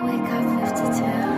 Wake up 52.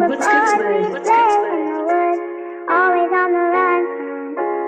What's Kingsbury? Always on the run.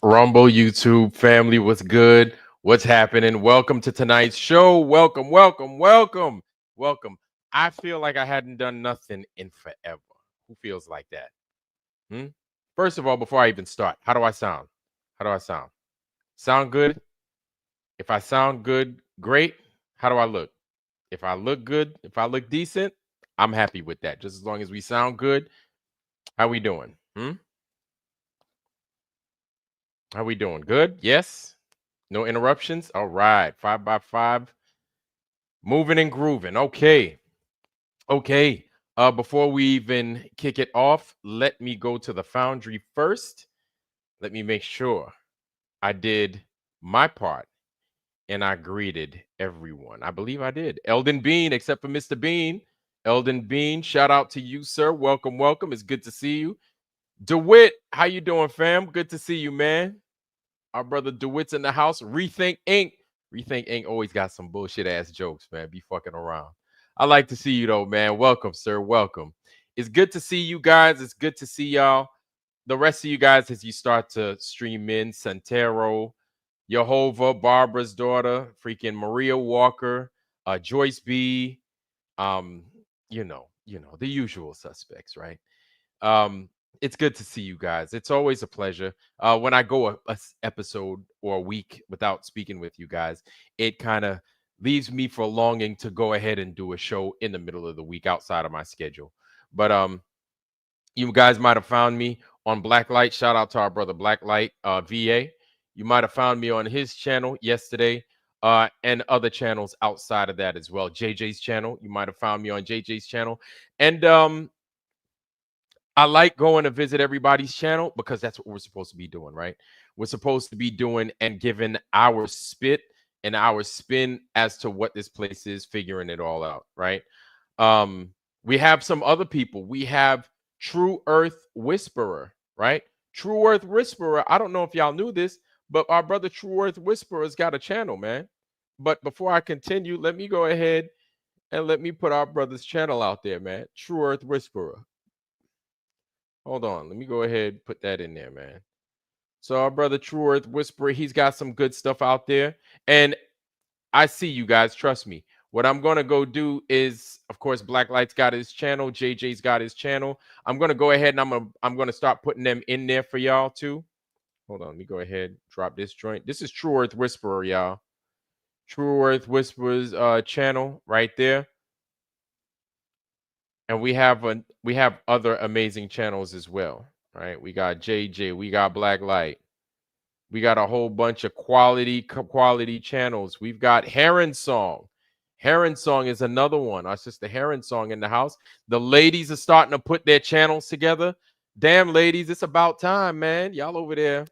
Rumble YouTube family, what's good? What's happening? Welcome to tonight's show. Welcome. I feel like I hadn't done nothing in forever. Who feels like that? First of all, before I even start, how do I sound? Sound good? If I sound good, great. How do I look? If I look good, if I look decent, I'm happy with that. Just as long as we sound good. How we doing? How we doing? Good? Yes? No interruptions? All right. 5x5. Moving and grooving. Okay. Before we even kick it off, let me go to the Foundry first. Let me make sure I did my part and I greeted everyone. I believe I did. Eldon Bean, except for Mr. Bean. Eldon Bean, shout out to you, sir. Welcome. It's good to see you. DeWitt, how you doing, fam? Good to see you, man. Our brother DeWitt's in the house. Rethink Inc. Rethink Inc. always got some bullshit ass jokes, man. Be fucking around. I like to see you though, man. Welcome, sir. Welcome. It's good to see you guys. It's good to see y'all. The rest of you guys as you start to stream in. Santero, Yehovah, Barbara's daughter, freaking Maria Walker, Joyce B. You know, the usual suspects, right? It's good to see you guys. It's always a pleasure. When I go a episode or a week without speaking with you guys, it kind of leaves me for longing to go ahead and do a show in the middle of the week outside of my schedule. But you guys might have found me on Blacklight. Shout out to our brother Blacklight VA. You might have found me on his channel yesterday and other channels outside of that as well. JJ's channel. You might have found me on JJ's channel. And I like going to visit everybody's channel because that's what we're supposed to be doing, right? We're supposed to be doing and giving our spit and our spin as to what this place is, figuring it all out, right? We have some other people. We have True Earth Whisperer, right? True Earth Whisperer. I don't know if y'all knew this, but our brother True Earth Whisperer's got a channel, man. But before I continue, let me go ahead and let me put our brother's channel out there, man. True Earth Whisperer. Hold on. Let me go ahead and put that in there, man. So our brother True Earth Whisperer, he's got some good stuff out there. And I see you guys. Trust me. What I'm going to go do is, of course, Blacklight's got his channel. JJ's got his channel. I'm going to go ahead and I'm going to start putting them in there for y'all too. Hold on. Let me go ahead and drop this joint. This is True Earth Whisperer, y'all. True Earth Whisperer's channel right there. And we have other amazing channels as well, right? We got JJ, we got Blacklight, we got a whole bunch of quality channels. We've got Heron Song. Heron Song is another one. Our sister Heron Song in the house. The ladies are starting to put their channels together. Damn, ladies, it's about time, man. Y'all over there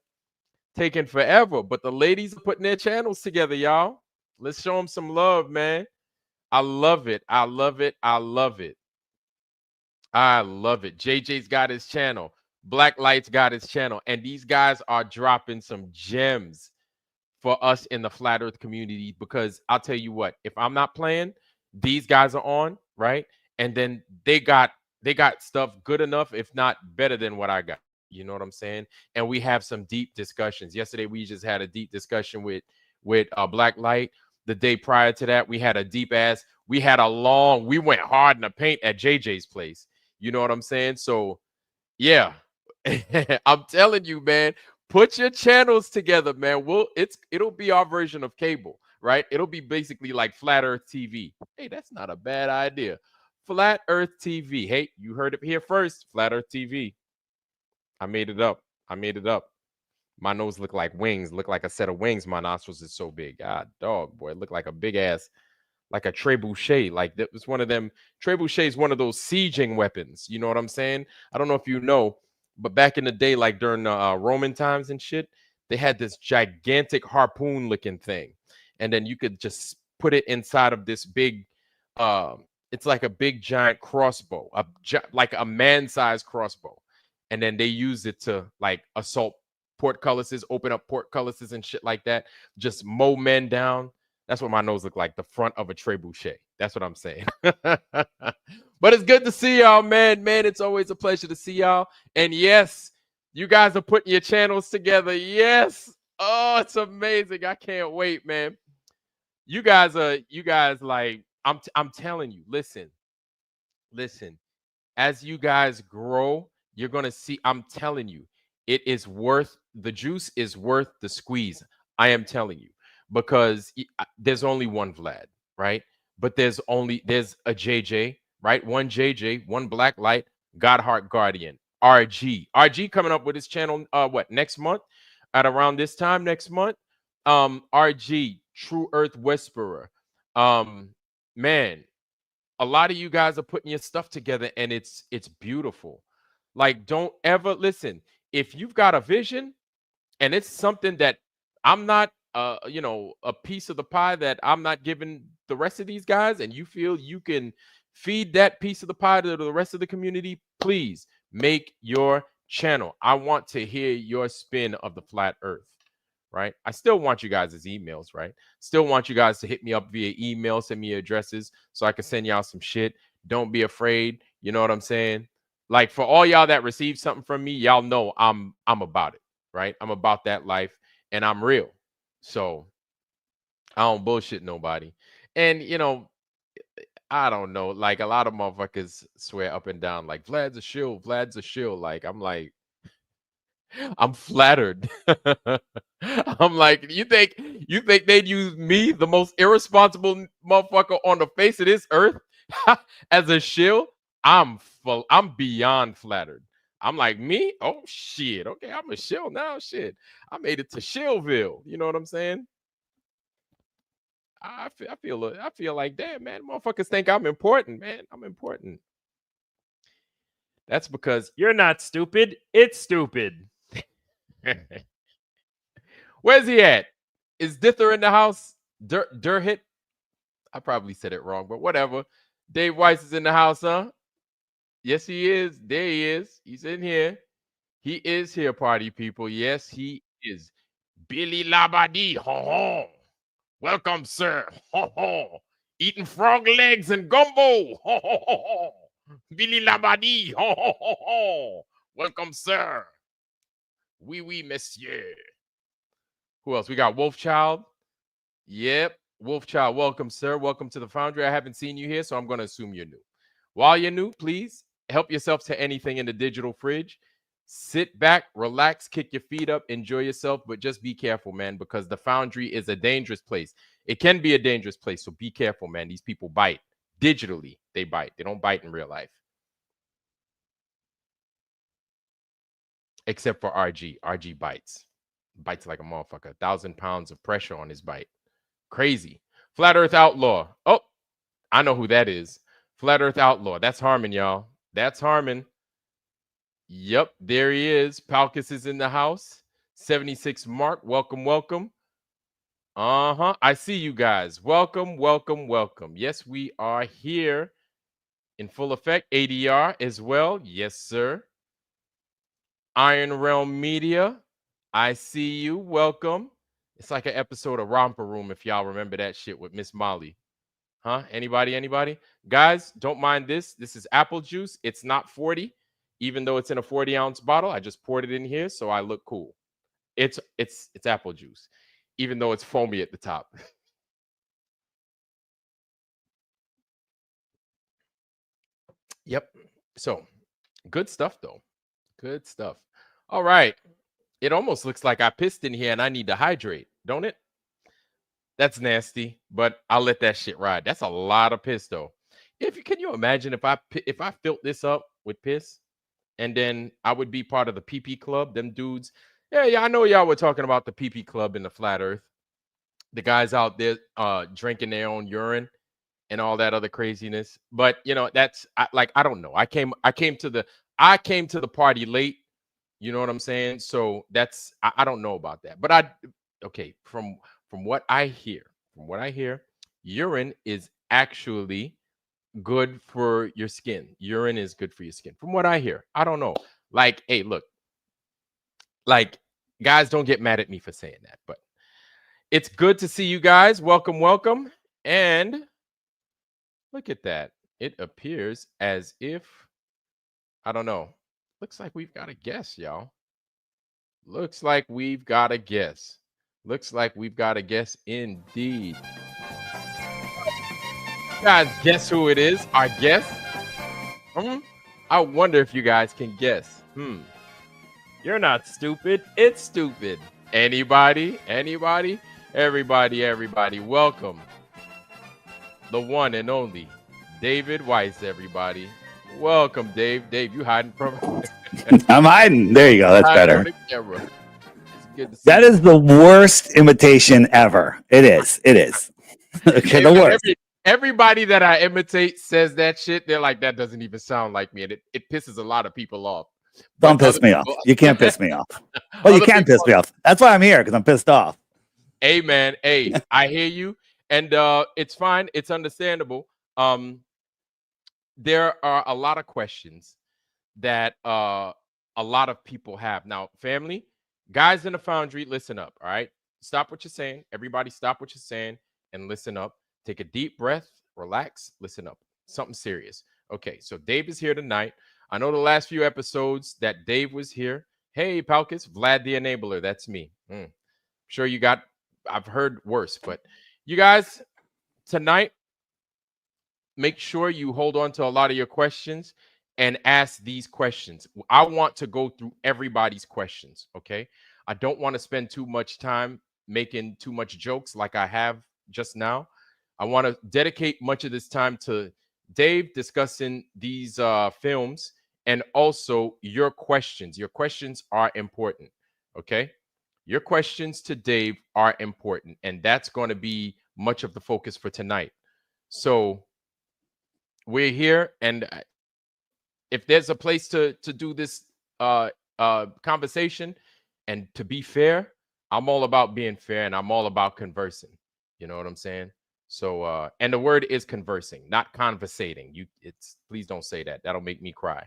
taking forever, but the ladies are putting their channels together, y'all. Let's show them some love, man. I love it. I love it. JJ's got his channel. Blacklight's got his channel. And these guys are dropping some gems for us in the Flat Earth community because I'll tell you what, if I'm not playing, these guys are on, right? And then they got stuff good enough, if not better than what I got. You know what I'm saying? And we have some deep discussions. Yesterday, we just had a deep discussion with Blacklight. The day prior to that, we had a deep ass. We went hard in the paint at JJ's place. You know what I'm saying? So, yeah, I'm telling you, man, put your channels together, man. It'll be our version of cable, right? It'll be basically like Flat Earth TV. Hey, that's not a bad idea. Flat Earth TV. Hey, you heard it here first. Flat Earth TV. I made it up. My nose look like wings, look like a set of wings. My nostrils is so big. God, dog, boy, it look like a big ass, like a trebuchet. Like that was one of them. Trebuchet is one of those sieging weapons. You know what I'm saying? I don't know if you know, but back in the day, like during the Roman times and shit, they had this gigantic harpoon looking thing, and then you could just put it inside of this big. It's like a big giant crossbow, like a man-sized crossbow, and then they use it to like assault portcullises, open up portcullises and shit like that. Just mow men down. That's what my nose look like, the front of a trebuchet. That's what I'm saying. But it's good to see y'all, man. Man, it's always a pleasure to see y'all. And yes, you guys are putting your channels together. Yes. Oh, it's amazing. I can't wait, man. You guys like, I'm telling you, listen, as you guys grow, you're going to see, I'm telling you, the juice is worth the squeeze. I am telling you, because there's only one Vlad, right? But there's a JJ, right? One JJ, one Black Light, Godheart Guardian, RG coming up with his channel, next month, at around this time next month. RG, True Earth Whisperer. Man, a lot of you guys are putting your stuff together, and it's beautiful. Like, don't ever listen. If you've got a vision and it's something that I'm not, a piece of the pie that I'm not giving the rest of these guys, and you feel you can feed that piece of the pie to the rest of the community, please make your channel. I want to hear your spin of the flat earth, right? I still want you guys' emails, right? Still want you guys to hit me up via email, send me your addresses so I can send y'all some shit. Don't be afraid. You know what I'm saying? Like, for all y'all that receive something from me, y'all know I'm about it, right? I'm about that life, and I'm real. So I don't bullshit nobody. And I don't know. Like, a lot of motherfuckers swear up and down, like, Vlad's a shill, Vlad's a shill. Like, I'm like, I'm flattered. I'm like, you think they'd use me, the most irresponsible motherfucker on the face of this earth, as a shill? I'm beyond flattered. I'm like, me? Oh shit. Okay, I'm a shill now. Shit. I made it to Shillville. You know what I'm saying? I feel like, damn, man, motherfuckers think I'm important, man. I'm important. That's because you're not stupid. It's stupid. Where's he at? Is Dither in the house? Durhit? I probably said it wrong, but whatever. Dave Weiss is in the house, huh? Yes, he is. There he is. He's in here. He is here, party people. Yes, he is. Billy Labadee. Ho ho. Welcome, sir. Ho ho. Eating frog legs and gumbo. Ho ho ho ho. Billy Labadee. Ho ho ho ho. Welcome, sir. Oui, oui, monsieur. Who else? We got Wolfchild. Yep. Wolfchild, welcome, sir. Welcome to the Foundry. I haven't seen you here, so I'm going to assume you're new. While you're new, please help yourself to anything in the digital fridge. Sit back, relax, kick your feet up, enjoy yourself, but just be careful, man, because the Foundry is a dangerous place. It can be a dangerous place, so be careful, man. These people bite. Digitally, they bite. They don't bite in real life. Except for RG. RG bites. Bites like a motherfucker. 1,000 pounds of pressure on his bite. Crazy. Flat Earth Outlaw. Oh, I know who that is. Flat Earth Outlaw. That's Harmon, y'all. That's Harmon. Yep, there he is. Palkus is in the house. 76 Mark. Welcome, welcome. Uh-huh. I see you guys. Welcome, welcome, welcome. Yes, we are here in full effect. ADR as well. Yes, sir. Iron Realm Media. I see you. Welcome. It's like an episode of Romper Room, if y'all remember that shit with Miss Molly. Huh? Anybody? Guys, don't mind this. This is apple juice. It's not 40, even though it's in a 40-ounce bottle. I just poured it in here so I look cool. It's apple juice, even though it's foamy at the top. Yep. So, good stuff though. Good stuff. All right. It almost looks like I pissed in here and I need to hydrate, don't it? That's nasty, but I'll let that shit ride. That's a lot of piss though. Can you imagine if I filled this up with piss, and then I would be part of the PP club? Them dudes, Yeah, I know y'all were talking about the PP Club and the Flat Earth. The guys out there drinking their own urine and all that other craziness. But that's I don't know. I came to the party late. You know what I'm saying? So I don't know about that. But okay, from what I hear, urine is actually good for your skin. Urine is good for your skin. From what I hear. I don't know. Like, hey, look, like guys don't get mad at me for saying that, but it's good to see you guys. Welcome, welcome. And look at that. It appears as if, I don't know. Looks like we've got a guest, y'all. Looks like we've got a guest. Looks like we've got a guest indeed. Guys, guess who it is? Our guest? I wonder if you guys can guess. You're not stupid. It's stupid. Anybody? Anybody? Everybody, everybody. Welcome. The one and only David Weiss, everybody. Welcome, Dave. Dave, you hiding from I'm hiding. There you go. That's better. It's good to see that you. Is the worst imitation ever. It is. It is. Okay, the worst. Everybody that I imitate says that shit. They're like, that doesn't even sound like me. And it pisses a lot of people off. Don't piss me off. You can't piss me off. Well, you can piss me off. That's why I'm here, because I'm pissed off. Hey, man. Hey, I hear you. And it's fine. It's understandable. There are a lot of questions that a lot of people have. Now, family, guys in the foundry, listen up. All right. Stop what you're saying. Everybody stop what you're saying and listen up. Take a deep breath, relax, listen up. Something serious. Okay, so Dave is here tonight. I know the last few episodes that Dave was here. Hey, Palkus, Vlad the Enabler, that's me. Sure you got, I've heard worse, but you guys, tonight, make sure you hold on to a lot of your questions and ask these questions. I want to go through everybody's questions, okay? I don't want to spend too much time making too much jokes like I have just now. I want to dedicate much of this time to Dave discussing these films and also your questions. Your questions are important, okay? Your questions to Dave are important, and that's going to be much of the focus for tonight. So we're here, and if there's a place to do this conversation and to be fair, I'm all about being fair, and I'm all about conversing. You know what I'm saying? So and the word is conversing, not conversating. Please don't say that. That'll make me cry.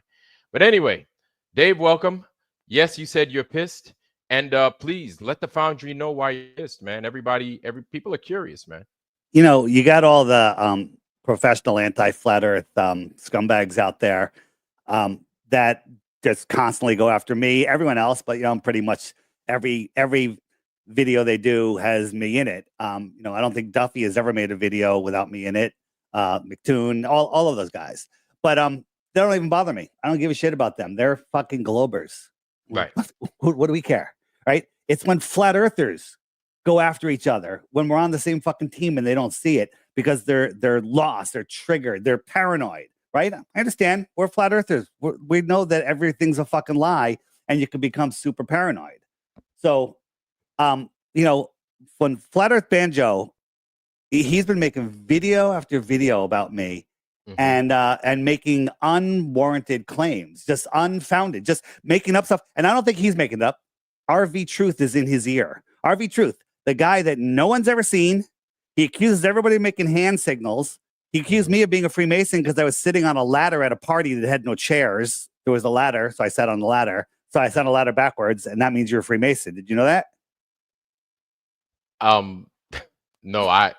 But anyway, Dave, welcome. Yes, you said you're pissed, and please let the foundry know why you're pissed, man. People are curious, man. You got all the professional anti-flat earth scumbags out there that just constantly go after me, everyone else, but pretty much every video they do has me in it. I don't think Duffy has ever made a video without me in it. McToon, all of those guys, but they don't even bother me. I don't give a shit about them. They're fucking globers, right? What do we care, right? It's when flat earthers go after each other when we're on the same fucking team and they don't see it because they're lost, they're triggered, they're paranoid, right? I understand. We're flat earthers. We know that everything's a fucking lie and you can become super paranoid. So, when Flat Earth Banjo, he's been making video after video about me and making unwarranted claims, just unfounded, just making up stuff. And I don't think he's making it up. RV Truth is in his ear. RV Truth, the guy that no one's ever seen. He accuses everybody of making hand signals. He accused me of being a Freemason because I was sitting on a ladder at a party that had no chairs. There was a ladder, so I sat on the ladder. So I sat on a ladder backwards, and that means you're a Freemason. Did you know that? No,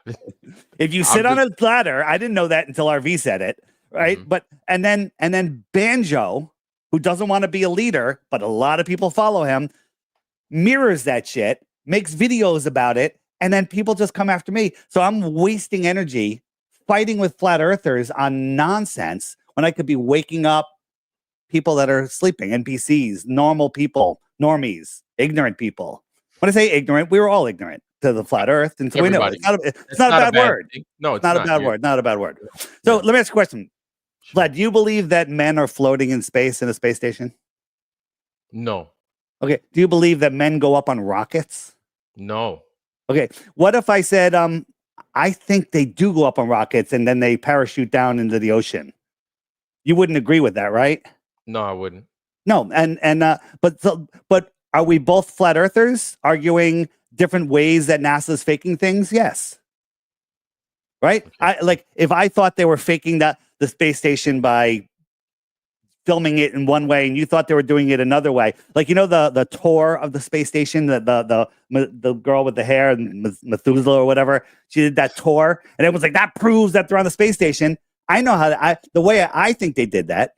if you sit on a ladder, I didn't know that until RV said it, right? But and then Banjo, who doesn't want to be a leader, but a lot of people follow him, mirrors that shit, makes videos about it, and then people just come after me. So I'm wasting energy fighting with flat earthers on nonsense when I could be waking up people that are sleeping, NPCs, normal people, normies, ignorant people. When I say ignorant, we were all ignorant to the flat earth, and so we know it's not a bad word. No, it's not a bad word. Not a bad word. So let me ask you a question. Vlad, do you believe that men are floating in space in a space station? No. Okay. Do you believe that men go up on rockets? No. Okay. What if I said, I think they do go up on rockets and then they parachute down into the ocean? You wouldn't agree with that, right? No, I wouldn't. No. But are we both flat earthers arguing different ways that NASA's faking things? Yes. Right. Okay. If I thought they were faking the space station by filming it in one way and you thought they were doing it another way, like, the tour of the space station, the girl with the hair, Methuselah or whatever, she did that tour and everyone's like, that proves that they're on the space station. I know the way I think they did that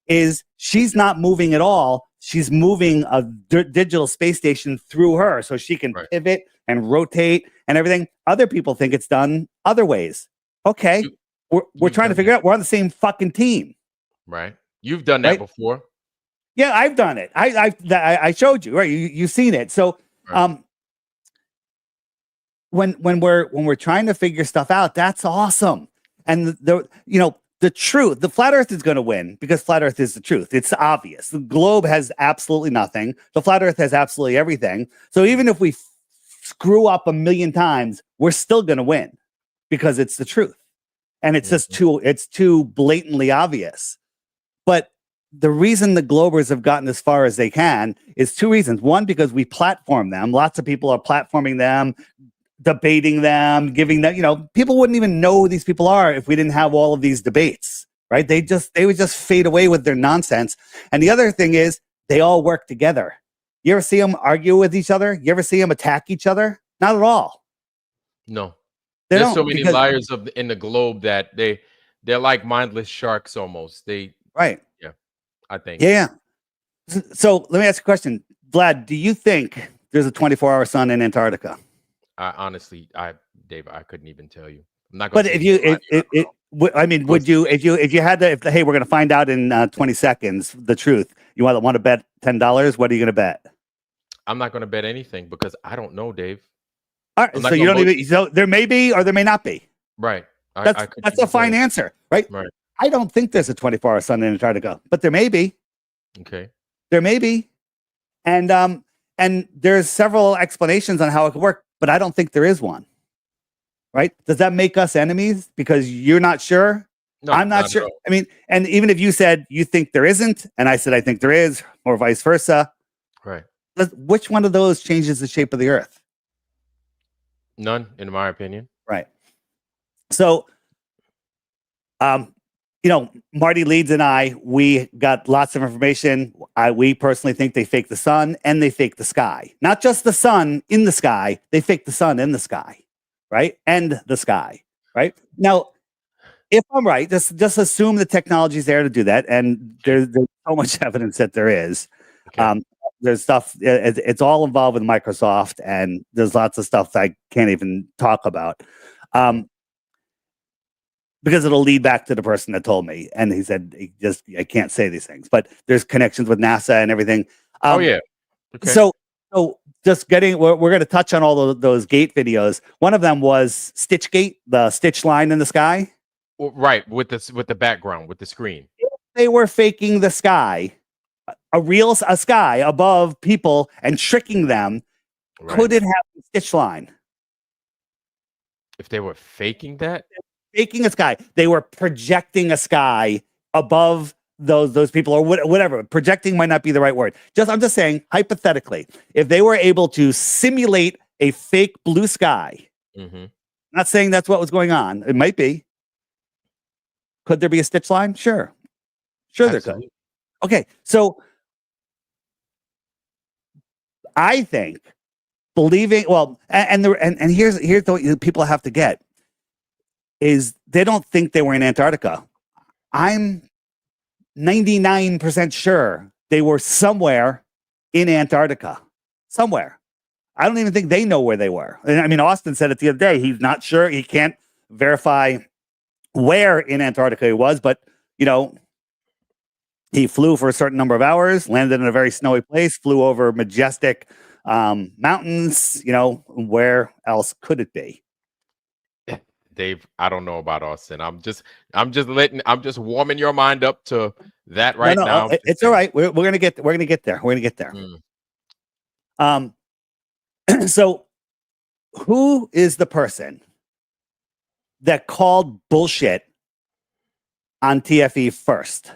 is she's not moving at all. She's moving a digital space station through her so she can pivot and rotate and everything. Other people think it's done other ways. Okay. We're trying to figure out, we're on the same fucking team. Right. You've done that before. Yeah, I've done it. I showed you, right? You've seen it. So when we're trying to figure stuff out, that's awesome. And the truth, the flat earth is going to win because flat earth is the truth. It's obvious. The globe has absolutely nothing. The flat earth has absolutely everything. So even if we screw up a million times, we're still going to win because it's the truth. And it's just too blatantly obvious. But the reason the Globers have gotten as far as they can is two reasons. One, because we platform them. Lots of people are platforming them, debating them, giving them, people wouldn't even know who these people are if we didn't have all of these debates, right? They would just fade away with their nonsense. And the other thing is they all work together. You ever see them argue with each other? You ever see them attack each other? Not at all. No. They There's don't, so many liars in the globe that they're like mindless sharks almost. Right. Yeah, I think. Yeah. So let me ask you a question. Vlad, do you think there's a 24-hour sun in Antarctica? Honestly, Dave, I couldn't even tell you. I'm not But going if would you, if you had to, hey, we're going to find out in 20 seconds, the truth, you want to bet $10? What are you going to bet? I'm not going to bet anything because I don't know, Dave. All right. So you don't even, so there may be, or there may not be. Right. That's a fine answer, right? Right. I don't think there's a 24-hour sun in Antarctica, but there may be. Okay. There may be. And there's several explanations on how it could work, but I don't think there is one. Right? Does that make us enemies because you're not sure? No, I'm not sure. I mean, and even if you said you think there isn't, and I said I think there is, or vice versa. Right. Which one of those changes the shape of the Earth? None, in my opinion. Right. So, Marty Leeds and I, we got lots of information. We personally think they fake the sun and they fake the sky. Not just the sun in the sky, they fake the sun in the sky, right? And the sky, right? Now, if I'm right, just assume the technology is there to do that. And there's so much evidence that there is. Okay. There's stuff, it's all involved with Microsoft, and there's lots of stuff that I can't even talk about. Because it'll lead back to the person that told me. And he said, I can't say these things, but there's connections with NASA and everything. Oh, yeah. Okay. So just we're going to touch on all those gate videos. One of them was Stitchgate, the Stitch line in the sky. Right. With the background, with the screen. If they were faking the sky, a sky above people and tricking them, could it have a Stitch line? If they were faking that? Faking a sky. They were projecting a sky above those people, or whatever. Projecting might not be the right word. I'm just saying, hypothetically, if they were able to simulate a fake blue sky, not saying that's what was going on. It might be. Could there be a Stitch line? Sure. Absolutely. There could. Okay. So I think believing, and here's what people have to get is they don't think they were in Antarctica. I'm 99% sure they were somewhere in Antarctica. Somewhere. I don't even think they know where they were. And I mean, Austin said it the other day. He's not sure. He can't verify where in Antarctica he was, but, he flew for a certain number of hours, landed in a very snowy place, flew over majestic mountains. Where else could it be? Dave, I don't know about Austin. I'm just warming your mind up to that right now. It's all right. We're gonna get there. We're gonna get there. So who is the person that called bullshit on TFE first?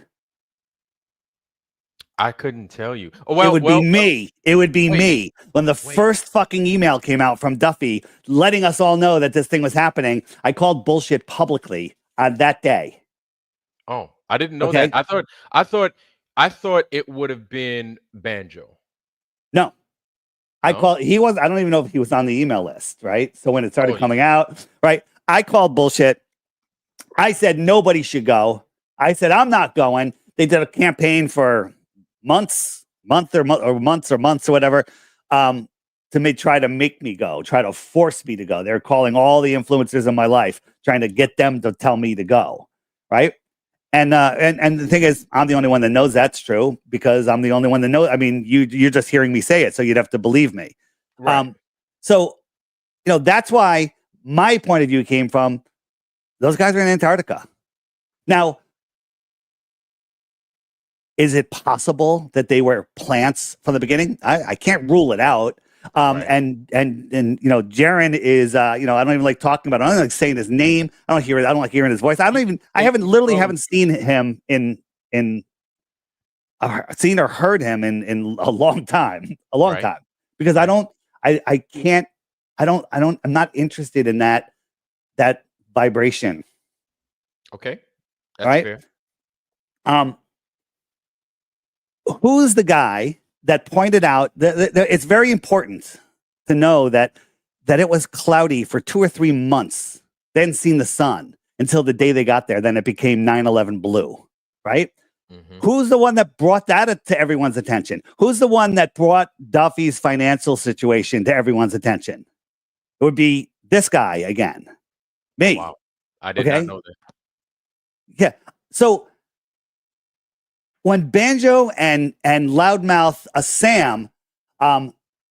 I couldn't tell you. It would be me. It would be wait, me. When the first fucking email came out from Duffy letting us all know that this thing was happening, I called bullshit publicly on that day. Oh, I didn't know that. I thought it would have been Banjo. No. I don't even know if he was on the email list, right? So when it started coming out, right? I called bullshit. I said nobody should go. I said I'm not going. They did a campaign for months or whatever, to try to make me go, try to force me to go. They're calling all the influencers in my life, trying to get them to tell me to go, right? And the thing is, I'm the only one that knows that's true because I'm the only one that knows. I mean, you're just hearing me say it, so you'd have to believe me. Right. So, that's why my point of view came from those guys are in Antarctica. Now, is it possible that they were plants from the beginning? I can't rule it out. Right. And Jaron is, I don't even like talking about him. I don't like saying his name. I don't like hearing his voice. I haven't seen him seen or heard him in a long time, because I'm not interested in that vibration. Okay. That's fair. Who's the guy that pointed out that it's very important to know that it was cloudy for 2 or 3 months, then seen the sun until the day they got there. Then it became 9/11 blue, right? Mm-hmm. Who's the one that brought that to everyone's attention? Who's the one that brought Duffy's financial situation to everyone's attention? It would be this guy again. Me. Wow. I did not know that. Yeah. So when Banjo and loudmouth Sam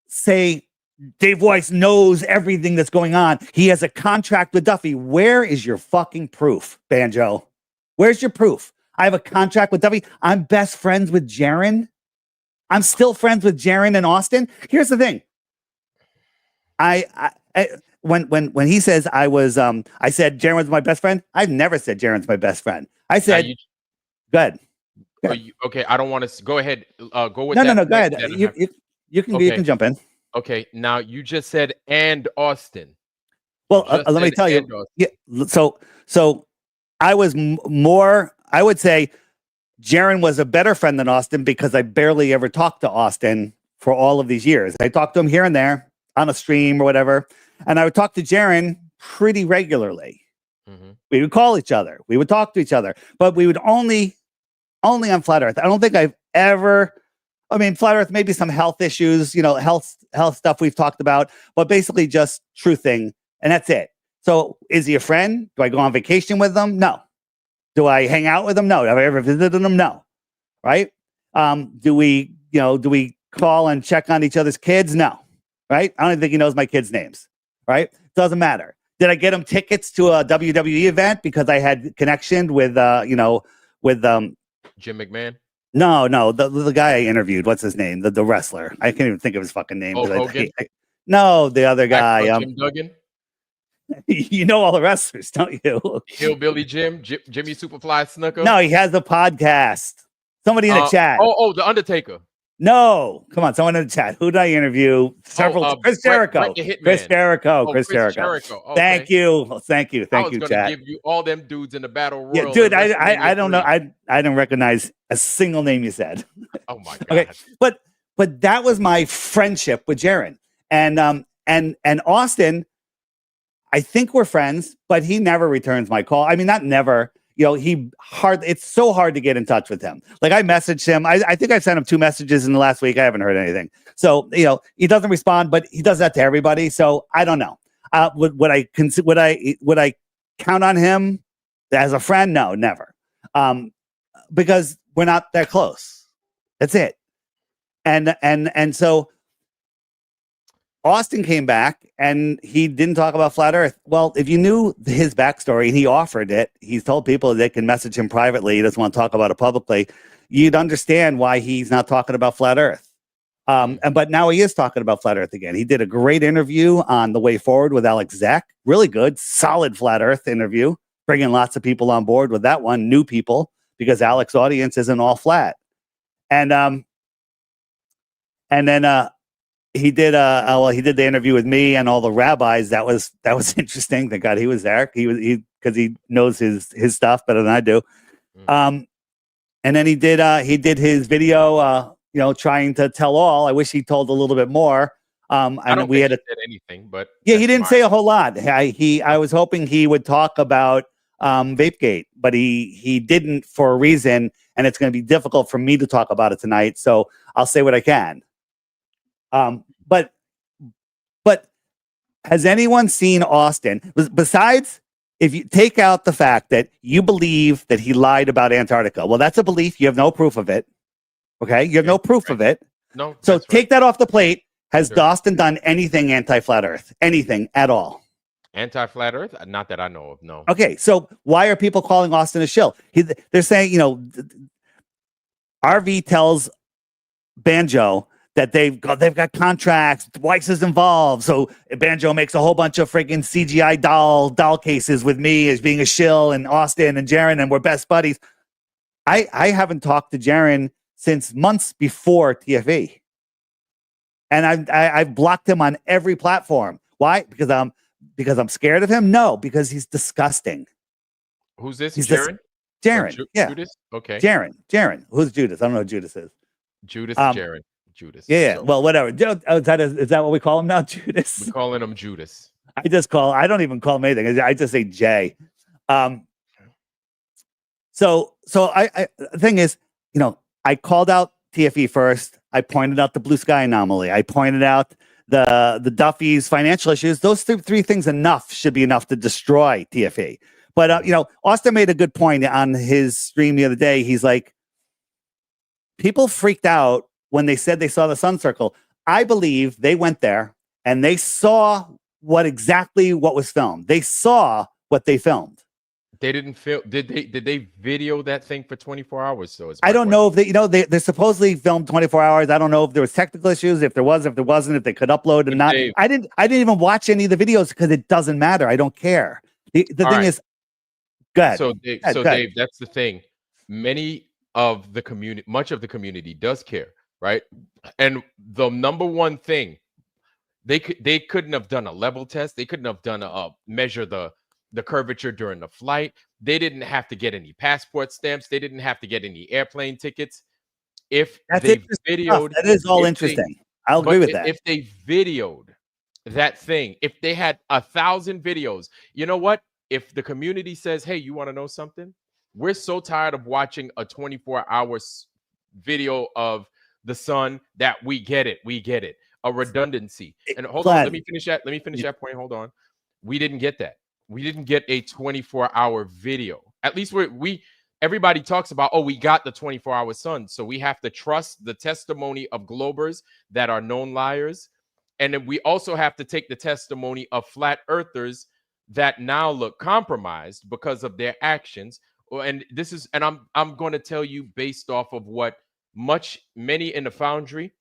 say Dave Weiss knows everything that's going on, he has a contract with Duffy. Where is your fucking proof, Banjo? Where's your proof? I have a contract with Duffy. I'm best friends with Jaron. I'm still friends with Jaron and Austin. Here's the thing. When he says I said Jaron's my best friend. I've never said Jaron's my best friend. I said, go ahead. Okay, I don't want to go ahead. Go with no. Go ahead. You can jump in. Okay, now you just said and Austin. Well, let me tell you. Yeah. So I was more. I would say Jaron was a better friend than Austin because I barely ever talked to Austin for all of these years. I talked to him here and there on a stream or whatever, and I would talk to Jaron pretty regularly. Mm-hmm. We would call each other. We would talk to each other, but we would only on Flat Earth. I don't think I've ever. I mean, Flat Earth, maybe some health issues, health stuff we've talked about, but basically just truthing, and that's it. So, is he a friend? Do I go on vacation with him? No. Do I hang out with him? No. Have I ever visited him? No. Right? Do we call and check on each other's kids? No. Right? I don't even think he knows my kids' names. Right? Doesn't matter. Did I get him tickets to a WWE event because I had connection with Jim McMahon? No, the guy I interviewed. What's his name? The wrestler. I can't even think of his fucking name. Hogan? No, the other guy. Jim Duggan? You know all the wrestlers, don't you? Hillbilly Jim? Jimmy Superfly Snuka? No, he has a podcast. Somebody in the chat. Oh, The Undertaker. No, come on, someone in the chat. Who did I interview? Several. Chris Jericho. Chris Jericho. Chris Jericho. Okay. Thank you, chat. I was going to give you all them dudes in the battle royal. Yeah, dude, I don't know. I don't recognize a single name you said. Oh my god. Okay, but that was my friendship with Jaron and Austin. I think we're friends, but he never returns my call. I mean, not never. It's so hard to get in touch with him. Like I messaged him. I think I sent him 2 messages in the last week. I haven't heard anything. So, he doesn't respond, but he does that to everybody. So I don't know. Would I count on him as a friend? No, never. Because we're not that close. That's it. And so Austin came back and he didn't talk about Flat Earth. Well, if you knew his backstory and he offered it, he's told people they can message him privately. He doesn't want to talk about it publicly. You'd understand why he's not talking about Flat Earth. But now he is talking about flat Earth again. He did a great interview on The Way Forward with Alex Zach. Really good, solid flat Earth interview, bringing lots of people on board with that one, new people, because Alex's audience isn't all flat. And then he did he did the interview with me and all the rabbis. That was interesting. Thank God he was there. He because he knows his stuff better than I do. And then he did his video, trying to tell all. I wish he told a little bit more. I don't think he said anything, but yeah, he didn't say a whole lot. I was hoping he would talk about Vapegate, but he didn't for a reason, and it's going to be difficult for me to talk about it tonight. So I'll say what I can. But has anyone seen Austin besides? If you take out the fact that you believe that he lied about Antarctica, well, that's a belief. You have no proof of it. Okay? You have no proof of it. No. So take that off the plate. Has Austin done anything anti-flat Earth? Anything at all? Anti-flat Earth? Not that I know of, no. Okay, so why are people calling Austin a shill? They're saying, RV tells Banjo that they've got contracts. Weiss is involved, so Banjo makes a whole bunch of freaking CGI doll cases with me as being a shill, and Austin and Jaron, and we're best buddies. I haven't talked to Jaron since months before TFE, and I've blocked him on every platform. Why? Because I'm scared of him? No, because he's disgusting. Who's this? Jaron? Jaron. Yeah. Judas? Okay. Jaron. Who's Judas? I don't know who Judas is. Judas, Jaron. Judas. Yeah, so. Well, whatever. Is that what we call him now? Judas? We're calling him Judas. I don't even call him anything. I just say Jay. So the thing is, I called out TFE first. I pointed out the blue sky anomaly. I pointed out the Duffy's financial issues. Those three things should be enough to destroy TFE. But Austin made a good point on his stream the other day. He's like, people freaked out when they said they saw the sun circle. I believe they went there and they saw what was filmed. They saw what they filmed. They didn't film. Did they video that thing for 24 hours? So I don't know if they supposedly filmed 24 hours. I don't know if there was technical issues, if there was, if there wasn't, if they could upload or not. I didn't even watch any of the videos because it doesn't matter. I don't care. The thing is, go ahead. So Dave, that's the thing. Much of the community does care, right? And the number one thing, they couldn't have done a level test. They couldn't have done a measure the curvature during the flight. They didn't have to get any passport stamps. They didn't have to get any airplane tickets. If they videoed, that is all interesting. I'll agree with that. If they videoed that thing, if they had 1,000 videos, you know what? If the community says, hey, you want to know something? We're so tired of watching a 24-hour video of the sun that we get it. A redundancy. And hold on, let me finish that point. Hold on. We didn't get that. We didn't get a 24-hour video. At least everybody talks about, we got the 24-hour sun. So we have to trust the testimony of Globers that are known liars. And then we also have to take the testimony of flat earthers that now look compromised because of their actions. And I'm going to tell you based off of what many in the foundry,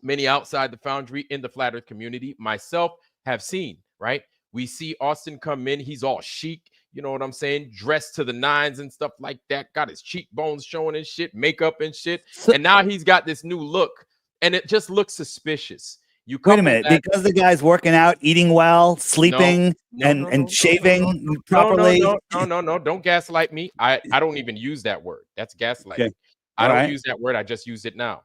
many outside the foundry in the flat earth community, myself have seen, right? We see Austin come in. He's all chic. You know what I'm saying? Dressed to the nines and stuff like that. Got his cheekbones showing and shit, makeup and shit. And now he's got this new look. And it just looks suspicious. Wait a minute. Because the guy's working out, eating well, sleeping, and shaving properly. No. Don't gaslight me. I don't even use that word. That's gaslighting. Okay. I don't use that word. I just use it now.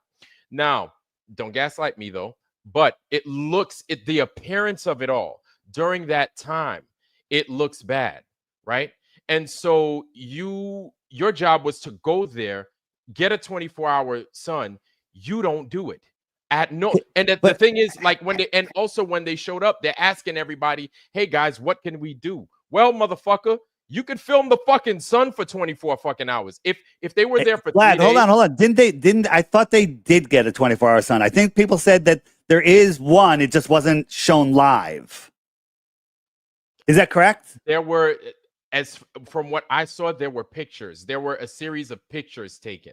Now, don't gaslight me, though. But the appearance of it all during that time, it looks bad, right? And so your job was to go there, get a 24-hour sun. You don't do it. The thing is, like when they showed up, they're asking everybody, hey guys, what can we do? Well, motherfucker, you could film the fucking sun for 24 fucking hours. If they were there for 3 days. Hold on. I thought they did get a 24-hour sun. I think people said that there is one, it just wasn't shown live. Is that correct? There were, from what I saw, there were pictures. There were a series of pictures taken.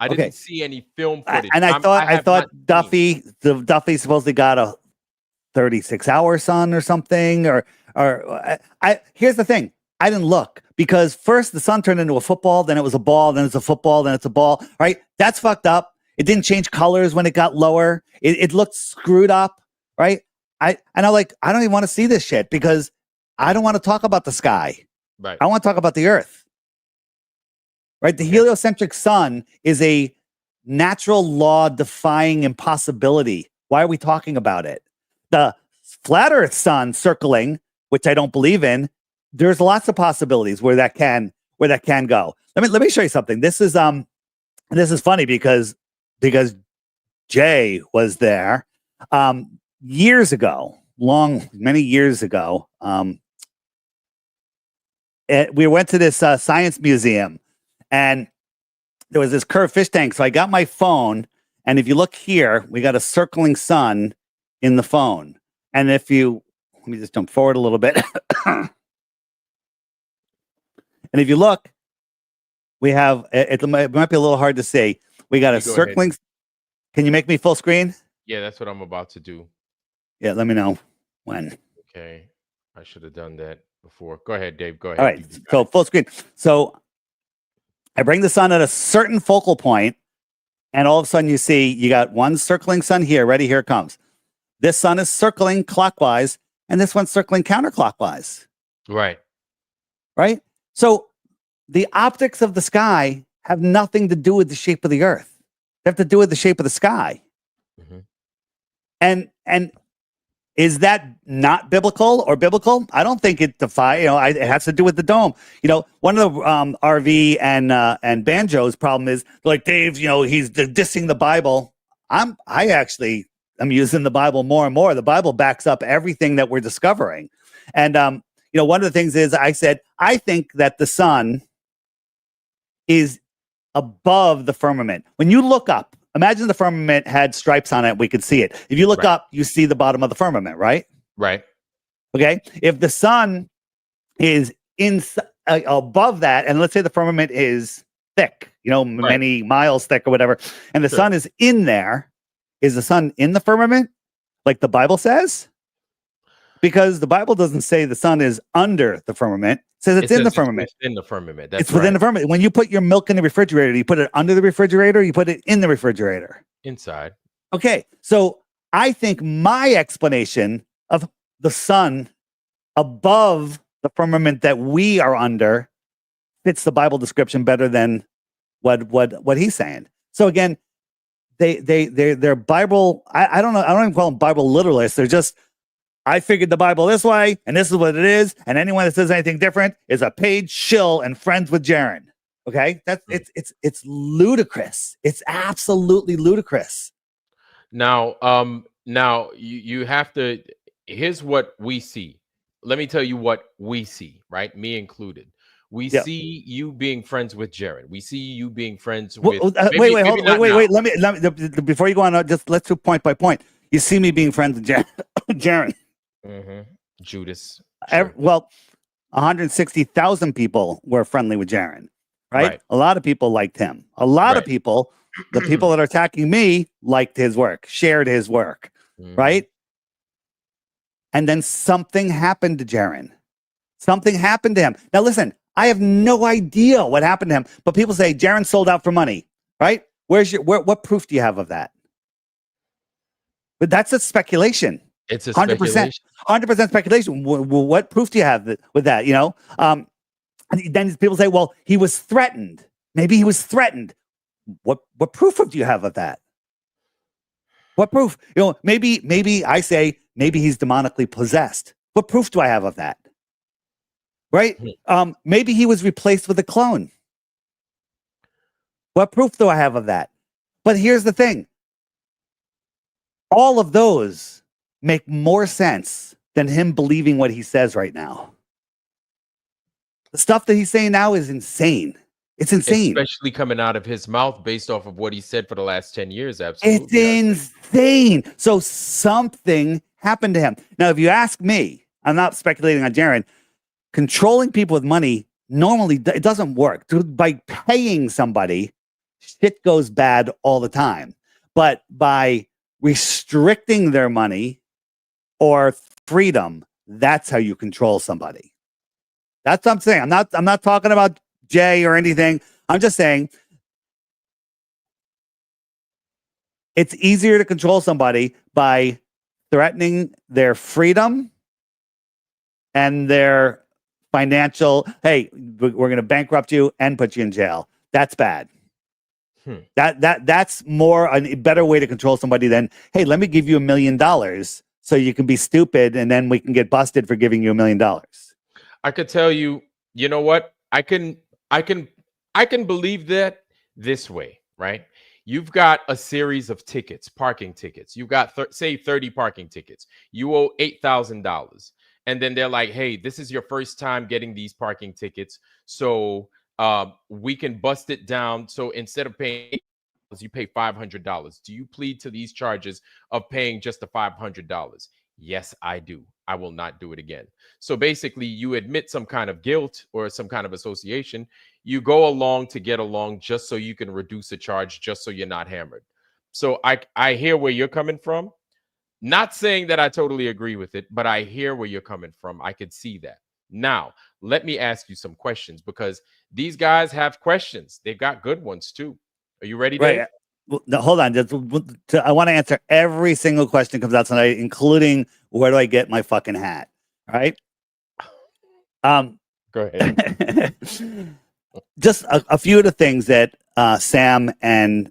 I Okay. didn't see any film footage. And I have thought not seen. Duffy supposedly got a 36-hour sun or something. Or here's the thing. I didn't look because first the sun turned into a football, then it was a ball, then it's a football, then it's a ball. Right? That's fucked up. It didn't change colors when it got lower. It looked screwed up. Right? I don't even want to see this shit because I don't want to talk about the sky. Right. I want to talk about the Earth. Right? The heliocentric sun is a natural law defying impossibility. Why are we talking about it? The flat Earth sun circling, which I don't believe in, there's lots of possibilities where that can go. Let me show you something. This is funny because Jay was there years ago, many years ago. We went to this science museum, and there was this curved fish tank. So I got my phone, and if you look here, we got a circling sun in the phone. And let me just jump forward a little bit. And if you look, we have, it might be a little hard to see. We got a circling. Ahead. Can you make me full screen? Yeah, that's what I'm about to do. Yeah, let me know when. Okay. I should have done that before. Go ahead, Dave. Go ahead. All right. So full screen. So I bring the sun at a certain focal point, and all of a sudden you see you got one circling sun here. Ready? Here it comes. This sun is circling clockwise, and this one's circling counterclockwise. Right. Right? So the optics of the sky have nothing to do with the shape of the Earth. They have to do with the shape of the sky. Mm-hmm. And is that not biblical or biblical? I don't think it it has to do with the dome. One of the RV and Banjo's problem is like, Dave, he's dissing the Bible. I'm using the Bible more and more. The Bible backs up everything that we're discovering. And one of the things is I said, I think that the sun is above the firmament. When you look up, imagine the firmament had stripes on it. We could see it. If you look up, you see the bottom of the firmament, right? Right. Okay. If the sun is above that, and let's say the firmament is thick, many miles thick or whatever, and the sun is in there, is the sun in the firmament like the Bible says? Because the Bible doesn't say the sun is under the firmament. It says it's in the firmament. It's in the firmament. It's within the firmament. When you put your milk in the refrigerator, you put it under the refrigerator, you put it in the refrigerator. Inside. Okay. So I think my explanation of the sun above the firmament that we are under fits the Bible description better than what he's saying. So again, they're Bible. I don't know. I don't even call them Bible literalists. They're just, I figured the Bible this way, and this is what it is. And anyone that says anything different is a paid shill and friends with Jaron. Okay, it's ludicrous. It's absolutely ludicrous. Now, you have to. Here's what we see. Let me tell you what we see. Right, me included. We see you being friends with Jaron. We see you being friends with. Wait. Let me before you go on. Just let's do point by point. You see me being friends with Jaron. Mm-hmm. Judas. Sure. 160,000 people were friendly with Jaron, right? A lot of people liked him. A lot of people, the people that are attacking me, liked his work, shared his work, right? And then something happened to Jaron. Something happened to him. Now, listen, I have no idea what happened to him, but people say Jaron sold out for money, right? What proof do you have of that? But that's a speculation. It's a 100%, 100% speculation. What proof do you have with that? And then people say, well, he was threatened. Maybe he was threatened. What proof do you have of that? What proof? Maybe I say, maybe he's demonically possessed. What proof do I have of that? Right? Maybe he was replaced with a clone. What proof do I have of that? But here's the thing. All of those make more sense than him believing what he says right now. The stuff that he's saying now is insane. It's insane. Especially coming out of his mouth based off of what he said for the last 10 years. Absolutely. It's insane. So something happened to him. Now, if you ask me, I'm not speculating on Jaron, controlling people with money, normally it doesn't work. By paying somebody, shit goes bad all the time. But by restricting their money or freedom, that's how you control somebody. That's what I'm saying. I'm not talking about Jay or anything. I'm just saying it's easier to control somebody by threatening their freedom and their financial, hey, we're going to bankrupt you and put you in jail. That's bad. That's more a better way to control somebody than, hey, let me give you $1 million so you can be stupid and then we can get busted for giving you $1 million. I could tell you, you know what? I can believe that this way, right? You've got a series of tickets, parking tickets. You've got say 30 parking tickets. You owe $8,000. And then they're like, hey, this is your first time getting these parking tickets. So we can bust it down. So instead of paying, you pay $500. Do you plead to these charges of paying just the $500? Yes, I do. I will not do it again. So basically, you admit some kind of guilt or some kind of association. You go along to get along just so you can reduce a charge, just so you're not hammered. So I hear where you're coming from. Not saying that I totally agree with it, but I hear where you're coming from. I could see that. Now, let me ask you some questions because these guys have questions. They've got good ones too. Are you ready, Dave? Right. Well, no, hold on. I want to answer every single question that comes out tonight, including where do I get my fucking hat? All right. Go ahead. Just a few of the things that Sam and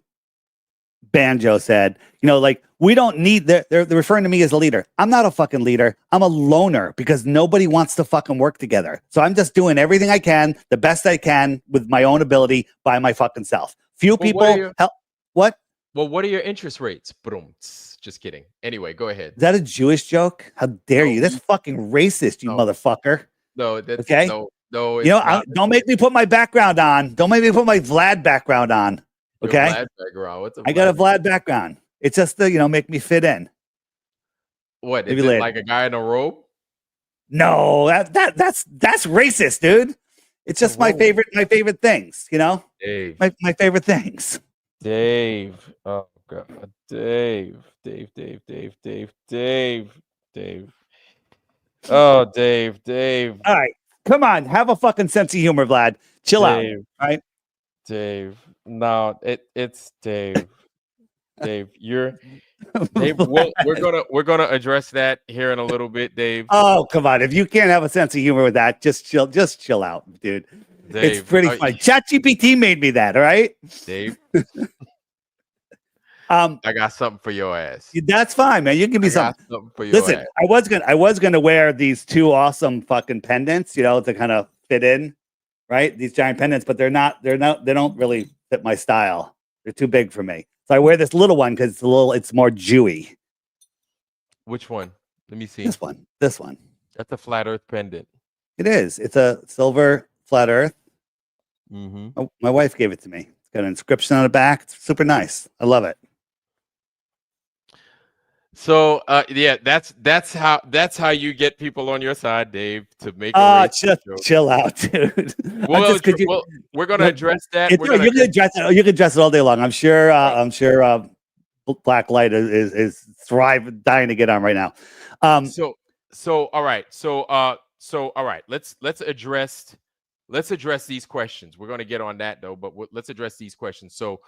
Banjo said, like, we don't need, they're referring to me as a leader. I'm not a fucking leader. I'm a loner because nobody wants to fucking work together. So I'm just doing everything I can, the best I can with my own ability by my fucking self. Few people help. What? Well, what are your interest rates? Boom. Just kidding. Anyway, go ahead. Is that a Jewish joke? How dare you? That's fucking racist, you motherfucker. No, that's okay. No, don't make me put my background on. Don't make me put my Vlad background on. Okay. Vlad background. What's I got a Vlad background. It's just to make me fit in. What? Is it like a guy in a robe? No, that's racist, dude. It's just my favorite things, Dave. My favorite things. Dave. Oh God. Dave. Oh, Dave. All right. Come on. Have a fucking sense of humor, Vlad. Chill out. All right. Dave. No, it's Dave. Dave, Dave, we're gonna address that here in a little bit, Dave. Oh, come on. If you can't have a sense of humor with that, just chill out, dude. Dave, it's pretty funny. ChatGPT made me that, all right? Dave. I got something for your ass. That's fine, man. You can give me something for your ass. I was gonna wear these two awesome fucking pendants, to kind of fit in, right? These giant pendants, but they don't really fit my style. They're too big for me. So I wear this little one because it's more Jewy. Which one? Let me see. This one. That's a flat Earth pendant. It is. It's a silver flat Earth. Mm-hmm. Oh, my wife gave it to me. It's got an inscription on the back. It's super nice. I love it. So yeah, that's how you get people on your side, Dave, to make chill out, dude. Well, we're gonna address that. You can address it. You can address it all day long. I'm sure. Black Light is dying to get on right now. So all right. So all right. Let's address these questions. We're gonna get on that though, but let's address these questions. So.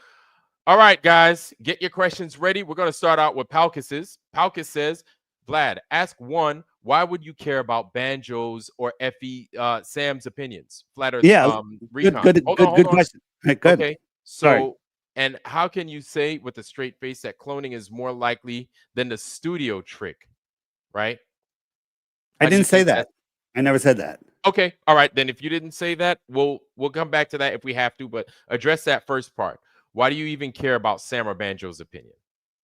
All right, guys, get your questions ready. We're going to start out with Palkis's. Palkis says, Vlad, ask one, why would you care about Banjo's or Sam's opinions? Flat Earth, good question. Good. Okay, so, and how can you say with a straight face that cloning is more likely than the studio trick, right? I didn't say that. I never said that. Okay, all right, then if you didn't say that, we'll come back to that if we have to, but address that first part. Why do you even care about Sam or Banjo's opinion?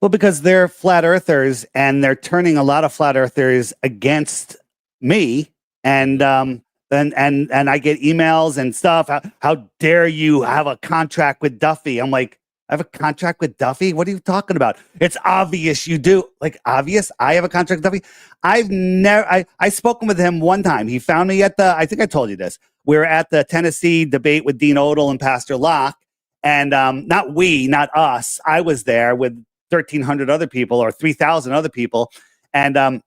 Well, because they're flat earthers and they're turning a lot of flat earthers against me. And I get emails and stuff. How dare you have a contract with Duffy? I'm like, I have a contract with Duffy? What are you talking about? It's obvious you do. Like, obvious? I have a contract with Duffy? I've spoken with him one time. He found me I think I told you this. We were at the Tennessee debate with Dean Odell and Pastor Locke. And not us. I was there with 1,300 other people or 3,000 other people. And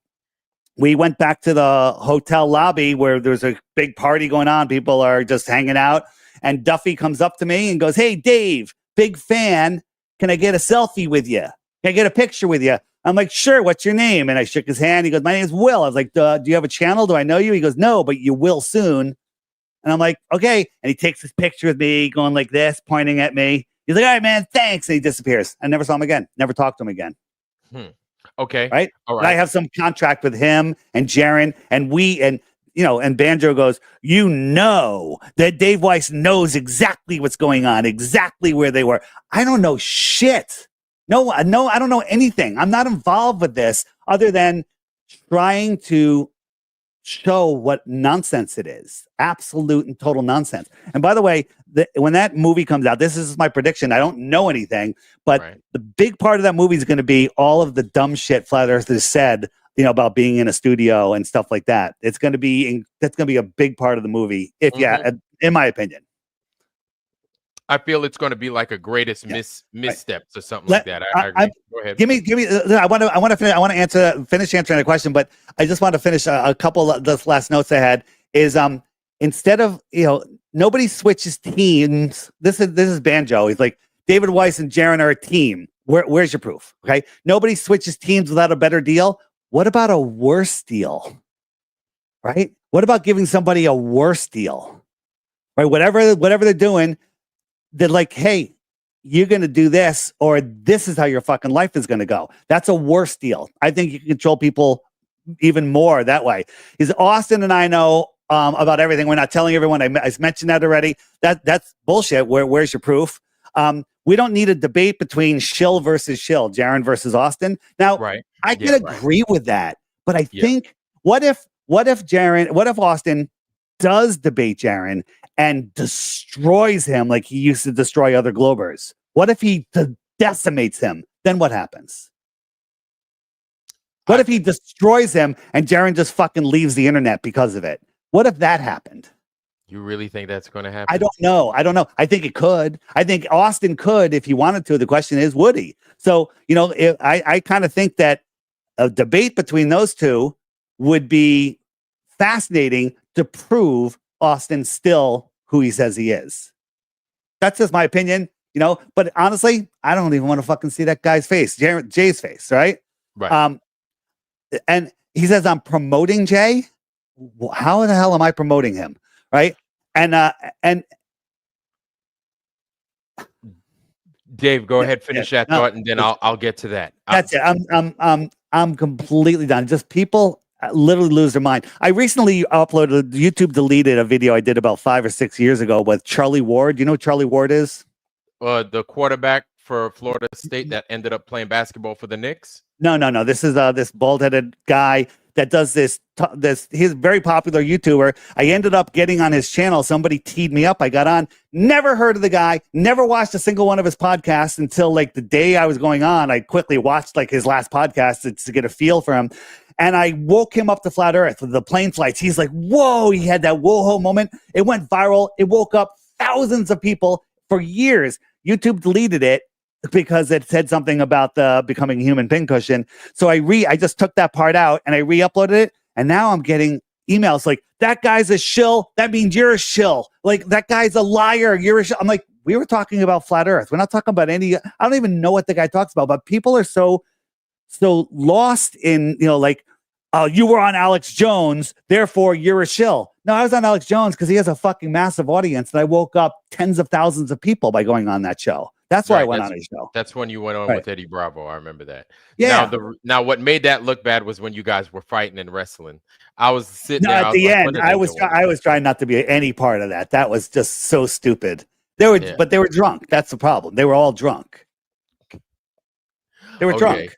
we went back to the hotel lobby where there's a big party going on. People are just hanging out. And Duffy comes up to me and goes, "Hey, Dave, big fan. Can I get a selfie with you? Can I get a picture with you?" I'm like, "Sure. What's your name?" And I shook his hand. He goes, "My name's Will." I was like, "Do you have a channel? Do I know you?" He goes, "No, but you will soon." And I'm like, "Okay." And he takes his picture with me going like this, pointing at me. He's like, "All right, man, thanks." And he disappears. I never saw him again. Never talked to him again. Okay. Right. All right. And I have some contract with him and Jaron and Banjo goes, that Dave Weiss knows exactly what's going on, exactly where they were. I don't know shit. No, I don't know anything. I'm not involved with this other than trying to show what nonsense it is. Absolute and total nonsense. And by the way, when that movie comes out, this is my prediction. I don't know anything, but the big part of that movie is going to be all of the dumb shit flat earthers said, about being in a studio and stuff like that. That's going to be a big part of the movie. In my opinion. I feel it's going to be like a greatest missteps or something like that. I agree. Go ahead. Give me. I want to finish answering the question, but I just want to finish a couple of the last notes I had. Is instead of nobody switches teams. This is Banjo. He's like, David Weiss and Jaron are a team. Where's your proof? Okay, nobody switches teams without a better deal. What about a worse deal? Right? What about giving somebody a worse deal? Right? Whatever they're doing. They're like, "Hey, you're going to do this, or this is how your fucking life is going to go." That's a worse deal. I think you can control people even more that way. Is Austin and I know about everything. We're not telling everyone. I mentioned that already. That's bullshit. Where's your proof? We don't need a debate between shill versus shill, Jaron versus Austin. Now, I can agree with that, but I think what if Austin does debate Jaron and destroys him like he used to destroy other Globers? What if he decimates him? Then what happens? What if he destroys him and Jaron just fucking leaves the internet because of it? What if that happened? You really think that's going to happen? I don't know. I think it could. I think Austin could if he wanted to. The question is, would he? So, I kind of think that a debate between those two would be fascinating to prove Austin's still who he says he is. That's just my opinion, but honestly, I don't even want to fucking see that guy's face, Jay's face, right? Right. And he says, "I'm promoting Jay." How the hell am I promoting him? Right. And Dave, go ahead, finish that thought, and then I'll get to that. That's it. I'm completely done. Just people literally lose their mind. I recently uploaded, YouTube deleted a video I did about 5 or 6 years ago with Charlie Ward. Do you know who Charlie Ward is? The quarterback for Florida State that ended up playing basketball for the Knicks. No. This is this bald-headed guy that does this. He's a very popular YouTuber. I ended up getting on his channel. Somebody teed me up. I got on. Never heard of the guy. Never watched a single one of his podcasts until like the day I was going on. I quickly watched like his last podcast to get a feel for him. And I woke him up to flat earth with the plane flights. He's like, whoa, he had that whoa-ho moment. It went viral. It woke up thousands of people for years. YouTube deleted it because it said something about the becoming human pincushion. So I just took that part out and I re-uploaded it. And now I'm getting emails like, "That guy's a shill. That means you're a shill. Like, that guy's a liar. You're a shill." I'm like, we were talking about flat earth. We're not talking about I don't even know what the guy talks about, but people are so lost in, you were on Alex Jones, therefore you're a shill. No, I was on Alex Jones because he has a fucking massive audience, and I woke up tens of thousands of people by going on that show. That's why I went on his show. That's when you went on with Eddie Bravo. I remember that. Yeah. Now what made that look bad was when you guys were fighting and wrestling. I was sitting there. At the end, I was trying not to be any part of that. That was just so stupid. But they were drunk. That's the problem. They were all drunk. They were drunk.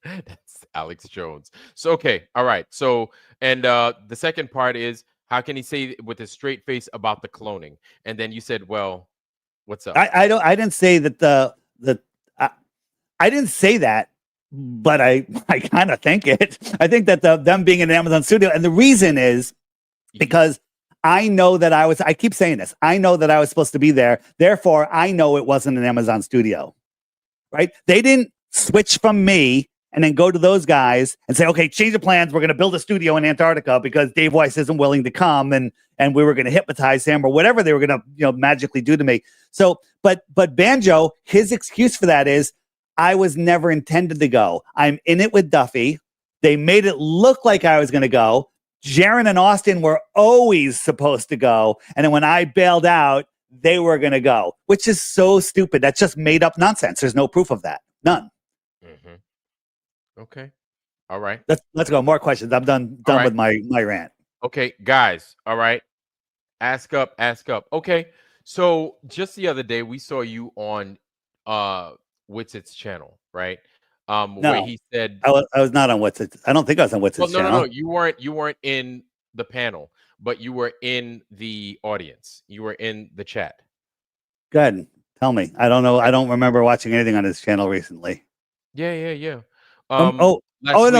That's Alex Jones. So, okay. All right. So, and the second part is, how can he say with a straight face about the cloning? And then you said, well, what's up? I didn't say that I didn't say that, but I kind of think it. I think that them being in an Amazon studio, and the reason is because I know that I keep saying this. I know that I was supposed to be there. Therefore, I know it wasn't an Amazon studio, right? They didn't switch from me and then go to those guys and say, okay, change the plans. We're going to build a studio in Antarctica because Dave Weiss isn't willing to come, and we were going to hypnotize him or whatever they were going to, magically do to me. So, but Banjo, his excuse for that is, I was never intended to go. I'm in it with Duffy. They made it look like I was going to go. Jaron and Austin were always supposed to go. And then when I bailed out, they were going to go, which is so stupid. That's just made up nonsense. There's no proof of that. None. Mm-hmm. Okay. All right. Let's go. More questions. I'm done right. with my rant. Okay, guys. All right. Ask up. Okay. So just the other day, we saw you on Witsit's channel, right? No, where he said I was not on Witsit's. I don't think I was on Witsit's channel. No. You weren't in the panel, but you were in the audience. You were in the chat. Good. Tell me. I don't know. I don't remember watching anything on his channel recently. Yeah. No,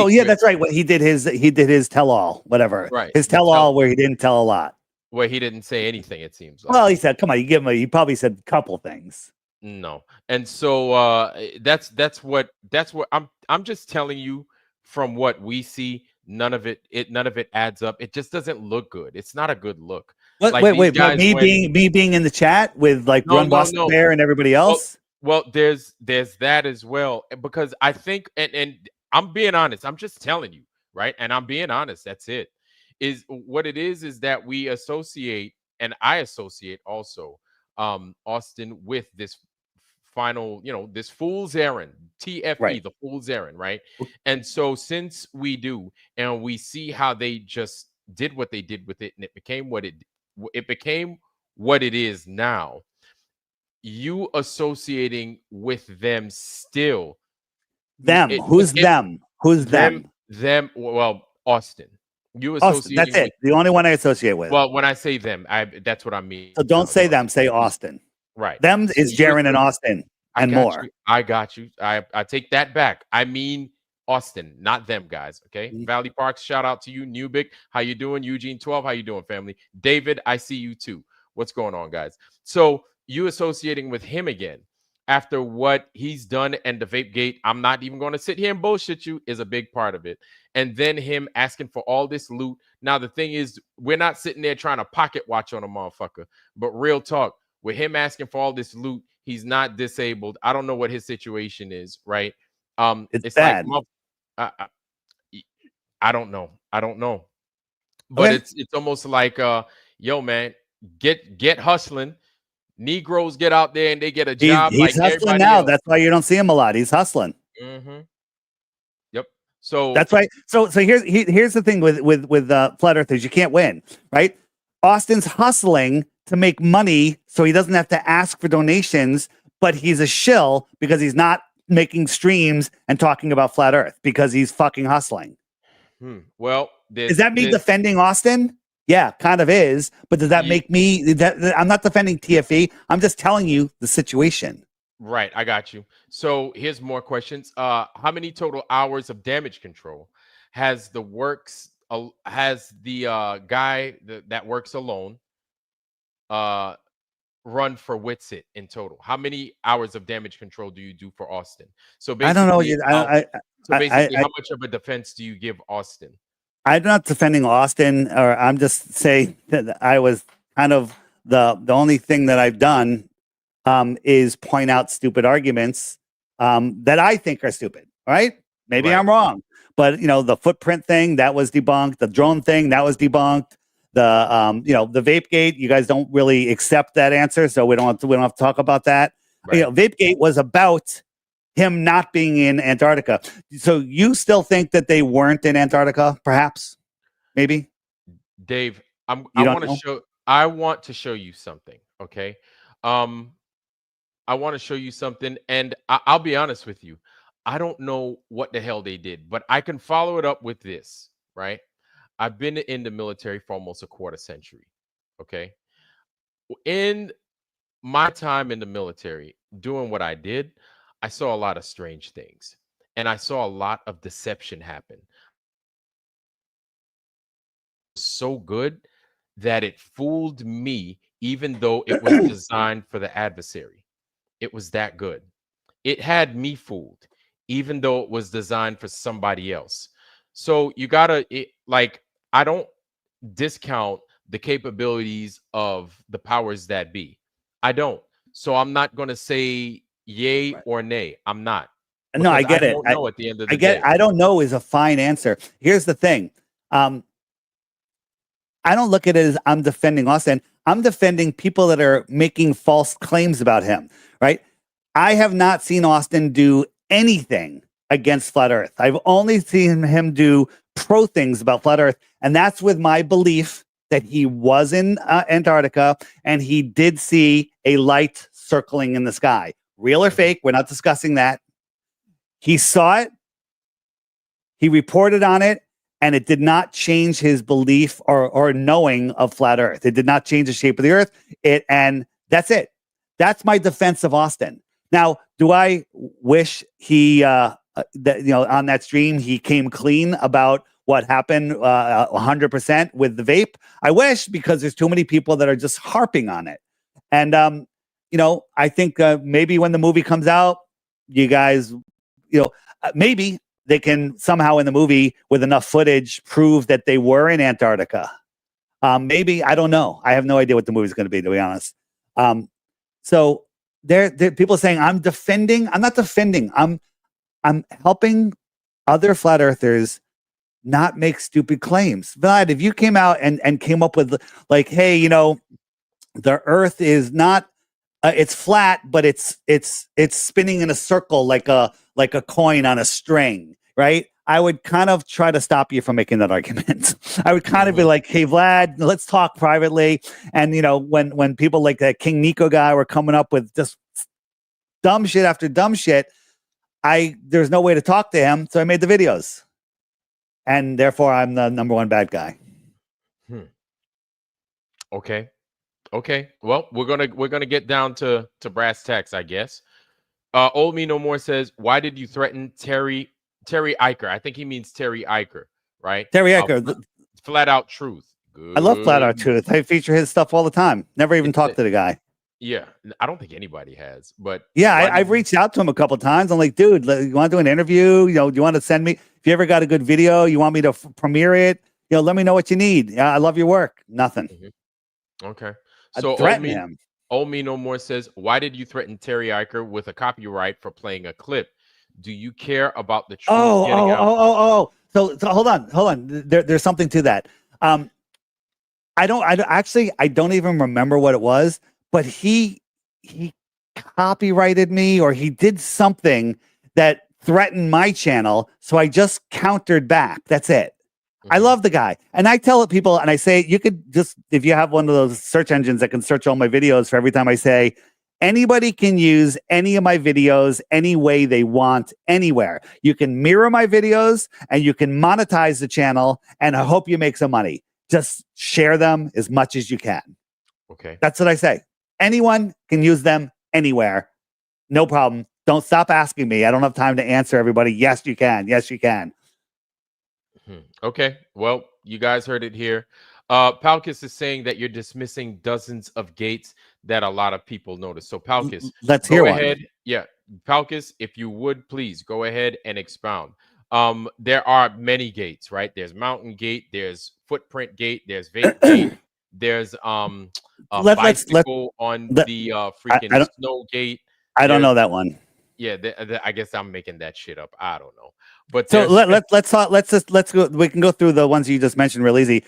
yeah, that's right. He did his tell-all, whatever. Right. His tell-all where he didn't tell a lot. Where he didn't say anything, it seems like. Well, he said, come on, he probably said a couple things. No. And so that's what I'm just telling you from what we see. None of it adds up. It just doesn't look good. It's not a good look. Like, wait, me being in the chat with like Run Boston Bear and everybody else. Well, there's that as well, because I think, and I'm being honest. I'm just telling you, right? And I'm being honest. That's it. Is what it is that we associate, and I associate also Austin with this final, this fool's errand, TFE, right. The fool's errand, right? And so since we do, and we see how they just did what they did with it, and it became what it is now, you associating with them still. Who's them? Them. Well, Austin. You associate. That's it. The only one I associate with. Well, when I say them, that's what I mean. So don't say them. Say Austin. Right. Them is Jaron and Austin and more. I got you. I take that back. I mean Austin, not them guys. Okay. Mm-hmm. Valley Parks, shout out to you. Newbick, how you doing? Eugene 12, how you doing, family? David, I see you too. What's going on, guys? So you associating with him again after what he's done, and the vape gate, I'm not even going to sit here and bullshit you, is a big part of it. And then him asking for all this loot. Now, the thing is, we're not sitting there trying to pocket watch on a motherfucker, but real talk, with him asking for all this loot, he's not disabled. I don't know what his situation is, right? It's bad. Like, I don't know. But okay. It's almost like, yo, man, get hustling. Negroes get out there and they get a job. He's like hustling now. Else. That's why you don't see him a lot. He's hustling. Mm-hmm. Yep. So that's right. So here's the thing with flat earthers, you can't win, right? Austin's hustling to make money so he doesn't have to ask for donations, but he's a shill because he's not making streams and talking about flat earth because he's fucking hustling. Well, is that me defending Austin? Yeah, kind of is. But does that make me I'm not defending TFE. I'm just telling you the situation. Right. I got you. So here's more questions. How many total hours of damage control has the guy that works alone run for Witsit in total? How many hours of damage control do you do for Austin? So basically, I don't know. How much of a defense do you give Austin? I'm not defending Austin, or I'm just saying that I was kind of the only thing that I've done is point out stupid arguments that I think are stupid. All right. Maybe I'm wrong, but the footprint thing that was debunked, the drone thing that was debunked, the vape gate. You guys don't really accept that answer, so we don't have to talk about that. Right. Vape gate was about him not being in Antarctica. So you still think that they weren't in Antarctica, perhaps? Maybe? Dave, I want to show you something, okay? I want to show you something, and I'll be honest with you. I don't know what the hell they did, but I can follow it up with this, right? I've been in the military for almost a quarter century, okay? In my time in the military, doing what I did, I saw a lot of strange things, and I saw a lot of deception happen. So good that it fooled me, even though it was designed for the adversary. It was that good. It had me fooled, even though it was designed for somebody else. So you gotta like, I don't discount the capabilities of the powers that be. I don't. So I'm not gonna say yay or nay. I'm not, No, I because I get it. don't know at the end of I the get. day. I don't know is a fine answer. Here's the thing. I don't look at it as I'm defending Austin. I'm defending people that are making false claims about him, right? I have not seen Austin do anything against flat Earth. I've only seen him do pro things about flat Earth. And that's with my belief that he was in Antarctica and he did see a light circling in the sky. Real or fake, we're not discussing that. He saw it, he reported on it, and it did not change his belief or knowing of flat Earth. It did not change the shape of the Earth. And that's it. That's my defense of Austin. Now, do I wish he, that, on that stream, he came clean about what happened 100% with the vape? I wish, because there's too many people that are just harping on it. And, I think maybe when the movie comes out, you guys, maybe they can somehow in the movie with enough footage prove that they were in Antarctica. Maybe, I don't know. I have no idea what the movie's going to be honest. So there people saying I'm defending. I'm not defending. I'm helping other flat earthers not make stupid claims. Vlad, if you came out and came up with like, hey, the Earth is not, it's flat, but it's spinning in a circle like a coin on a string, right? I would kind of try to stop you from making that argument. I would kind of be like, hey, Vlad, let's talk privately. And, when people like that King Nico guy were coming up with just dumb shit after dumb shit, there's no way to talk to him. So I made the videos. And therefore, I'm the number one bad guy. Okay. Well, we're gonna get down to brass tacks, I guess. Old Me No More says, "Why did you threaten Terry Eicher?" I think he means Terry Eicher, right? Terry Eicher, flat out truth. Good. I love Flat Out Truth. I feature his stuff all the time. Never even talked to the guy. Yeah, I don't think anybody has, but yeah, I've reached out to him a couple of times. I'm like, dude, you want to do an interview? Do you want to send me? If you ever got a good video, you want me to premiere it? Let me know what you need. I love your work. Nothing. Okay. So Old Me No More says, "Why did you threaten Terry Eicher with a copyright for playing a clip? Do you care about the truth getting out?" So hold on. There's something to that. I don't even remember what it was, but he copyrighted me, or he did something that threatened my channel. So I just countered back. That's it. I love the guy. And I tell people, and I say, you could just, if you have one of those search engines that can search all my videos, for every time I say, anybody can use any of my videos any way they want, anywhere. You can mirror my videos and you can monetize the channel, and I hope you make some money. Just share them as much as you can. Okay. That's what I say. Anyone can use them anywhere. No problem. Don't stop asking me. I don't have time to answer everybody. Yes, you can. Yes, you can. Okay. Well, you guys heard it here. Palkus is saying that you're dismissing dozens of gates that a lot of people notice. So Palkus, let's hear ahead. One. Yeah. Palkus, if you would please go ahead and expound. There are many gates, right? There's Mountain Gate, there's Footprint Gate, there's Vape Gate, there's bicycle on the freaking Snow Gate. I don't know that one. Yeah, I guess I'm making that shit up. I don't know. But so let's talk. Let's go. We can go through the ones you just mentioned real easy.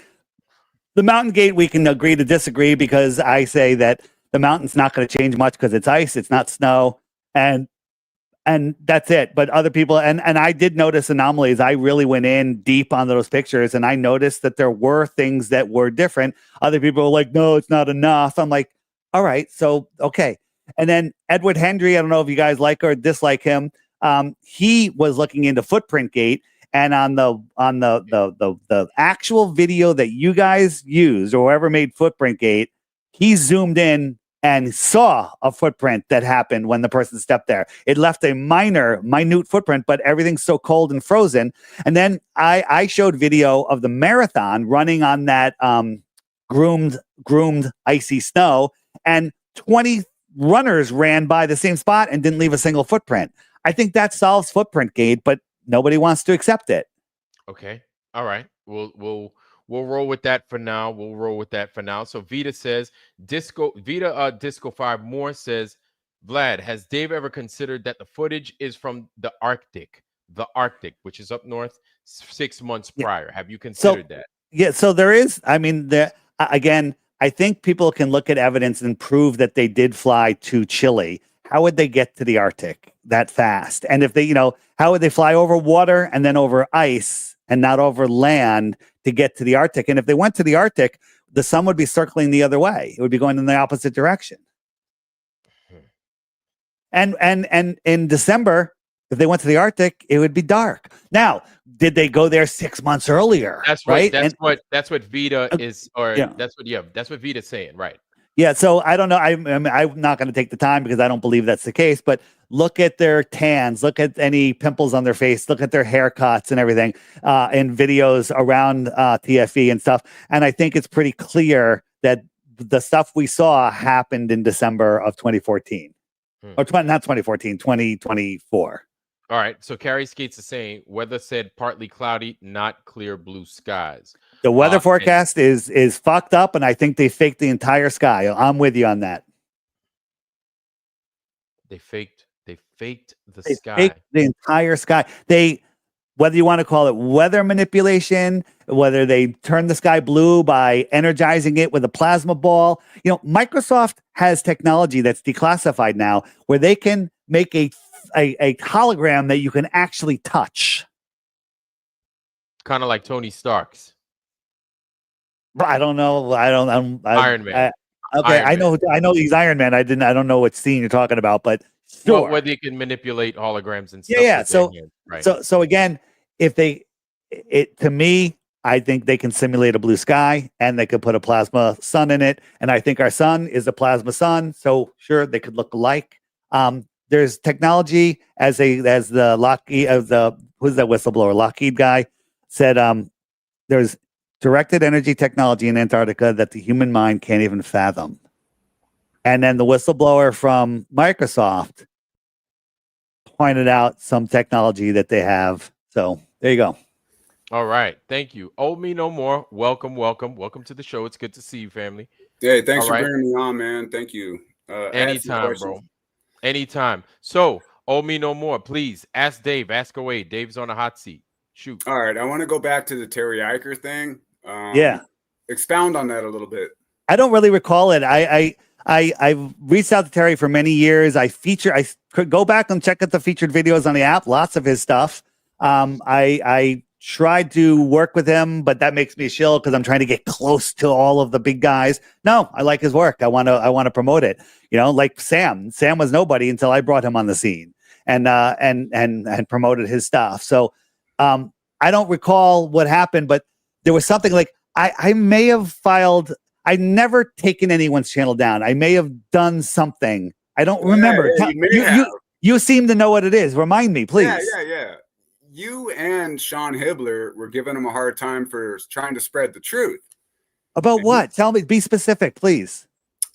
The Mountain Gate, we can agree to disagree, because I say that the mountain's not going to change much because it's ice, it's not snow, and that's it. But other people, and I did notice anomalies. I really went in deep on those pictures, and I noticed that there were things that were different. Other people were like, "No, it's not enough." I'm like, "All right, so okay." And then Edward Hendry, I don't know if you guys like or dislike him. He was looking into Footprint Gate, and on the actual video that you guys used, or whoever made Footprint Gate, he zoomed in and saw a footprint that happened when the person stepped there. It left a minute footprint, but everything's so cold and frozen. And then I showed video of the marathon running on that groomed icy snow, and 20 runners ran by the same spot and didn't leave a single footprint. I think that solves footprint gate, but nobody wants to accept it. Okay. All right. We'll roll with that for now. We'll roll with that for now. So Vita says Disco 5 more says, Vlad, has Dave ever considered that the footage is from the Arctic, which is up north 6 months prior? Have you considered that? Yeah, so there is, I mean, again, I think people can look at evidence and prove that they did fly to Chile. How would they get to the Arctic that fast? And if they, how would they fly over water and then over ice and not over land to get to the Arctic? And if they went to the Arctic, the sun would be circling the other way. It would be going in the opposite direction. And in December, if they went to the Arctic, it would be dark. Now, did they go there 6 months earlier? That's right. That's what Vita is, or that's what Vita's saying, right? Yeah. So I don't know. I'm not going to take the time because I don't believe that's the case. But look at their tans. Look at any pimples on their face. Look at their haircuts and everything in videos around TFE and stuff. And I think it's pretty clear that the stuff we saw happened in December of 2014, or not 2014, 2024. All right. So Carrie Skates is saying weather said partly cloudy, not clear blue skies. The weather forecast is fucked up, and I think they faked the entire sky. I'm with you on that. They faked the sky. Faked the entire sky. Whether you want to call it weather manipulation, whether they turn the sky blue by energizing it with a plasma ball. Microsoft has technology that's declassified now where they can make a hologram that you can actually touch. Kind of like Tony Stark's. I don't know. Iron Man. Okay, Iron I know he's Iron Man. I don't know what scene you're talking about, but sure. Well, whether you can manipulate holograms and stuff. Yeah. So again, to me, I think they can simulate a blue sky and they could put a plasma sun in it. And I think our sun is a plasma sun. So sure, they could look alike. There's technology who's that whistleblower? Lockheed guy said, there's directed energy technology in Antarctica that the human mind can't even fathom. And then the whistleblower from Microsoft pointed out some technology that they have. So there you go. All right. Thank you. Old Me No More. Welcome to the show. It's good to see you, family. Hey, thanks for bringing me on, man. Thank you. Anytime, bro. Anytime. So, Old Me No More, please ask Dave. Ask away. Dave's on a hot seat. Shoot. All right. I want to go back to the Terry Eicher thing. Expound on that a little bit. I don't really recall it. I've reached out to Terry for many years. I could go back and check out the featured videos on the app. Lots of his stuff. I tried to work with him, but that makes me shill because I'm trying to get close to all of the big guys. No, I like his work. I want to promote it. Like Sam. Sam was nobody until I brought him on the scene and promoted his stuff. So I don't recall what happened, but there was something like I may have filed. I've never taken anyone's channel down. I may have done something. I don't remember. You seem to know what it is. Remind me, please. Yeah. You and Sean Hibbler were giving him a hard time for trying to spread the truth. About what? Tell me. Be specific, please.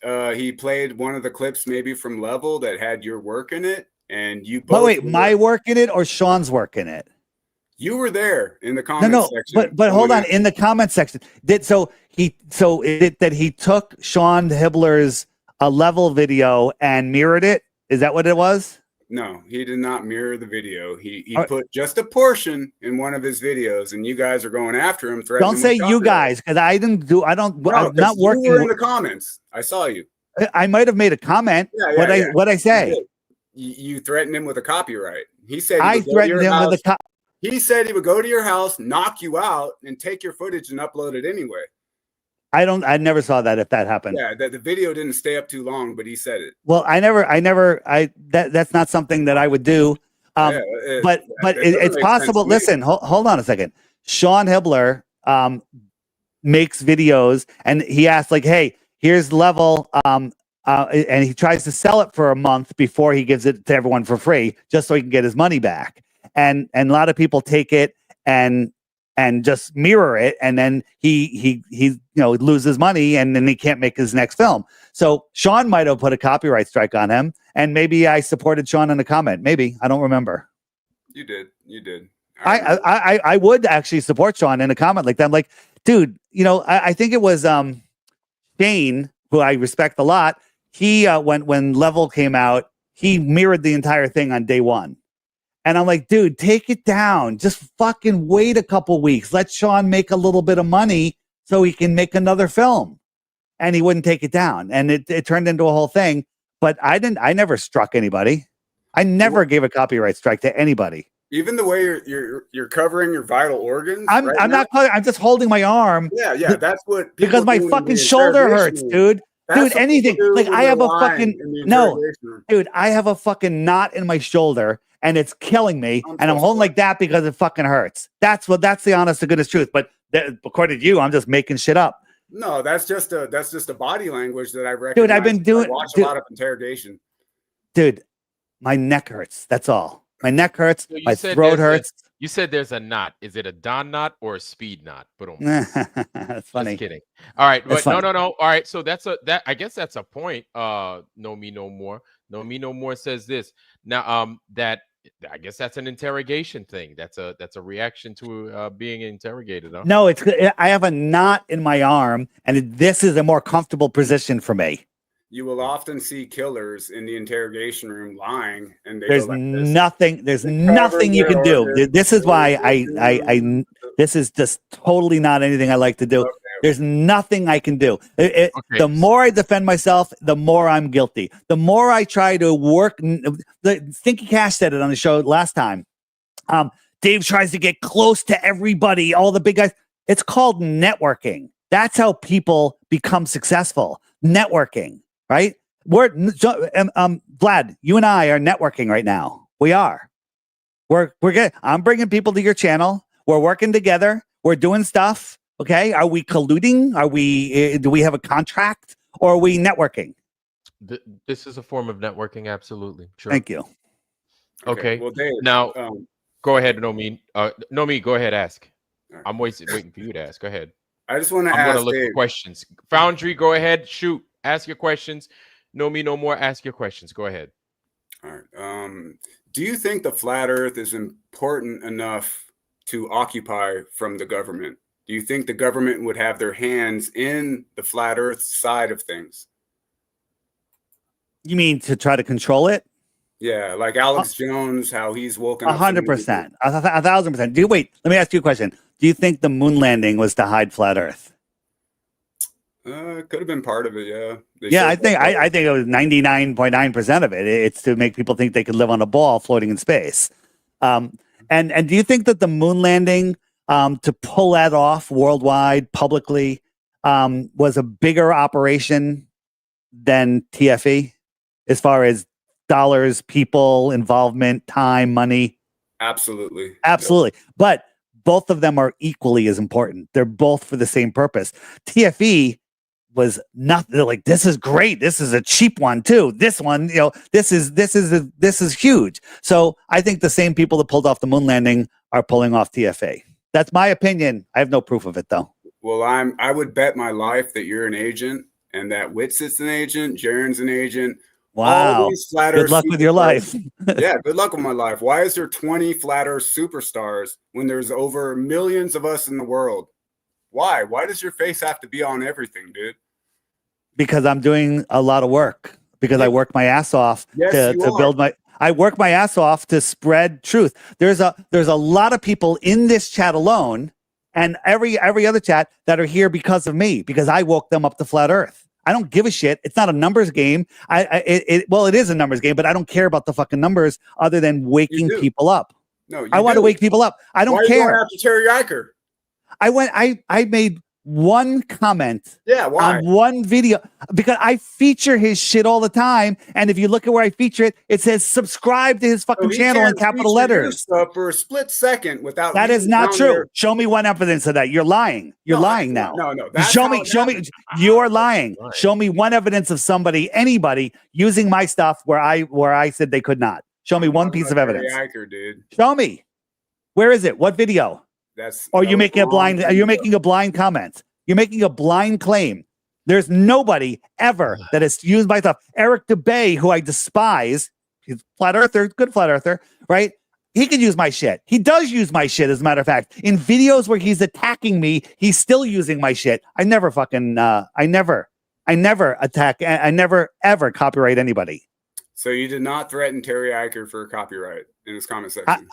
He played one of the clips maybe from Level that had your work in it, and you both. Wait, my work in it or Sean's work in it? You were there in the comment section. But hold on, in the comment section. He took Sean Hibbler's Level video and mirrored it? Is that what it was? No, he did not mirror the video. He put just a portion in one of his videos, and you guys are going after him. Don't say you guys, because I didn't do. I don't. No, I'm not working. You were in the comments. I saw you. I might have made a comment. What I say? You threatened him with a copyright. He said I threatened him with a. He said he would go to your house, knock you out, and take your footage and upload it anyway. I never saw that if that happened. Yeah, the video didn't stay up too long, but he said it. Well, that's not something that I would do. But it's possible. Listen, hold on a second. Sean Hibbler makes videos and he asks like, hey, here's Level. And he tries to sell it for a month before he gives it to everyone for free, just so he can get his money back. And a lot of people take it and and just mirror it, and then he loses money, and then he can't make his next film. So Sean might have put a copyright strike on him, and maybe I supported Sean in a comment. Maybe, I don't remember. You did. I would actually support Sean in a comment like that. I'm like, dude, I think it was Shane, who I respect a lot. He when Level came out, he mirrored the entire thing on day one. And I'm like, dude, take it down. Just fucking wait a couple weeks. Let Sean make a little bit of money so he can make another film. And he wouldn't take it down. And it turned into a whole thing. But I never struck anybody. I never gave a copyright strike to anybody. Even the way you're covering your vital organs. I'm not. I'm just holding my arm. Yeah. That's what. Because my fucking shoulder hurts, dude. Dude, anything. Like I have a fucking dude. I have a fucking knot in my shoulder, and it's killing me. And I'm holding like that because it fucking hurts. That's the honest to goodness truth. But according to you, I'm just making shit up. No, that's just a body language that I recognize. Dude, I've been doing. I watch a lot of interrogation. Dude, my neck hurts. That's all. My neck hurts. So my throat hurts. You said there's a knot. Is it a Don knot or a speed knot? That's funny. Just kidding. All right, but no. All right, so I guess that's a point. No Me No More. No Me No More says this. Now that I guess that's an interrogation thing. That's a reaction to being interrogated. Huh? No, I have a knot in my arm, and this is a more comfortable position for me. You will often see killers in the interrogation room lying, and there's nothing you can do. This is why I this is just totally not anything I like to do. Okay. There's nothing I can do. The more I defend myself, the more I'm guilty. The more I try to work. Stinky Cash said it on the show last time. Dave tries to get close to everybody, all the big guys. It's called networking. That's how people become successful. Networking. Right? Vlad, you and I are networking right now. We are. We're good. I'm bringing people to your channel. We're working together. We're doing stuff. Okay. Are we colluding? Do we have a contract, or are we networking? This is a form of networking. Absolutely. Sure. Thank you. Okay. Well, Dave, now go ahead. Nomi, go ahead. Ask. Right. I'm waiting for you to ask. Go ahead. I just want to I'm going to look for questions. Foundry, go ahead. Shoot. Ask your questions. No Me No More. Ask your questions. Go ahead. All right. Do you think the flat Earth is important enough to occupy from the government? Do you think the government would have their hands in the flat Earth side of things? You mean to try to control it? Yeah, like Alex Jones, how he's woken up. 100%, 1,000%. Wait? Let me ask you a question. Do you think the moon landing was to hide flat Earth? Could have been part of it, yeah. I think it was 99.9% of it. It's to make people think they could live on a ball floating in space. And do you think that the moon landing, to pull that off worldwide, publicly, was a bigger operation than TFE as far as dollars, people, involvement, time, money? Absolutely. Absolutely. Yep. But both of them are equally as important. They're both for the same purpose. TFE was not like, this is great. This is a cheap one too. This one, this is huge. So I think the same people that pulled off the moon landing are pulling off TFA. That's my opinion. I have no proof of it though. Well, I would bet my life that you're an agent, and that Witzit's an agent, Jaren's an agent. Wow. Good luck with your life. Yeah, good luck with my life. Why is there 20 flat Earth superstars when there's over millions of us in the world? Why? Why does your face have to be on everything, dude? Because I'm doing a lot of work. Because I work my ass off to build I work my ass off to spread truth. There's a lot of people in this chat alone, and every other chat, that are here because of me, because I woke them up to flat Earth. I don't give a shit. It's not a numbers game. It is a numbers game, but I don't care about the fucking numbers other than waking people up. No, I want to wake people up. I don't care. Why are you going after Terry Eicher? I made one comment why? On one video because I feature his shit all the time. And if you look at where I feature it, it says subscribe to his fucking channel in capital letters. For a split second without that is not true. There. Show me one evidence of that. You're lying. You're lying now. No. Show me. You are lying. Show me one evidence of anybody using my stuff where I said they could not. Show me one piece of evidence. Eicher, dude. Show me. Where is it? What video? Or you're making a blind. You're making a blind comment. You're making a blind claim. There's nobody ever that has used my stuff. Eric DeBay, who I despise, he's flat earther, good flat earther, right? He can use my shit. He does use my shit, as a matter of fact. In videos where he's attacking me, he's still using my shit. I never attack. I never ever copyright anybody. So you did not threaten Terry Eicher for copyright in his comment section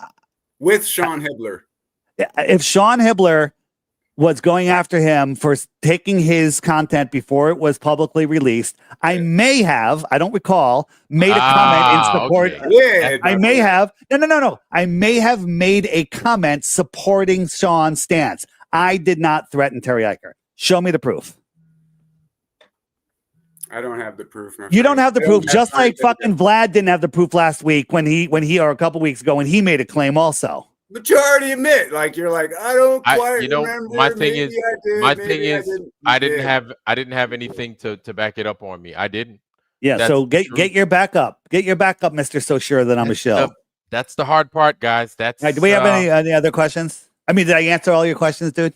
with Sean Hibbler. If Sean Hibbler was going after him for taking his content before it was publicly released, I may have, I don't recall, made a comment in support. Okay. Yeah, I may have. No. I may have made a comment supporting Sean's stance. I did not threaten Terry Eicher. Show me the proof. I don't have the proof. You don't have the proof, just like fucking Vlad didn't have the proof last week when he or a couple weeks ago when he made a claim also. But you already admit, like you're like, I don't quite remember. My thing is, I didn't have anything to back it up on me. I didn't. Yeah. So get your back up. Get your back up, Mr. So Sure that I'm a shill. That's the hard part, guys. That's. Right, do we have any other questions? I mean, did I answer all your questions, dude?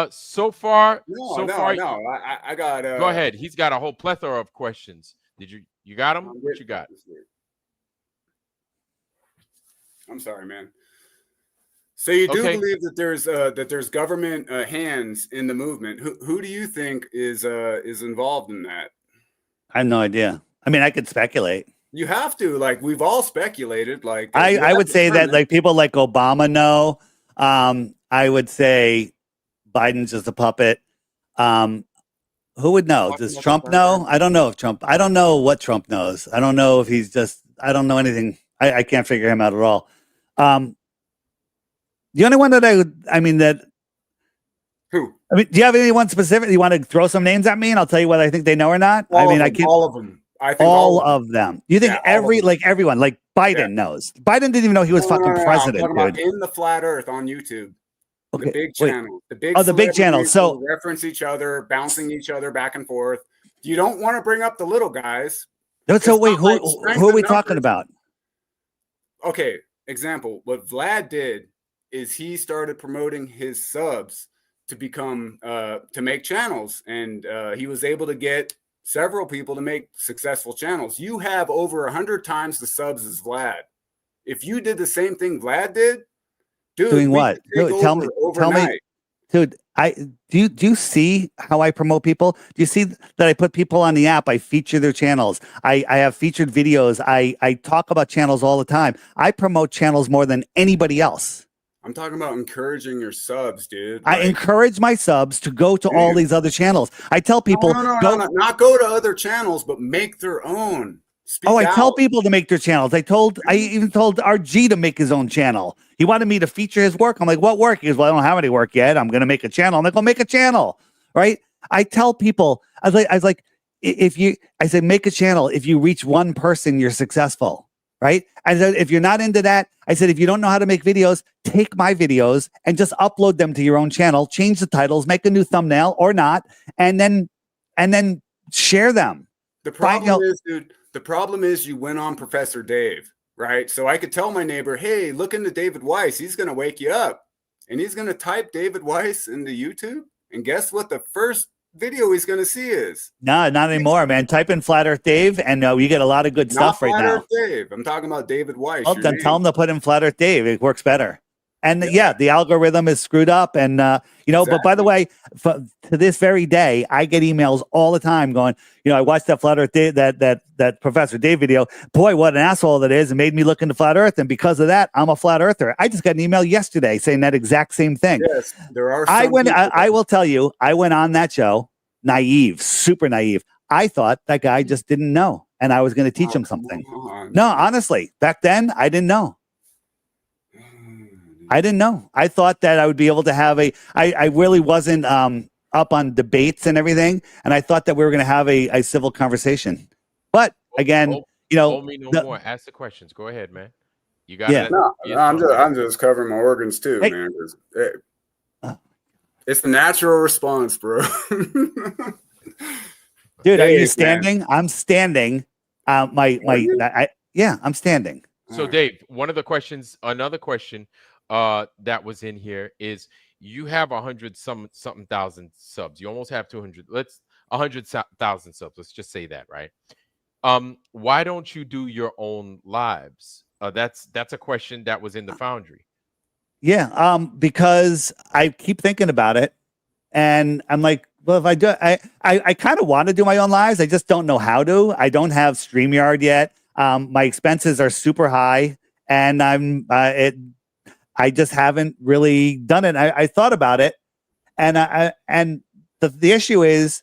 So far, no. I got. Go ahead. He's got a whole plethora of questions. You got them? What you got? I'm sorry, man. So you do believe that there's government hands in the movement. Who do you think is involved in that? I have no idea. I mean, I could speculate. You have to. Like, we've all speculated. Like, I would say that like people like Obama know. I would say Biden's just a puppet. Who would know? Does Trump know? I don't know if Trump. I don't know what Trump knows. I don't know if he's just. I don't know anything. I can't figure him out at all. The only one that who? I mean, do you have anyone specific? You want to throw some names at me, and I'll tell you whether I think they know or not. All of them. I think all of them. You think everyone, like Biden knows? Biden didn't even know he was fucking president. I'm talking about in the flat Earth on YouTube. Okay, the big channel. The big channel. So reference each other, bouncing each other back and forth. You don't want to bring up the little guys. So wait, who are we talking about? Okay, example. What Vlad did is he started promoting his subs to become to make channels, and he was able to get several people to make successful channels. You have over 100 times the subs as Vlad. If you did the same thing Vlad did, dude, doing what? Dude, tell me, dude. Do you see how I promote people? Do you see that I put people on the app? I feature their channels. I have featured videos. I talk about channels all the time. I promote channels more than anybody else. I'm talking about encouraging your subs, dude. I encourage my subs to go to all these other channels. I tell people, not go to other channels, but make their own. I tell people to make their channels. I even told RG to make his own channel. He wanted me to feature his work. I'm like, what work? He goes, well, I don't have any work yet. I'm going to make a channel. I'm like, well, make a channel, right? I tell people, I was like, I said, make a channel. If you reach one person, you're successful. Right. I said, if you're not into that, I said, if you don't know how to make videos, take my videos and just upload them to your own channel, change the titles, make a new thumbnail or not, and then share them. The problem is, dude, the problem is you went on Professor Dave, right? So I could tell my neighbor, hey, look into David Weiss. He's going to wake you up. And he's going to type David Weiss into YouTube. And guess what the first video he's going to see is? No, not anymore, man. Type in Flat Earth Dave, and you get a lot of good stuff right now. Flat Earth Dave. I'm talking about David Weiss. Well, then tell him to put in Flat Earth Dave. It works better. And the algorithm is screwed up. And, exactly. But by the way, to this very day, I get emails all the time going, I watched that Flat Earth Dave, that Professor Dave video. Boy, what an asshole that is. It made me look into Flat Earth. And because of that, I'm a Flat Earther. I just got an email yesterday saying that exact same thing. Yes, there are. I will tell you, I went on that show, naive, super naive. I thought that guy just didn't know. And I was going to teach him something. No, honestly, back then, I didn't know. I thought that I would be able to have I really wasn't up on debates and everything. And I thought that we were going to have a civil conversation. But again, hold me no more. Ask the questions. Go ahead, man. You got it. No, I'm just covering my organs too, man. It's the natural response, bro. Dude, are you standing? Man. I'm standing. I'm standing. So Dave, another question. that was in here is you have 100 something thousand subs. You almost have 200. 100,000 subs. Let's just say that, right? Why don't you do your own lives? That's a question that was in the Foundry. Yeah, because I keep thinking about it, and I'm like, well, if I do, I kind of want to do my own lives. I just don't know how to. I don't have StreamYard yet. My expenses are super high, and I just haven't really done it. I thought about it, and the issue is,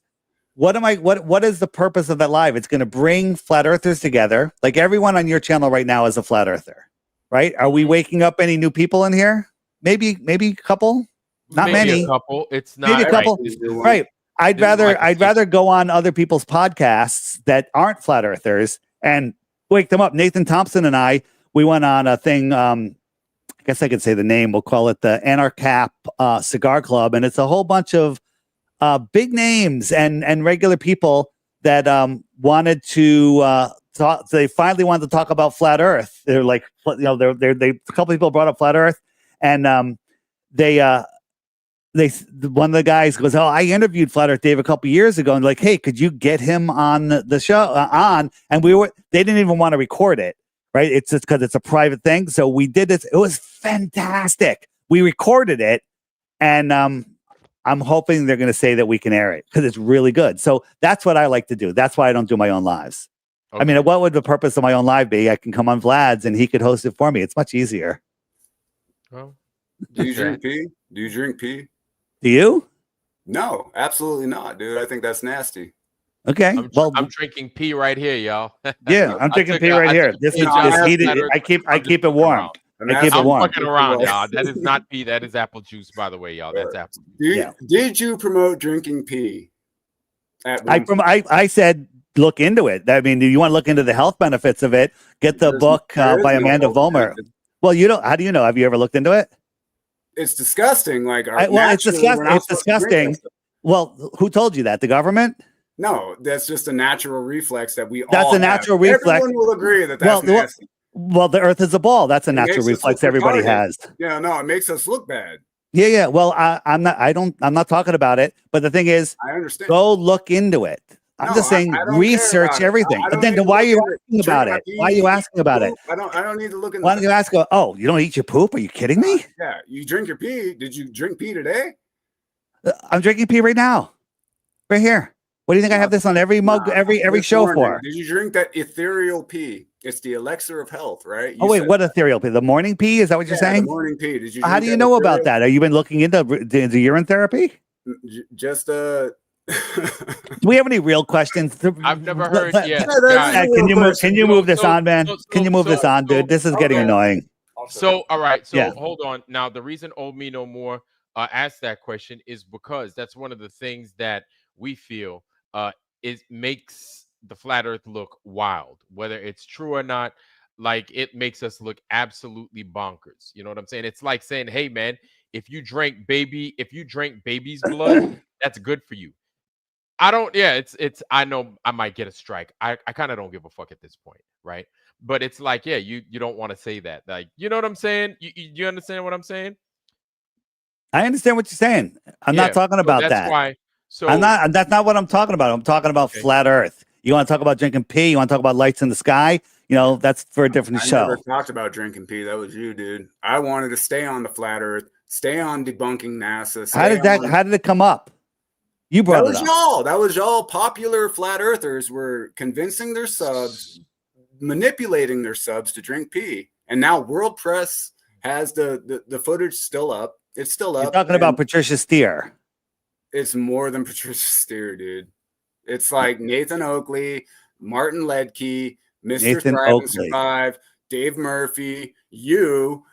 what is the purpose of that live? It's going to bring flat earthers together. Like everyone on your channel right now is a flat earther, right? Are we waking up any new people in here? Maybe a couple, not Maybe many. a couple. It's not Maybe a couple, right? I'd rather go on other people's podcasts that aren't flat earthers and wake them up. Nathan Thompson and we went on a thing. I guess I could say the name. We'll call it the Anarcap Cigar Club, and it's a whole bunch of big names and regular people that wanted to talk. So they finally wanted to talk about flat Earth. They're like, a couple people brought up flat Earth, and one of the guys goes, "Oh, I interviewed Flat Earth Dave a couple years ago," and like, "Hey, could you get him on the show?" And they didn't even want to record it, right? It's just because it's a private thing. So we did this. It was fantastic. We recorded it, and I'm hoping they're going to say that we can air it because it's really good. So that's what I like to do. That's why I don't do my own lives. Okay. I mean, what would the purpose of my own live be? I can come on Vlad's and he could host it for me. It's much easier. Well, do you drink pee? Do you drink pee? Do you? No, absolutely not, dude. I think that's nasty. Okay. I'm drinking pee right here, y'all. Yeah, I'm drinking pee right here. This is heated. I keep it warm. I'm fucking around, y'all. That is not pee. That is apple juice, by the way, y'all. That's apple juice. Did you promote drinking pee? I said look into it. I mean, do you want to look into the health benefits of it? Get the book by Amanda Vollmer. Well, you don't. How do you know? Have you ever looked into it? It's disgusting. It's disgusting. It's disgusting. Well, who told you that? The government? No, that's just a natural reflex that we all That's a natural reflex. Everyone will agree that that's nasty. Well, the Earth is a ball. That's a natural reflex everybody has. Yeah, no, it makes us look bad. Yeah. Well, I'm not talking about it. But the thing is, I understand. Go look into it. I'm just saying, research everything. But then why are you asking about it? Why are you asking about it? I don't need to look into. Why don't you ask? Oh, you don't eat your poop? Are you kidding me? Yeah, you drink your pee. Did you drink pee today? I'm drinking pee right now, right here. What do you think I have this on every mug, every show for? Did you drink that ethereal pee? It's the elixir of health, right? What ethereal pee? The morning pee? Is that what you're saying? The morning pee. Did you? How do you know about that? Have you been looking into urine therapy? Just Do we have any real questions? I've never heard yet. Can you move this on, man? Can you move this on, dude? This is getting annoying. So, all right. So, hold on. Now, the reason Old Me No More asked that question is because that's one of the things that we feel makes the flat Earth look wild, whether it's true or not. Like, it makes us look absolutely bonkers. You know what I'm saying? It's like saying, "Hey, man, if you drink baby's blood, that's good for you." I don't. Yeah, I know I might get a strike. I kind of don't give a fuck at this point, right? But it's like, yeah, you don't want to say that. Like, you know what I'm saying? You understand what I'm saying? I understand what you're saying. I'm not talking about that. That's why. So that's not what I'm talking about. I'm talking about flat Earth. You want to talk about drinking pee? You want to talk about lights in the sky? That's for a different show. I never talked about drinking pee. That was you, dude. I wanted to stay on the flat Earth, stay on debunking NASA. How did it come up? You brought it up. That was y'all. Popular flat earthers were convincing their subs, manipulating their subs to drink pee. And now World Press has the footage still up. It's still up. You're talking about Patricia Steer. It's more than Patricia Steer, dude. It's like Nathan Oakley, Martin Ledke, Mr. Thrive and Survive, Dave Murphy, you.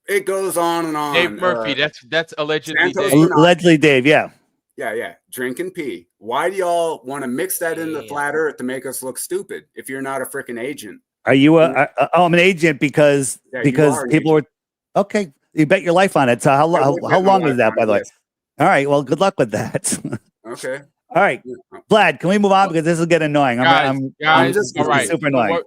It goes on and on. Dave Murphy, that's allegedly Dave. Allegedly Dave, yeah. Yeah. Drink and pee. Why do y'all want to mix that in the flat Earth to make us look stupid if you're not a freaking agent? Are you I'm an agent because people were okay. You bet your life on it. So how long is that, by the way? All right. Well, good luck with that. Okay. All right, Vlad, can we move on because this is getting annoying? I'm just super annoying.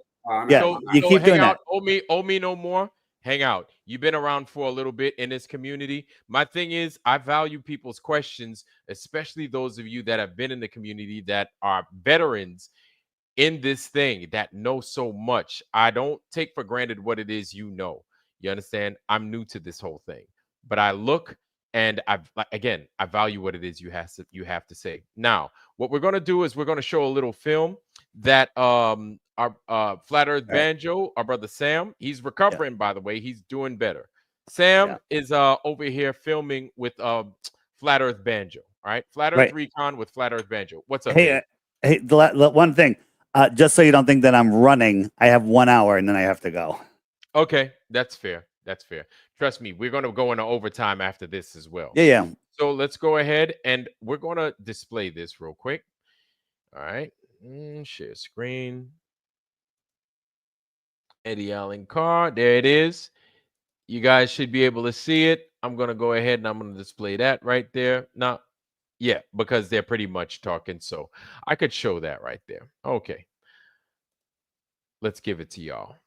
You keep doing that. Owe me no more. hang out. You've been around for a little bit in this community. My thing is, I value people's questions, especially those of you that have been in the community that are veterans in this thing that know so much. I don't take for granted what it is you know. You understand? I'm new to this whole thing, but I look and I value what it is you have to say. Now, what we're gonna do is we're gonna show a little film that our Flat Earth Banjo, our brother Sam, he's recovering, by the way, he's doing better. Sam is over here filming with Flat Earth Banjo. All right, Flat Earth Recon with Flat Earth Banjo. What's up? Hey, the one thing, just so you don't think that I'm running, I have 1 hour and then I have to go. Okay, that's fair. That's fair. Trust me, we're going to go into overtime after this as well. Yeah. So let's go ahead and we're going to display this real quick. All right. Share screen. Eddie Allen Carr. There it is. You guys should be able to see it. I'm going to go ahead and I'm going to display that right there. Now, yeah, because they're pretty much talking. So I could show that right there. Okay. Let's give it to y'all.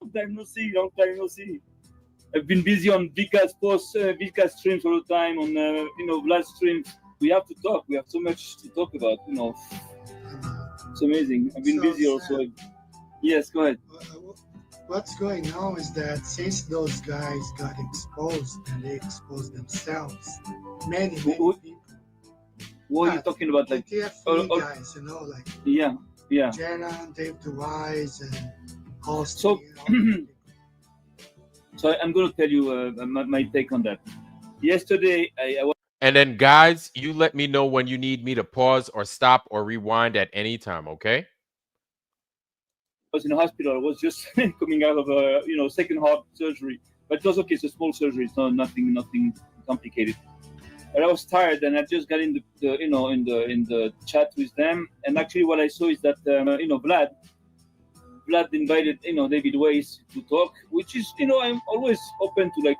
Long time no see. I've been busy on Vika's posts, Vika streams all the time, on Vlad streams. We have to talk. We have so much to talk about. It's amazing. I've been busy also. Yes, go ahead. What's going on is that since those guys got exposed and they exposed themselves, many people. What are you talking about? Like guys, yeah. Jenna, Dave Weiss, and Austin. So, so I'm going to tell you my take on that. Yesterday, I was. And then, guys, you let me know when you need me to pause or stop or rewind at any time, okay? I was in a hospital. I was just coming out of a second heart surgery, but it was okay. It's a small surgery. It's not nothing complicated. But I was tired, and I just got in the chat with them. And actually, what I saw is that Vlad invited David Weiss to talk, which is I'm always open to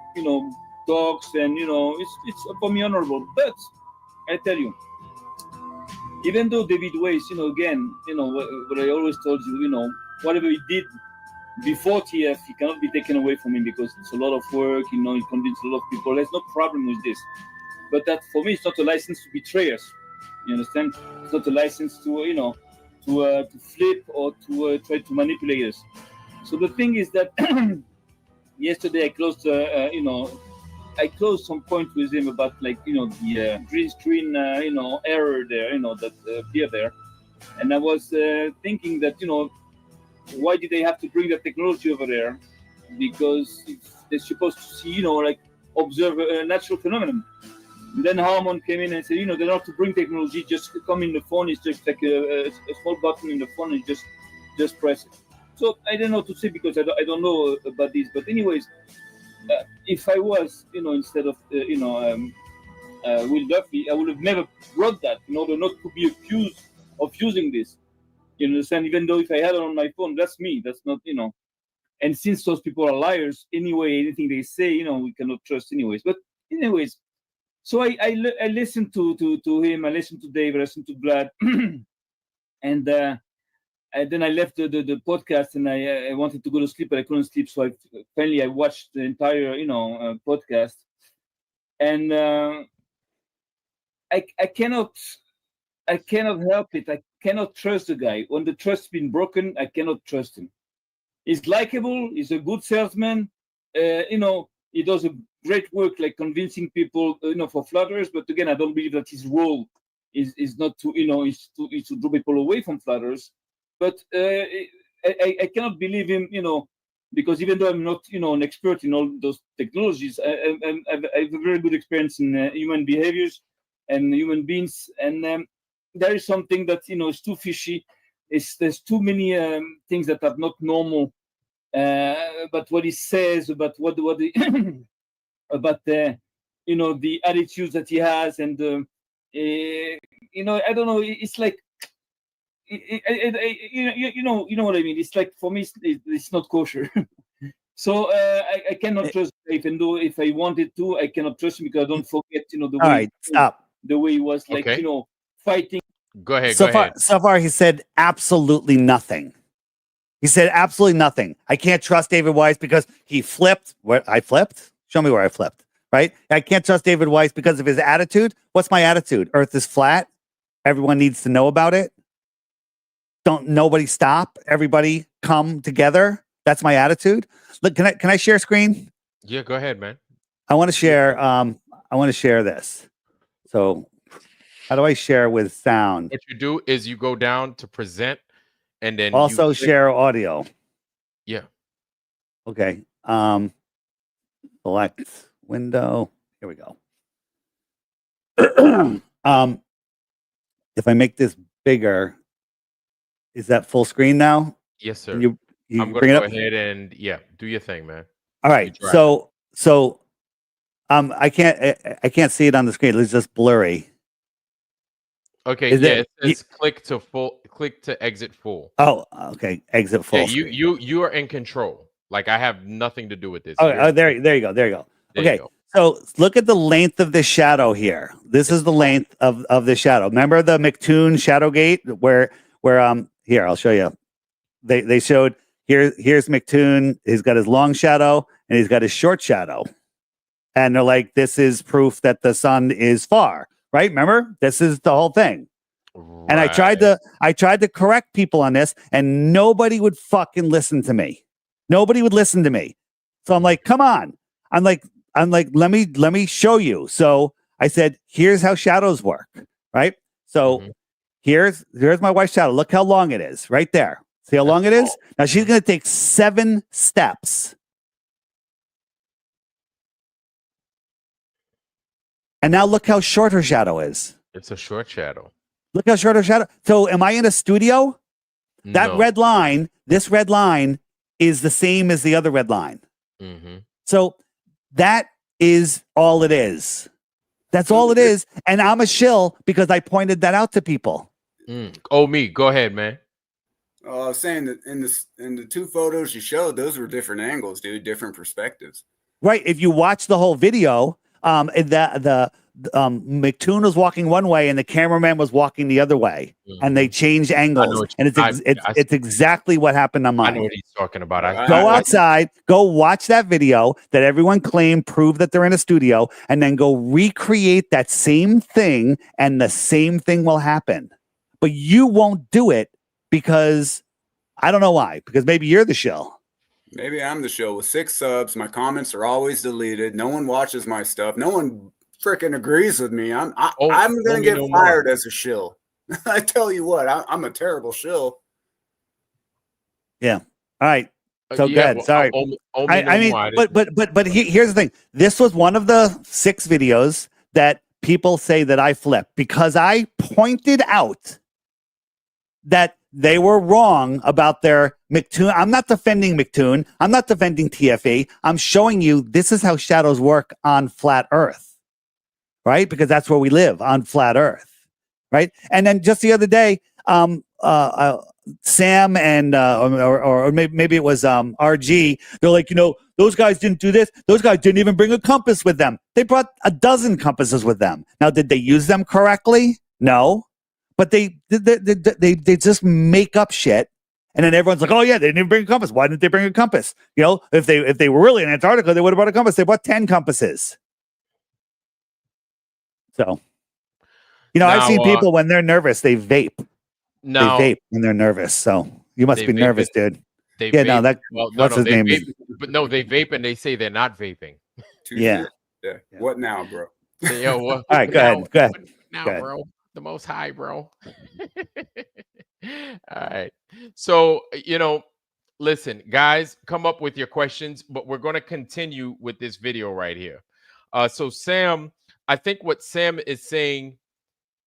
talks, and it's for me honorable. But I tell you, even though David Weiss, again, what I always told you, whatever he did before TF, he cannot be taken away from him because it's a lot of work. He convinced a lot of people. There's no problem with this. But that, for me, it's not a license to betray us. You understand? It's not a license to, to flip or to try to manipulate us. So the thing is that yesterday I closed, I closed some point with him about the green screen, error there, that appeared there. And I was thinking that, why did they have to bring that technology over there? Because they're supposed to see, observe a natural phenomenon. And then Harmon came in and said, they don't have to bring technology, just come in the phone. It's just like a small button in the phone and just press it. So I don't know what to say because I don't know about this. But anyways, if I was, instead of, Will Duffy, I would have never brought that in order not to be accused of using this. You understand? Even though if I had it on my phone, that's me. That's not, And since those people are liars, anyway, anything they say, we cannot trust anyways. But anyways, so I listened to him, I listened to Dave, I listened to Vlad, and then I left the podcast, and I wanted to go to sleep, but I couldn't sleep. So finally I watched the entire podcast, and I cannot help it. I cannot trust the guy. When the trust's been broken, I cannot trust him. He's likable. He's a good salesman. He does a great work, like convincing people, for Flat Earth. But again, I don't believe that his role is not to, is to draw people away from Flat Earth. But I cannot believe him, because even though I'm not, an expert in all those technologies, I have a very good experience in human behaviors and human beings. And there is something that, is too fishy. There's too many things that are not normal. But what he says about what the about the the attitudes that he has, and I don't know. It's like you know what I mean. It's like, for me, it's not kosher. So I cannot trust him, even though if I wanted to, I cannot trust him because I don't forget the way. All right, stop. The way he was like fighting. Go ahead. So far, he said absolutely nothing. He said absolutely nothing. I can't trust David Weiss because he flipped. What I flipped? Show me where I flipped. Right? I can't trust David Weiss because of his attitude. What's my attitude? Earth is flat. Everyone needs to know about it. Don't nobody stop. Everybody come together. That's my attitude. Look, can I share screen? Yeah, go ahead, man. I want to share. I want to share this. So, how do I share with sound? What you do is you go down to present, and then Also you share audio. Yeah. Okay. Select window. Here we go. If I make this bigger, is that full screen now? Yes, sir. Can you I'm bring gonna it go up? ahead and do your thing, man. All right. So I can't see it on the screen. It's just blurry. Okay, Is yeah, it- it says click to exit full. Oh, okay. Exit full Yeah, screen. you are in control. Like I have nothing to do with this. Oh, there you go. There you go. There you Okay. go. So look at the length of the shadow here. This is the length of the shadow. Remember the McToon shadow gate where here, I'll show you. They showed here's McToon. He's got his long shadow and he's got his short shadow. And they're like, this is proof that the sun is far, right? Remember? This is the whole thing. Right. And I tried to correct people on this, and nobody would fucking listen to me. Nobody would listen to me. So I'm like, come on. I'm like, let me show you. So I said, here's how shadows work, right? So here's my wife's shadow. Look how long it is, right there. See how long it is? Now she's gonna take 7 steps. And now look how short her shadow is. It's a short shadow. Look how short her shadow. So am I in a studio? That No. red line, this red line is the same as the other red line. Mm-hmm. So that is all it is. That's all it is. And I'm a shill because I pointed that out to people. Oh, me. Go ahead, man. I was saying that in the 2 photos you showed, those were different angles, dude, different perspectives. Right. If you watch the whole video, the McToon was walking one way and the cameraman was walking the other way, and they changed angles. And it's exactly what happened on mine. I know what he's talking about. Go outside, go watch that video that everyone claimed prove that they're in a studio, and then go recreate that same thing, and the same thing will happen. But you won't do it because I don't know why. Because maybe you're the shill. Maybe I'm the show with 6 subs. My comments are always deleted. No one watches my stuff. No one freaking agrees with me. I'm gonna get fired as a shill. I tell you what, I'm a terrible shill. Yeah. All right. So good. Sorry. I mean, but here's the thing. This was one of the 6 videos that people say that I flipped because I pointed out that they were wrong about their McToon. I'm not defending McToon. I'm not defending TFE. I'm showing you this is how shadows work on flat Earth, right? Because that's where we live, on flat Earth, right? And then just the other day, Sam and or maybe it was RG. They're like, those guys didn't do this. Those guys didn't even bring a compass with them. They brought a dozen compasses with them. Now, did they use them correctly? No. But they just make up shit, and then everyone's like, "Oh yeah, they didn't even bring a compass. Why didn't they bring a compass? If they were really in Antarctica, they would have brought a compass. They brought 10 compasses." So, I've seen people when they're nervous, they vape. They vape when they're nervous. So you must be nervous, dude. They what's his name? But no, they vape and they say they're not vaping. Yeah. What now, bro? All right, go ahead. Go ahead. Now, bro. The Most High, bro. All right. So, listen, guys, come up with your questions, but we're going to continue with this video right here. So Sam, I think what Sam is saying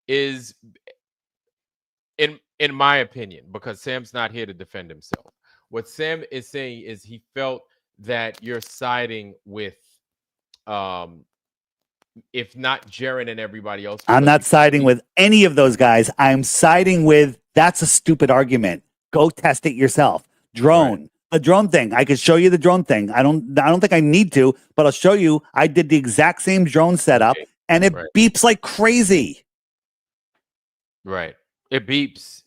is, in my opinion, because Sam's not here to defend himself, what Sam is saying is he felt that you're siding with, if not Jaren and everybody else. I'm not siding with any of those guys. I'm siding with, that's a stupid argument. Go test it yourself. Drone. Right. A drone thing. I could show you the drone thing. I don't think I need to, but I'll show you. I did the exact same drone setup and it beeps like crazy. Right. It beeps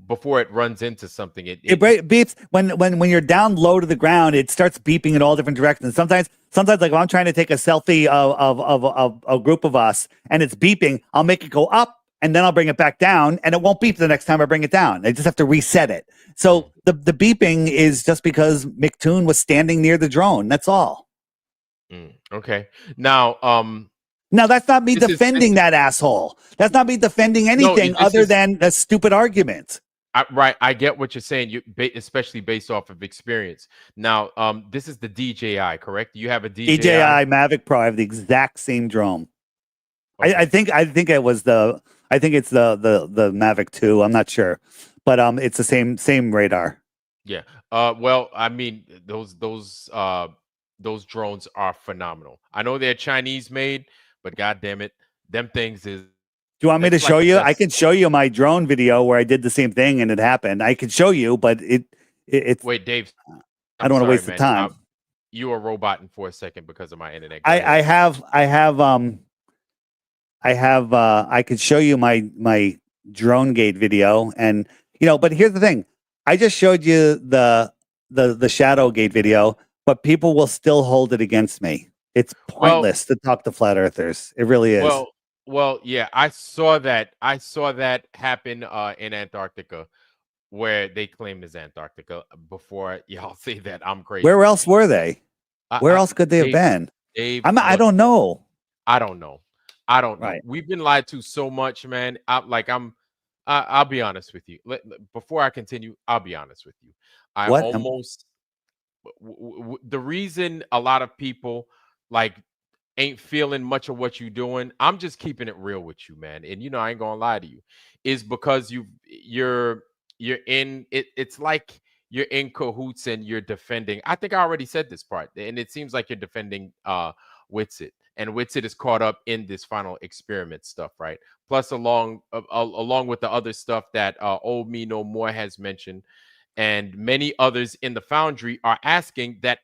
before it runs into something. It beeps when you're down low to the ground. It starts beeping in all different directions. Sometimes like if I'm trying to take a selfie of a group of us and it's beeping, I'll make it go up and then I'll bring it back down, and it won't beep the next time I bring it down. I just have to reset it. So the beeping is just because McToon was standing near the drone. That's all. Okay. Now, that's not me defending that asshole. That's not me defending anything other than a stupid argument. Right. I get what you're saying, especially based off of experience. Now, this is the DJI, correct? You have a DJI? DJI Mavic Pro. I have the exact same drone. Okay. I think it's the Mavic 2. I'm not sure, but it's the same radar. Yeah. Well, I mean, those drones are phenomenal. I know they're Chinese made, but God damn it, them things is. Do you want me to show you? I can show you my drone video where I did the same thing and it happened. I can show you, but it's. Wait, Dave. I don't want to waste the time. You were roboting for a second because of my internet. I could show you my drone gate video, and but here's the thing. I just showed you the shadow gate video, but people will still hold it against me. It's pointless to talk to flat earthers. It really is. Well, yeah, I saw that happen in Antarctica, where they claim is Antarctica. Before y'all say that I'm crazy. Where else were they? Where else could they have been? I don't know. I don't know. Right. We've been lied to so much, man. I'll be honest with you. Before I continue, I'll be honest with you. The reason a lot of people ain't feeling much of what you're doing, I'm just keeping it real with you, man. And I ain't gonna lie to you, is because you're in it. It's like you're in cahoots and you're defending. I think I already said this part, and it seems like you're defending Witsit. And Witsit is caught up in this final experiment stuff, right? Plus, along with the other stuff that Old Me No More has mentioned, and many others in the Foundry are asking that,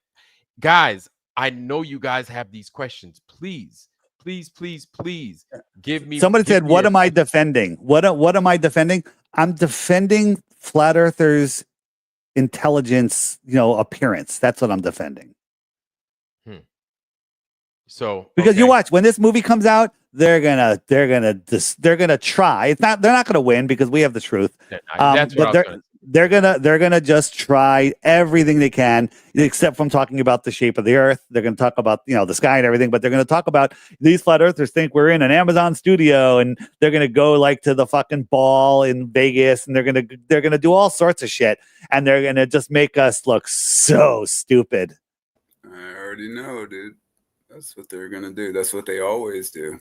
guys, I know you guys have these questions. Please give me. Somebody said, "What am I defending? What am I defending? I'm defending flat earthers' intelligence, appearance. That's what I'm defending." So because you watch when this movie comes out, they're gonna try. They're not gonna win because we have the truth. That's what they're gonna just try everything they can, except from talking about the shape of the Earth. They're gonna talk about the sky and everything, but they're gonna talk about these flat earthers think we're in an Amazon studio, and they're gonna go to the fucking ball in Vegas, and they're gonna do all sorts of shit, and they're gonna just make us look so stupid. I already know, dude. That's what they're gonna do. That's what they always do.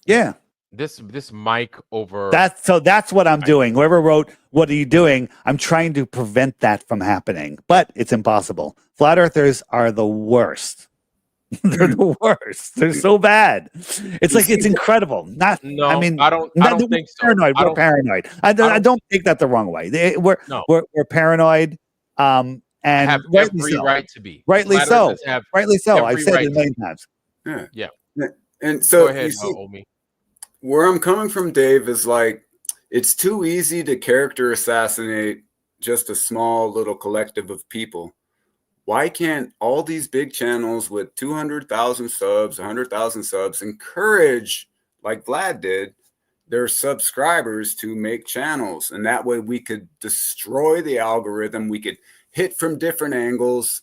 Yeah. This mic over. That's what I'm doing. Whoever wrote "What are you doing?" I'm trying to prevent that from happening, but it's impossible. Flat earthers are the worst. They're the worst. They're so bad. It's it's incredible. I don't think so. Paranoid. We're paranoid. I don't take that the wrong way. We're paranoid. And have every right to be. Rightly so. Rightly so. I've said it a million times. Yeah. And so go ahead, you see, where I'm coming from, Dave, is it's too easy to character assassinate just a small little collective of people. Why can't all these big channels with 200,000 subs, 100,000 subs encourage, like Vlad did, their subscribers to make channels? And that way we could destroy the algorithm. We could hit from different angles,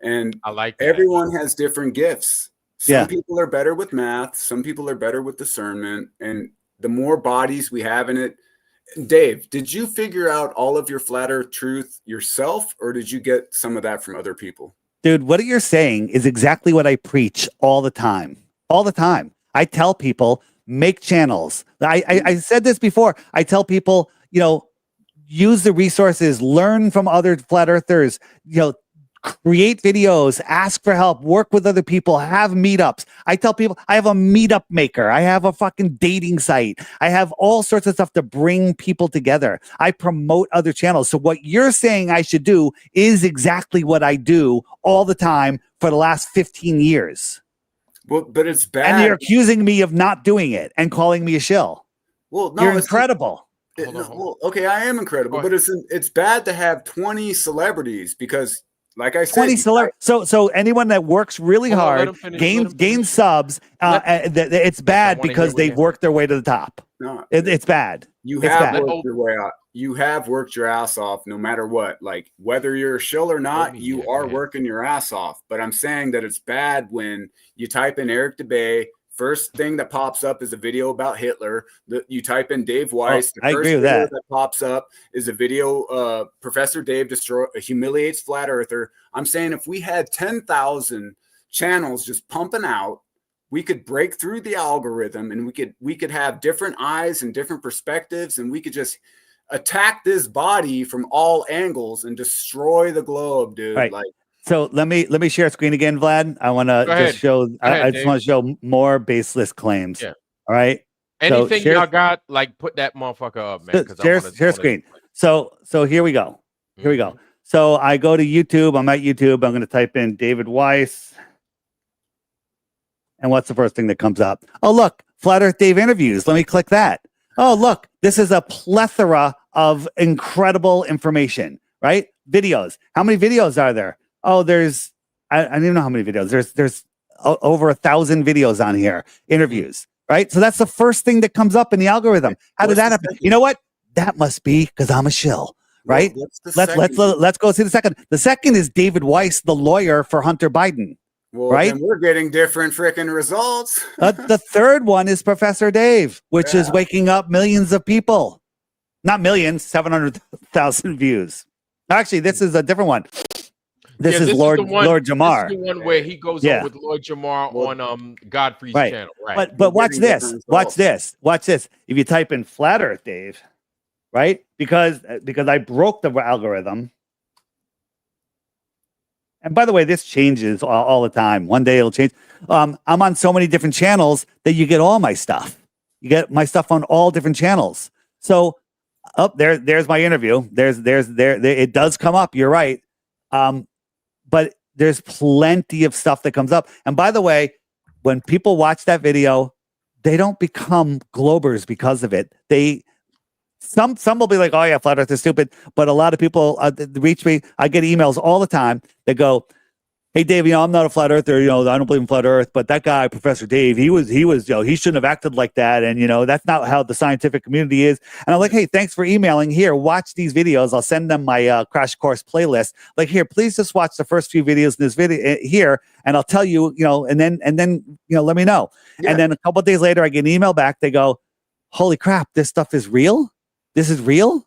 and I like that. Everyone has different gifts. Some people are better with math, some people are better with discernment, and the more bodies we have in it. Dave, did you figure out all of your flat earth truth yourself, or did you get some of that from other people? Dude, what you're saying is exactly what I preach all the time. I tell people, make channels. I said this before. I tell people, use the resources, learn from other flat earthers, create videos, ask for help, work with other people, have meetups. I tell people I have a meetup maker. I have a fucking dating site. I have all sorts of stuff to bring people together. I promote other channels. So what you're saying I should do is exactly what I do all the time for the last 15 years. Well, but it's bad. And you're accusing me of not doing it and calling me a shill. Well, no, you're incredible. Hold on. Well, okay, I am incredible, Go but it's bad to have 20 celebrities because, like I said, 20 so anyone that works really Hold on, let hard him finish, let him gains finish. subs. It's bad wanna hear because what they've you- worked their way to the top. No, It's bad. you It's have bad. worked your way out. You have worked your ass off no matter what. Like whether you're a shill or not, me, you yeah, go are ahead. working your ass off. But I'm saying that it's bad when you type in Eric DeBay. First thing that pops up is a video about Hitler. You type in Dave Weiss. I the first agree with video that. pops up is a video Professor Dave humiliates flat earther. I'm saying if we had 10,000 channels just pumping out, we could break through the algorithm and we could have different eyes and different perspectives, and we could just attack this body from all angles and destroy the globe, dude. Right. Like, So let me share screen again, Vlad. I want to Go ahead. just show. I just Dave. want to show more baseless claims. Yeah. All right. Anything share- y'all got, like put that motherfucker up, man. 'Cause I Share screen. So here we go. Here we go. So I go to YouTube. I'm at YouTube. I'm going to type in David Weiss. And what's the first thing that comes up? Oh, look, Flat Earth Dave interviews. Let me click that. Oh, look, this is a plethora of incredible information, right? Videos. How many videos are there? Oh, I don't even know how many videos. There's over 1,000 videos on here, interviews, right? So that's the first thing that comes up in the algorithm. How did that happen? You know what? That must be because I'm a shill, right? Let's go see the second. The second is David Weiss, the lawyer for Hunter Biden. well, right? then we're getting different freaking results. The third one is Professor Dave, which is waking up millions of people. Not millions, 700,000 views. Actually, this is a different one. This is Lord Jamar. This is the one where he goes on with Lord Jamar on Godfrey's channel, right? But watch this. Watch this. Watch this. If you type in Flat Earth Dave, right? Because I broke the algorithm. And by the way, this changes all the time. One day it'll change. I'm on so many different channels that you get all my stuff. You get my stuff on all different channels. So there's my interview. There it does come up. You're right. But there's plenty of stuff that comes up. And by the way, when people watch that video, they don't become Globers because of it. Some will be like, oh yeah, Flat Earth is stupid. But a lot of people reach me. I get emails all the time that go, hey Dave, I'm not a flat earther, I don't believe in flat earth, but that guy, Professor Dave, he shouldn't have acted like that. And that's not how the scientific community is. And I'm like, hey, thanks for emailing. Here, watch these videos. I'll send them my crash course playlist. Like, here, please just watch the first few videos in this video here, and I'll tell you, and then let me know. Yeah. And then a couple of days later, I get an email back. They go, holy crap, this stuff is real. This is real.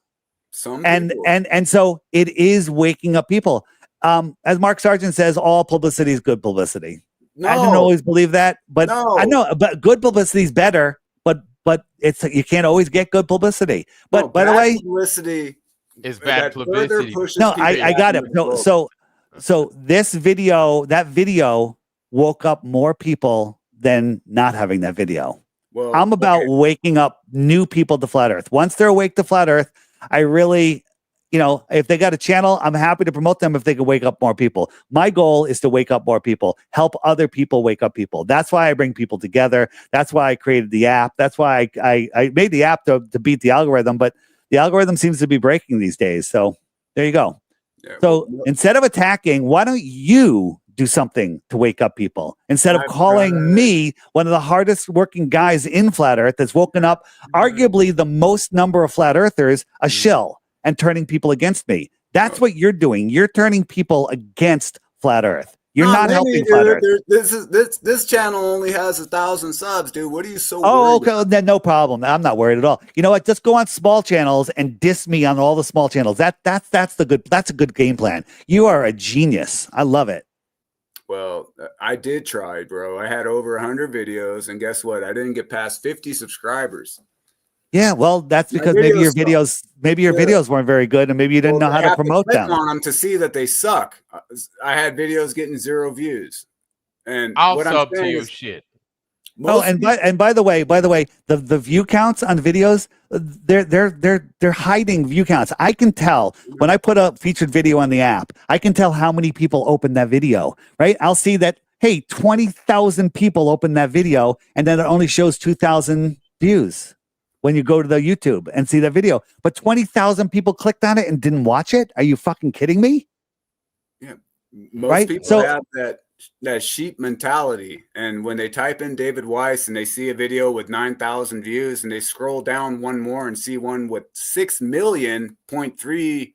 And so it is waking up people. As Mark Sargent says, all publicity is good publicity. No, I didn't always believe that, but I know, but good publicity is better. But it's you can't always get good publicity. But by the way, publicity is bad publicity. No, I got it. So this video, that video woke up more people than not having that video. Well, I'm about waking up new people to Flat Earth. Once they're awake to Flat Earth, I really, if they got a channel, I'm happy to promote them if they can wake up more people. My goal is to wake up more people, help other people wake up people. That's why I bring people together. That's why I created the app. That's why I made the app to beat the algorithm, but the algorithm seems to be breaking these days. So there you go. Yeah, so instead of attacking, why don't you do something to wake up people instead of calling me one of the hardest working guys in Flat Earth that's woken up arguably the most number of flat earthers a shill and turning people against me. That's what you're doing. You're turning people against Flat Earth. You're not helping Flat Earth. This channel only has 1,000 subs, dude. What are you so worried okay, about? Then no problem. I'm not worried at all. You know what? Just go on small channels and diss me on all the small channels. That's a good game plan. You are a genius. I love it. Well, I did try, bro. I had over 100 videos, and guess what? I didn't get past 50 subscribers. Yeah, well, that's because maybe your videos weren't very good, and maybe you didn't know how to promote them. On them to see that they suck. I had videos getting 0 views, and I'll sub to your shit. By the way, the view counts on videos, they're hiding view counts. I can tell when I put a featured video on the app, I can tell how many people opened that video, right? I'll see that, hey, 20,000 people opened that video, and then it only shows 2,000 views. when you go to the YouTube and see the video. But 20,000 people clicked on it and didn't watch it. Are you fucking kidding me? Yeah, most Right? people So- have that sheep mentality, and when they type in David Weiss and they see a video with 9,000 views, and they scroll down one more and see one with 6,000,000.3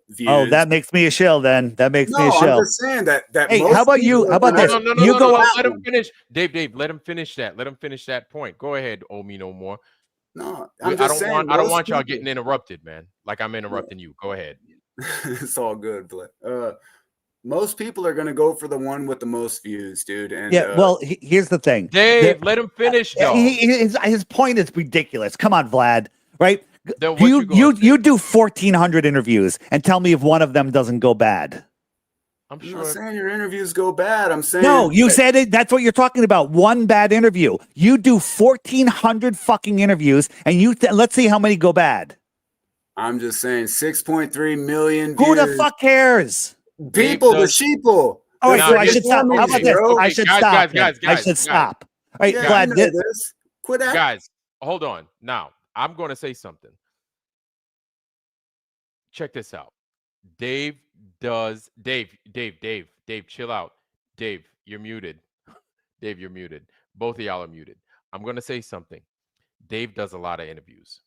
views. Oh, that makes me a shill. Then that makes me a No, I'm shill. just saying that. Hey, most how about you? people How about are this? gonna- You go out- Let him finish. Dave, let him finish that. Let him finish that point. Go ahead, owe me no more. No, I I'm just don't saying. want most y'all people- getting interrupted, man. Like I'm interrupting you. Go ahead. It's all good, but most people are gonna go for the one with the most views, dude. And Yeah, well, here's the thing. Dave, let him finish, though. His point is ridiculous. Come on, Vlad. Right? Then what You do 1,400 interviews and tell me if one of them doesn't go bad. I'm I'm sure. not saying your interviews go bad. I'm saying No, you said it. That's what you're talking about. One bad interview. You do 1,400 fucking interviews, and let's see how many go bad. I'm just saying 6.3 million Who views. the fuck cares? People, the does- sheeple. All right, Now, so I here's- should stop. okay, How about this? okay, I should guys, stop. guys, I should stop. All right, Yeah, Vlad. you know this. Quit acting. Guys, hold on. Now, I'm going to say something. Check this out. Dave, chill out. Dave, you're muted. Dave, you're muted. Both of y'all are muted. I'm going to say something. Dave does a lot of interviews.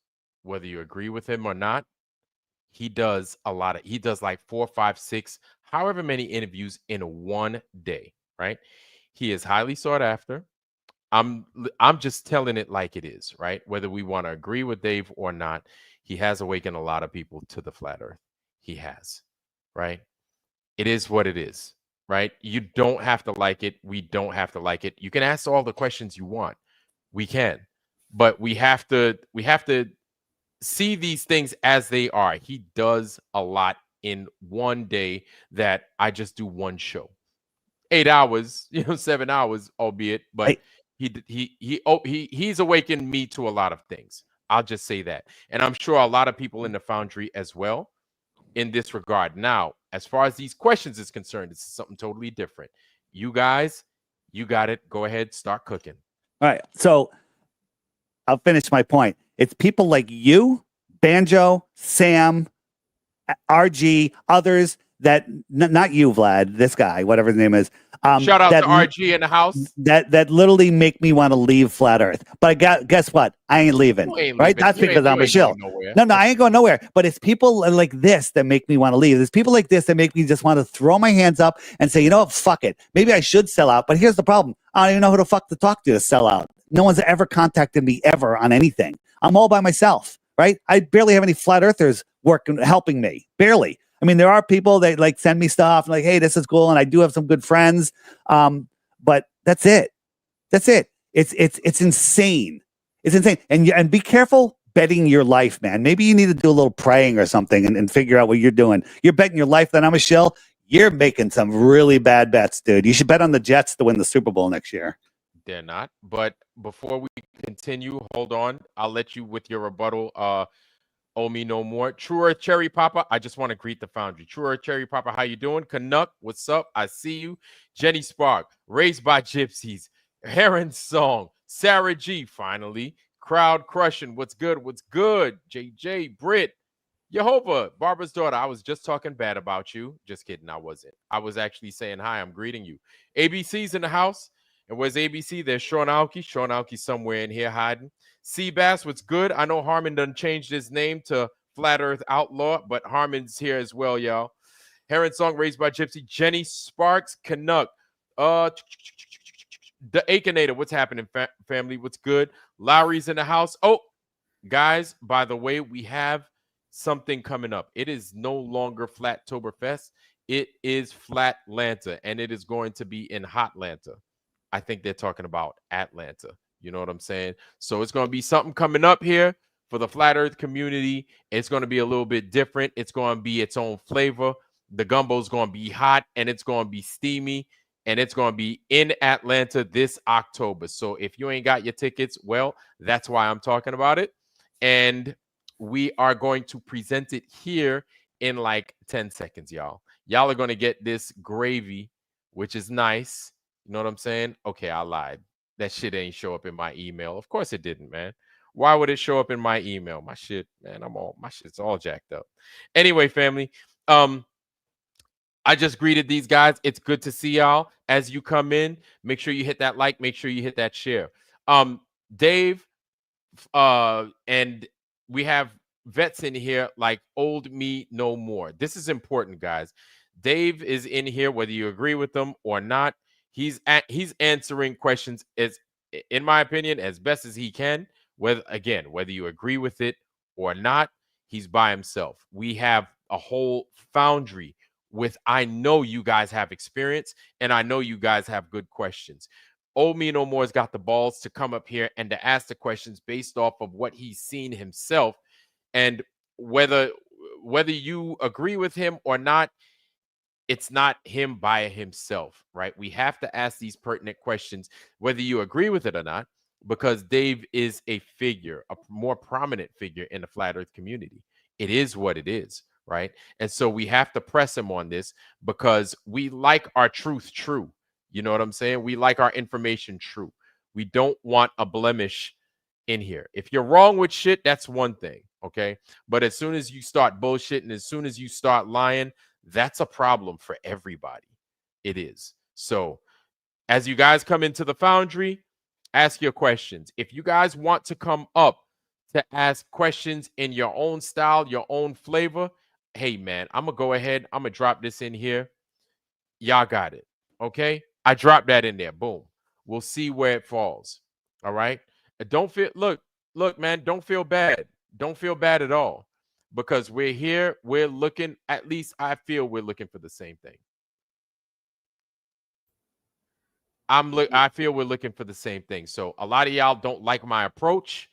Whether you agree with him or not, he does like 4, 5, 6, however many interviews in one day, right? He is highly sought after. I'm just telling it like it is, right? Whether we want to agree with Dave or not, he has awakened a lot of people to the flat earth. He has, right? It is what it is, right? You don't have to like it. We don't have to like it. You can ask all the questions you want. We can. But we have to see these things as they are. He does a lot in one day that I just do one show. 8 hours, 7 hours, albeit, but he's awakened me to a lot of things. I'll just say that. And I'm sure a lot of people in the Foundry as well in this regard. Now, as far as these questions is concerned, it's something totally different. You guys, you got it. Go ahead, start cooking. All right, so I'll finish my point. It's people like you, Banjo, Sam, RG, others that not you, Vlad, this guy, whatever his name is. Shout out to RG in the house. That literally make me want to leave flat Earth. But guess what? I ain't leaving. Right? That's because I'm a shill. No, I ain't going nowhere. But it's people like this that make me want to leave. There's people like this that make me just want to throw my hands up and say, you know what, fuck it. Maybe I should sell out. But here's the problem. I don't even know who the fuck to talk to sell out. No one's ever contacted me ever on anything. I'm all by myself, right? I barely have any flat earthers helping me. Barely. I mean, there are people that like send me stuff and like, hey, this is cool. And I do have some good friends. But that's it. That's it. It's insane. It's insane. And be careful betting your life, man. Maybe you need to do a little praying or something and figure out what you're doing. You're betting your life that I'm a shill. You're making some really bad bets, dude. You should bet on the Jets to win the Super Bowl next year. They're not. But before we continue, hold on. I'll let you with your rebuttal. Owe me no more. Truer Cherry Papa, I just want to greet the Foundry. Truer Cherry Papa, how you doing? Canuck, what's up? I see you. Jenny Spark, Raised by Gypsies, Heron Song, Sarah G, finally. Crowd Crushing, what's good? What's good? JJ, Britt, Jehovah, Barbara's daughter. I was just talking bad about you. Just kidding, I wasn't. I was actually saying hi. I'm greeting you. ABC's in the house. And where's ABC? There's Sean Aoki. Sean Aoki somewhere in here hiding. Seabass, what's good? I know Harmon done changed his name to Flat Earth Outlaw, but Harmon's here as well, y'all. Heron Song, Raised by Gypsy. Jenny Sparks, Canuck. The Akinator, what's happening, family? What's good? Lowry's in the house. Oh, guys, by the way, we have something coming up. It is no longer Flattoberfest. It is Flatlanta, and it is going to be in Hotlanta. I think they're talking about Atlanta. You know what I'm saying? So it's going to be something coming up here for the Flat Earth community. It's going to be a little bit different. It's going to be its own flavor. The gumbo is going to be hot, and it's going to be steamy, and it's going to be in Atlanta this October. So if you ain't got your tickets, well, that's why I'm talking about it. And we are going to present it here in like 10 seconds, y'all. Y'all are going to get this gravy, which is nice. You know what I'm saying? Okay, I lied. That shit ain't show up in my email. Of course it didn't, man. Why would it show up in my email? My shit, man, my shit's all jacked up. Anyway, family, I just greeted these guys. It's good to see y'all. As you come in, make sure you hit that like, make sure you hit that share. Dave, and we have vets in here like old me no more. This is important, guys. Dave is in here, whether you agree with them or not. He's answering questions, as in my opinion, as best as he can. Whether you agree with it or not, he's by himself. We have a whole foundry with, I know you guys have experience, and I know you guys have good questions. Old me no more's got the balls to come up here and to ask the questions based off of what he's seen himself, and whether you agree with him or not, it's not him by himself, right? We have to ask these pertinent questions, whether you agree with it or not, because Dave is a figure, a more prominent figure in the flat earth community. It is what it is, right? And so we have to press him on this because we like our truth true. You know what I'm saying? We like our information true. We don't want a blemish in here. If you're wrong with shit, that's one thing, okay? But as soon as you start bullshitting, as soon as you start lying, that's a problem for everybody. It is. So as you guys come into the foundry, ask your questions. If you guys want to come up to ask questions in your own style, your own flavor, hey, man, I'm going to go ahead. I'm going to drop this in here. Y'all got it. Okay? I dropped that in there. Boom. We'll see where it falls. All right? Don't feel, look, man, don't feel bad. Don't feel bad at all. Because we're here, we're looking, at least I feel we're looking for the same thing. I feel we're looking for the same thing. So a lot of y'all don't like my approach.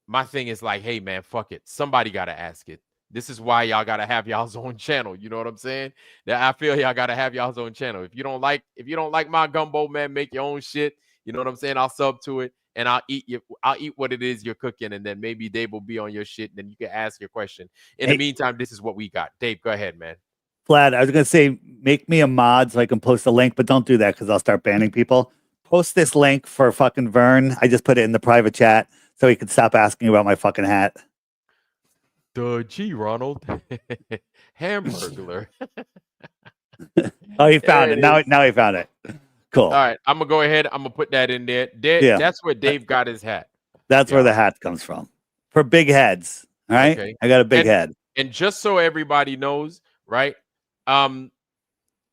My thing is like, hey man, fuck it. Somebody gotta ask it. This is why y'all gotta have y'all's own channel. You know what I'm saying? That I feel y'all gotta have y'all's own channel. If you don't like my gumbo, man, make your own shit. You know what I'm saying? I'll sub to it and I'll eat what it is you're cooking, and then maybe Dave will be on your shit, and then you can ask your question. In the meantime, this is what we got. Dave, go ahead, man. Vlad, I was gonna say make me a mod so I can post a link, but don't do that because I'll start banning people. Post this link for fucking Vern. I just put it in the private chat so he can stop asking about my fucking hat. The G Ronald Hamburglar. Oh, he found it. Now he found it. Cool. All right, I'm gonna go ahead. I'm gonna put that in there. Yeah. That's where Dave got his hat. That's where the hat comes from. For big heads. All right. Okay. I got a big head. And just so everybody knows, right? I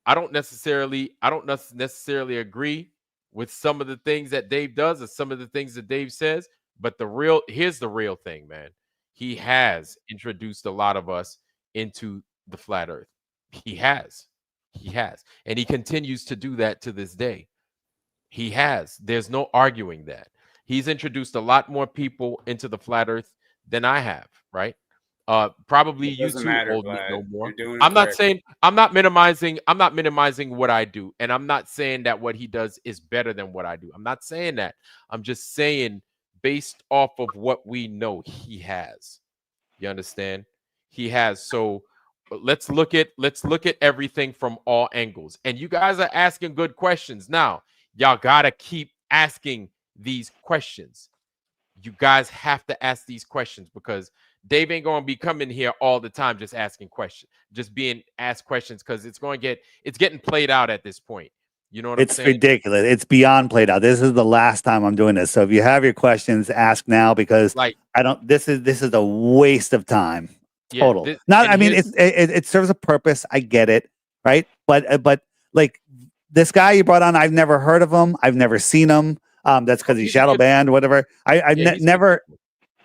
don't necessarily agree with some of the things that Dave does or some of the things that Dave says, but here's the real thing, man. He has introduced a lot of us into the flat earth. He has. And he continues to do that to this day. He has. There's no arguing that. He's introduced a lot more people into the flat earth than I have, right? Probably you too, old me no more. I'm not minimizing what I do, and I'm not saying that what he does is better than what I do. I'm not saying that. I'm just saying based off of what we know he has. You understand? He has. So let's look at everything from all angles. And you guys are asking good questions. Now, y'all gotta keep asking these questions. You guys have to ask these questions because Dave ain't gonna be coming here all the time just asking questions, just being asked questions, because it's getting played out at this point. You know what I'm saying? It's ridiculous. It's beyond played out. This is the last time I'm doing this. So if you have your questions, ask now, because this is a waste of time. Total. It serves a purpose. I get it, right? But like this guy you brought on, I've never heard of him. I've never seen him. That's because he's shadow banned, whatever. I've never.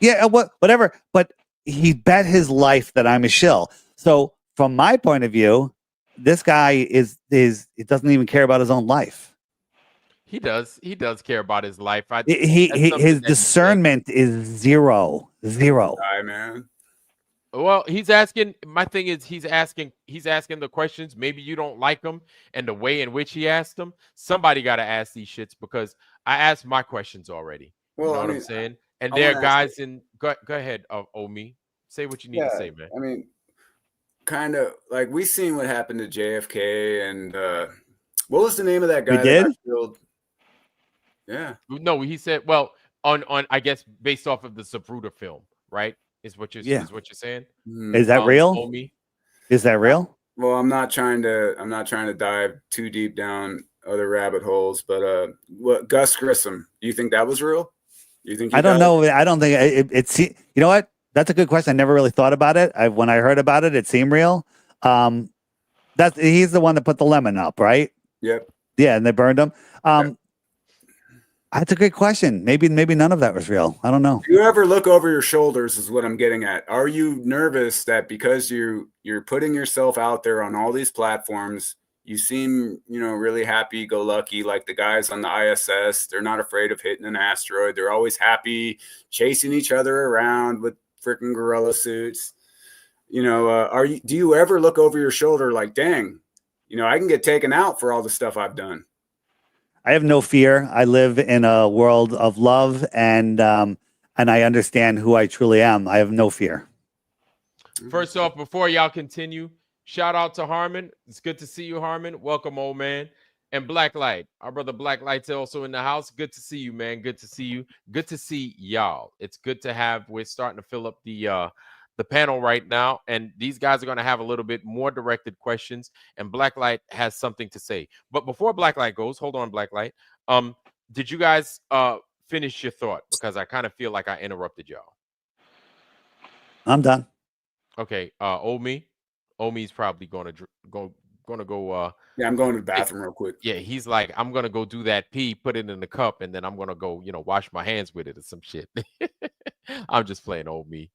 Yeah, whatever. But he bet his life that I'm a shill. So from my point of view, this guy he doesn't even care about his own life. He does care about his life. His discernment is zero. Hi, man. Well, he's asking. My thing is, he's asking the questions. Maybe you don't like them and the way in which he asked them. Somebody got to ask these shits, because I asked my questions already. Well, you know what I'm saying? And there are guys in. Go ahead, Omi. Say what you need to say, man. I mean, kind of like we seen what happened to JFK, and what was the name of that guy? We did. That got killed? Yeah. No, he said. Well, on I guess based off of the Zapruder film, right? Is what you're saying? Is that real? Omi? Is that real? Well, I'm not trying to dive too deep down other rabbit holes, but what Gus Grissom? Do you think that was real? You think? I don't know. I don't think it's. You know what? That's a good question. I never really thought about it. When I heard about it, it seemed real. He's the one that put the lemon up, right? Yep. Yeah, and they burned him. Yep. That's a great question. Maybe none of that was real. I don't know. Do you ever look over your shoulders is what I'm getting at. Are you nervous that because you're putting yourself out there on all these platforms, you seem, really happy-go-lucky, like the guys on the ISS. They're not afraid of hitting an asteroid. They're always happy, chasing each other around with freaking gorilla suits. Do you ever look over your shoulder like, dang, I can get taken out for all the stuff I've done? I have no fear. I live in a world of love, and I understand who I truly am. I have no fear. First off, before y'all continue, shout out to Harmon. It's good to see you, Harmon. Welcome, old man. And Blacklight, our brother Blacklight's also in the house. Good to see you, man. Good to see you. Good to see y'all. It's good to have. We're starting to fill up the panel right now, and these guys are going to have a little bit more directed questions, and Blacklight has something to say. But before Blacklight goes, hold on, Blacklight. Did you guys finish your thought? Because I kind of feel like I interrupted y'all. I'm done. Okay, Omi's probably going to go. Yeah, I'm going to the bathroom real quick. Yeah, he's like, I'm gonna go do that pee, put it in the cup, and then I'm gonna go, wash my hands with it or some shit. I'm just playing old me.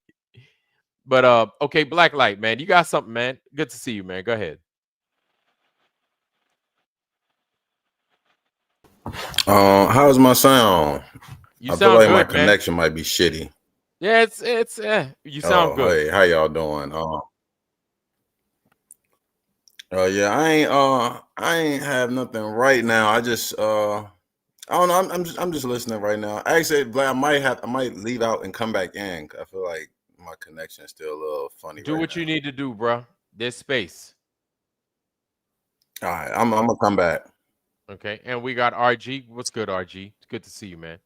But okay, Blacklight, man, you got something, man. Good to see you, man. Go ahead. How's my sound? You I sound feel like good, my man. connection might be shitty. Yeah, you sound good. Hey, how y'all doing? Yeah, I ain't have nothing right now. I just I don't know. I'm just listening right now. Actually, Black, I might leave out and come back in. I feel like my connection is still a little funny. Do what you need to do, bro. There's space. All right, I'm gonna come back. Okay, and we got RG. What's good, RG? It's good to see you, man.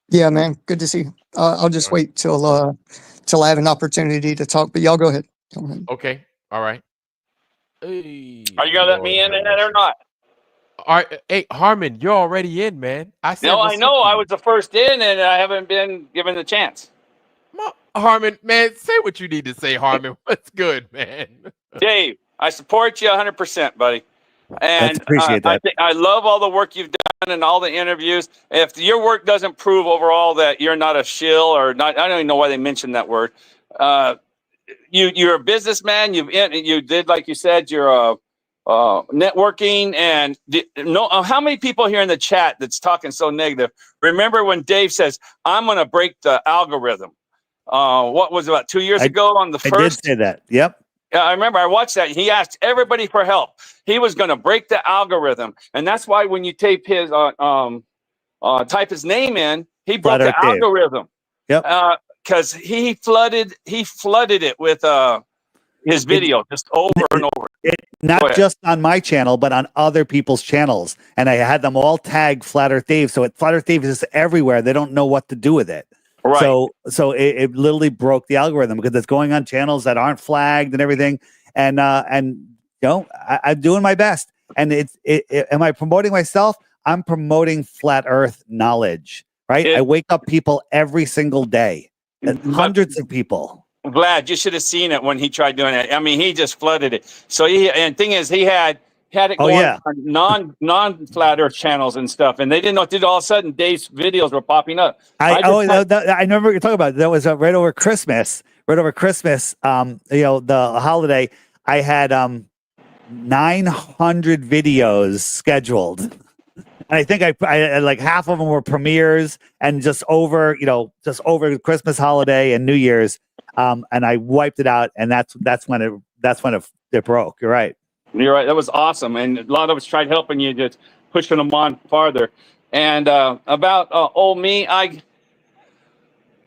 Yeah, man. Good to see you. I'll just wait till I have an opportunity to talk. But y'all go ahead. Okay. All right. Hey, are you gonna let me in that or not? All right. Hey, Harmon, you're already in, man. I know. I was the first in, and I haven't been given the chance. Harmon, man, say what you need to say, Harmon. What's good, man? Dave, I support you 100%, buddy. And appreciate that. I love all the work you've done and all the interviews. If your work doesn't prove overall that you're not a shill or not, I don't even know why they mentioned that word. You're a businessman. You did, like you said, you're networking. And how many people here in the chat that's talking so negative? Remember when Dave says, "I'm going to break the algorithm"? What was it, about 2 years ago on the first? I did say that. Yep. I remember I watched that. He asked everybody for help. He was going to break the algorithm, and that's why when you type his name in, he broke the algorithm. Yep. Because he flooded it with his video just over and over. Not just on my channel, but on other people's channels, and I had them all tag Flat Earth Dave. So Flat Earth Dave is everywhere. They don't know what to do with it. Right. So it literally broke the algorithm because it's going on channels that aren't flagged and everything. And I'm doing my best. And am I promoting myself? I'm promoting flat Earth knowledge, right? I wake up people every single day, hundreds of people. Vlad, you should have seen it when he tried doing it. I mean, he just flooded it. So thing is, he had it going on non-flat Earth channels and stuff, and they didn't know what to do. All of a sudden, Dave's videos were popping up. I remember what you're talking about. That was right over Christmas. The holiday. I had 900 videos scheduled, and I think I like half of them were premieres, and just over the Christmas holiday and New Year's, and I wiped it out, and that's when it broke. You're right. You're right. That was awesome. And a lot of us tried helping you, just pushing them on farther. And about old me, I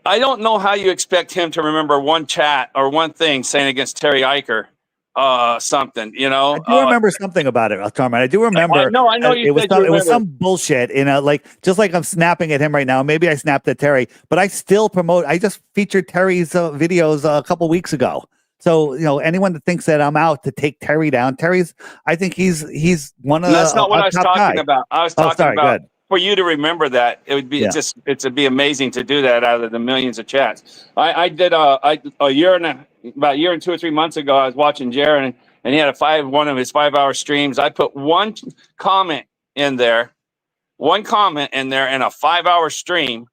don't know how you expect him to remember one chat or one thing saying against Terry Eicher something, you know. I do remember something about it, Carmen. I do remember. I know you said it was some bullshit, like just like I'm snapping at him right now. Maybe I snapped at Terry, but I still promote. I just featured Terry's videos a couple weeks ago. So anyone that thinks that I'm out to take Terry down, I think he's one of the. That's not what I was talking about. I was talking about good. For you to remember that. It would be it'd be amazing to do that out of the millions of chats. I did about a year and 2 or 3 months ago. I was watching Jared and he had one of his 5-hour streams. I put one comment in there in a 5-hour stream.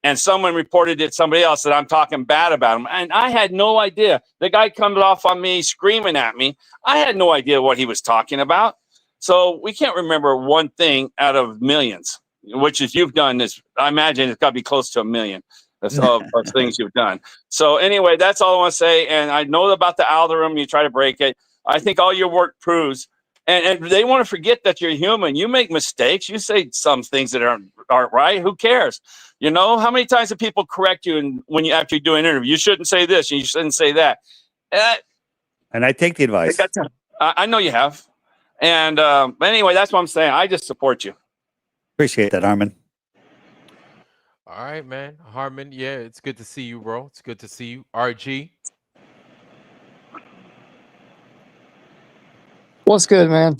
And someone reported it to somebody else that I'm talking bad about him. And I had no idea. The guy comes off on me screaming at me. I had no idea what he was talking about. So we can't remember one thing out of millions, which is you've done this. I imagine it's got to be close to 1 million of things you've done. So anyway, that's all I want to say. And I know about the algorithm. You try to break it. I think all your work proves. And they want to forget that you're human. You make mistakes. You say some things that aren't right. Who cares? How many times do people correct you and after you do an interview? You shouldn't say this. You shouldn't say that. And I take the advice. I know you have. And anyway, that's what I'm saying. I just support you. Appreciate that, Harmon. All right, man. Harmon, yeah, it's good to see you, bro. It's good to see you. RG. What's good, man?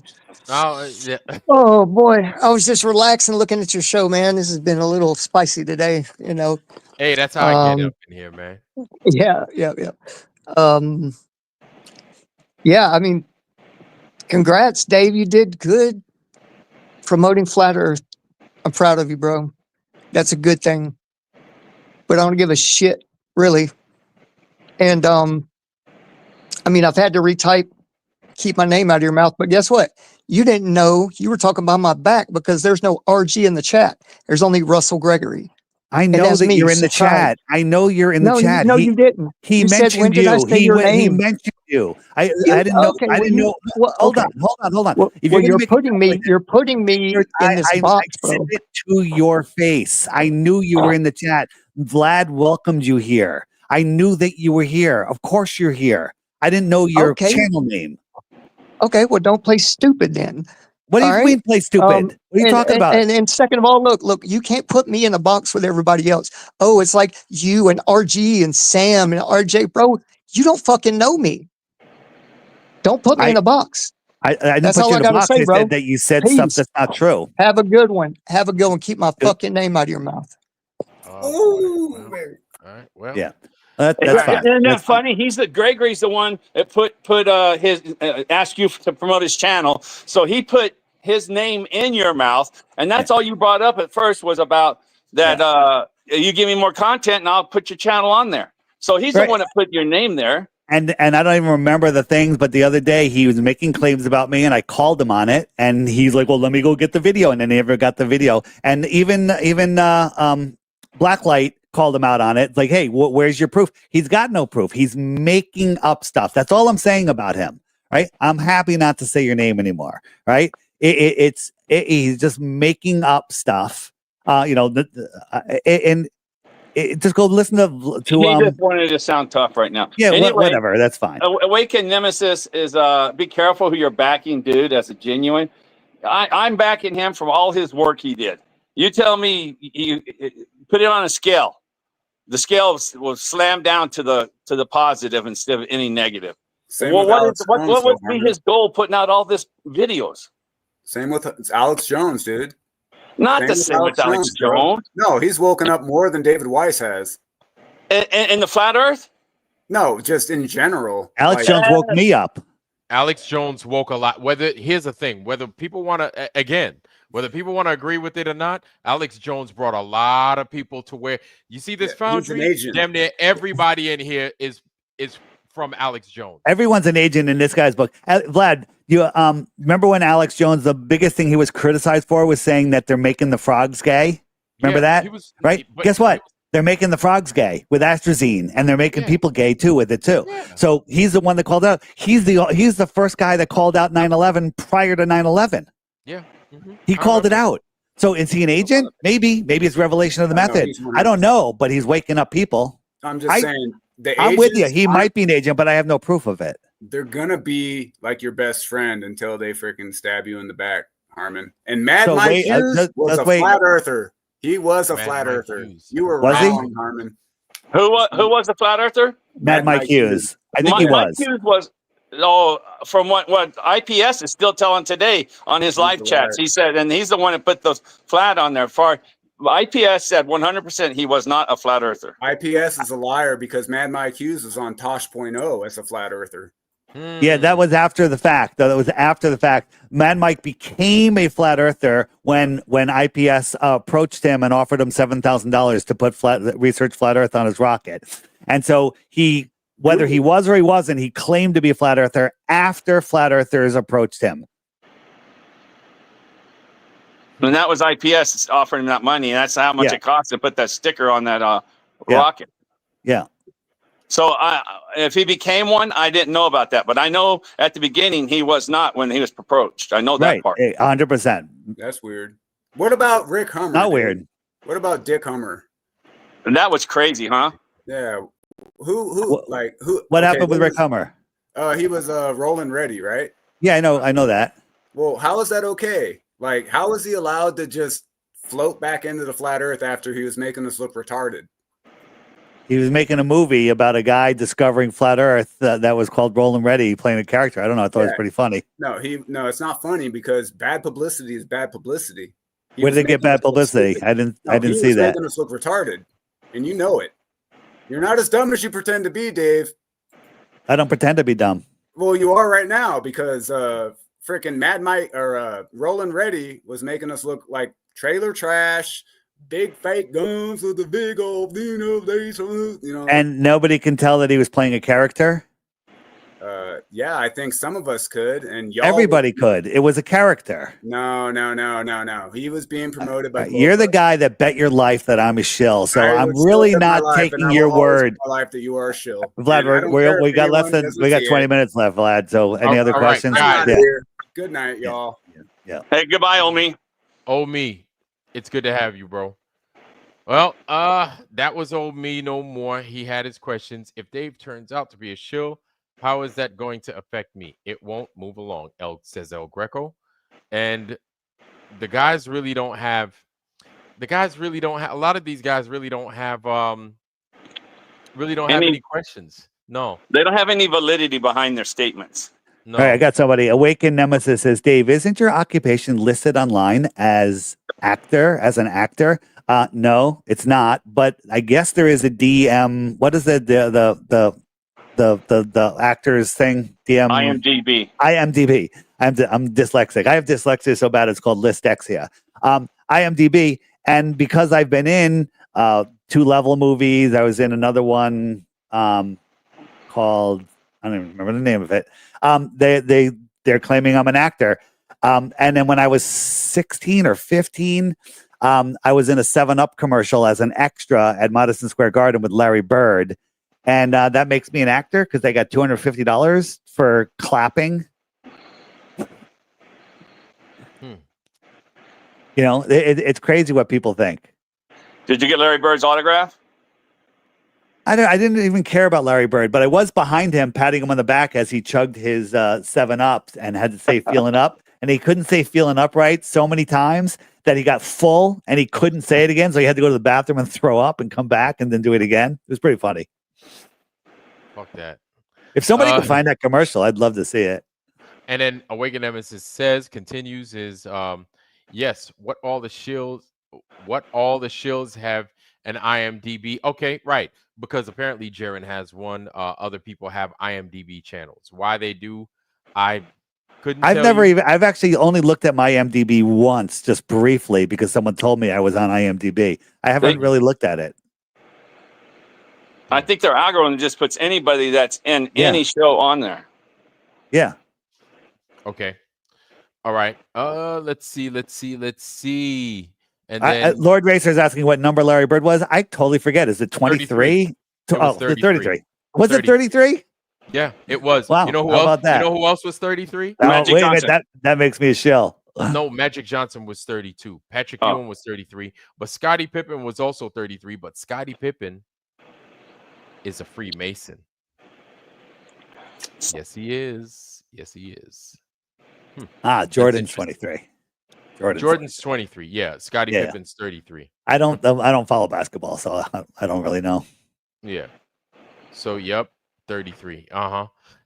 Oh, yeah. Oh boy, I was just relaxing looking at your show, man. This has been a little spicy today, Hey, that's how I get up in here, man. Yeah. I mean, congrats, Dave. You did good promoting Flat Earth. I'm proud of you, bro. That's a good thing. But I don't give a shit, really. And I mean, I've had to retype, keep my name out of your mouth, but guess what? You didn't know you were talking behind my back because there's no RG in the chat. There's only Russell Gregory. I know that you're in the chat. I know you're in the chat. No, you didn't. He mentioned you. He mentioned you. I didn't know. Okay, I didn't know. Hold on. Well, you're putting me in this box, bro. I said it to your face. I knew you were in the chat. Vlad welcomed you here. I knew that you were here. Of course you're here. I didn't know your channel name. Okay, well, don't play stupid then. What do you mean play stupid? What are you talking about? And second of all, look, you can't put me in a box with everybody else. Oh, it's like you and RG and Sam and RJ, bro. You don't fucking know me. Don't put me in a box. I didn't put you in a box. I said that you said stuff that's not true. Have a good one. Have a good one. Keep my fucking name out of your mouth. All right. Well, yeah. That's fine. Isn't that funny? Gregory's the one that put his asked you to promote his channel, so he put his name in your mouth, and that's all you brought up at first was about that. You give me more content, and I'll put your channel on there. So he's the one that put your name there. And I don't even remember the things, but the other day he was making claims about me, and I called him on it, and he's like, "Well, let me go get the video," and then he never got the video, and even Blacklight called him out on it. Like, hey, where's your proof? He's got no proof. He's making up stuff. That's all I'm saying about him, right? I'm happy not to say your name anymore, right? He's just making up stuff, and just go listen to. He just wanted to sound tough right now. Yeah, anyway, whatever. That's fine. Awaken Nemesis is be careful who you're backing, dude. That's a genuine. I'm backing him from all his work he did. You tell me, you put it on a scale. The scale will slam down to the positive instead of any negative. What would be his goal putting out all this videos? Same with Alex Jones, dude. Not the same with Alex Jones. No, he's woken up more than David Weiss has. In the Flat Earth? No, just in general. Alex Jones woke me up. Alex Jones woke a lot. Here's the thing, whether people want to agree with it or not, Alex Jones brought a lot of people to where you see this foundry. Damn near everybody in here is from Alex Jones. Everyone's an agent in this guy's book. Vlad, you remember when Alex Jones, the biggest thing he was criticized for was saying that they're making the frogs gay? Remember that? Right? Guess what? They're making the frogs gay with astrazine, and they're making people gay too with it too. Yeah. So he's the one that called out. He's the first guy that called out 9/11 prior to 9/11. Yeah. Mm-hmm. He called it out. So is he an agent? Maybe it's revelation of the method. I don't know, but he's waking up people. I'm just saying. I'm with you. He might be an agent, but I have no proof of it. they're gonna be like your best friend until they freaking stab you in the back, Harmon. And Mad Mike Hughes was a flat earther. He was a flat earther. You were wrong, Harmon. Who was the flat earther? Mad Mike Hughes. I think he was. Mike Hughes was. Oh, from what IPS is still telling today on his live chats, he said, and he's the one that put those flat on there. IPS said 100% he was not a flat earther. IPS is a liar because Mad Mike Hughes was on Tosh.0 as a flat earther. Yeah, that was after the fact. That was after the fact. Mad Mike became a flat earther when IPS approached him and offered him $7,000 to put research flat Earth on his rocket. And so whether he was or he wasn't, he claimed to be a flat earther after flat earthers approached him. And that was IPS offering him that money. And that's how much it cost to put that sticker on that rocket. Yeah. So if he became one, I didn't know about that. But I know at the beginning he was not when he was approached. I know that part. 100%. That's weird. What about Rick Hummer? Not weird. What about Dick Hummer? And that was crazy, huh? Yeah. Who? What happened with Rick Hummer? He was Rolling Ready, right? Yeah, I know that. Well, how is that okay? Like, how is he allowed to just float back into the flat Earth after he was making us look retarded? He was making a movie about a guy discovering flat Earth that was called Rolling Ready, playing a character. I don't know. I thought it was pretty funny. No, it's not funny because bad publicity is bad publicity. Where did they get bad publicity? I didn't see that. Making us look retarded, and you know it. You're not as dumb as you pretend to be, Dave. I don't pretend to be dumb. Well, you are right now because freaking Mad Mike or Rolling Ready was making us look like trailer trash. Big fake guns with the big old, And nobody can tell that he was playing a character. Yeah, I think some of us could, and everybody could. It was a character. No. He was being promoted by. You're the guy that bet your life that I'm a shill, so I'm really not taking your word. My life that you are a shill, Vlad. We got 20 minutes left, Vlad. So any other questions? Good night, y'all. Yeah. Hey, goodbye, Old me. It's good to have you, bro. Well, that was old me no more. He had his questions. If Dave turns out to be a shill, how is that going to affect me? It won't move along, says El Greco. And the guys really don't have a lot of these guys really don't have any questions. No. They don't have any validity behind their statements. No. All right, I got somebody. Awakened Nemesis says, Dave, isn't your occupation listed online as an actor? No, it's not. But I guess there is a DM. What is the actors thing? DM. IMDb. I'm dyslexic. I have dyslexia so bad it's called listexia. IMDb, and because I've been in 2 level movies, I was in another one called, I don't even remember the name of it. They're claiming I'm an actor. And then when I was 16 or 15, I was in a 7-Up commercial as an extra at Madison Square Garden with Larry Bird. And that makes me an actor because they got $250 for clapping. You know, it's crazy what people think. Did you get Larry Bird's autograph? I didn't even care about Larry Bird, but I was behind him, patting him on the back as he chugged his 7-Ups and had to say "feeling up," and he couldn't say "feeling up" right so many times that he got full and he couldn't say it again, so he had to go to the bathroom and throw up and come back and then do it again. It was pretty funny. Fuck that. If somebody could find that commercial, I'd love to see it. And then Awakened Nemesis continues is yes, what all the shills have an IMDb. Okay, right. Because apparently Jaren has one. Other people have IMDb channels. Why they do, I couldn't. I've actually only looked at my IMDb once, just briefly, because someone told me I was on IMDb. I haven't really looked at it. I think their algorithm just puts anybody that's in any show on there. Yeah. Okay. All right. Let's see. And then Lord Racer is asking what number Larry Bird was. I totally forget. Is it 23? 33. Was it 33? Yeah, it was. Wow. You know who How else? about that? You know who else was 33? Wait a minute. That makes me a shill. No, Magic Johnson was 32. Patrick Ewing was 33. But Scottie Pippen was also 33. But Scottie Pippen is a Freemason. Yes, he is. Yes, he is. Jordan's 23. Jordan's 23. Yeah, Scottie Yeah. Pippen's 33. I don't follow basketball, so I don't really know. Yeah. So, yep, 33.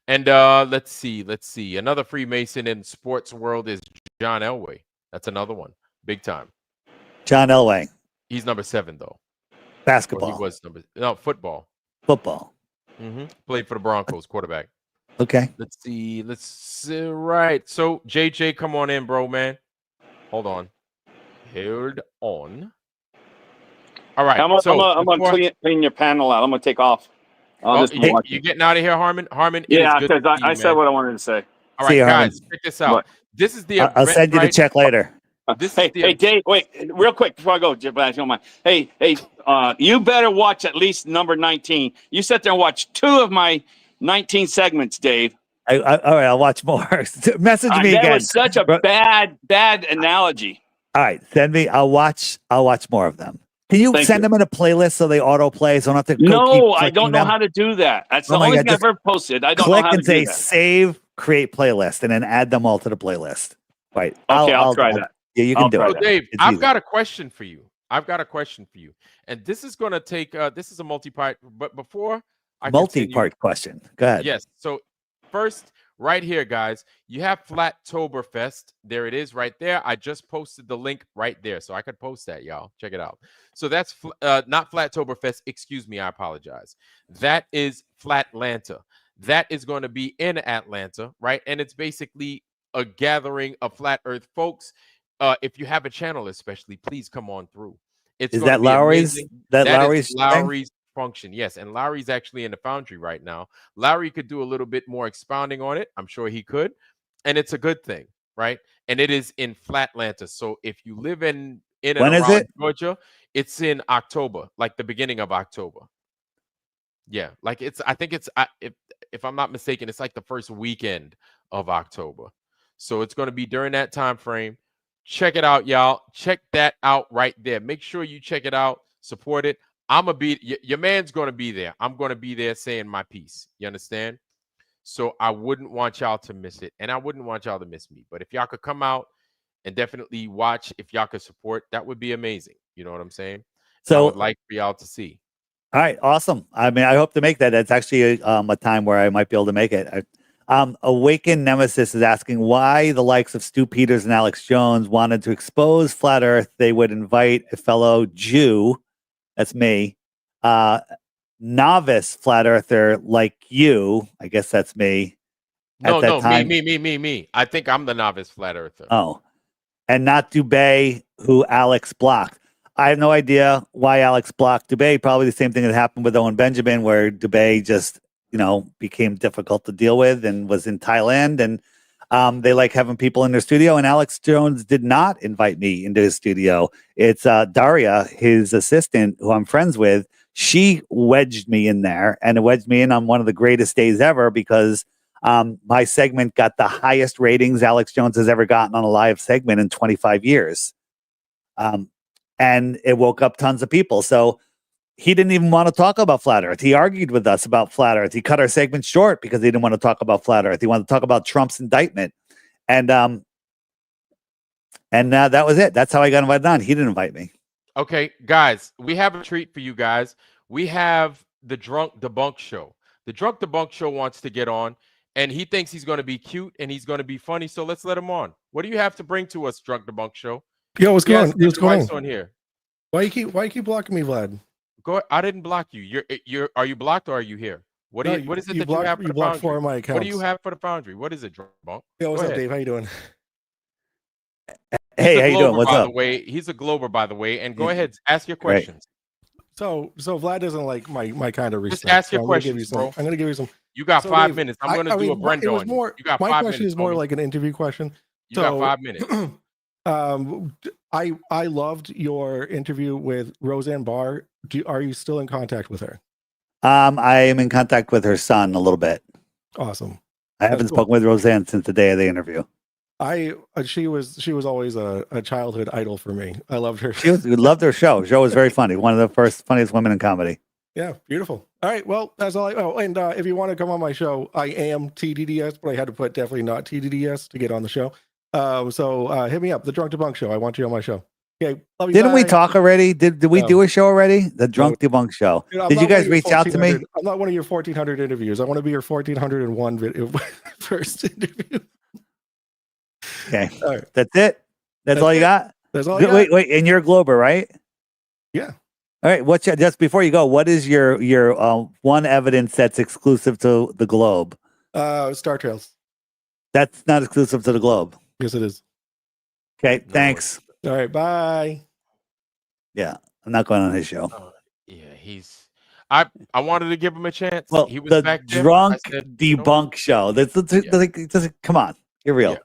And let's see. Another Freemason in sports world is John Elway. That's another one. Big time. John Elway. He's number 7 though. Basketball. Or he was football. Football. Played for the Broncos, quarterback. Okay. Let's see. Right. So JJ, come on in, bro, man. Hold on. All right. I'm gonna clean your panel out. I'm gonna take off. You getting out of here, Harmon? Harmon. Yeah, because I said what I wanted to say. All right, guys, check this out. What? This is the. I'll send you the check later. Hey, Dave, wait, real quick before I go, Jeff, if you don't mind. Hey, you better watch at least number 19. You sit there and watch 2 of my 19 segments, Dave. All right, I'll watch more. Message me again. That was such a bad analogy. All right, send me. I'll watch more of them. Can you send them in a playlist so they autoplay? So I don't have to. No, I don't know how to do that. That's the only thing I've ever posted. I don't know how to do that. Click and say save, create playlist, and then add them all to the playlist. Right. Okay, I'll try that. Yeah, you can do it. So Dave, I've got a question for you. And this is going to take. This is a multi-part. But before I multi-part question. Go ahead. Yes. So first, right here, guys, you have Flattoberfest. There it is, right there. I just posted the link right there, so I could post that, y'all. Check it out. So that's not Flattoberfest. Excuse me, I apologize. That is Flatlanta. That is going to be in Atlanta, right? And it's basically a gathering of flat Earth folks. If you have a channel, especially, please come on through. Is that Lowry's? Lowry's function, yes. And Lowry's actually in the Foundry right now. Lowry could do a little bit more expounding on it. I'm sure he could, and it's a good thing, right? And it is in Flatlanta. So if you live in and around Georgia, it's in October, like the beginning of October. Yeah, like I think it's if I'm not mistaken, it's like the first weekend of October. So it's going to be during that time frame. Check it out, y'all. Check that out right there. Make sure you check it out. Support it. I'm gonna be your man's gonna be there. I'm gonna be there saying my piece. You understand? So I wouldn't want y'all to miss it, and I wouldn't want y'all to miss me. But if y'all could come out and definitely watch, if y'all could support, that would be amazing. You know what I'm saying? So I would like for y'all to see. All right, awesome. I mean, I hope to make that. It's actually a time where I might be able to make it. Awakened Nemesis is asking why the likes of Stu Peters and Alex Jones wanted to expose Flat Earth. They would invite a fellow Jew, that's me, novice Flat Earther like you. I guess that's me. Me. I think I'm the novice Flat Earther. Oh, and not Dubé, who Alex blocked. I have no idea why Alex blocked Dubé. Probably the same thing that happened with Owen Benjamin, where Dubé just became difficult to deal with and was in Thailand, and they like having people in their studio, and Alex Jones did not invite me into his studio. It's Daria, his assistant, who I'm friends with. She wedged me in there, and it wedged me in on one of the greatest days ever because my segment got the highest ratings Alex Jones has ever gotten on a live segment in 25 years. And it woke up tons of people. So he didn't even want to talk about Flat Earth. He argued with us about Flat Earth. He cut our segment short because he didn't want to talk about Flat Earth. He wanted to talk about Trump's indictment. And that was it. That's how I got invited on. He didn't invite me. Okay, guys, we have a treat for you guys. We have the Drunk Debunk Show. The Drunk Debunk Show wants to get on, and he thinks he's going to be cute and he's going to be funny. So let's let him on. What do you have to bring to us, Drunk Debunk Show? Yo, what's going on? What's going on here? Why you keep blocking me, Vlad? I didn't block you. Are you blocked or are you here? What is it that you have for the blocked Foundry? 4 of my accounts. What do you have for the Foundry? What is it, Drunk? Yo, what's up, Dave? How you doing? Hey, how you doing? What's up? He's a Glober, by the way. And go ahead, ask your questions. So Vlad doesn't like my kind of respect. Just ask your questions, bro. I'm going to give you some. You got 5 minutes. I'm going to do a Brenda on you. You got 5 minutes. My question is more like an interview question. You got 5 minutes. I loved your interview with Roseanne Barr. Are you still in contact with her? I am in contact with her son a little bit. Awesome. I haven't spoken with Roseanne since the day of the interview. She was always a childhood idol for me. I loved her. We loved her show. Her show was very funny. One of the funniest women in comedy. Yeah, beautiful. All right. Well, that's all. And if you want to come on my show, I am TDDS, but I had to put definitely not TDDS to get on the show. So hit me up, the Drunk Debunk Show. I want you on my show. Okay. Love you. Didn't we bye. talk already? Did we do a show already? The Drunk Debunk Show. Dude, did you guys reach out to me? I'm not one of your 1,400 interviews. I want to be your 1,401 video first interview. Okay. All right. That's it. That's all you got? That's all you got. Wait. And you're a Glober, right? Yeah. All right. What's just before you go? What is your one evidence that's exclusive to the Globe? Star Trails. That's not exclusive to the Globe. Yes, it is. Okay. Thanks. All right. Bye. Yeah, I'm not going on his show. Yeah, he's. I wanted to give him a chance. Well, he was the back there. Drunk I said, Debunk Show. Come on, you're real. Yeah.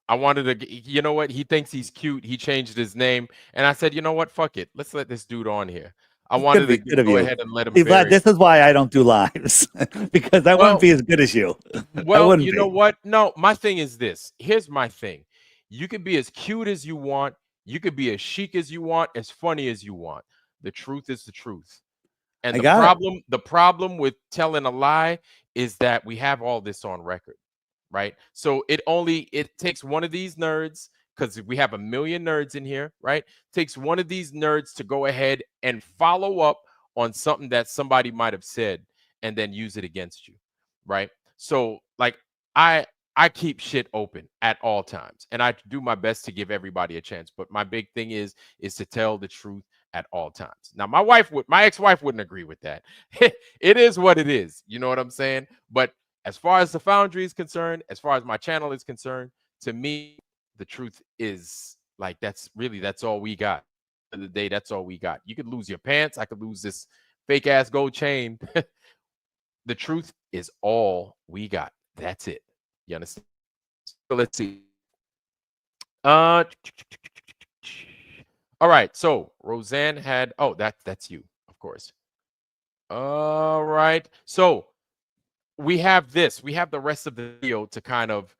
I wanted to. You know what? He thinks he's cute. He changed his name, and I said, you know what? Fuck it. Let's let this dude on here. I wanted to go ahead and let him. This is why I don't do lives because I wouldn't be as good as you. Well, you know what? No, my thing is this. Here's my thing. You could be as cute as you want. You could be as chic as you want, as funny as you want. The truth is the truth. And the problem with telling a lie is that we have all this on record, right? So it takes one of these nerds, because we have 1 million nerds in here, right? Takes one of these nerds to go ahead and follow up on something that somebody might have said and then use it against you, right? So like I keep shit open at all times, and I do my best to give everybody a chance. But my big thing is to tell the truth at all times. Now, my ex-wife wouldn't agree with that. It is what it is. You know what I'm saying? But as far as the Foundry is concerned, as far as my channel is concerned, to me, the truth is like that's all we got. At the end of the day, that's all we got. You could lose your pants. I could lose this fake ass gold chain. The truth is all we got. That's it. You understand? So let's see. All right. So Roseanne had. Oh, that's you, of course. All right. So we have this. We have the rest of the video to kind of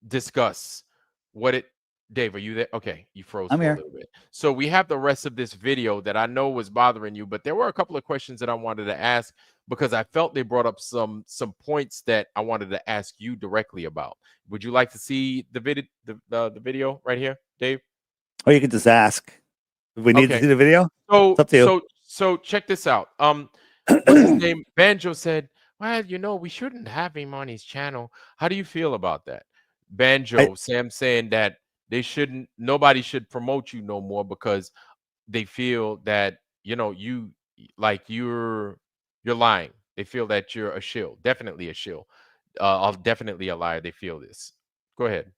discuss what it. Dave, are you there? Okay, you froze I'm for here. a little bit. So we have the rest of this video that I know was bothering you, but there were a couple of questions that I wanted to ask because I felt they brought up some points that I wanted to ask you directly about. Would you like to see the video right here, Dave? Or you could just ask. If we need to see the video? So It's up to you. so check this out. What's his name? Banjo said, well, we shouldn't have him on his channel. How do you feel about that? Banjo, Sam saying that nobody should promote you no more because they feel that you're lying. They feel that you're a shill, definitely a shill, definitely a liar. They feel this. Go ahead.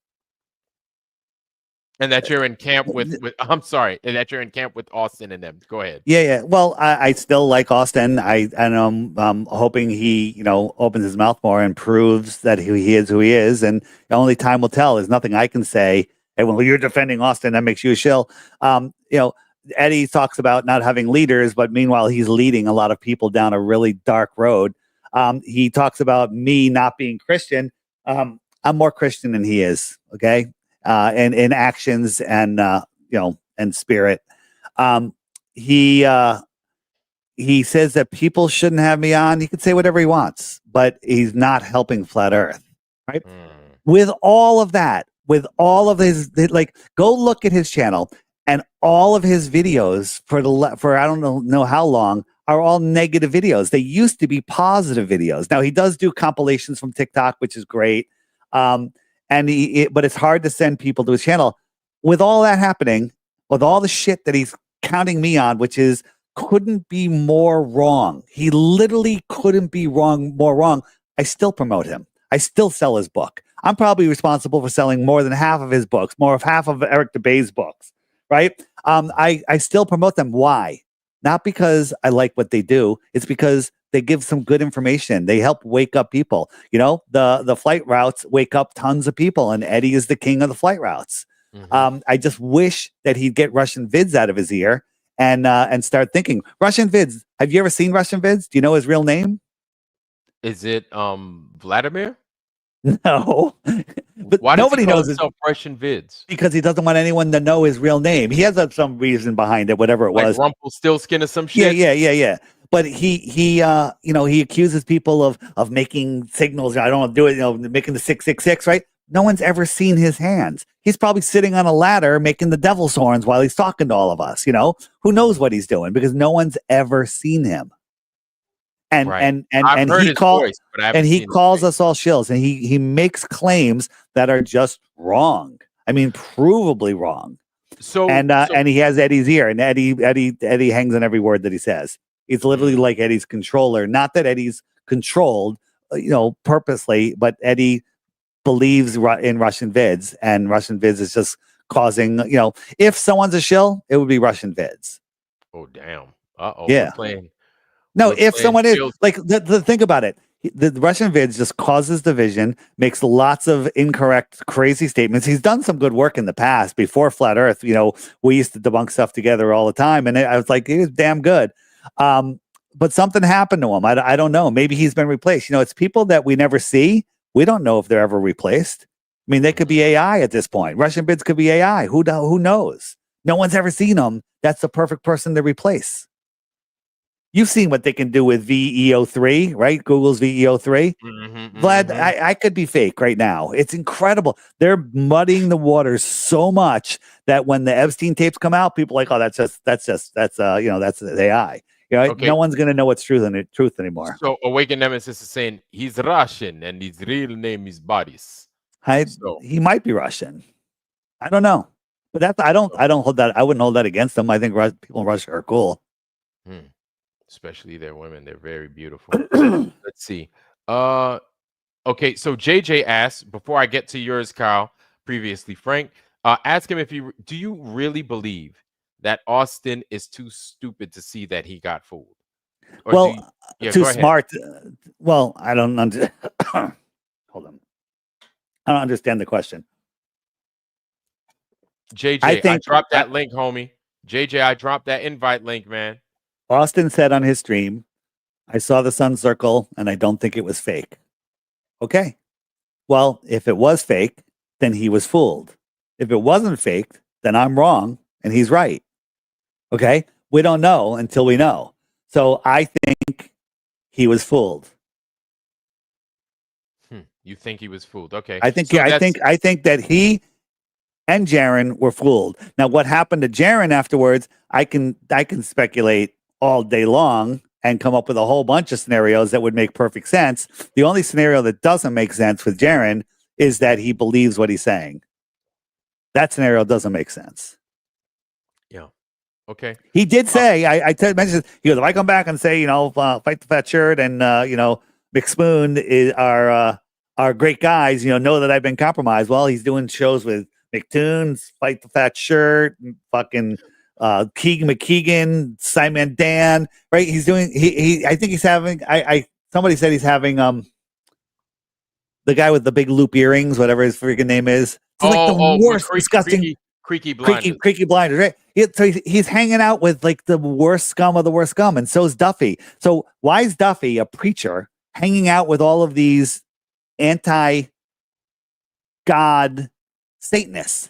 And that you're in camp with I'm sorry, and that you're in camp with Austin and them. Go ahead. Yeah. Well, I still like Austin. I'm hoping he, opens his mouth more and proves that he is who he is. And only time will tell. There's nothing I can say. Hey, well, you're defending Austin. That makes you a shill. Eddie talks about not having leaders, but meanwhile, he's leading a lot of people down a really dark road. He talks about me not being Christian. I'm more Christian than he is. Okay. And in actions and and spirit. He says that people shouldn't have me on. He can say whatever he wants, but he's not helping Flat Earth, right? With all of that, with all of his, go look at his channel, and all of his videos for I don't know how long are all negative videos. They used to be positive videos. Now he does do compilations from TikTok, which is great. But it's hard to send people to his channel. With all that happening, with all the shit that he's counting me on, which is couldn't be more wrong. He literally couldn't be more wrong. I still promote him. I still sell his book. I'm probably responsible for selling more than half of his books, more of half of Eric DeBay's books, right? I still promote them. Why? Not because I like what they do. It's because they give some good information. They help wake up people. The flight routes wake up tons of people, and Eddie is the king of the flight routes. I just wish that he'd get Russian vids out of his ear and start thinking. Russian vids. Have you ever seen Russian vids? Do you know his real name? Is it Vladimir? No. But why nobody knows himself Russian vids? Because he doesn't want anyone to know his real name. He has some reason behind it, whatever it was. Rumpelstiltskin or some shit. Yeah. but he accuses people of making signals. I don't want to do it. Making the 666, right? No one's ever seen his hands. He's probably sitting on a ladder making the devil's horns while he's talking to all of us. Who knows what he's doing because no one's ever seen him. And Right. and I've and heard he his calls voice, but I haven't and he seen his calls face. us all shills, and he makes claims that are just wrong. I mean, provably wrong. So And he has Eddie's ear, and Eddie hangs on every word that he says. He's literally like Eddie's controller. Not that Eddie's controlled, purposely, but Eddie believes in Russian vids, and Russian vids is just causing. If someone's a shill, it would be Russian vids. Oh damn! Uh-oh. Yeah. We're playing. No, we're if playing someone is shills. like think about it. The Russian vids just causes division, makes lots of incorrect, crazy statements. He's done some good work in the past before Flat Earth. We used to debunk stuff together all the time, and I was like, he was damn good. But something happened to him. I don't know. Maybe he's been replaced. It's people that we never see. We don't know if they're ever replaced. I mean, they could be AI at this point. Russian vids could be AI. Who knows? No one's ever seen them. That's the perfect person to replace. You've seen what they can do with VEO3, right? Google's VEO3. Vlad, I could be fake right now. It's incredible. They're muddying the waters so much that when the Epstein tapes come out, people are like, oh, that's AI. Okay. No one's gonna know what's truth anymore. So Awaken Nemesis is saying he's Russian and his real name is Boris. He might be Russian. I don't know, but I don't hold that. I wouldn't hold that against them. I think people in Russia are cool. Especially their women. They're very beautiful. Let's see. Okay, so JJ asked, before I get to yours, Kyle, previously, Frank, ask him do you really believe that Austin is too stupid to see that he got fooled? Or too smart. Well, I don't hold on. I don't understand the question. JJ, I dropped that link, homie. JJ, I dropped that invite link, man. Austin said on his stream, I saw the sun circle and I don't think it was fake. Okay. Well, if it was fake, then he was fooled. If it wasn't fake, then I'm wrong and he's right. Okay. We don't know until we know. So I think he was fooled. You think he was fooled? Okay. I think that he and Jaren were fooled. Now, what happened to Jaren afterwards, I can speculate all day long and come up with a whole bunch of scenarios that would make perfect sense. The only scenario that doesn't make sense with Jaren is that he believes what he's saying. That scenario doesn't make sense. Yeah. Okay. He did say, I mentioned, he goes, if I come back and say, fight the fat shirt and, McSpoon are great guys, know that I've been compromised. Well, he's doing shows with McToons, Fight the Fat Shirt, fucking Keegan McKeegan, Simon Dan, right? He's doing I think he's having somebody said he's having the guy with the big loop earrings, whatever his freaking name is. It's like the worst disgusting creaky blinders, right? So he's hanging out with like the worst scum of the worst scum, and so is Duffy. So why is Duffy, a preacher, hanging out with all of these anti-God Satanists?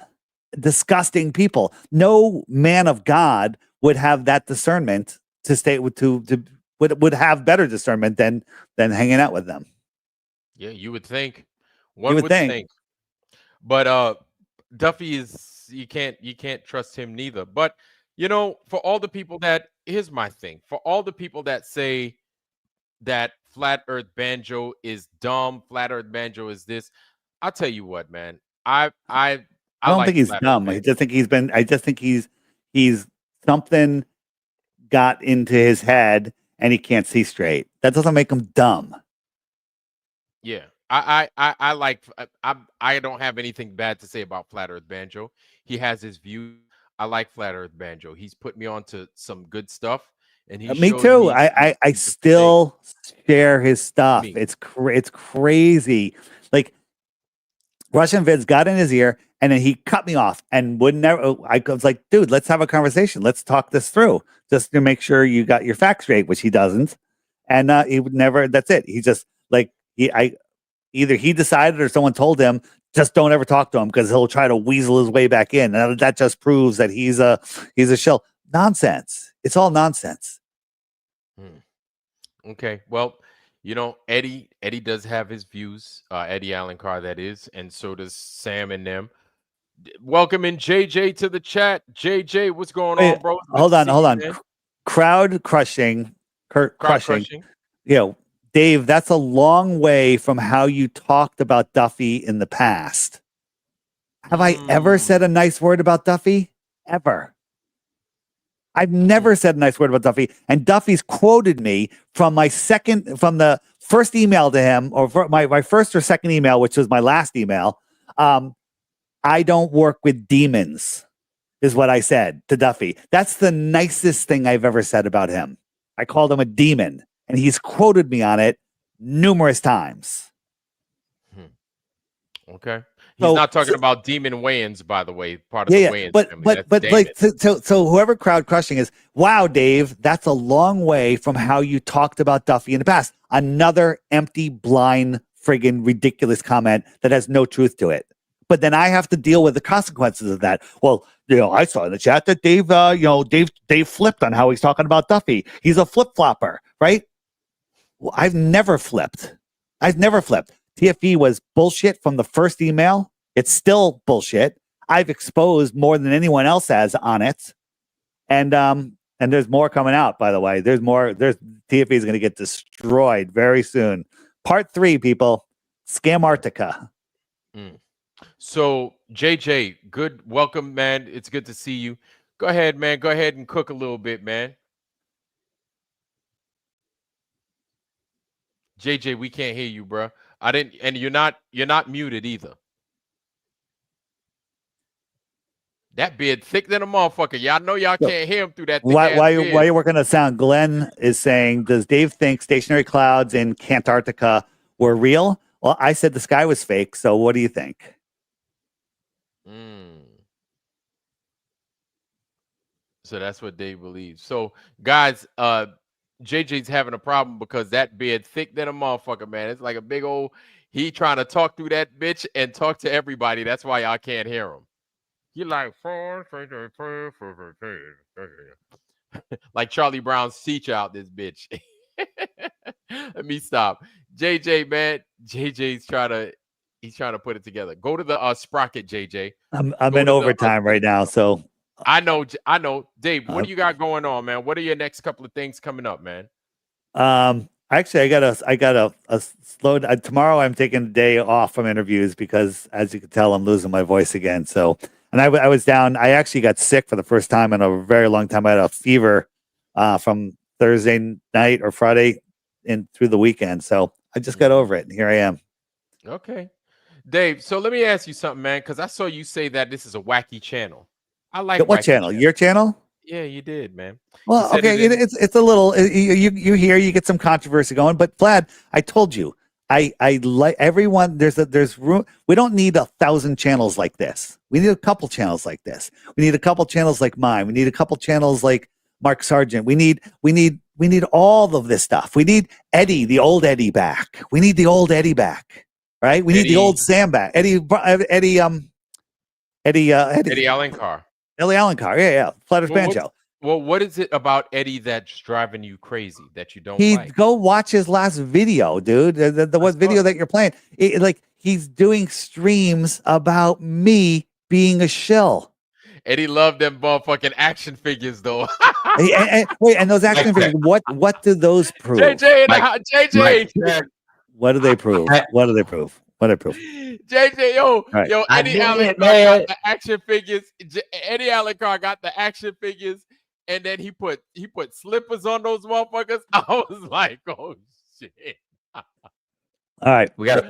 Disgusting people. No man of God would have that discernment to stay would have better discernment than hanging out with them. Yeah, you would think. One would think. But Duffy is you can't trust him neither. But for all the people here's my thing. For all the people that say that Flat Earth Banjo is dumb, Flat Earth Banjo is this, I'll tell you what, man. I don't think he's dumb. I just think he's something got into his head and he can't see straight. That doesn't make him dumb. Yeah. I don't have anything bad to say about Flat Earth Banjo. He has his view. I like Flat Earth Banjo. He's put me on to some good stuff. And he me too. I still share his stuff. It's crazy. Like Russian vids got in his ear and then he cut me off and would never. I was like, dude, let's have a conversation. Let's talk this through just to make sure you got your facts straight, which he doesn't. And he would never. That's it. He just like either he decided or someone told him just don't ever talk to him because he'll try to weasel his way back in. And that just proves that he's a shell. Nonsense. It's all nonsense. Okay. Well, Eddie does have his views. Eddie Allen Carr, that is, and so does Sam and them. Welcoming JJ to the chat. JJ, what's going Wait, on, bro? It's good hold to on, see hold you, on. man. Crowd crushing, Crowd crushing. Dave, that's a long way from how you talked about Duffy in the past. Have I ever said a nice word about Duffy? Ever? I've never said a nice word about Duffy. And Duffy's quoted me from the first email to him, or my first or second email, which was my last email. I don't work with demons, is what I said to Duffy. That's the nicest thing I've ever said about him. I called him a demon, and he's quoted me on it numerous times. Okay. He's not talking about Demon Wayans, by the way, part of the Wayans family. But like, so whoever crowd crushing is, wow, Dave, that's a long way from how you talked about Duffy in the past. Another empty, blind, friggin' ridiculous comment that has no truth to it. But then I have to deal with the consequences of that. Well, I saw in the chat that Dave, Dave flipped on how he's talking about Duffy. He's a flip flopper, right? Well, I've never flipped. TFE was bullshit from the first email. It's still bullshit. I've exposed more than anyone else has on it. And there's more coming out, by the way. There's more. TFE is going to get destroyed very soon. Part 3, people. Scamartica. So, JJ, good. Welcome, man. It's good to see you. Go ahead, man. Go ahead and cook a little bit, man. JJ, we can't hear you, bro. And you're not muted either. That beard thick than a motherfucker. Y'all know y'all can't hear him through that thick Why beard. are you working on sound? Glenn is saying, does Dave think stationary clouds in Antarctica were real? Well, I said the sky was fake. So what do you think? So that's what Dave believes. So, guys, JJ's having a problem because that beard thick than a motherfucker, man. It's like a big old. He trying to talk through that bitch and talk to everybody. That's why y'all can't hear him. He like like Charlie Brown's teacher out this bitch. Let me stop. JJ, man. JJ's trying to put it together. Go to the sprocket, JJ. I'm in overtime right now, so I know. Dave, what do you got going on, man? What are your next couple of things coming up, man? Actually, I got a slow. Tomorrow, I'm taking a day off from interviews because, as you can tell, I'm losing my voice again. So, and I was down. I actually got sick for the first time in a very long time. I had a fever from Thursday night or Friday through the weekend. So I just got over it, and here I am. Okay, Dave. So let me ask you something, man, because I saw you say that this is a wacky channel. I like what channel? Your channel? Yeah, you did, man. Well, okay, it's a little. You hear, you get some controversy going, but Vlad, I told you, I like everyone. There's room. We don't need 1,000 channels like this. We need a couple channels like this. We need a couple channels like mine. We need a couple channels like Mark Sargent. We need all of this stuff. We need Eddie, the old Eddie, back. We need the old Eddie back, right? We need the old Sam back. Eddie Allen Carr. Eddie Allen Carr, yeah. Flat Earth Banjo. Well, what is it about Eddie that's driving you crazy that you don't like? Go watch his last video, dude. The what video that you're playing? He's doing streams about me being a shill. Eddie loved them motherfucking action figures, though. and those action figures, what do those prove? JJ. What do they prove? What do they prove? JJ, yo, Eddie Allen Carr got the action figures. Eddie Allen Carr got the action figures, and then he put slippers on those motherfuckers. I was like, oh shit. All right, we got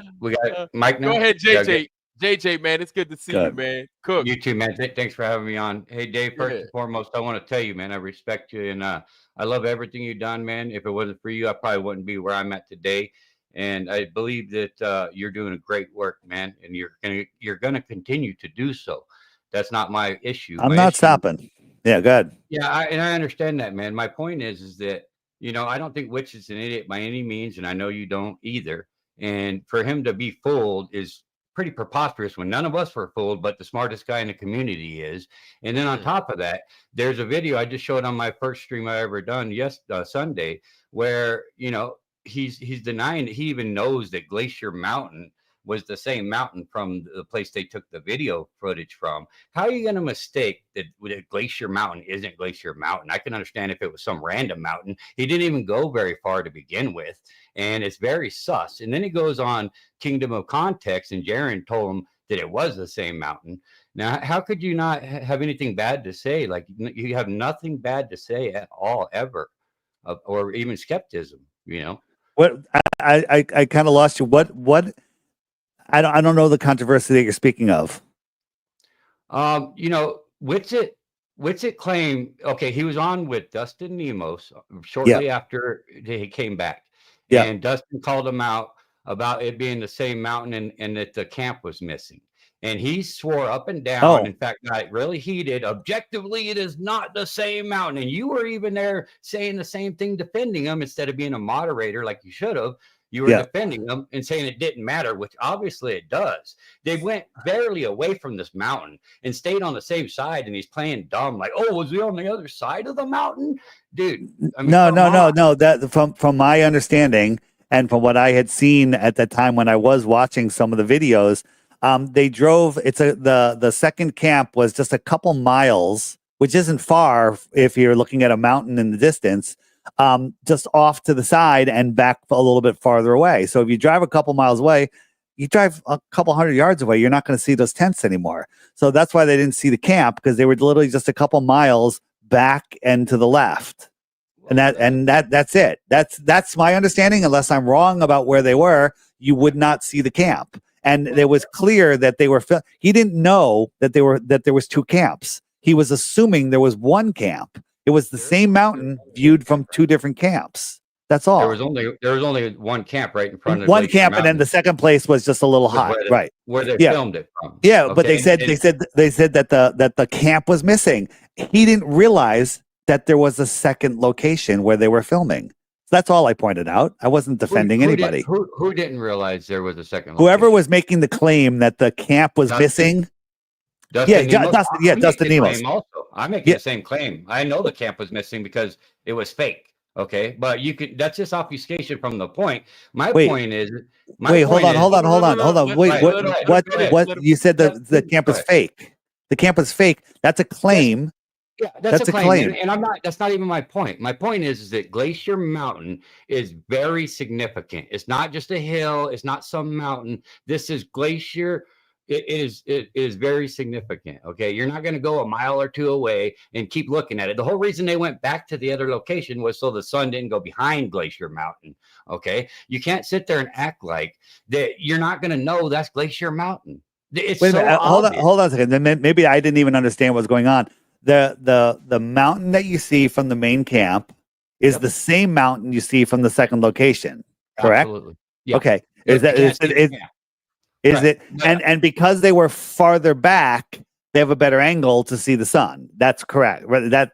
Mike. Go ahead, JJ. JJ, man, it's good to see you, man. Cook. You too, man. Thanks for having me on. Hey, Dave, first and foremost, I want to tell you, man, I respect you, and I love everything you've done, man. If it wasn't for you, I probably wouldn't be where I'm at today. And I believe that you're doing a great work, man, and you're gonna continue to do so. That's not my issue. I'm not stopping. Yeah, good. Yeah, I understand that, man. My point is that I don't think Witch is an idiot by any means, and I know you don't either. And for him to be fooled is pretty preposterous when none of us were fooled, but the smartest guy in the community is. And then on top of that, there's a video I just showed on my first stream I ever done Sunday, where he's denying that he even knows that Glacier Mountain was the same mountain from the place they took the video footage from. How are you going to mistake that Glacier Mountain isn't Glacier Mountain? I can understand if it was some random mountain. He didn't even go very far to begin with, and it's very sus. And then he goes on Kingdom of Context, and Jaron told him that it was the same mountain. Now, how could you not have anything bad to say? Like, you have nothing bad to say at all, ever, or even skepticism, What I kind of lost you. What I don't know the controversy that you're speaking of. Witsit claimed, okay, he was on with Dustin Nemos shortly after he came back. Yeah. And Dustin called him out about it being the same mountain and that the camp was missing. And he swore up and down, in fact, got really heated. Objectively, it is not the same mountain. And you were even there saying the same thing, defending him instead of being a moderator like you should have. You were defending them and saying it didn't matter, which obviously it does. They went barely away from this mountain and stayed on the same side, and he's playing dumb, like, oh, was he on the other side of the mountain? Dude, I mean, no. That from my understanding and from what I had seen at the time when I was watching some of the videos, they drove. The second camp was just a couple miles, which isn't far if you're looking at a mountain in the distance. Just off to the side and back a little bit farther away. So if you drive a couple miles away, you drive a couple 100 yards away, you're not going to see those tents anymore. So that's why they didn't see the camp, because they were literally just a couple miles back and to the left. And that's it. That's my understanding. Unless I'm wrong about where they were, you would not see the camp. And it was clear that they were. He didn't know that there was two camps. He was assuming there was one camp. It was the same mountain viewed from two different camps. That's all. There was only one camp right in front of one Glacier camp, Mountain. and then the second place was just a little high, right? Where they filmed it from. Yeah, Okay? but they said that the camp was missing. He didn't realize that there was a second location where they were filming. That's all I pointed out. I wasn't defending anybody. Who didn't realize there was a second location? Whoever was making the claim that the camp was missing. Dustin Nemos. I'm making the same claim. I know the camp was missing because it was fake. Okay, but that's just obfuscation from the point. My point is. Hold on. What you said the camp was fake. The camp was fake. That's a claim. Yeah, that's a claim. And I'm not. That's not even my point. My point is that Glacier Mountain is very significant. It's not just a hill. It's not some mountain. This is Glacier. It is very significant. Okay, you're not going to go a mile or two away and keep looking at it. The whole reason they went back to the other location was so the sun didn't go behind Glacier Mountain. Okay, you can't sit there and act like that. You're not going to know that's Glacier Mountain. It's Wait a minute, hold on a second. Then maybe I didn't even understand what's going on. The mountain that you see from the main camp is the same mountain you see from the second location. Correct? Absolutely. Yep. Okay. Is it and because they were farther back, they have a better angle to see the sun. That's correct.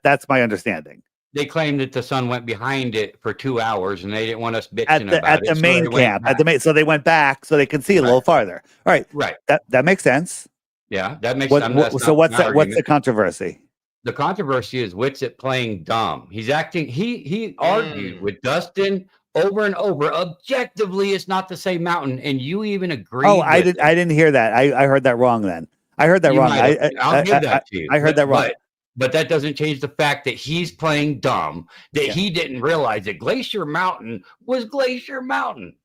That's my understanding. They claimed that the sun went behind it for 2 hours, and they didn't want us bitching about at it. The main camp. So they went back so they can see a little farther. All right. Right. That makes sense. Yeah, that makes sense. What's the controversy? The controversy is Witsit playing dumb. He's acting. He argued with Dustin over and over. Objectively, it's not the same mountain, and you even agreed. Oh, I didn't hear that. I heard that wrong. Then I heard that wrong. I'll give that to you. I heard that wrong. But that doesn't change the fact that he's playing dumb. That he didn't realize that Glacier Mountain was Glacier Mountain.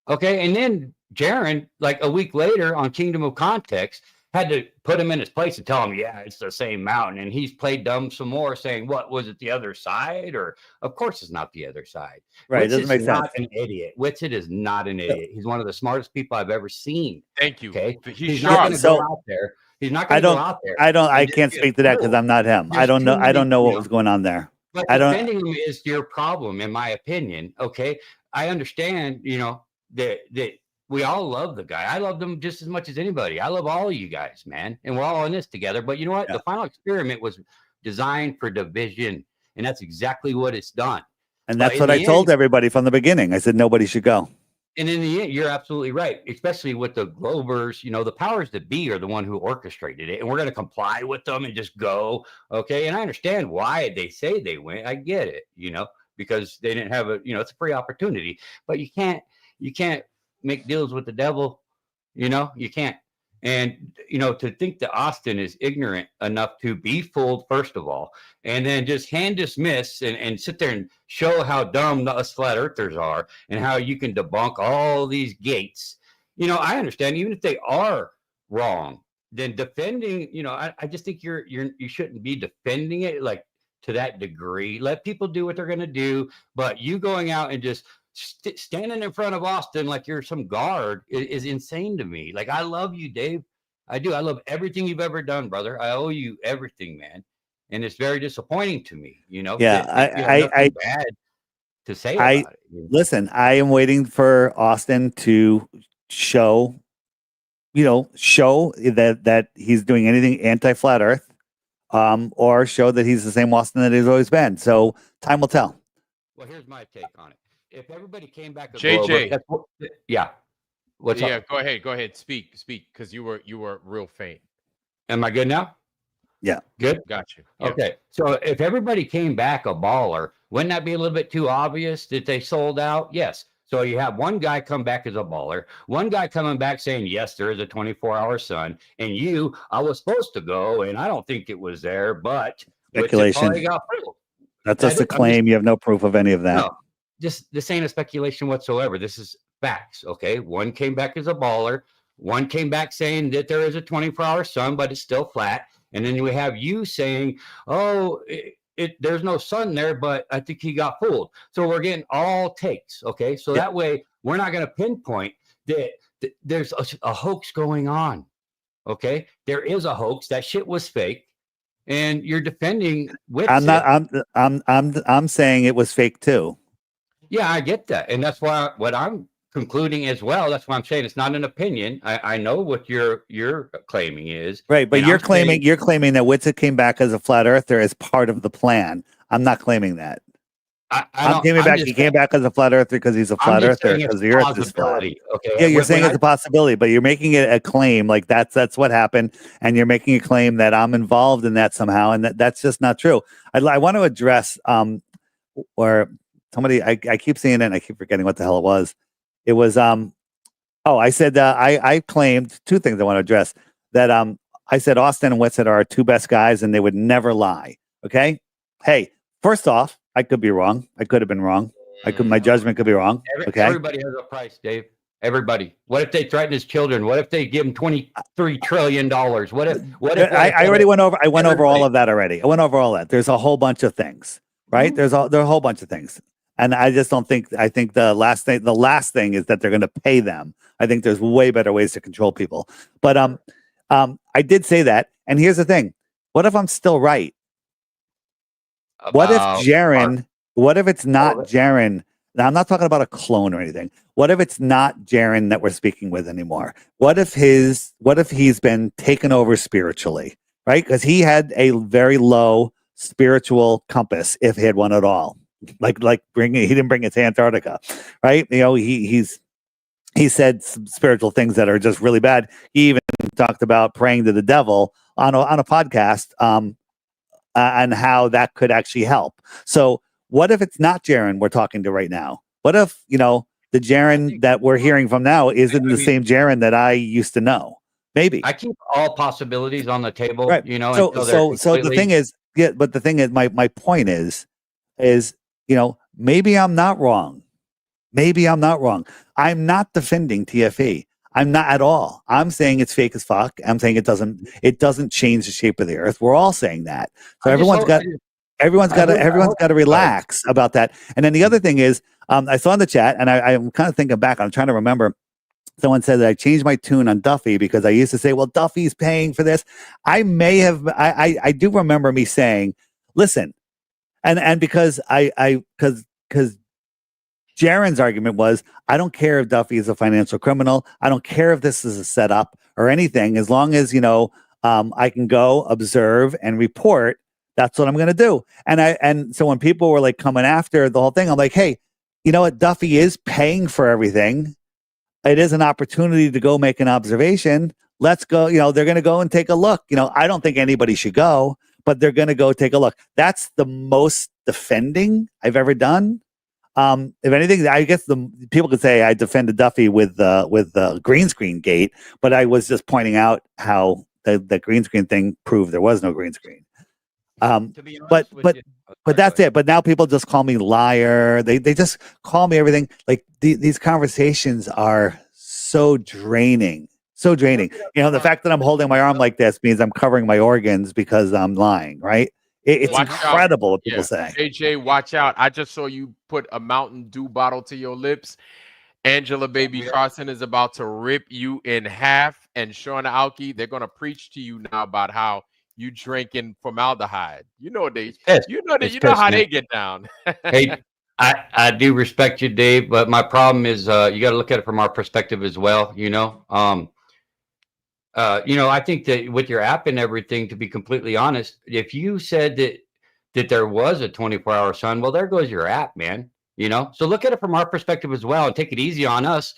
Okay, and then Jaron, like a week later on Kingdom of Context, had to put him in his place and tell him, yeah, it's the same mountain. And he's played dumb some more, saying, what, was it the other side? Or, of course, it's not the other side. Right, it doesn't make sense. Not an idiot. Witsit is not an idiot. He's one of the smartest people I've ever seen. Thank you. Okay, he's not going to go out there. He's not going to go out there. I can't speak to that because I'm not him. I don't know what was going on there. But defending him is your problem, in my opinion. Okay, I understand. That we all love the guy. I love them just as much as anybody. I love all of you guys, man. And we're all in this together. But you know what? Yeah. The final experiment was designed for division. And that's exactly what it's done. And that's what I told everybody from the beginning. I said, nobody should go. And in the end, you're absolutely right, especially with the Globers. The powers that be are the one who orchestrated it, and we're going to comply with them and just go. Okay. And I understand why they say they went. I get it, because they didn't have it's a free opportunity, but you can't make deals with the devil. You can't. And, to think that Austin is ignorant enough to be fooled, first of all, and then just hand dismiss and sit there and show how dumb us flat earthers are and how you can debunk all these gates. I understand, even if they are wrong, then defending, I just think you shouldn't be defending it like to that degree. Let people do what they're going to do, but you going out and just standing in front of Austin like you're some guard is insane to me. Like, I love you, Dave. I do. I love everything you've ever done, brother. I owe you everything, man. And it's very disappointing to me, Yeah, that you have nothing bad to say about it. Listen, I am waiting for Austin to show that he's doing anything anti-flat Earth, or show that he's the same Austin that he's always been. So time will tell. Well, here's my take on it. If everybody came back, JJ, yeah, what's up? Go ahead, speak, because you were real faint. Am I good now? Yeah, good. Got you. Yeah. Okay, so if everybody came back a baller, wouldn't that be a little bit too obvious that they sold out? Yes. So you have one guy come back as a baller, one guy coming back saying, yes, there is a 24-hour sun, and I was supposed to go, and I don't think it was there, but speculation. That's just a claim. You have no proof of any of that. No, this ain't a speculation whatsoever. This is facts. Okay, one came back as a baller, one came back saying that there is a 24-hour sun, but it's still flat, and then we have you saying, oh, there's no sun there, but I think he got fooled. So we're getting all takes. Okay, so that way we're not going to pinpoint that there's a hoax going on. Okay, there is a hoax. That shit was fake, and you're defending with. I'm saying it was fake too. Yeah, I get that, and that's what I'm concluding as well. That's why I'm saying it's not an opinion. I know what your claiming is, right, but you're claiming that Witsit came back as a flat earther as part of the plan. I'm not claiming that. I'm claiming back. He came back as a flat earther because he's a flat earther because the Earth is flat. Okay. Yeah, you're saying it's a possibility, but you're making it a claim like that's what happened, and you're making a claim that I'm involved in that somehow, and that's just not true. I want to address or somebody I keep seeing it, and I keep forgetting what the hell it was. It was I said I claimed two things I want to address. That I said Austin and Witsit are our two best guys, and they would never lie. Okay, hey, first off, I could be wrong. I could have been wrong. My judgment could be wrong. Okay. Everybody has a price, Dave. Everybody. What if they threaten his children? What if they give him $23 trillion? What if I already went over? I went over all of that already. I went over all that. There's a whole bunch of things, right? There are a whole bunch of things, and I just don't think. I think the last thing is that they're going to pay them. I think there's way better ways to control people. But I did say that, and here's the thing: what if I'm still right? What if Jaren? What if it's not Jaren? Now, I'm not talking about a clone or anything. What if it's not Jaren that we're speaking with anymore? What if he's been taken over spiritually, right? Because he had a very low spiritual compass, if he had one at all. He didn't bring it to Antarctica, right? He said some spiritual things that are just really bad. He even talked about praying to the devil on a podcast, and how that could actually help. So what if it's not Jaren we're talking to right now? What if, the Jaren that we're hearing from now isn't the same Jaren that I used to know? Maybe. I keep all possibilities on the table, right. So the thing is, but the thing is, my point is, maybe I'm not wrong. Maybe I'm not wrong. I'm not defending TFE. I'm not at all. I'm saying it's fake as fuck. I'm saying it doesn't change the shape of the Earth. We're all saying that. So everyone's got to relax about that. And then the other thing is, I saw in the chat, and I'm kind of thinking back. I'm trying to remember. Someone said that I changed my tune on Duffy because I used to say, well, Duffy's paying for this. I may have, I do remember me saying, listen, and because because Jaren's argument was, I don't care if Duffy is a financial criminal. I don't care if this is a setup or anything. As long as, I can go observe and report, that's what I'm going to do. And so when people were like coming after the whole thing, I'm like, hey, you know what? Duffy is paying for everything. it is an opportunity to go make an observation. Let's go. They're going to go and take a look. I don't think anybody should go, but they're going to go take a look. That's the most defending I've ever done. If anything, I guess the people could say I defended Duffy with the green screen gate, but I was just pointing out how the green screen thing proved there was no green screen. But that's it. But now people just call me liar. They just call me everything. Like these conversations are so draining. So draining. The fact that I'm holding my arm like this means I'm covering my organs because I'm lying, right? It's incredible what people say. AJ, watch out. I just saw you put a Mountain Dew bottle to your lips. Angela Baby Carson is about to rip you in half. And Shauna Alki, they're going to preach to you now about how you drinking formaldehyde. You know how they get down. Hey, I do respect you, Dave, but my problem is you got to look at it from our perspective as well. I think that with your app and everything, to be completely honest, if you said that there was a 24-hour sun, well, there goes your app, man. So look at it from our perspective as well and take it easy on us.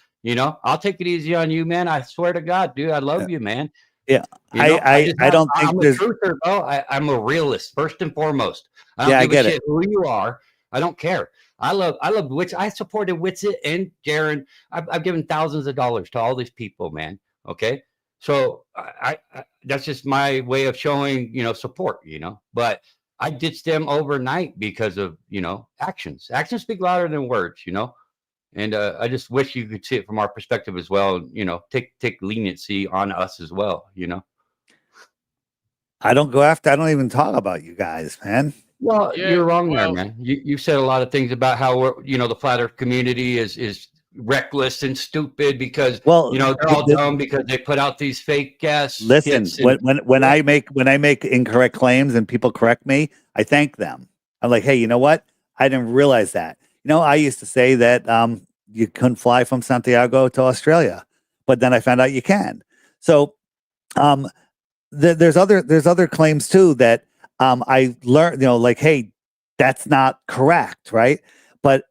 I'll take it easy on you, man. I swear to God, dude, I love you, man. Yeah, I don't think I'm there's. A truther, bro. I'm a realist first and foremost. I don't give a shit who you are. I don't care. I love Witz. I supported Witsit and Jaron. I've given thousands of dollars to all these people, man. Okay, so I that's just my way of showing support. But I ditched them overnight because of actions. Actions speak louder than words. And I just wish you could see it from our perspective as well. Take leniency on us as well. I don't go after. I don't even talk about you guys, man. Well, you're wrong there, man. You said a lot of things about how the flat Earth community is reckless and stupid because they're all dumb because they put out these fake gas. Listen, when I make incorrect claims and people correct me, I thank them. I'm like, hey, you know what? I didn't realize that. I used to say that you couldn't fly from Santiago to Australia, but then I found out you can. So there's other claims too that I learned, like, hey, that's not correct, right? But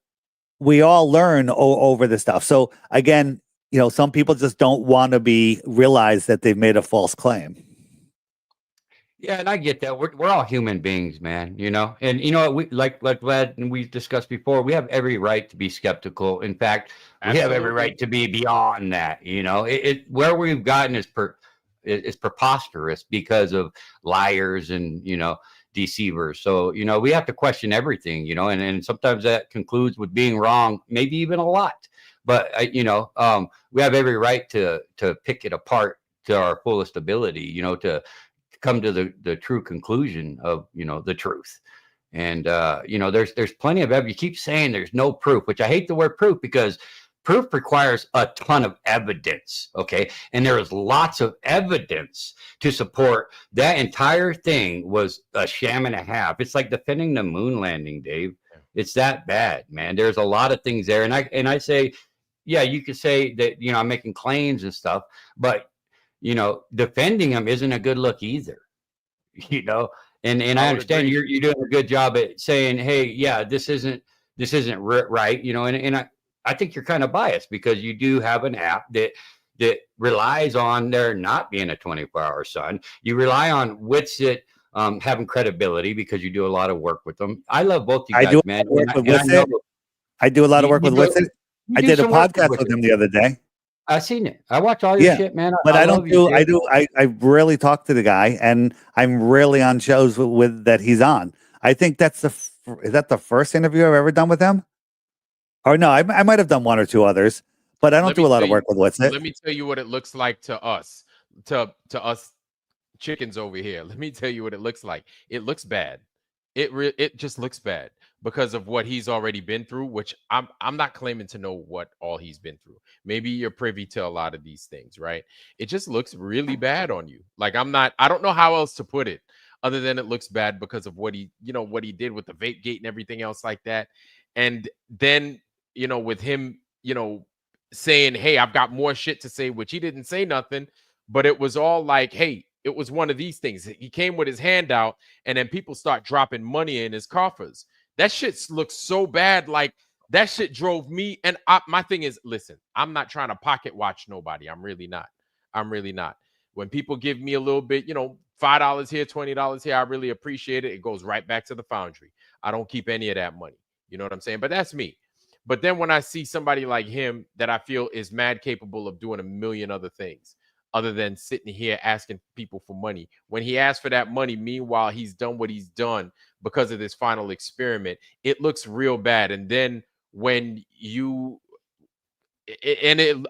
we all learn over this stuff. So again, some people just don't want to realize that they've made a false claim. Yeah, and I get that. We're all human beings, man. And we like Vlad and we discussed before. We have every right to be skeptical. In fact, we have every right to be beyond that. Where we've gotten is preposterous because of liars and deceivers. So we have to question everything. And sometimes that concludes with being wrong, maybe even a lot. But we have every right to pick it apart to our fullest ability. To come to the true conclusion of the truth. And there's plenty of evidence. You keep saying there's no proof, which I hate the word proof because proof requires a ton of evidence. Okay, and there is lots of evidence to support that entire thing was a sham and a half. It's like defending the moon landing, Dave. It's that bad, man. There's a lot of things there, and I say, yeah, you could say that I'm making claims and stuff, but defending them isn't a good look either, and I understand you're doing a good job at saying, hey, yeah, this isn't right, and I think you're kind of biased because you do have an app that relies on there not being a 24-hour sun. You rely on Witsit having credibility because you do a lot of work with them. I love both you guys, man. I do a lot of work with Witsit. I did a podcast with him the other day. I seen it. I watch all your shit, man. But I rarely talk to the guy, and I'm rarely on shows with that he's on. I think that's is that the first interview I've ever done with him? Or no, I might have done one or two others, but I don't do a lot of work with Witsit. Let me tell you what it looks like to us, to us chickens over here. Let me tell you what it looks like. It looks bad. It just looks bad because of what he's already been through, which I'm not claiming to know what all he's been through. Maybe you're privy to a lot of these things, right? It just looks really bad on you. Like I don't know how else to put it other than it looks bad because of what he did with the vape gate and everything else like that. And then, with him, saying, hey, I've got more shit to say, which he didn't say nothing, but it was all like, hey, it was one of these things. He came with his hand out and then people start dropping money in his coffers. That shit looks so bad. Like that shit drove me. And my thing is, listen, I'm not trying to pocket watch nobody. I'm really not. When people give me a little bit, $5 here, $20 here, I really appreciate it. It goes right back to the foundry. I don't keep any of that money. You know what I'm saying? But that's me. But then when I see somebody like him that I feel is mad capable of doing a million other things other than sitting here asking people for money, when he asked for that money, meanwhile, he's done what he's done because of this final experiment, it looks real bad. And then when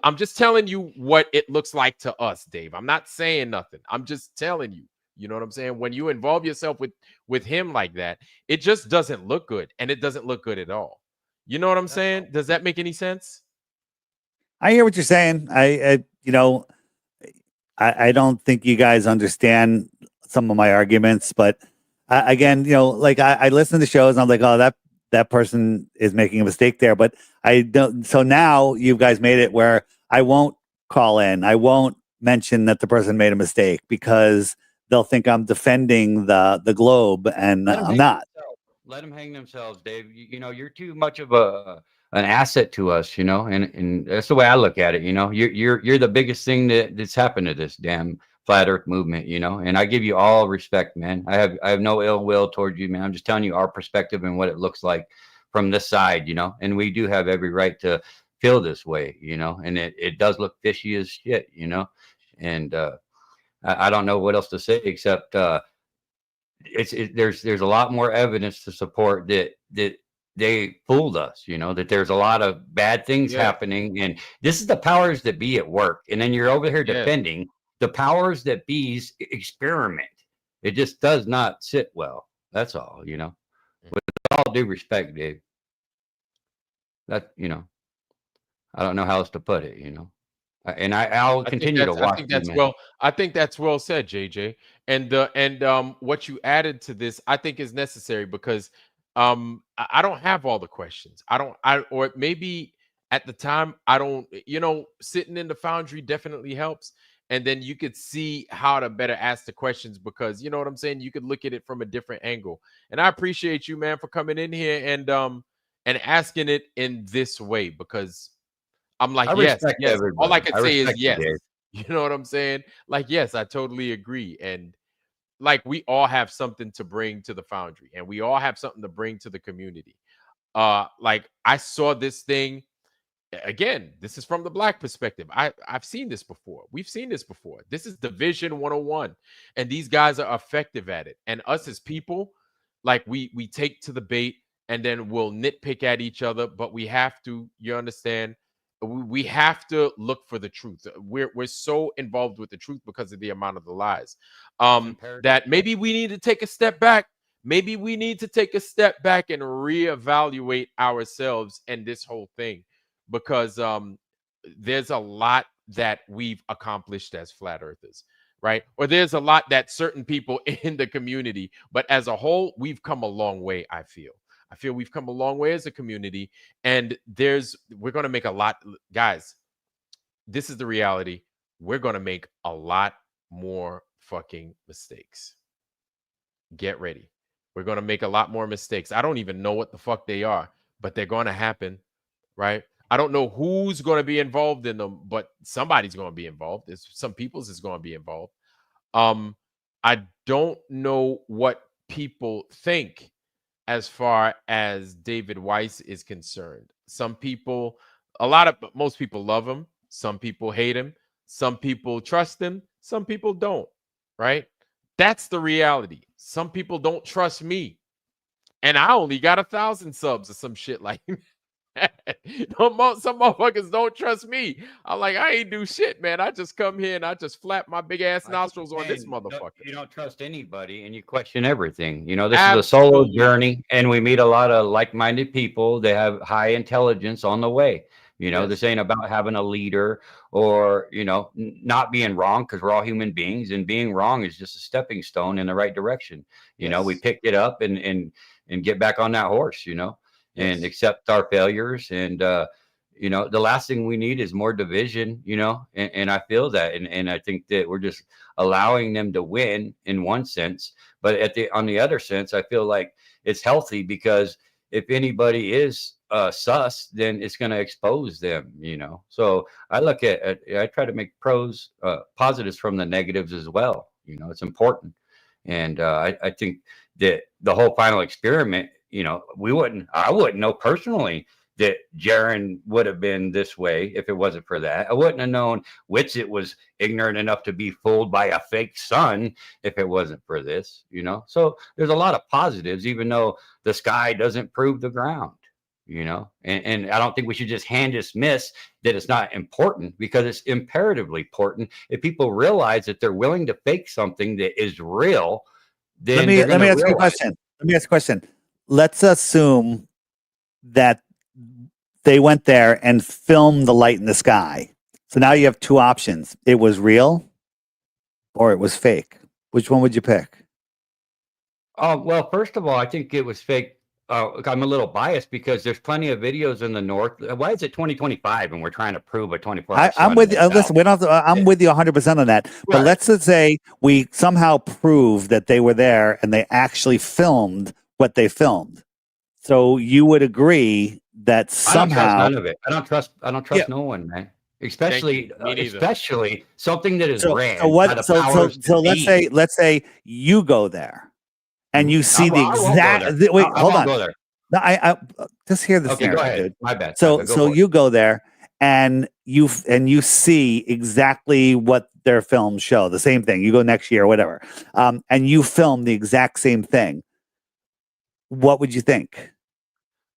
I'm just telling you what it looks like to us, Dave. I'm not saying nothing. I'm just telling you. You know what I'm saying? When you involve yourself with him like that, it just doesn't look good, and it doesn't look good at all. You know what I'm saying? Does that make any sense? I hear what you're saying. I don't think you guys understand some of my arguments, but again, like I listen to shows and I'm like, oh, that person is making a mistake there, but I don't. So now you guys made it where I won't call in. I won't mention that the person made a mistake because they'll think I'm defending the globe, and I'm not. Let them hang themselves, Dave. You're too much of an asset to us, and that's the way I look at it. You're the biggest thing that's happened to this damn flat Earth movement, and I give you all respect, man. I have no ill will towards you, man. I'm just telling you our perspective and what it looks like from this side, and we do have every right to feel this way, and it does look fishy as shit, and I don't know what else to say except there's a lot more evidence to support that they fooled us, that there's a lot of bad things happening, and this is the powers that be at work, and then you're over here defending the powers that be's experiment. It just does not sit well. That's all, with all due respect, Dave. That I don't know how else to put it, and I'll continue to watch. I think that's well said, JJ. And what you added to this, I think, is necessary because I don't have all the questions. Or maybe at the time I don't. Sitting in the foundry definitely helps, and then you could see how to better ask the questions because you know what I'm saying. You could look at it from a different angle, and I appreciate you, man, for coming in here and asking it in this way because I'm like, yes. Everybody. All I could say is yes. You know what I'm saying? Like, yes, I totally agree. And like, we all have something to bring to the foundry, and we all have something to bring to the community. Like, I saw this thing again. This is from the Black perspective. I've seen this before. We've seen this before. This is Division 101, and these guys are effective at it. And us as people, like, we take to the bait, and then we'll nitpick at each other. But we have to, you understand? We have to look for the truth. We're so involved with the truth because of the amount of the lies. That maybe we need to take a step back. Maybe we need to take a step back and reevaluate ourselves and this whole thing, because there's a lot that we've accomplished as flat earthers, right? Or there's a lot that certain people in the community, but as a whole, we've come a long way. I feel we've come a long way as a community, and we're going to make a lot, guys. This is the reality. We're going to make a lot more fucking mistakes. Get ready. We're going to make a lot more mistakes. I don't even know what the fuck they are, but they're going to happen, right? I don't know who's going to be involved in them, but somebody's going to be involved. Some people's is going to be involved. I don't know what people think as far as David Weiss is concerned. Most people love him. Some people hate him. Some people trust him. Some people don't, right? That's the reality. Some people don't trust me. And I only got 1,000 subs or some shit like that. Some motherfuckers don't trust me. I'm like, I ain't do shit, man. I just come here and I just flap my big ass nostrils on this motherfucker. You don't trust anybody and you question everything. This is a solo journey, and we meet a lot of like-minded people. They have high intelligence on the way. This ain't about having a leader or, not being wrong, because we're all human beings, and being wrong is just a stepping stone in the right direction. We pick it up and get back on that horse, and accept our failures. And, the last thing we need is more division, and I feel that. And I think that we're just allowing them to win in one sense. But on the other sense, I feel like it's healthy because if anybody is sus, then it's going to expose them, you know. So I look I try to make positives from the negatives as well. You know, it's important. And I think that the whole final experiment, you know, I wouldn't know personally that Jaron would have been this way if it wasn't for that. I wouldn't have known Witsit was ignorant enough to be fooled by a fake sun if it wasn't for this, you know. So there's a lot of positives, even though the sky doesn't prove the ground, you know. And I don't think we should just hand dismiss that it's not important, because it's imperatively important. If people realize that they're willing to fake something that is real, then let me ask you a question. Let me ask you a question. Let's assume that they went there and filmed the light in the sky. So now you have two options. It was real or it was fake. Which one would you pick? Oh, well, first of all, I think it was fake. I'm a little biased because there's plenty of videos in the north. Why is it 2025 and we're trying to prove a 24-hour I'm with you. Listen, I'm with you 100% on that. But Right. let's just say we somehow prove that they were there and they actually filmed what they filmed. So you would agree that somehow I don't trust none of it. I don't trust no one, man. Especially something that is ran by the powers so that let's say you go there and you see the exact wait, hold on. Go there. No, I just hear this. Okay, go ahead. My bad. So you go there and you see exactly what their films show, the same thing. You go next year or whatever. And you film the exact same thing. What would you think?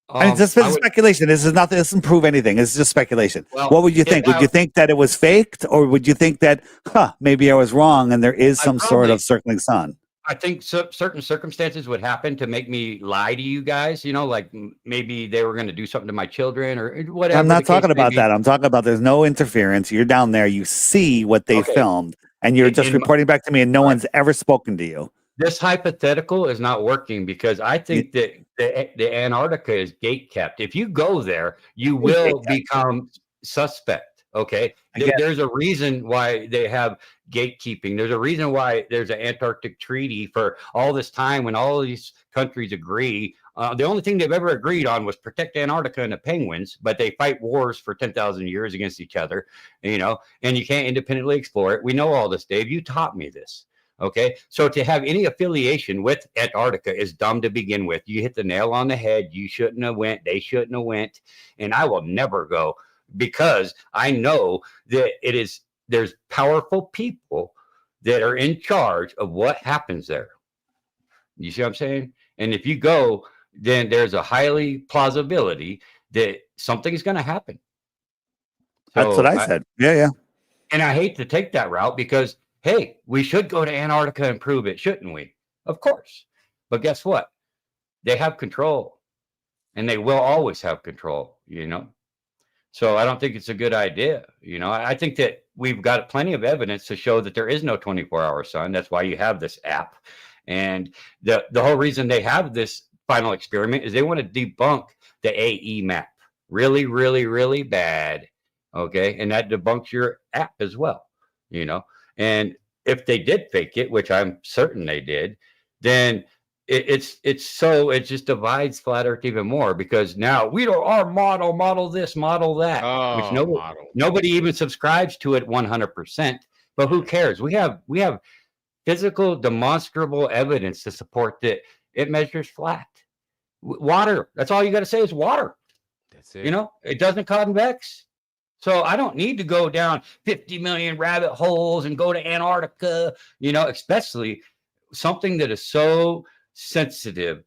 I mean, just speculation. This is nothing. This doesn't prove anything. It's just speculation. Well, what would you think? Would you think that it was faked, or would you think that, maybe I was wrong and there is some sort of circling sun? I think certain circumstances would happen to make me lie to you guys. You know, like maybe they were going to do something to my children or whatever. I'm not talking about that. I'm talking about there's no interference. You're down there. You see what they filmed, and you're just reporting back to me, and no one's ever spoken to you. This hypothetical is not working because I think that the Antarctica is gate kept. If you go there, you will become suspect. Okay. There's a reason why they have gatekeeping. There's a reason why there's an Antarctic treaty for all this time when all of these countries agree. The only thing they've ever agreed on was protect Antarctica and the penguins, but they fight wars for 10,000 years against each other, you know, and you can't independently explore it. We know all this, Dave. You taught me this. Okay, so to have any affiliation with Antarctica is dumb to begin with. You hit the nail on the head. You shouldn't have went. They shouldn't have went. And I will never go because I know that there's powerful people that are in charge of what happens there. You see what I'm saying? And if you go, then there's a highly plausibility that something is going to happen. So that's what I said. Yeah. And I hate to take that route because, hey, we should go to Antarctica and prove it, shouldn't we? Of course. But guess what? They have control. And they will always have control, you know? So I don't think it's a good idea. You know, I think that we've got plenty of evidence to show that there is no 24-hour sun. That's why you have this app. And the whole reason they have this final experiment is they want to debunk the AE map. Really, really, really bad. Okay. And that debunks your app as well, you know? And if they did fake it, which I'm certain they did, then it just divides flat Earth even more because now we don't our model this, model that, which nobody even subscribes to it 100%. But who cares? We have physical, demonstrable evidence to support that it measures flat. Water. That's all you got to say is water. That's it. You know, it doesn't convex. So I don't need to go down 50 million rabbit holes and go to Antarctica, you know, especially something that is so sensitive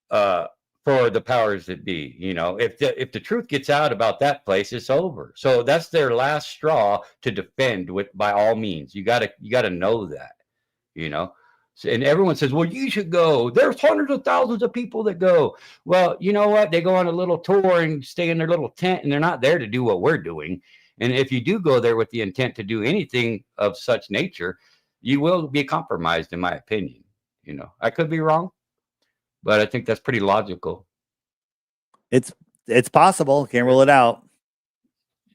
for the powers that be. You know, if the truth gets out about that place, it's over. So that's their last straw to defend by all means. You gotta know that, you know. And everyone says, well, you should go. There's hundreds of thousands of people that go. Well, you know what? They go on a little tour and stay in their little tent, and they're not there to do what we're doing. And if you do go there with the intent to do anything of such nature, you will be compromised, in my opinion. You know, I could be wrong, but I think that's pretty logical. It's possible. Can't rule it out.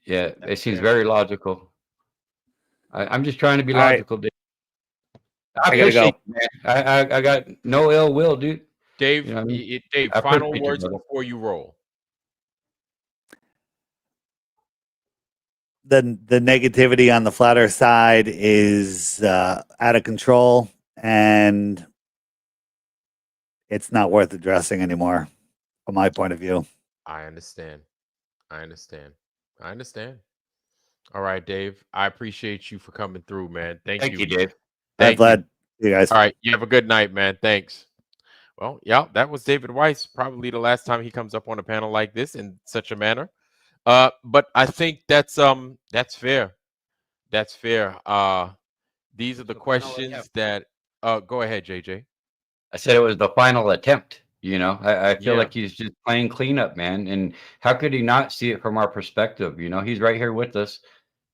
Yeah, it seems very logical. I'm just trying to be logical, dude. I gotta go. Man. I got no ill will, dude. Dave, You know what I mean? Dave, I final appreciate you, words brother. before you roll. The negativity on the flat Earth side is out of control, and it's not worth addressing anymore, from my point of view. I understand. I understand. I understand. All right, Dave. I appreciate you for coming through, man. Thank you. Thank you, Dave. All right, Thank you. Vlad. See you guys. All right. You have a good night, man. Thanks. Well, yeah, that was David Weiss. Probably the last time he comes up on a panel like this in such a manner. But I think that's fair. That's fair. These are the The final questions attempt. that go ahead, JJ. I said it was the final attempt. You know, I feel Yeah. like he's just playing cleanup, man. And how could he not see it from our perspective? You know, he's right here with us,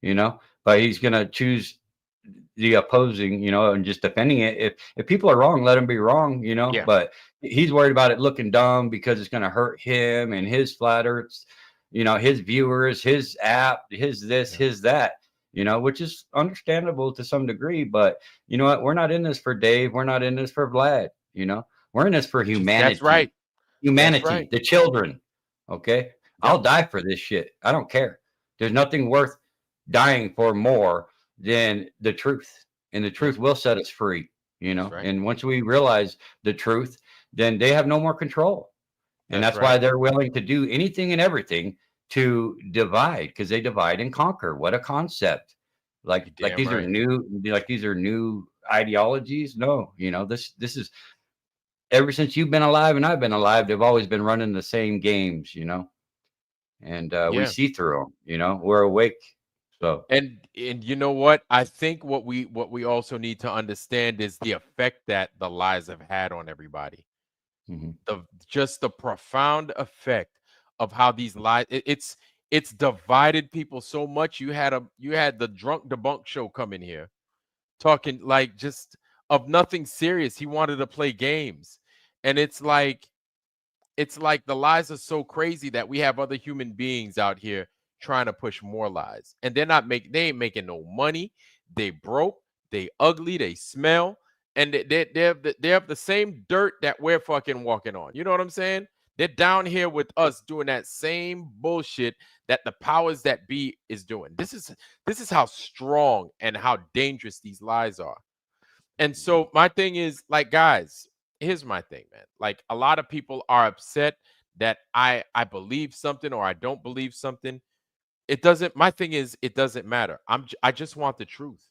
you know, but he's going to choose the opposing, you know, and just defending it. If people are wrong, let them be wrong, you know, Yeah. but he's worried about it looking dumb because it's going to hurt him and his flat earths, you know, his viewers, his app, his this, Yeah. his that, you know, which is understandable to some degree. But you know what? We're not in this for Dave. We're not in this for Vlad, you know, we're in this for That's right. humanity, That's humanity, right. the children. Okay. I'll Yep. die for this shit. I don't care. There's nothing worth dying for more than the truth. And the truth will set us free, you That's know. right. And once we realize the truth, then they have no more control. And That's that's why right. they're willing to do anything and everything to divide, because they divide and conquer. What a concept. You're Like damn these are right. new, like these are new ideologies. No, you know, this is ever since you've been alive and I've been alive, they've always been running the same games, you know. And we Yeah. see through them, you know, we're awake. So And you know what? I think what we also need to understand is the effect that the lies have had on everybody. mhm. Just the profound effect of how these lies it's divided people so much. You had the drunk debunk show come in here talking like just of nothing serious. He wanted to play games. And it's like the lies are so crazy that we have other human beings out here trying to push more lies. And they ain't making no money. They broke, they ugly, they smell, and they have the same dirt that we're fucking walking on. You know what I'm saying? They're down here with us doing that same bullshit that the powers that be is doing. This is how strong and how dangerous these lies are. And so my thing is, like, guys, here's my thing, man. Like, a lot of people are upset that I believe something or I don't believe something. It doesn't My thing is, it doesn't matter. I just want the truth.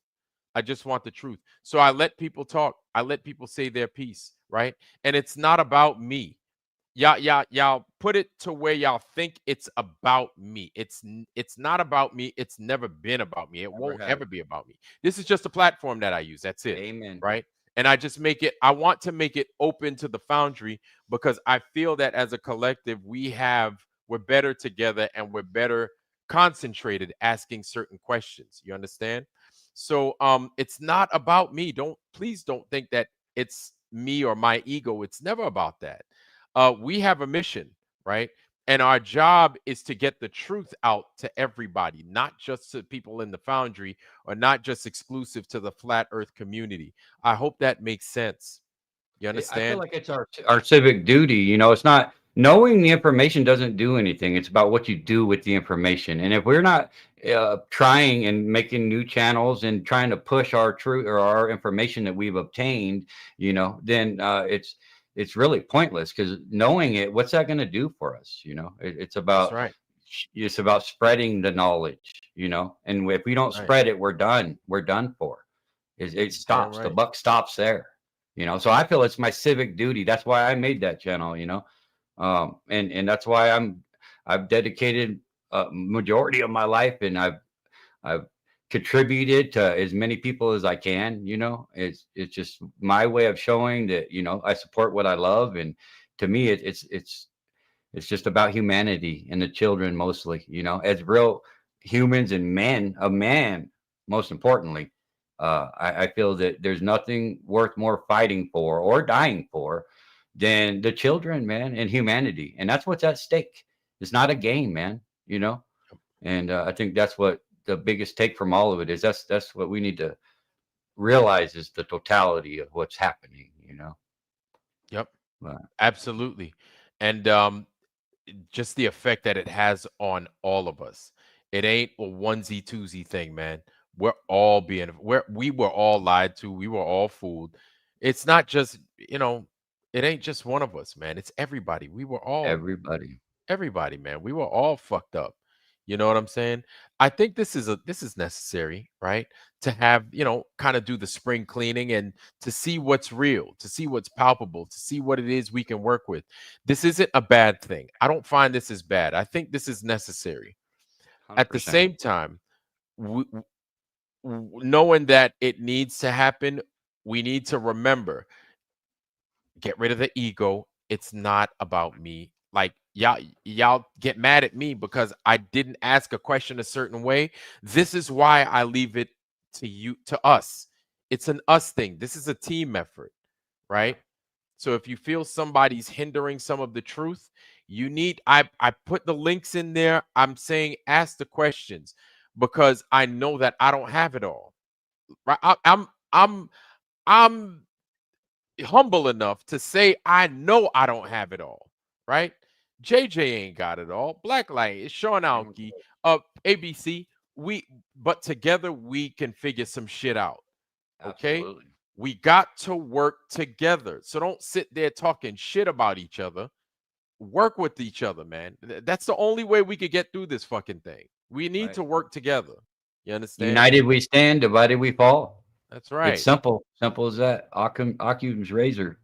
I just want the truth. So I let people talk. I let people say their piece, right? And it's not about me. Y'all put it to where y'all think it's about me. It's not about me. It's never been about me. It Never won't has. ever be about me. This is just a platform that I use. That's it. Amen. Right. And I want to make it open to the foundry because I feel that as a collective, we're better together and we're better concentrated asking certain questions. You understand? So it's not about me. Please don't think that it's me or my ego. It's never about that. We have a mission, right? And our job is to get the truth out to everybody, not just to people in the foundry or not just exclusive to the flat earth community. I hope that makes sense. You I feel understand? like it's our civic duty. You know, it's not knowing the information doesn't do anything. It's about what you do with the information. And if we're not trying and making new channels and trying to push our truth or our information that we've obtained, you know, then it's really pointless because knowing it, what's that going to do for us? You know, That's right. it's about spreading the knowledge. You know, and if we don't Right. spread it, we're done. We're done for. It Damn stops. The right. buck stops there. You know, so I feel it's my civic duty. That's why I made that channel. You know, and that's why I've dedicated a majority of my life, and I've contributed to as many people as I can. You know, it's just my way of showing that I support what I love, and to me, it's just about humanity and the children mostly. You know, as real humans and men, a man, most importantly. I feel that there's nothing worth more fighting for or dying for than the children, man, and humanity. And that's what's at stake. It's not a game, man, you know? And I think that's what the biggest take from all of it is. That's what we need to realize is the totality of what's happening, you know? Yep. Right. Absolutely. And just the effect that it has on all of us. It ain't a onesie twosie thing, man. We're all being we were all lied to. We were all fooled. It's not just, it ain't just one of us, man. It's everybody. We were all Everybody. everybody, man. We were all fucked up. You know what I'm saying? I think this is necessary, right? To have, kind of do the spring cleaning and to see what's real, to see what's palpable, to see what it is we can work with. This isn't a bad thing. I don't find this as bad. I think this is necessary. At the 100%. same time, knowing that it needs to happen, we need to remember, get rid of the ego. It's not about me. Like y'all get mad at me because I didn't ask a question a certain way. This is why I leave it to us. It's an us thing. This is a team effort, right? So if you feel somebody's hindering some of the truth, you need I put the links in there. I'm saying ask the questions because I know that I don't have it all. Right? I'm humble enough to say I know I don't have it all, right? JJ ain't got it all. Blacklight, Sean Alki, ABC. But together we can figure some shit out. Okay? Absolutely. We got to work together. So don't sit there talking shit about each other. Work with each other, man. That's the only way we could get through this fucking thing. We need Right. to work together. You understand? United we stand, divided we fall. That's It's right. simple. Simple as that. Occam's razor.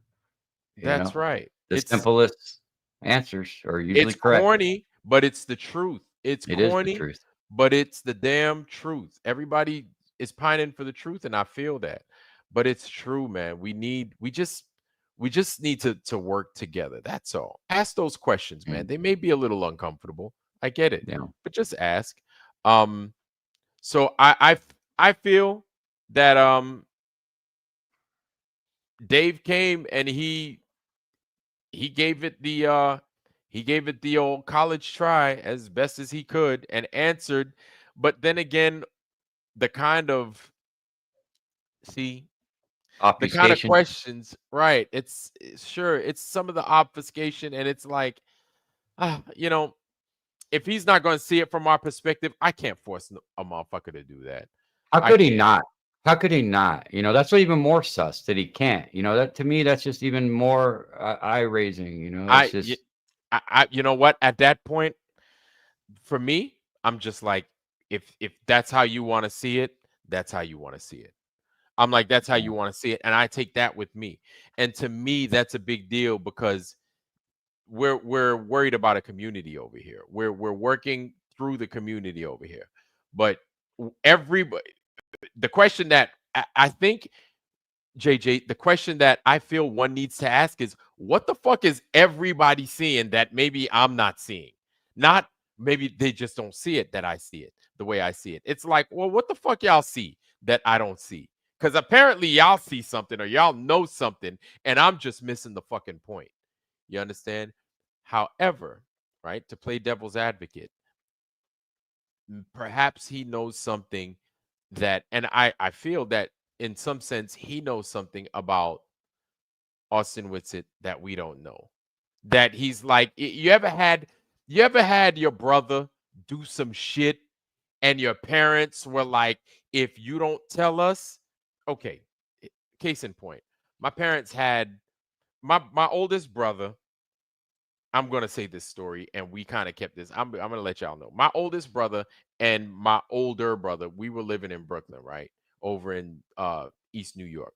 That's right. The It's simplest answers are usually correct. corny, but it's the truth. It's It is the corny, truth. but it's the damn truth. Everybody is pining for the truth, and I feel that. But it's true, man. We just need to work together. That's all. Ask those questions, man. Mm. They may be a little uncomfortable. I get it. Yeah. But just ask. So I feel that Dave came and he gave it the old college try as best as he could and answered. But then again, the kind of the kind of Obfuscation. questions, right? It's sure it's some of the obfuscation, and it's like, if he's not going to see it from our perspective, I can't force a motherfucker to do that. How I could he can't. not? How could he not? That's even more sus that he can't. That to me, that's just even more eye raising. It's I, just you know what? At that point, for me, I'm just like, if that's how you want to see it, that's how you want to see it. I'm like, that's how you want to see it, and I take that with me. And to me, that's a big deal because we're worried about a community over here. We're working through the community over here. But everybody, the question that I think, JJ, the question that I feel one needs to ask is, what the fuck is everybody seeing that maybe I'm not seeing? Not maybe they just don't see it that I see it the way I see it. It's like, well, what the fuck y'all see that I don't see? Because apparently y'all see something or y'all know something, and I'm just missing the fucking point. You understand? However, right, to play devil's advocate, perhaps he knows something that, and I feel that in some sense he knows something about Austin Whitsitt that we don't know. That he's like, you ever had your brother do some shit and your parents were like, if you don't tell us, okay, case in point, my parents had my oldest brother. I'm going to say this story, and we kind of kept this. I'm going to let y'all know. My oldest brother and my older brother, we were living in Brooklyn, right? Over in East New York.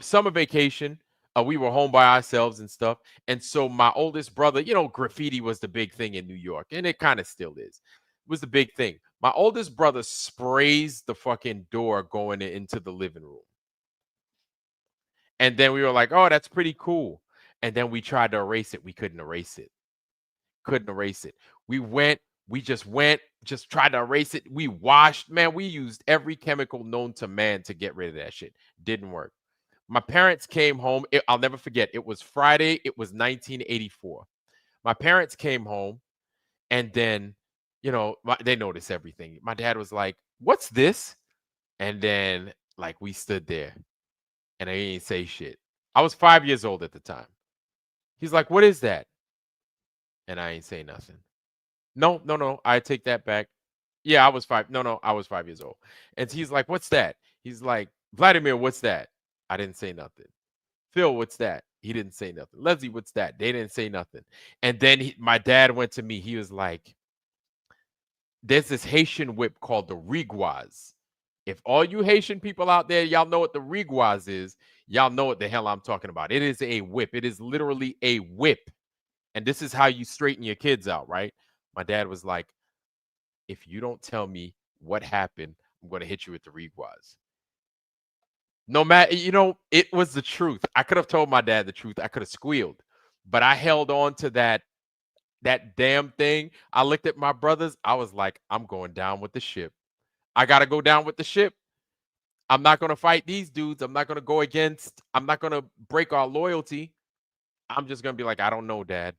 Summer vacation. We were home by ourselves and stuff. And so my oldest brother, graffiti was the big thing in New York, and it kind of still is. It was the big thing. My oldest brother sprays the fucking door going into the living room. And then we were like, oh, that's pretty cool. And then we tried to erase it. We couldn't erase it. We just tried to erase it. We washed, man. We used every chemical known to man to get rid of that shit. Didn't work. My parents came home. I'll never forget. It was Friday. It was 1984. My parents came home, and then, they noticed everything. My dad was like, what's this? And then, like, we stood there, and I didn't say shit. I was 5 years old at the time. He's like, what is that? And I ain't say nothing. No, I take that back. Yeah, I was 5. No, I was 5 years old. And he's like, what's that? He's like, Vladimir, what's that? I didn't say nothing. Phil, what's that? He didn't say nothing. Leslie, what's that? They didn't say nothing. And then my dad went to me. He was like, there's this Haitian whip called the Rigouage. If all you Haitian people out there, y'all know what the Rigouage is, y'all know what the hell I'm talking about. It is a whip. It is literally a whip. And this is how you straighten your kids out, right? My dad was like, if you don't tell me what happened, I'm going to hit you with the Rigouage. No matter, it was the truth. I could have told my dad the truth. I could have squealed, but I held on to that damn thing. I looked at my brothers. I was like, I'm going down with the ship. I got to go down with the ship. I'm not going to fight these dudes. I'm not going to break our loyalty. I'm just going to be like, I don't know, Dad.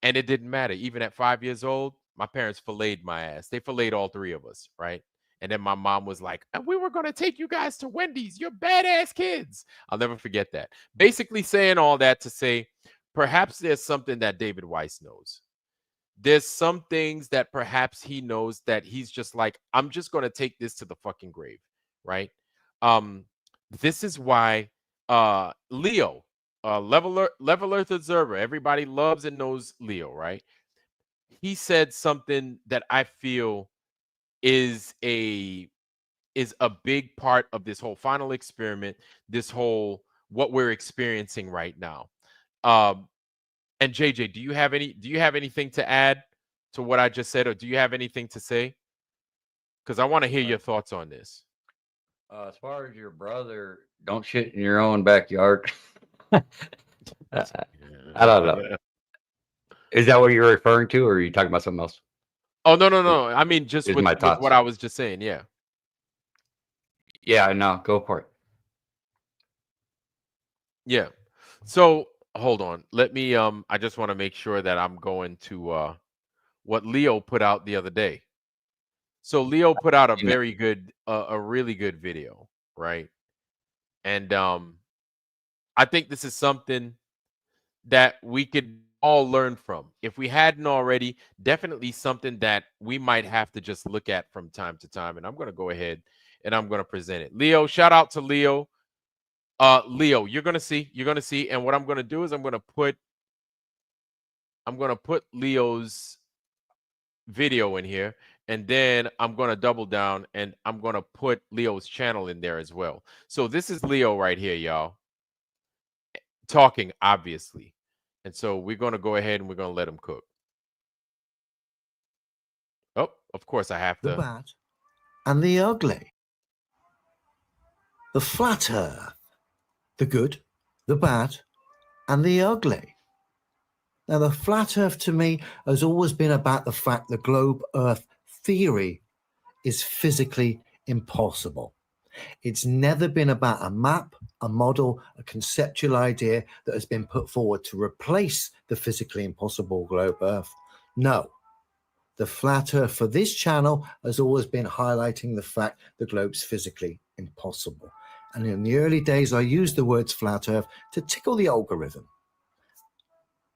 And it didn't matter. Even at 5 years old, my parents filleted my ass. They filleted all 3 of us, right? And then my mom was like, and we were going to take you guys to Wendy's. You're badass kids. I'll never forget that. Basically saying all that to say, perhaps there's something that David Weiss knows. There's some things that perhaps he knows that he's just like, I'm just going to take this to the fucking grave, right? This is why Leo, Level Earth Observer, everybody loves and knows Leo, right? He said something that I feel is a big part of this whole final experiment, this whole what we're experiencing right now. And JJ, do you have anything to add to what I just said, or do you have anything to say? Because I want to hear your thoughts on this. As far as your brother, don't shit in your own backyard. I don't know. Is that what you're referring to, or are you talking about something else? Oh, no. I mean, just with thoughts. what I was just saying. Yeah. Yeah, no, go for it. Yeah. So hold on. Let me I just want to make sure that I'm going to what Leo put out the other day. So Leo put out a very good a really good video, right? And I think this is something that we could all learn from. If we hadn't already, definitely something that we might have to just look at from time to time. And I'm going to go ahead and I'm going to present it. Leo, shout out to Leo. Leo, you're going to see. And what I'm going to do is I'm going to put Leo's video in here, and then I'm going to double down and I'm going to put Leo's channel in there as well. So this is Leo right here, y'all, talking, obviously. And so we're going to go ahead and we're going to let him cook. Oh, of course I have to. The bad and the ugly. The flat earth. The good, the bad, and the ugly. Now, the flat earth to me has always been about the fact the globe earth theory is physically impossible. It's never been about a map, a model, a conceptual idea that has been put forward to replace the physically impossible globe earth. No, the flat earth for this channel has always been highlighting the fact the globe's physically impossible. And in the early days, I used the words flat earth to tickle the algorithm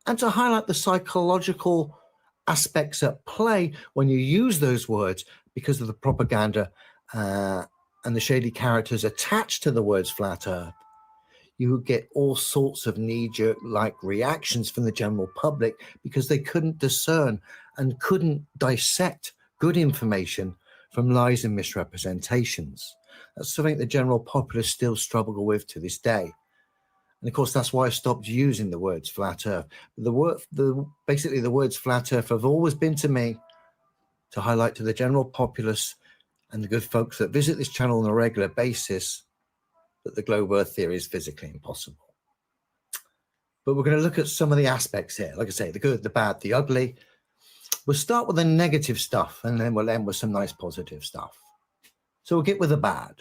and to highlight the psychological aspects at play when you use those words because of the propaganda and the shady characters attached to the words flat earth. You get all sorts of knee-jerk like reactions from the general public because they couldn't discern and couldn't dissect good information from lies and misrepresentations. That's something the general populace still struggle with to this day. And of course, that's why I stopped using the words flat earth. Basically, the words flat earth have always been to me to highlight to the general populace and the good folks that visit this channel on a regular basis that the globe earth theory is physically impossible. But we're going to look at some of the aspects here. Like I say, the good, the bad, the ugly. We'll start with the negative stuff and then we'll end with some nice positive stuff. So we'll get with the bad.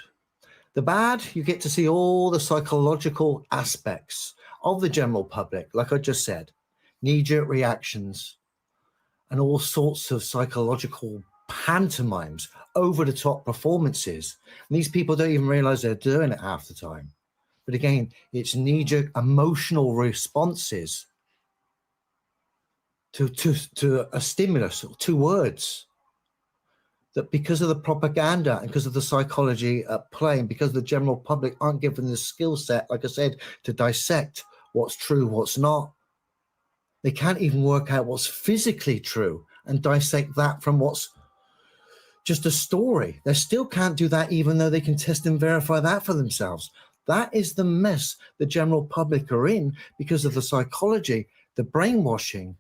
The bad, you get to see all the psychological aspects of the general public, like I just said, knee-jerk reactions and all sorts of psychological pantomimes, over-the-top performances. And these people don't even realize they're doing it half the time. But again, it's knee-jerk emotional responses to a stimulus, 2 words. That because of the propaganda and because of the psychology at play, and because the general public aren't given the skill set, like I said, to dissect what's true, what's not, they can't even work out what's physically true and dissect that from what's just a story. They still can't do that, even though they can test and verify that for themselves. That is the mess the general public are in because of the psychology, the brainwashing.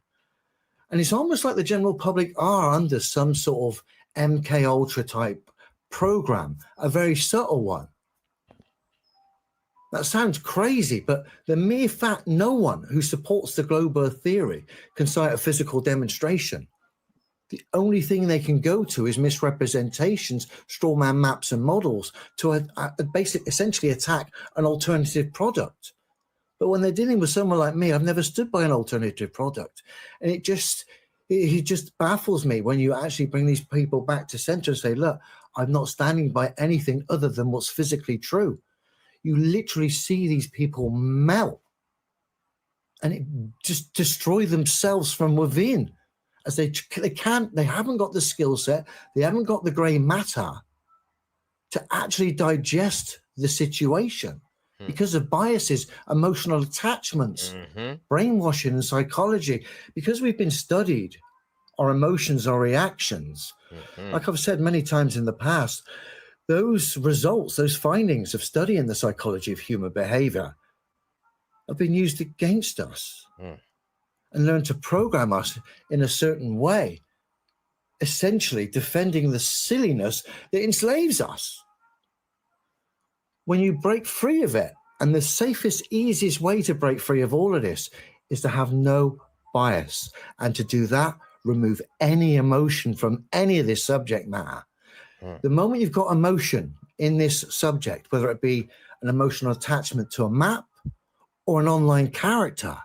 And it's almost like the general public are under some sort of MK Ultra type program, a very subtle one. That sounds crazy, but the mere fact no one who supports the globe Earth theory can cite a physical demonstration. The only thing they can go to is misrepresentations, straw man maps and models to essentially attack an alternative product. But when they're dealing with someone like me, I've never stood by an alternative product. And it just baffles me when you actually bring these people back to center and say, look, I'm not standing by anything other than what's physically true. You literally see these people melt and it just destroy themselves from within, as they haven't got the skill set, they haven't got the gray matter to actually digest the situation because of biases, emotional attachments, brainwashing and psychology. Because we've been studied our emotions, our reactions, like I've said many times in the past, those results, those findings of studying the psychology of human behavior have been used against us and learned to program us in a certain way, essentially defending the silliness that enslaves us. When you break free of it, and the safest, easiest way to break free of all of this is to have no bias, and to do that, remove any emotion from any of this subject matter. The moment you've got emotion in this subject, whether it be an emotional attachment to a map or an online character,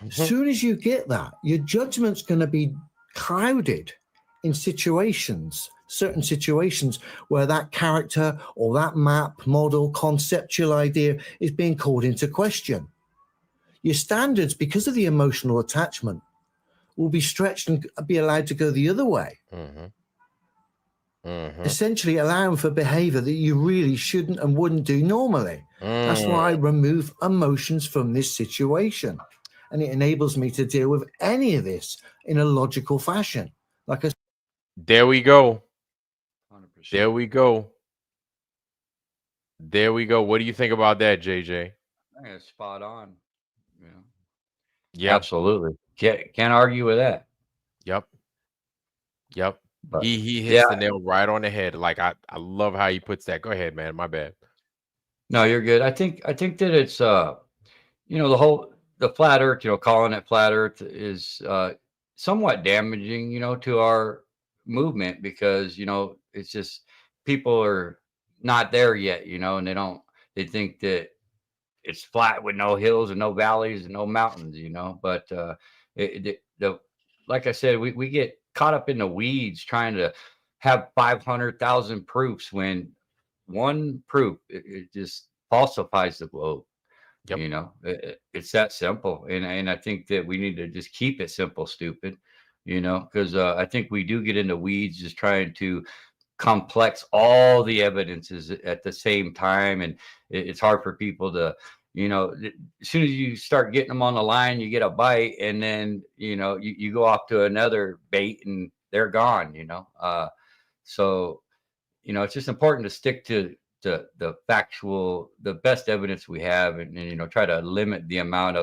as soon as you get that, your judgment's going to be clouded in situations, certain situations where that character or that map, model, conceptual idea is being called into question. Your standards, because of the emotional attachment, will be stretched and be allowed to go the other way. Essentially allowing for behavior that you really shouldn't and wouldn't do normally. That's why I remove emotions from this situation. And it enables me to deal with any of this in a logical fashion. Like I There we go. 100%. There we go. There we go. What do you think about that, JJ? I think it's spot on. You know? Yeah. Absolutely. Can't argue with that. Yep. But he hits yeah. the nail right on the head. Like I love how he puts that. Go ahead, man. My bad. No, you're good. I think that it's the flat earth, calling it flat earth is somewhat damaging, to our movement, because it's just people are not there yet, and they think that it's flat with no hills and no valleys and no mountains, but like I said, we get caught up in the weeds trying to have 500,000 proofs, when one proof it just falsifies the globe. It's that simple. And I think that we need to just keep it simple, stupid, because I think we do get into weeds just trying to complex all the evidences at the same time. And it's hard for people to, as soon as you start getting them on the line, you get a bite, and then, you go off to another bait and they're gone, so, it's just important to stick to the factual, the best evidence we have, and try to limit the amount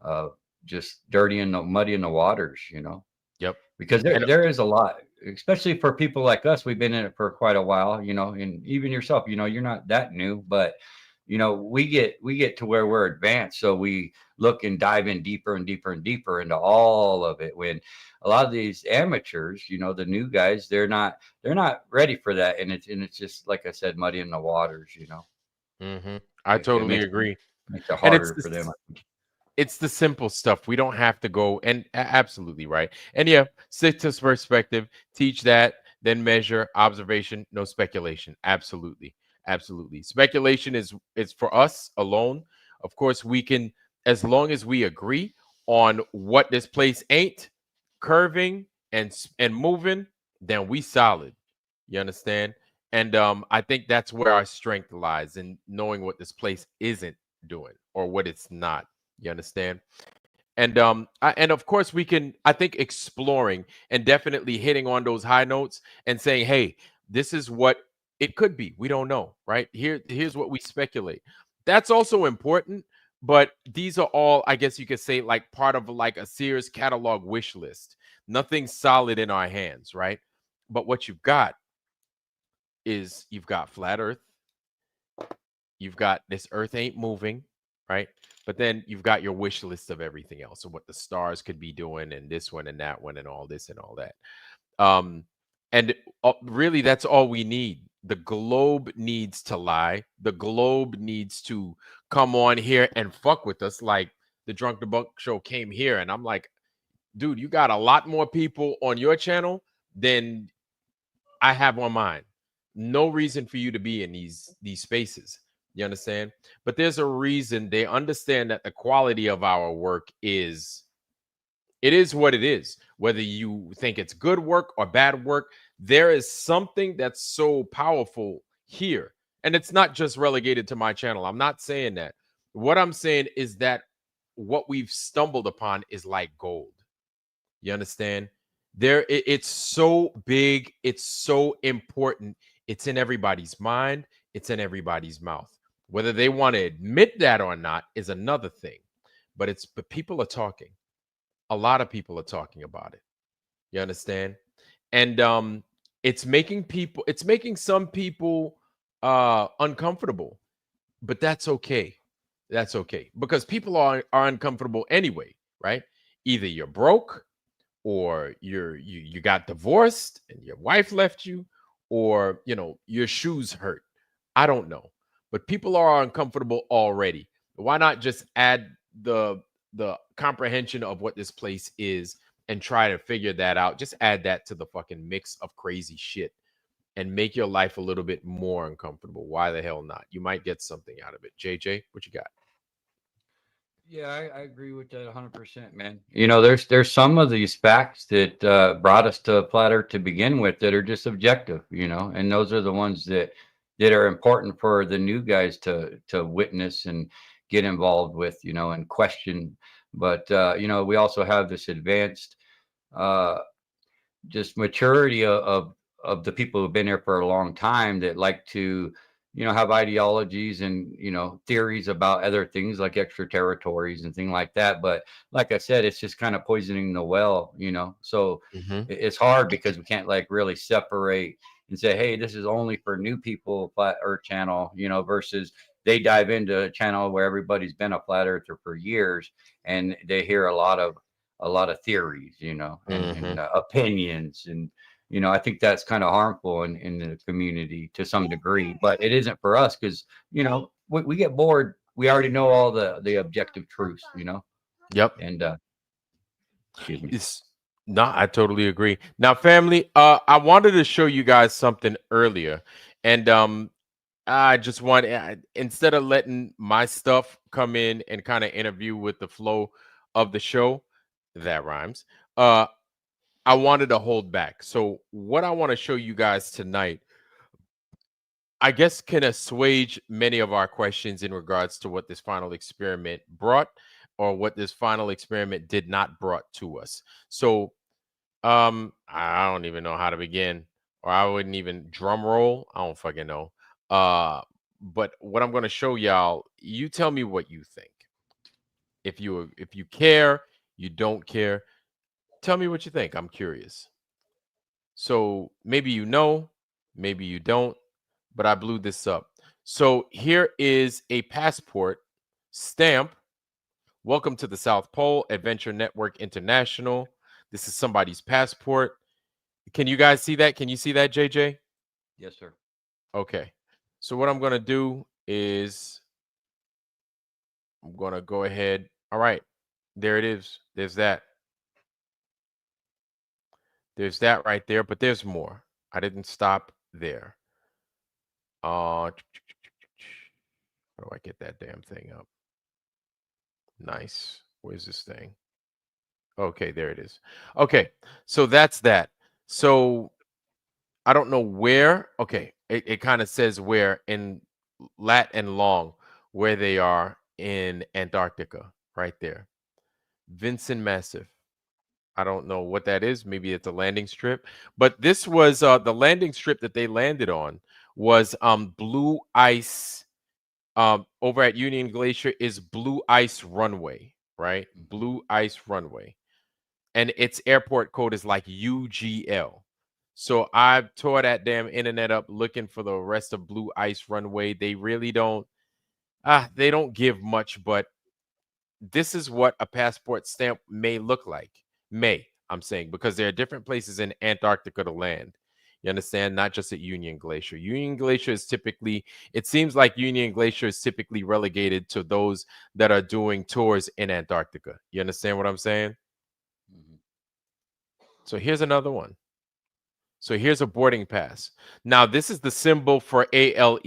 of just muddy in the waters, because there is a lot, especially for people like us. We've been in it for quite a while, and even yourself, you're not that new, but we get to where we're advanced, so we look and dive in deeper and deeper and deeper into all of it, when a lot of these amateurs, the new guys, they're not ready for that, and it's just, like I said, muddy in the waters. I totally agree. Makes it harder for them. It's the simple stuff. We don't have to go, and absolutely right. And yeah, stick to perspective, teach that, then measure, observation, no speculation. Absolutely. Absolutely. Speculation is for us alone. Of course, we can, as long as we agree on what this place ain't curving and moving, then we solid. You understand? And I think that's where our strength lies, in knowing what this place isn't doing or what it's not. You understand? And and of course we can, I think, exploring and definitely hitting on those high notes and saying, hey, this is what it could be. We don't know, right? Here's what we speculate. That's also important, but these are all, I guess you could say, like part of like a Sears catalog wish list. Nothing solid in our hands, right? But what you've got is, you've got flat Earth, you've got this Earth ain't moving, right? But then you've got your wish list of everything else, and what the stars could be doing, and this one and that one, and all this and all that. And really, that's all we need. The globe needs to lie. The globe needs to come on here and fuck with us, like the Drunk Debunk Show came here, and I'm like, dude, you got a lot more people on your channel than I have on mine. No reason for you to be in these spaces. You understand? But there's a reason. They understand that the quality of our work is, it is what it is. Whether you think it's good work or bad work, there is something that's so powerful here. And it's not just relegated to my channel. I'm not saying that. What I'm saying is that what we've stumbled upon is like gold. You understand? It's so big, it's so important. It's in everybody's mind, it's in everybody's mouth. Whether they want to admit that or not is another thing. But people are talking. A lot of people are talking about it. You understand? And it's making some people uncomfortable. But that's okay. That's okay. Because people are uncomfortable anyway, right? Either you're broke, or you got divorced and your wife left you, or your shoes hurt. I don't know, but people are uncomfortable already. Why not just add the comprehension of what this place is and try to figure that out? Just add that to the fucking mix of crazy shit and make your life a little bit more uncomfortable. Why the hell not? You might get something out of it. JJ, what you got? Yeah, I agree with that 100%, man. There's some of these facts that brought us to Platter to begin with that are just objective, and those are the ones that are important for the new guys to witness and get involved with, and question. But we also have this advanced just maturity of the people who've been here for a long time that like to have ideologies and theories about other things like extra territories and things like that. But like I said, it's just kind of poisoning the well, so it's hard because we can't like really separate and say, hey, this is only for new people, flat earth channel, versus they dive into a channel where everybody's been a flat earther for years and they hear a lot of theories, and opinions. And I think that's kind of harmful in the community to some degree, but it isn't for us because, we get bored. We already know all the objective truths, Yep. And excuse me. No, I totally agree. Now, family, I wanted to show you guys something earlier, and I just want, instead of letting my stuff come in and kind of interview with the flow of the show, that rhymes. I wanted to hold back. So what I want to show you guys tonight, I guess, can assuage many of our questions in regards to what this final experiment brought, or what this final experiment did not brought to us. So I don't even know how to begin, or I wouldn't even drum roll. I don't fucking know. But what I'm going to show y'all, you tell me what you think. If you care, you don't care, tell me what you think. I'm curious. So maybe maybe you don't, but I blew this up. So here is a passport stamp. Welcome to the South Pole Adventure Network International. This is somebody's passport. Can you guys see that? Can you see that, JJ? Yes, sir. Okay. So what I'm going to do is I'm going to go ahead. All right. There it is. There's that. There's that right there, but there's more. I didn't stop there. How do I get that damn thing up? Nice. Where's this thing? Okay, there it is. Okay, so that's that. So I don't know where. Okay, it kind of says where in lat and long where they are in Antarctica, right there. Vincent Massive. I don't know what that is. Maybe it's a landing strip. But this was the landing strip that they landed on was blue ice. Over at Union Glacier is blue ice runway, right? Blue ice runway. And its airport code is like UGL. So I tore that damn internet up looking for the rest of blue ice runway. They really don't they don't give much, but this is what a passport stamp may look like. I'm saying, because there are different places in Antarctica to land. You understand? Not just at Union Glacier. Union Glacier is typically, it seems like Union Glacier is typically relegated to those that are doing tours in Antarctica. You understand what I'm saying? So here's another one. So here's a boarding pass. Now, this is the symbol for ALE,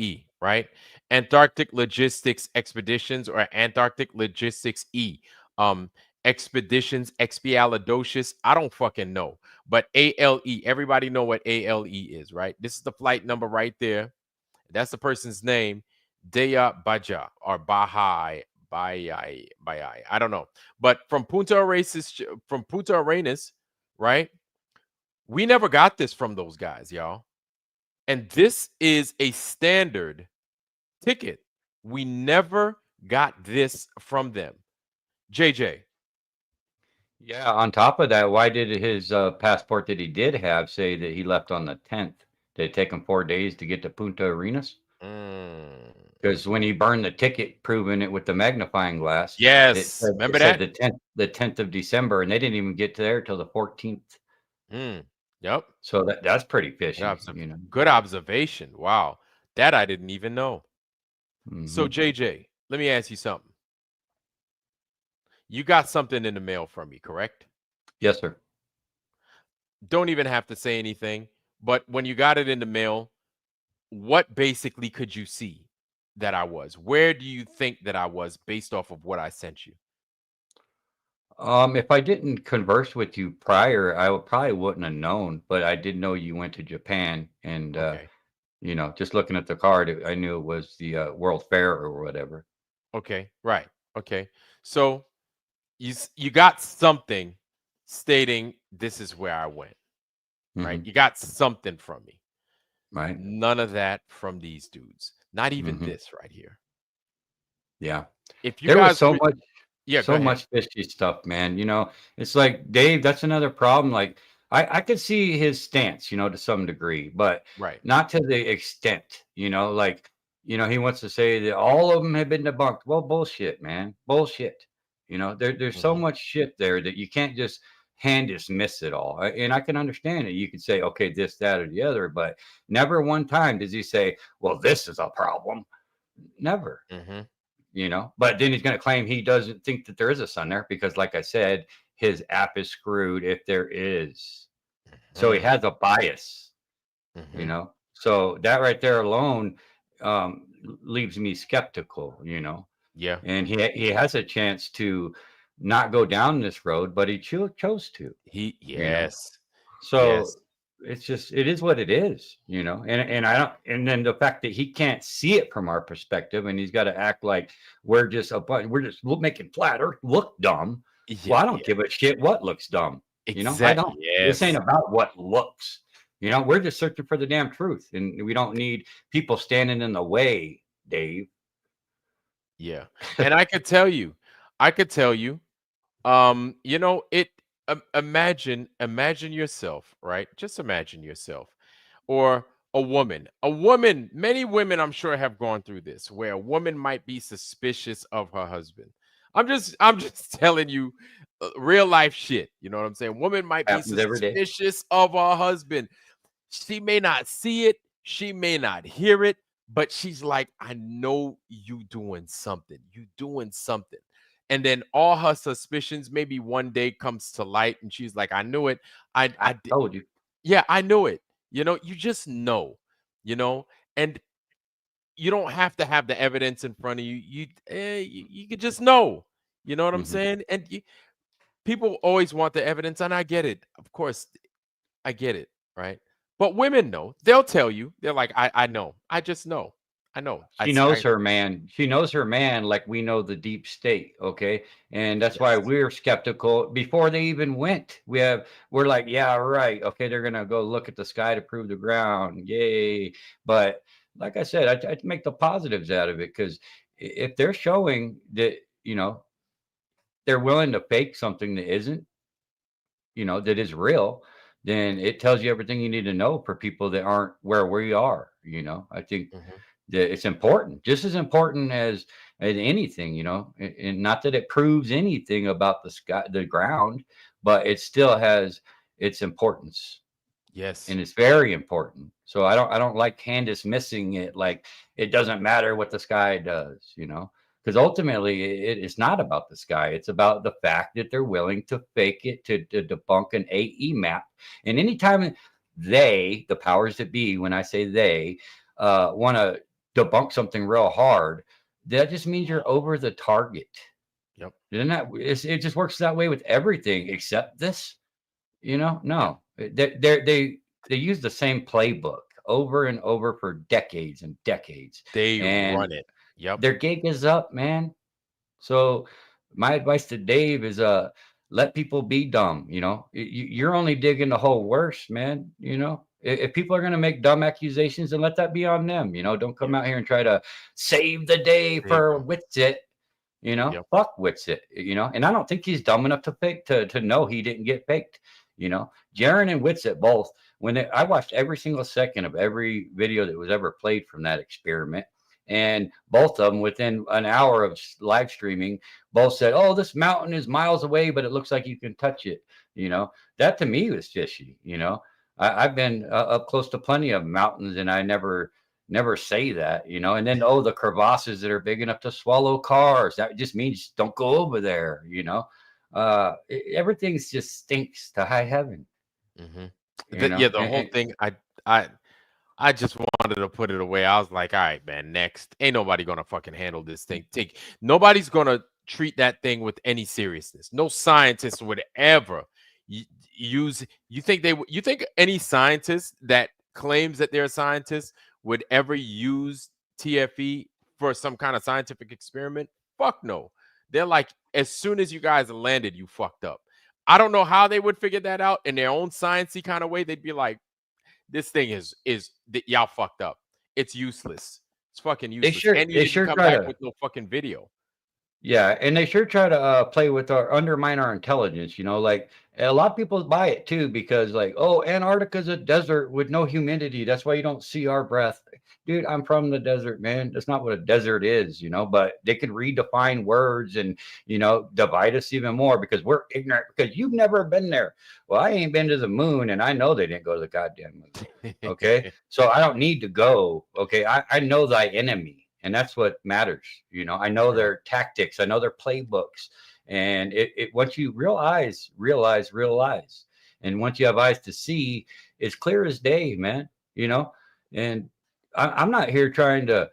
right? Antarctic Logistics Expeditions, or Antarctic Logistics E. Expeditions, Expialidocious. I don't fucking know. But ALE, everybody know what ALE is, right? This is the flight number right there. That's the person's name. Deya Baja or Bahai. Bayai. I don't know. But from Punta Arenas, right? We never got this from those guys, y'all. And this is a standard ticket. We never got this from them. JJ. Yeah, on top of that, why did his passport that he did have say that he left on the 10th? Did it take him 4 days to get to Punta Arenas? Because when he burned the ticket, proving it with the magnifying glass, yes, remember it said that? the 10th of December, and they didn't even get there till the 14th. Yep. So that's pretty fishy. Good observation. Wow, that I didn't even know. So JJ, let me ask you something. You got something in the mail from me, correct? Yes, sir. Don't even have to say anything. But when you got it in the mail, what basically could you see that I was? Where do you think that I was based off of what I sent you? If I didn't converse with you prior, probably wouldn't have known, but I did know you went to Japan, and Okay. just looking at the card, I knew it was the World Fair or whatever. Okay, right. Okay. So you got something stating this is where I went. Right? You got something from me. Right. None of that from these dudes. Not even this right here. Yeah. If you There was guys so much Yeah, go so ahead. much fishy stuff, man. It's like, Dave, that's another problem. Like, I could see his stance, to some degree, but Right. not to the extent, like, he wants to say that all of them have been debunked. Well, bullshit, man. Bullshit. There's so much shit there that you can't just hand dismiss it all. And I can understand it. You could say, okay, this, that, or the other, but never one time does he say, well, this is a problem. Never. But then he's going to claim he doesn't think that there is a sun there because, like I said, his app is screwed if there is. So he has a bias, So that right there alone leaves me skeptical, Yeah. And he has a chance to not go down this road, but he chose to. Yes. So it is what it is, and I don't, and then the fact that he can't see it from our perspective, and he's got to act like we're just making flat Earth look dumb. Well, I don't give a shit what looks dumb. I don't. This ain't about what looks. We're just searching for the damn truth, and we don't need people standing in the way, Dave. Yeah. And I could tell you, imagine yourself, right? Just imagine yourself, or a woman. Many women, I'm sure, have gone through this, where a woman might be suspicious of her husband. I'm just telling you real life shit. You know what I'm saying? Woman might be Happens every day. suspicious of her husband. She may not see it, she may not hear it, but she's like, I know you doing something. You doing something. And then all her suspicions maybe one day comes to light, and she's like, I knew it. I told you. Yeah, I knew it. You just know, and you don't have to have the evidence in front of you. You could just know. You know what I'm saying? And people always want the evidence, and I get it. Of course, I get it, right? But women know. They'll tell you. They're like, I know. I just know. I know. She knows her man. She knows her man like we know the deep state, okay? And that's why we're skeptical before they even went. We're like, yeah, right. Okay, they're gonna go look at the sky to prove the ground. Yay. But like I said, I make the positives out of it, because if they're showing that, they're willing to fake something that isn't, that is real, then it tells you everything you need to know for people that aren't where we are. I think that it's important, just as important as anything, and not that it proves anything about the sky, the ground, but it still has its importance. Yes. And it's very important. So I don't like Candace missing it. Like, it doesn't matter what the sky does, because ultimately it's not about the sky. It's about the fact that they're willing to fake it to debunk an AE map. And anytime they, the powers that be, when I say they, want to debunk something real hard, that just means you're over the target. Yep. It just works that way with everything except this. No, they use the same playbook over and over for decades and decades. They and run it. Yep. Their gig is up, man. So my advice to Dave is let people be dumb. You're only digging the hole worse, man. If people are going to make dumb accusations, then let that be on them. Don't come out here and try to save the day for Witsit. Fuck Witsit. And I don't think he's dumb enough to know he didn't get faked. Jaron and Witsit both, I watched every single second of every video that was ever played from that experiment. And both of them, within an hour of live streaming, both said, "Oh, this mountain is miles away, but it looks like you can touch it." That to me was fishy. I've been up close to plenty of mountains, and I never say that. And then, the crevasses that are big enough to swallow cars. That just means don't go over there. Everything just stinks to high heaven. The whole thing. I just wanted to put it away. I was like, all right, man, next. Ain't nobody gonna fucking handle this thing. Nobody's gonna treat that thing with any seriousness. No scientist would ever use. You think any scientist that claims that they're a scientist would ever use TFE for some kind of scientific experiment? Fuck no. They're like, as soon as you guys landed, you fucked up. I don't know how they would figure that out in their own sciencey kind of way. They'd be like, this thing is y'all fucked up. It's useless. It's fucking useless. And you didn't come back with no fucking video. Yeah, and they sure try to play with undermine our intelligence. Like a lot of people buy it too, because like, oh, Antarctica's a desert with no humidity. That's why you don't see our breath. Dude, I'm from the desert, man. That's not what a desert is, but they can redefine words and, divide us even more because we're ignorant, because you've never been there. Well, I ain't been to the moon, and I know they didn't go to the goddamn moon. Okay. So I don't need to go. Okay. I know thy enemy. And that's what matters. I know their tactics. I know their playbooks. And it once you realize. And once you have eyes to see, it's clear as day, man. And I'm not here trying to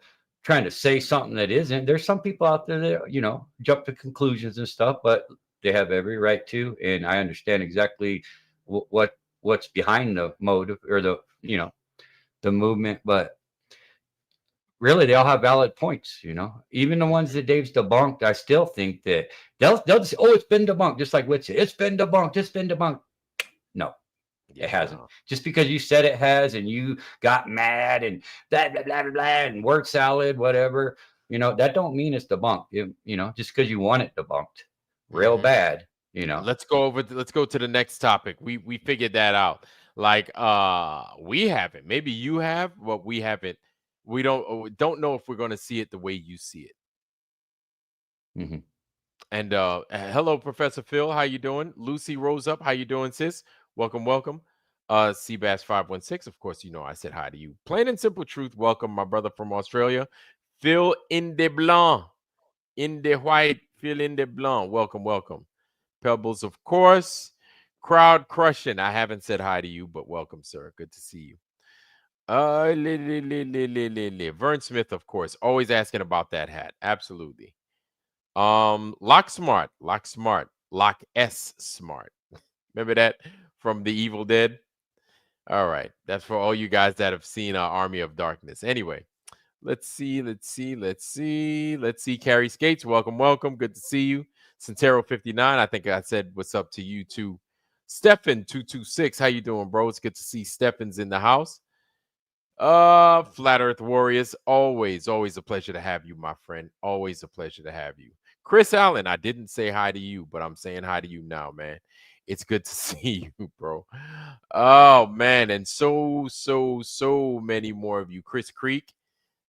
say something that isn't. There's some people out there that, jump to conclusions and stuff, but they have every right to. And I understand exactly what's behind the motive or the movement. But really, they all have valid points, even the ones that Dave's debunked. I still think that they'll just, it's been debunked, just like Witsit. It's been debunked. No, it hasn't. Just because you said it has and you got mad and blah, blah, blah, blah, blah, and word salad, whatever, that don't mean it's debunked. Just because you want it debunked real bad, Let's go to the next topic. We figured that out. Like, we haven't. Maybe you have, but we haven't. We don't know if we're going to see it the way you see it. And hello, Professor Phil. How you doing? Lucy Rose Up. How you doing, sis? Welcome. Seabass 516. Of course, I said hi to you. Plain and simple truth. Welcome, my brother from Australia. Phil in the blanc, in the white. Phil in the blanc. Welcome. Pebbles, of course. Crowd crushing. I haven't said hi to you, but welcome, sir. Good to see you. Vern Smith, of course, always asking about that hat. Absolutely. Lock Smart, Lock S Smart. Remember that from The Evil Dead? All right, that's for all you guys that have seen Army of Darkness. Anyway, let's see. Carrie Skates, welcome. Good to see you. Centero59, I think I said what's up to you too. Stefan226, how you doing, bro? It's good to see Stefan's in the house. Flat Earth Warriors, always a pleasure to have you, my friend. Always a pleasure to have you. Chris Allen, I didn't say hi to you, but I'm saying hi to you now, man. It's good to see you, bro. Oh man, and so many more of you. Chris Creek,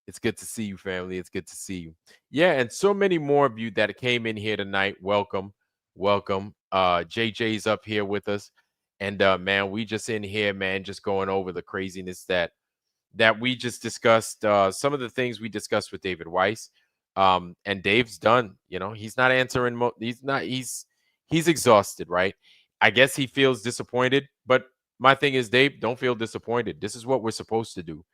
it's good to see you, family. It's good to see you. Yeah, and so many more of you that came in here tonight. Welcome. JJ's up here with us. And man, we just in here, man, just going over the craziness that we just discussed. Some of the things we discussed with David Weiss. And Dave's done. You know, he's not answering. He's exhausted, right? I guess he feels disappointed. But my thing is, Dave, don't feel disappointed. This is what we're supposed to do.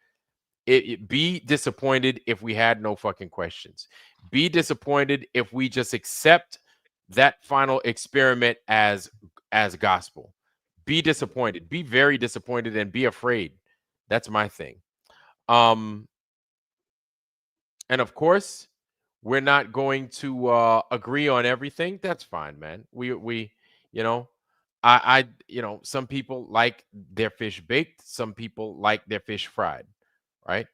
Be disappointed if we had no fucking questions. Be disappointed if we just accept that final experiment as gospel. Be disappointed. Be very disappointed and be afraid. That's my thing. And of course, we're not going to agree on everything. That's fine, man. We you know, I some people like their fish baked, some people like their fish fried, right?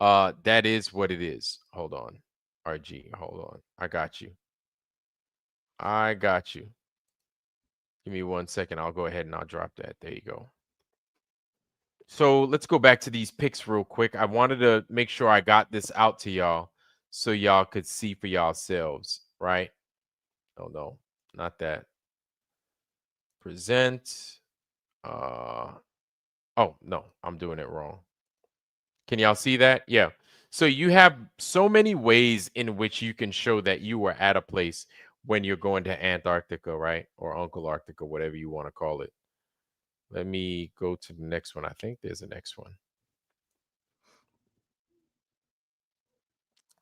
That is what it is. Hold on. RG, hold on. I got you. Give me 1 second. I'll go ahead and I'll drop that. There you go. So let's go back to these picks real quick. I wanted to make sure I got this out to y'all so y'all could see for yourselves, right? Oh no, not that. Present. Oh no, I'm doing it wrong. Can y'all see that? Yeah. So you have so many ways in which you can show that you were at a place when you're going to Antarctica, right? Or Uncle Arctica, whatever you want to call it. Let me go to the next one. I think there's a next one.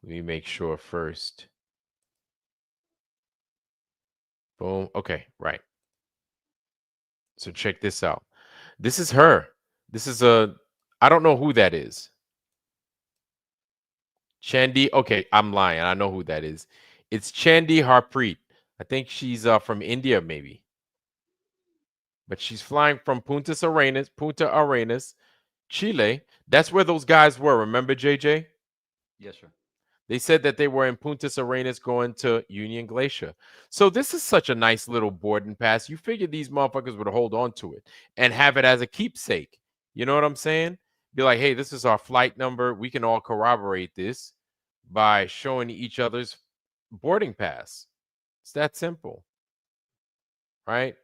Let me make sure first. Boom. Okay, right. So check this out. This is her. This is I don't know who that is. Chandi. Okay, I'm lying. I know who that is. It's Chandi Harpreet. I think she's from India, maybe. But she's flying from Punta Arenas, Chile. That's where those guys were. Remember, JJ? Yes, sir. They said that they were in Punta Arenas going to Union Glacier. So this is such a nice little boarding pass. You figure these motherfuckers would hold on to it and have it as a keepsake. You know what I'm saying? Be like, hey, this is our flight number. We can all corroborate this by showing each other's boarding pass. It's that simple, right?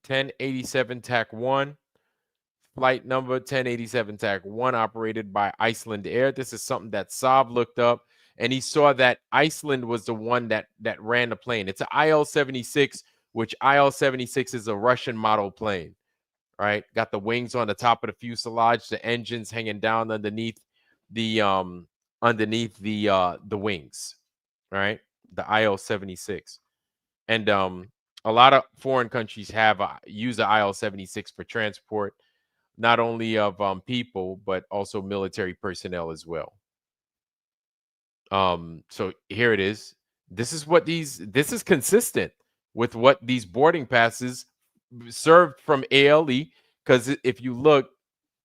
1087 TAC 1. Flight number 1087 TAC 1, operated by Iceland Air. This is something that Saab looked up, and he saw that Iceland was the one that ran the plane. It's an IL-76, which IL-76 is a Russian model plane, right? Got the wings on the top of the fuselage, the engines hanging down underneath the wings, right? The IL-76, and a lot of foreign countries have use the IL-76 for transport, not only of people, but also military personnel as well. So here it is. This is consistent with what these boarding passes served from ALE. Because if you look,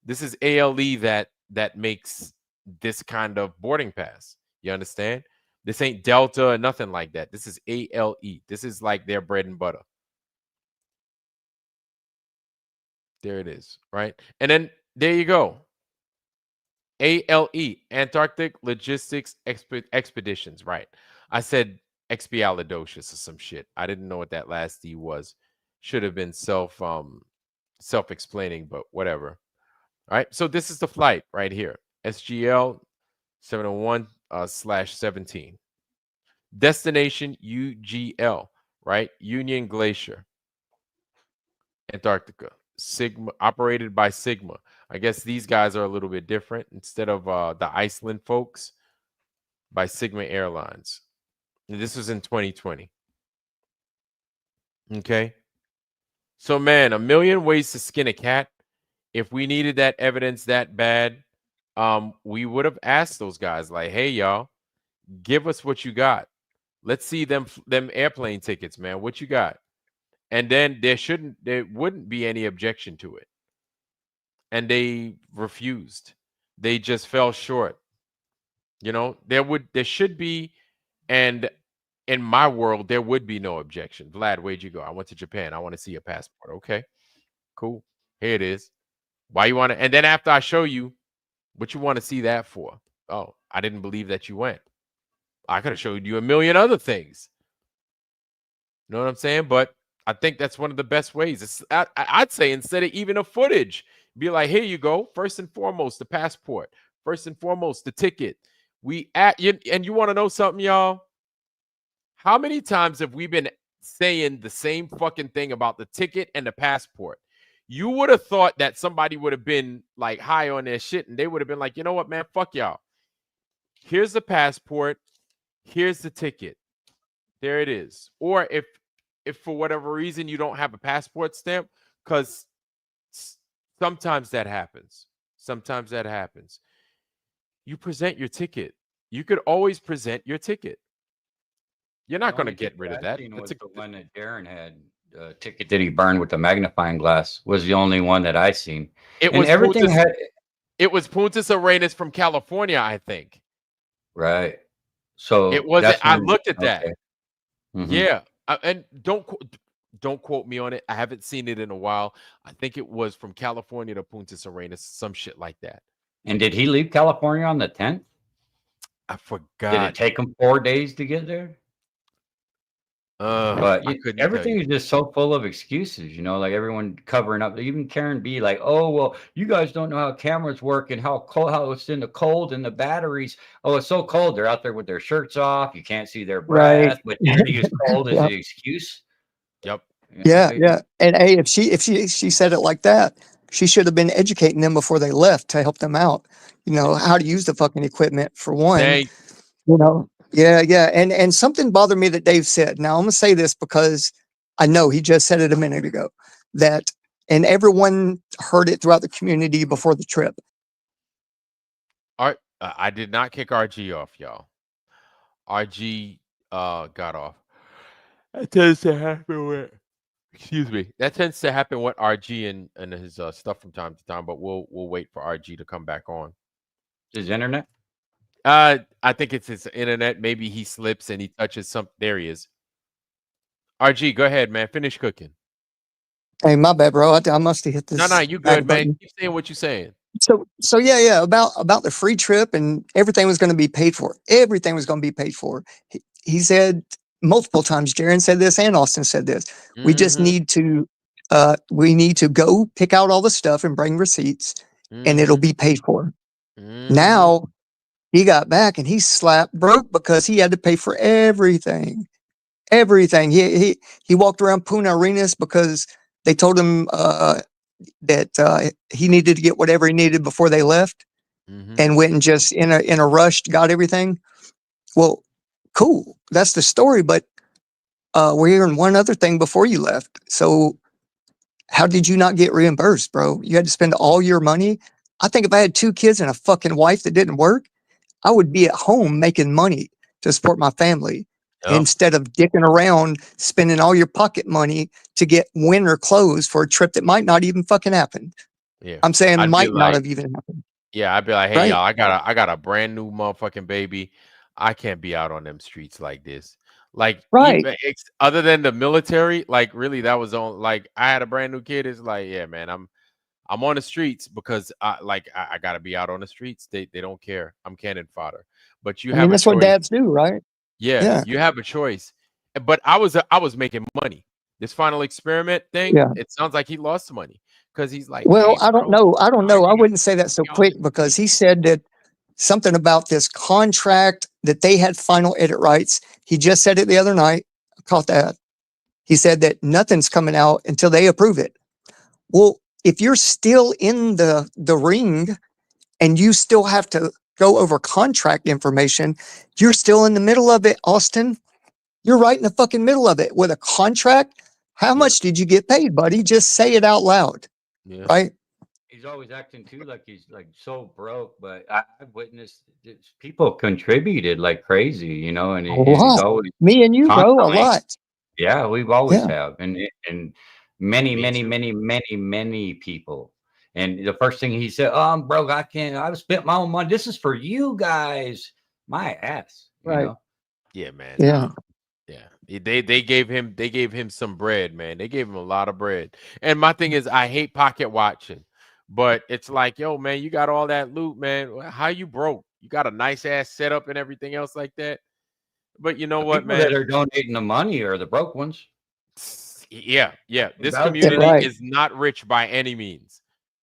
this is ALE that makes this kind of boarding pass. You understand? This ain't Delta or nothing like that. This is ALE. This is like their bread and butter. There it is, right? And then there you go. ALE, Antarctic Logistics Expeditions, right? I said expialidocious or some shit. I didn't know what that last D was. Should have been self-explaining, but whatever. All right, so this is the flight right here. SGL 701/17. Destination UGL, right? Union Glacier, Antarctica. Sigma, operated by Sigma. I guess these guys are a little bit different. Instead of the Iceland folks by Sigma Airlines. This was in 2020. Okay. So, man, a million ways to skin a cat. If we needed that evidence that bad, we would have asked those guys, like, hey, y'all, give us what you got. Let's see them airplane tickets, man. What you got? And then there wouldn't be any objection to it. And they refused. They just fell short. You know, there should be, and in my world, there would be no objection. Vlad, where'd you go? I went to Japan. I want to see your passport. Okay, cool. Here it is. Why you want to? And then after I show you what you want to see that for? Oh, I didn't believe that you went. I could have showed you a million other things. You know what I'm saying? But I think that's one of the best ways. I'd say instead of even a footage, be like, here you go. First and foremost, the passport. First and foremost, the ticket. And you want to know something, y'all? How many times have we been saying the same fucking thing about the ticket and the passport? You would have thought that somebody would have been like high on their shit and they would have been like, you know what, man, fuck y'all. Here's the passport. Here's the ticket. There it is. Or if for whatever reason you don't have a passport stamp, because sometimes that happens. Sometimes that happens. You present your ticket. You could always present your ticket. You're not going to get rid of that. That's the one that Darren had. The ticket that he burned with the magnifying glass was the only one that I seen. It was Punta Arenas from California, I think. Right. So it wasn't. I looked at that. Okay. Mm-hmm. Yeah, and don't quote me on it. I haven't seen it in a while. I think it was from California to Punta Arenas, some shit like that. And did he leave California on the 10th? I forgot. Did it take him 4 days to get there? But everything is just so full of excuses, you know, like everyone covering up. Even Karen B, like, oh, well, you guys don't know how cameras work and how cold, how it's in the cold and the batteries. Oh, it's so cold. They're out there with their shirts off. You can't see their breath, Right. but everything is cold as the excuse. Yep. Yeah. And hey, if she said it like that, she should have been educating them before they left to help them out. You know, how to use the fucking equipment for one. You know. Yeah. And something bothered me that Dave said. Now I'm gonna say this because I know he just said it a minute ago, that and everyone heard it throughout the community before the trip. I did not kick RG off, y'all. RG got off. That tends to happen with That tends to happen with RG and his stuff from time to time, but we'll wait for RG to come back on. His internet? I think it's his internet. Maybe he slips and he touches something. There he is. RG, go ahead, man. Finish cooking. Hey, my bad, bro. I must have hit this. No, you good, man. Keep saying what you're saying. So yeah. About the free trip and everything was going to be paid for. Everything was going to be paid for. He said multiple times. Jaron said this, and Austin said this. Mm-hmm. We just need to. We need to go pick out all the stuff and bring receipts, and it'll be paid for. Mm-hmm. Now. He got back and he's slap broke because he had to pay for everything. Everything. He walked around Punta Arenas because they told him that he needed to get whatever he needed before they left, and went and just in a rush got everything. Well, cool. That's the story. But we're hearing one other thing before you left. So how did you not get reimbursed, bro? You had to spend all your money. I think if I had 2 kids and a fucking wife that didn't work, I would be at home making money to support my family instead of dicking around spending all your pocket money to get winter clothes for a trip that might not even fucking happen. Yeah, I'm saying might not have even happened. Yeah, I'd be like, hey, y'all, I got a brand new motherfucking baby. I can't be out on them streets like this. Like, other than the military, like really, that was on. Like, I had a brand new kid. It's like, yeah, man, I'm on the streets because I got to be out on the streets. They don't care. I'm cannon fodder. But that's what dads do, right? Yeah, you have a choice. But I was making money. This final experiment thing, it sounds like he lost money because he's like, well, hey, I don't know. I wouldn't say that so quick because he said that something about this contract that they had final edit rights. He just said it the other night. I caught that. He said that nothing's coming out until they approve it. Well, if you're still in the ring and you still have to go over contract information, you're still in the middle of it, Austin. You're right in the fucking middle of it with a contract. How much did you get paid, buddy? Just say it out loud. Yeah. Right? He's always acting too like he's like so broke, but I've witnessed people contributed like crazy, you know, and A he's lot. always Me and you, bro, a constantly. lot. Yeah, we've always Yeah. have, and many, Me many, too. many, many, many people. And the first thing he said, "Oh, I'm broke. I can't. I've spent my own money. This is for you guys." My ass, you Right. know. Yeah, man. Yeah. Yeah. They gave him some bread, man. They gave him a lot of bread. And my thing is, I hate pocket watching, but it's like, yo, man, you got all that loot, man. How you broke? You got a nice ass setup and everything else like that. But you know The what, people that man? are donating the money are the broke ones. Yeah. This About Yeah, community right. is not rich by any means.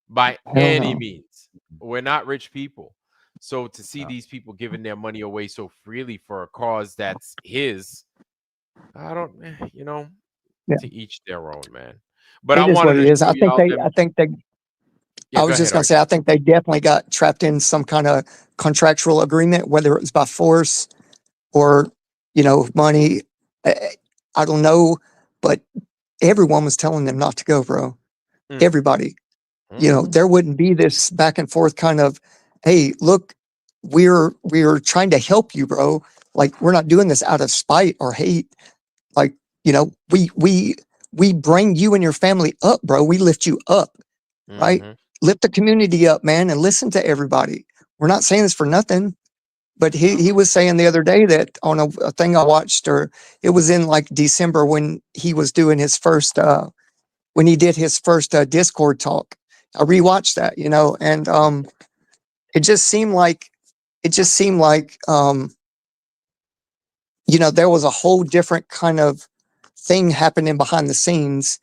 By Hell any no. means. We're not rich people. So to see these people giving their money away so freely for a cause that's his, I don't, you know, Yeah. to each their own, man. But I It is wanted what it to is. show y'all them. I think they Yeah, I go was just ahead, gonna Archie. say I think they definitely got trapped in some kind of contractual agreement, whether it was by force or, money. I, I don't know, but everyone was telling them not to go, bro. Mm. Everybody. Mhm. There wouldn't be this back and forth kind of, hey, look, we're trying to help you, bro. Like, we're not doing this out of spite or hate. Like, we bring you and your family up, bro. We lift you up, right? Mhm. Lift the community up, man, and listen to everybody. We're not saying this for nothing. But he was saying the other day that on a thing I watched, or it was in like December when he was doing his first when he did his first Discord talk. I rewatched that, and it just seemed like there was a whole different kind of thing happening behind the scenes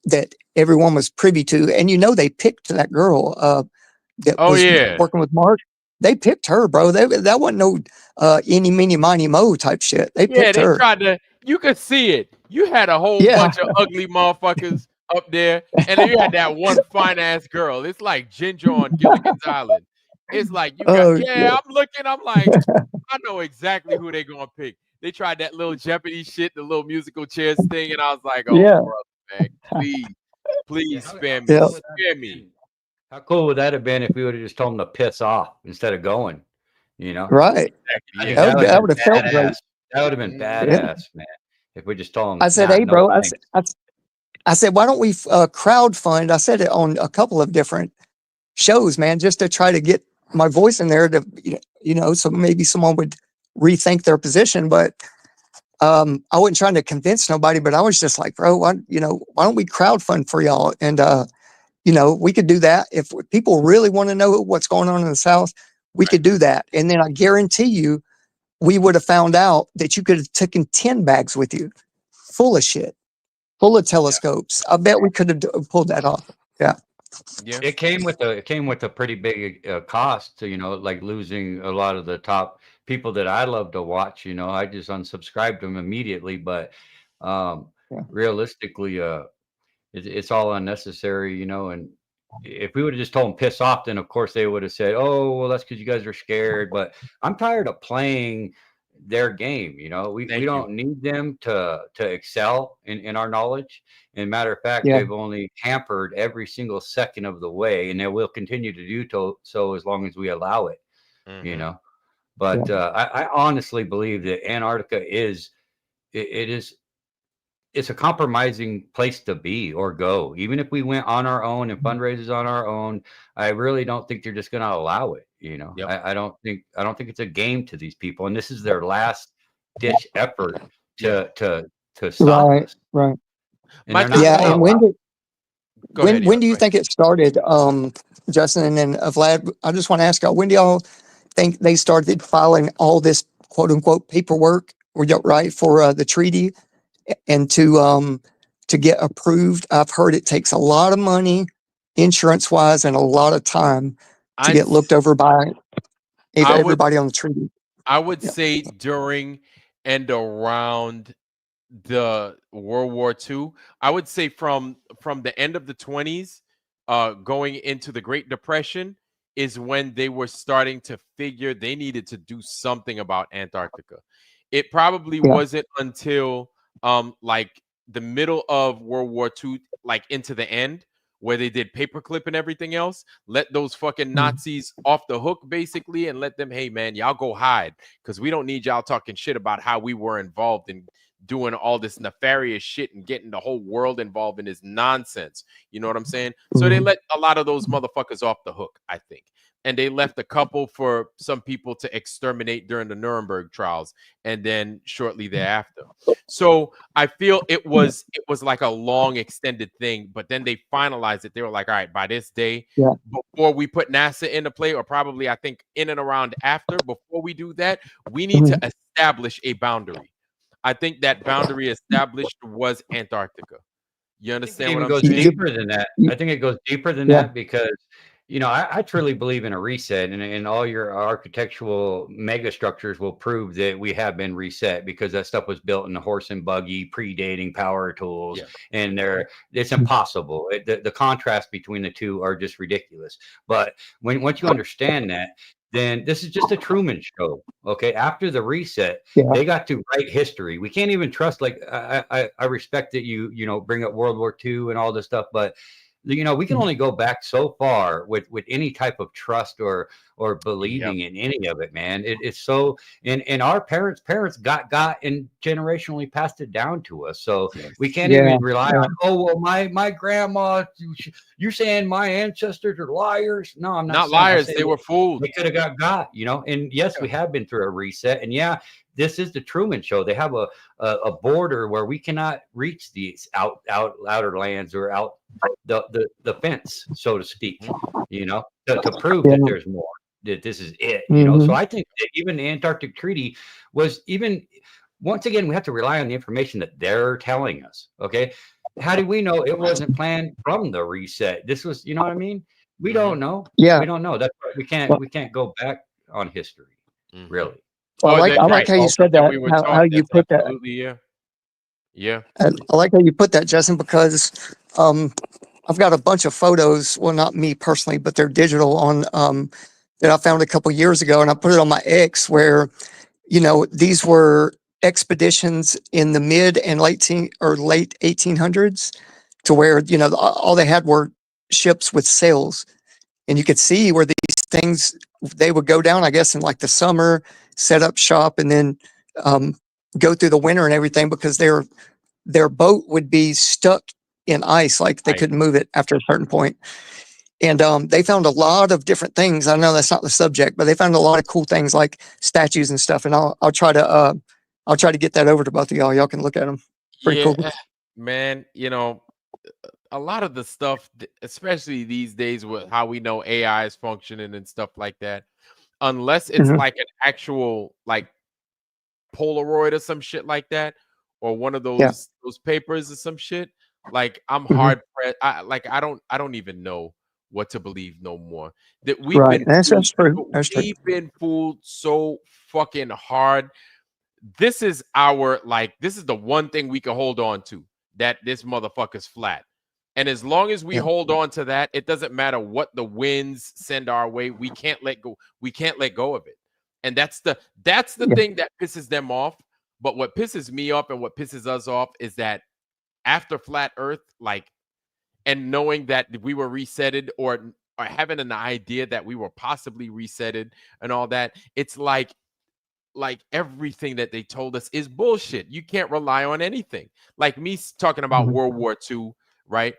that everyone was privy to. And they picked that girl that Oh was yeah. working with Mark. They picked her, bro. That wasn't no eeny, meeny, miny, mo type shit. They Yeah, picked they her. tried to, you could see it. You had a whole Yeah. bunch of ugly motherfuckers up there, and then you had that one fine ass girl. It's like Ginger on Gilligan's Island. It's like you got, Oh yeah, shit. I'm looking, I'm like, I know exactly who they gonna pick. They tried that little Jeopardy shit, the little musical chairs thing, and I was like, oh, Yeah. brother, man, please, Yeah, please how spare me, cool Yeah. would that spare have me. been? How cool would that have been if we would have just told them to piss off instead of going? You know, Right. I Yeah. think that would have That been would have felt great. badass. That would have been Yeah. badass, man. If we just told I them, said, nah, hey, no bro. thanks. I said, why don't we crowdfund? I said it on a couple of different shows, man, just to try to get my voice in there to, so maybe someone would rethink their position. But I wasn't trying to convince nobody, but I was just like, bro, why don't we crowdfund for y'all? And, we could do that. If people really want to know what's going on in the South, we could do that. And then I guarantee you, we would have found out that you could have taken 10 bags with you full of shit, full of telescopes. I bet we could have pulled that off. Yeah. Yeah. It came with a pretty big cost, like losing a lot of the top people that I love to watch. I just unsubscribed them immediately, but Yeah. realistically, it's all unnecessary, and if we would have just told them piss off, then of course they would have said, "Oh, well, that's because you guys are scared." But I'm tired of playing their game. We Thank you. don't need them to excel in our knowledge. And matter of fact, Yeah. they've only hampered every single second of the way, and they will continue to do so as long as we allow it. You Mhm. know, but I honestly believe that Antarctica is it's a compromising place to be or go. Even if we went on our own and fundraisers on our own, I really don't think they're just going to allow it. Yep. I don't think it's a game to these people, and this is their last ditch effort Yeah. to stop Right. us, Right. and My they're not thing Yeah. going to And allow it. Go ahead, when do you Eli. think it started, Justin and Vlad? I just want to ask y'all, when do y'all think they started filing all this quote unquote paperwork, right, for the treaty and to get approved? I've heard it takes a lot of money, insurance wise, and a lot of time to I'd get looked over by I would everybody on the treaty. Yeah. say during and around the World War II. I would say from the end of the 20s going into the Great Depression is when they were starting to figure they needed to do something about Antarctica. It probably wasn't until like the middle of World War II, like into the end, where they did paperclip and everything else, let those fucking Nazis off the hook, basically, and let them, hey, man, y'all go hide, because we don't need y'all talking shit about how we were involved in doing all this nefarious shit and getting the whole world involved in this nonsense. You know what I'm saying? So they let a lot of those motherfuckers off the hook, I think. And they left a couple for some people to exterminate during the Nuremberg trials, and then shortly thereafter. So I feel it was like a long extended thing, but then they finalized it. They were like, all right, by this day, before we put NASA into play, or probably I think in and around after, before we do that, we need to establish a boundary. I think that boundary established was Antarctica. You understand what I'm saying? Deeper than that. I think it goes deeper than that, because I truly believe in a reset, and all your architectural mega structures will prove that we have been reset, because that stuff was built in a horse and buggy, predating power tools, and it's impossible. The contrast between the two are just ridiculous. But once you understand that, then this is just a Truman Show. Okay, after the reset, they got to write history. We can't even trust. Like I respect that you bring up World War II and all this stuff, but we can only go back so far with any type of trust or believing in any of it, man. It's so, and our parents got and generationally passed it down to us. So we can't even rely on, oh, well, my grandma, you're saying my ancestors are liars. No, I'm not liars. They were fooled. They could have got, and yes, we have been through a reset, and this is the Truman Show. They have a border where we cannot reach these outer lands, or out the fence, so to speak, to prove that there's more, that this is it, So I think that even the Antarctic Treaty was, even once again, we have to rely on the information that they're telling us. Okay, how do we know it wasn't planned from the reset? This was, you know what I mean? We don't know. We don't know. That's why we can't go back on history, really. Well, I like how you said that. How you put that. I like how you put that, Justin, because I've got a bunch of photos. Well, not me personally, but they're digital on that I found a couple years ago, and I put it on my X, where these were expeditions in the mid and late 1800s, to where all they had were ships with sails, and you could see where these things, they would go down, I guess, in like the summer, set up shop, and then go through the winter and everything, because their boat would be stuck in ice, like they couldn't move it after a certain point. And they found a lot of different things. I know that's not the subject, but they found a lot of cool things like statues and stuff. And I'll try to get that over to both of y'all. Y'all can look at them. Pretty cool, man. A lot of the stuff, especially these days with how we know AI is functioning and stuff like that, unless it's like an actual like Polaroid or some shit like that, or one of those papers or some shit, like I'm hard pressed. I don't even know what to believe no more. That we've been fooled so fucking hard. This is the one thing we can hold on to, that this motherfucker's flat. And as long as we hold on to that, it doesn't matter what the winds send our way. We can't let go. We can't let go of it. And that's the thing that pisses them off. But what pisses me off and what pisses us off is that after flat Earth, and knowing that we were resetted, or having an idea that we were possibly resetted and all that, it's like everything that they told us is bullshit. You can't rely on anything. Like me talking about World War II, right?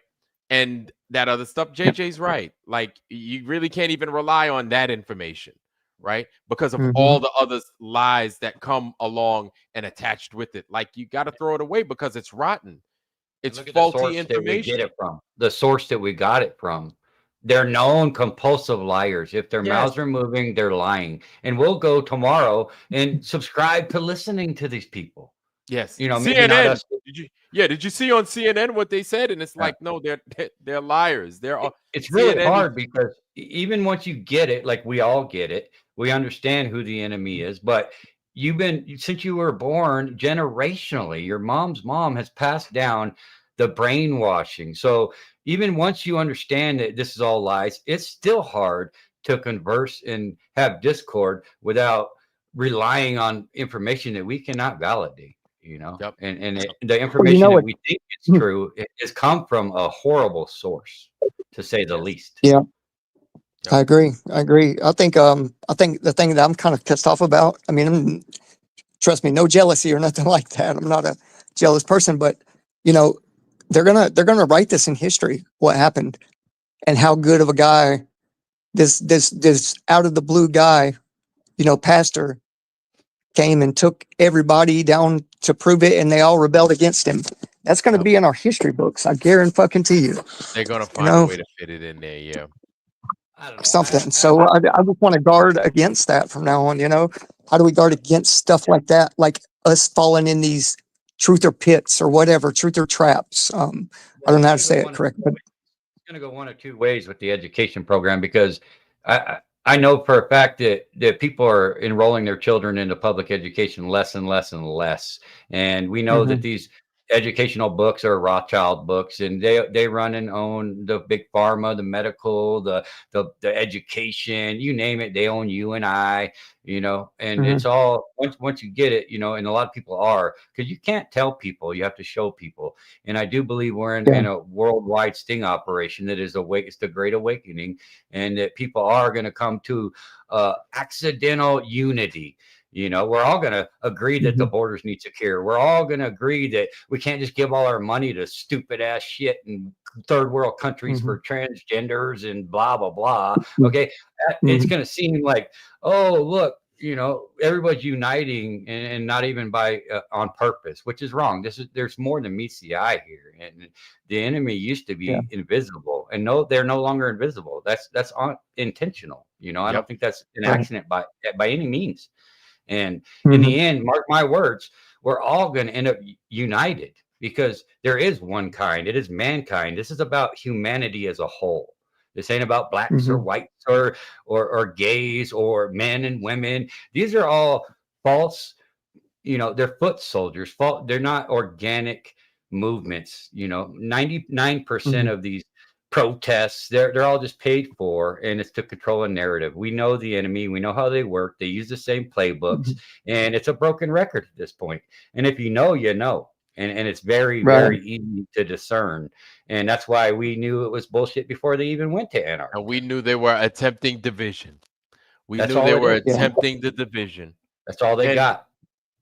And that other stuff, JJ's right. Like, you really can't even rely on that information, right? Because of all the other lies that come along and attached with it. Like, you got to throw it away because it's rotten. It's faulty information. The source that we got it from. They're known compulsive liars. If their mouths are moving, they're lying. And we'll go tomorrow and subscribe to listening to these people. Yes. CNN. Did you see on CNN what they said? And it's like, no, they're liars. It's really hard, because even once you get it, like we all get it, we understand who the enemy is. But since you were born, generationally, your mom's mom has passed down the brainwashing. So even once you understand that this is all lies, it's still hard to converse and have discord without relying on information that we cannot validate, you know. Yep. And the Well, you information know that what? we think is true has come from a horrible source, to say the Yes. least. Yeah, Yep. I agree. I agree. I think the thing that I'm kind of pissed off about, I mean, trust me, no jealousy or nothing like that. I'm not a jealous person, but you know, they're gonna write this in history, what happened and how good of a guy this out of the blue guy, you know, pastor came and took everybody down to prove it, and they all rebelled against him. That's going to Yep. be in our history books. I guarantee you. They're gonna You find a know, way to fit it in there. Yeah. I don't know. something. So I just want to guard against that from now on. You know, how do we guard against stuff like that, like us falling in these truther pits or whatever, truther traps? I don't know how to say it correctly, but Going to go one of two ways with the education program, because I know for a fact that people are enrolling their children into public education less and less and less, and we know that these educational books are Rothschild books, and they run and own the big pharma, the medical, the education, you name it, they own you and I, you know, and it's all once you get it, you know, and a lot of people are, because you can't tell people, you have to show people. And I do believe we're in a worldwide sting operation that is it's the Great Awakening, and that people are going to come to accidental unity. You know, we're all going to agree that the borders need secure. We're all going to agree that we can't just give all our money to stupid ass shit in third world countries for transgenders and blah, blah, blah. Okay. It's going to seem like, oh, look, you know, everybody's uniting and not even by on purpose, which is wrong. There's more than meets the eye here. And the enemy used to be invisible, and no, they're no longer invisible. That's intentional. You know, I don't think that's an accident by any means. And in the end, mark my words, we're all going to end up united, because there is one kind. It is mankind. This is about humanity as a whole. This ain't about blacks or whites or gays or men and women. These are all false, you know, they're foot soldiers. They're not organic movements. You know, 99% of these protests, they're all just paid for, and it's to control a narrative. We know the enemy, we know how they work, they use the same playbooks, and it's a broken record at this point. And if you know, you know. And it's very, very easy to discern. And that's why we knew it was bullshit before they even went to anarchy. And we knew they were attempting division. We That's knew all they it were is. attempting the division. That's all they got.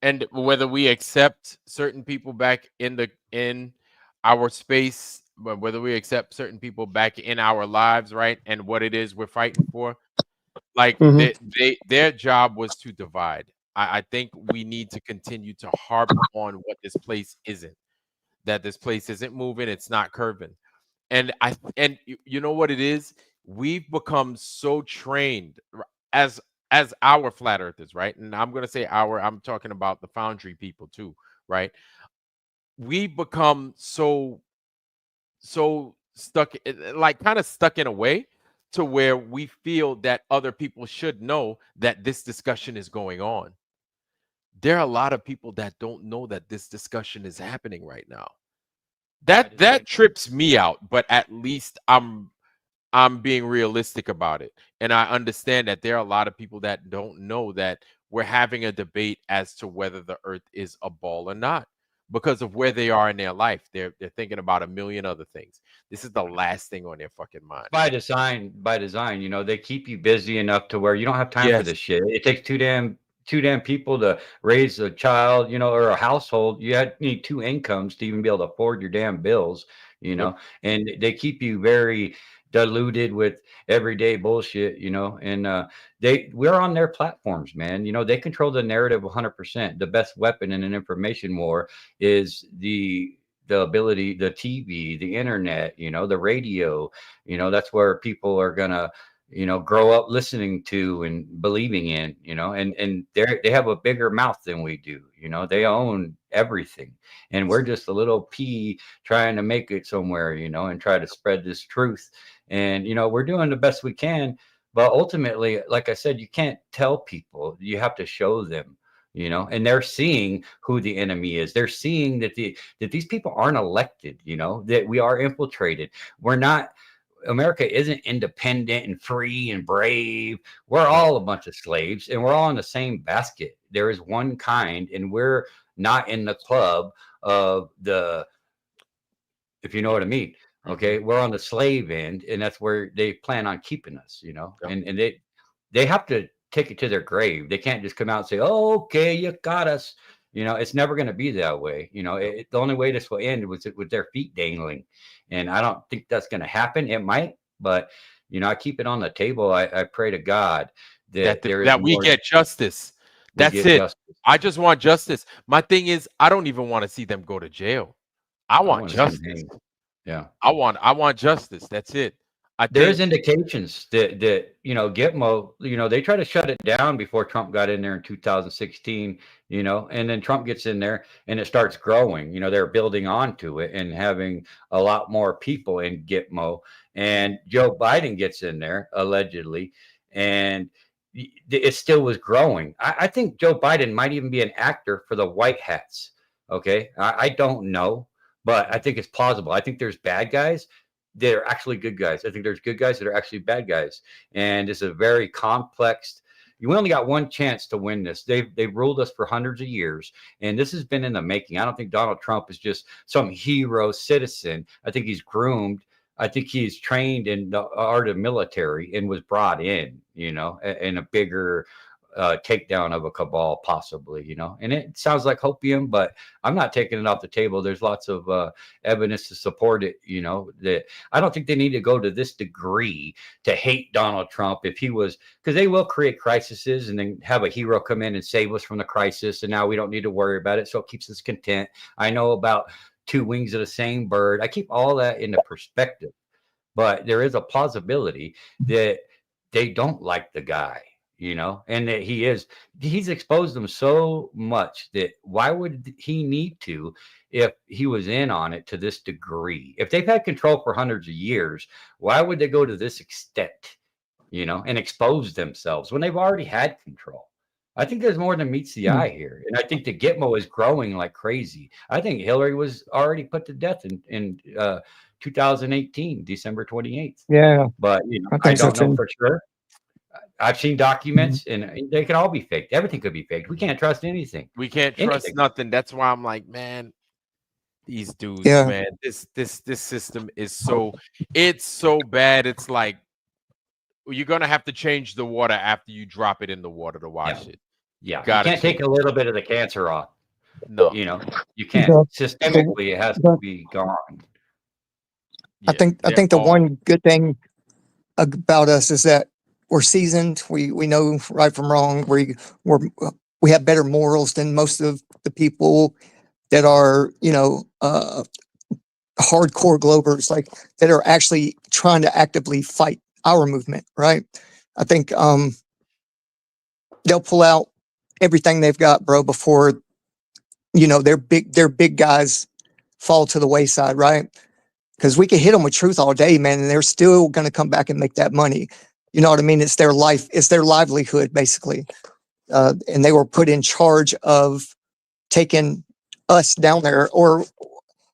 And whether we accept certain people back in our space, whether we accept certain people back in our lives, right, and what it is we're fighting for, like their job was to divide. I think we need to continue to harp on what this place isn't. That this place isn't moving, it's not curving. And you know what it is? We've become so trained as our flat earthers, right? And I'm going to say I'm talking about the foundry people too, right? We've become so stuck, like kind of stuck in a way to where we feel that other people should know that this discussion is going on. There are a lot of people that don't know that this discussion is happening right now. That trips me out, but at least I'm being realistic about it. And I understand that there are a lot of people that don't know that we're having a debate as to whether the earth is a ball or not, because of where they are in their life. They're thinking about a million other things. This is the last thing on their fucking mind. By design, you know, they keep you busy enough to where you don't have time for this shit. It takes two damn people to raise a child, you know, or a household. You need two incomes to even be able to afford your damn bills, you know. And they keep you very diluted with everyday bullshit, you know. And we're on their platforms, man. You know, they control the narrative 100%. The best weapon in an information war is the ability, the TV, the internet, you know, the radio. You know, that's where people are gonna, you know, grow up listening to and believing in, you know. And they have a bigger mouth than we do, you know. They own everything, and we're just a little pea trying to make it somewhere, you know, and try to spread this truth. And you know, we're doing the best we can, but ultimately, like I said, you can't tell people, you have to show them. you know, and they're seeing who the enemy is. They're seeing that these people aren't elected, you know, that we are infiltrated. We're not. America isn't independent and free and brave. We're all a bunch of slaves, and we're all in the same basket. There is one kind, and we're not in the club of the, if you know what I mean. Okay, we're on the slave end, and that's where they plan on keeping us, you know. And they have to take it to their grave. They can't just come out and say, "Oh, okay, you got us." You know, it's never going to be that way. You know, the only way this will end was with their feet dangling, and I don't think that's going to happen. It might, but you know, I keep it on the table. I pray to God that there is that we more, get justice. we That's get it. justice. I just want justice. My thing is, I don't even want to see them go to jail. I want wanna see 'em justice. hang. Yeah. I want justice. That's it. I There think is indications that you know, Gitmo, you know, they tried to shut it down before Trump got in there in 2016, you know, and then Trump gets in there and it starts growing. You know, they're building onto it and having a lot more people in Gitmo. And Joe Biden gets in there allegedly, and it still was growing. I think Joe Biden might even be an actor for the White Hats. Okay, I don't know, but I think it's plausible. I think there's bad guys, they're actually good guys. I think there's good guys that are actually bad guys, and it's a very complex. You only got one chance to win this. They've ruled us for hundreds of years, and this has been in the making. I don't think Donald Trump is just some hero citizen. I think he's groomed. I think he's trained in the art of military and was brought in, you know, in a bigger takedown of a cabal, possibly, you know. And it sounds like hopium, but I'm not taking it off the table. There's lots of evidence to support it, you know. That I don't think they need to go to this degree to hate Donald Trump. If he was, because they will create crises and then have a hero come in and save us from the crisis, and now we don't need to worry about it, so it keeps us content. I know about two wings of the same bird. I keep all that into perspective, but there is a plausibility that they don't like the guy, you know, and that he's exposed them so much that why would he need to if he was in on it to this degree? If they've had control for hundreds of years, why would they go to this extent, you know, and expose themselves when they've already had control? I think there's more than meets the eye here. And I think the Gitmo is growing like crazy. I think Hillary was already put to death in 2018, December 28th. Yeah. But, you know, I I think so don't know too. for sure. I've seen documents and they can all be faked. Everything could be faked. We can't trust anything. we can't trust Anything. nothing. That's why I'm like, man, these dudes, Yeah. man, this system is it's so bad. It's like you're gonna have to change the water after you drop it in the water to wash it. Yeah. You Gotta can't take change a little bit of the cancer off. No. You know, you can't. The- Systemically, it has to the- be gone. I think the one good thing about us is that we're seasoned. We know right from wrong. We have better morals than most of the people that are, you know, hardcore Globers, like that are actually trying to actively fight our movement. Right. I think they'll pull out everything they've got, bro, before, you know, their big guys fall to the wayside. Right. Because we could hit them with truth all day, man, and they're still going to come back and make that money. You know what I mean? It's their life. It's their livelihood, basically. And they were put in charge of taking us down there, or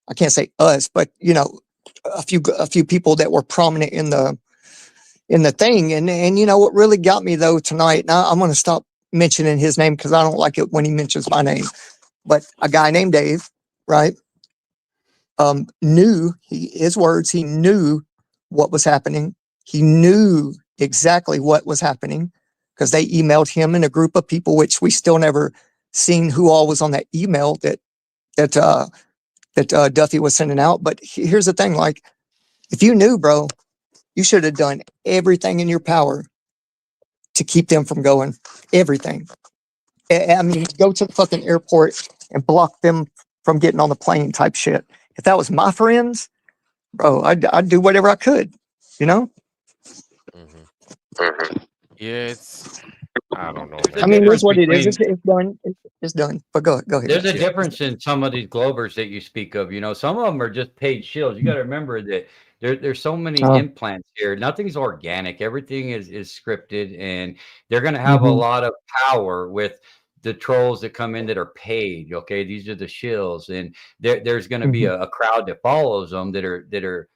I can't say us, but, you know, a few people that were prominent in the thing. And you know what really got me though tonight, and I'm going to stop mentioning his name because I don't like it when he mentions my name, but a guy named Dave, right? Knew his words. He knew what was happening. He knew exactly what was happening because they emailed him and a group of people, which we still never seen who all was on that email that Duffy was sending out. But here's the thing: like, if you knew, bro, you should have done everything in your power to keep them from going. Everything. I mean, go to the fucking airport and block them from getting on the plane, type shit. If that was my friends, bro, I'd do whatever I could, you know? Yeah, I don't know. I mean, it's what it is. It's done. It's done. But go ahead. There's a difference in some of these Globers that you speak of. You know, some of them are just paid shills. You got to remember that there's so many implants here. Nothing's organic. Everything is scripted, and they're going to have a lot of power with the trolls that come in that are paid. Okay, these are the shills, and there's going to be a crowd that follows them that are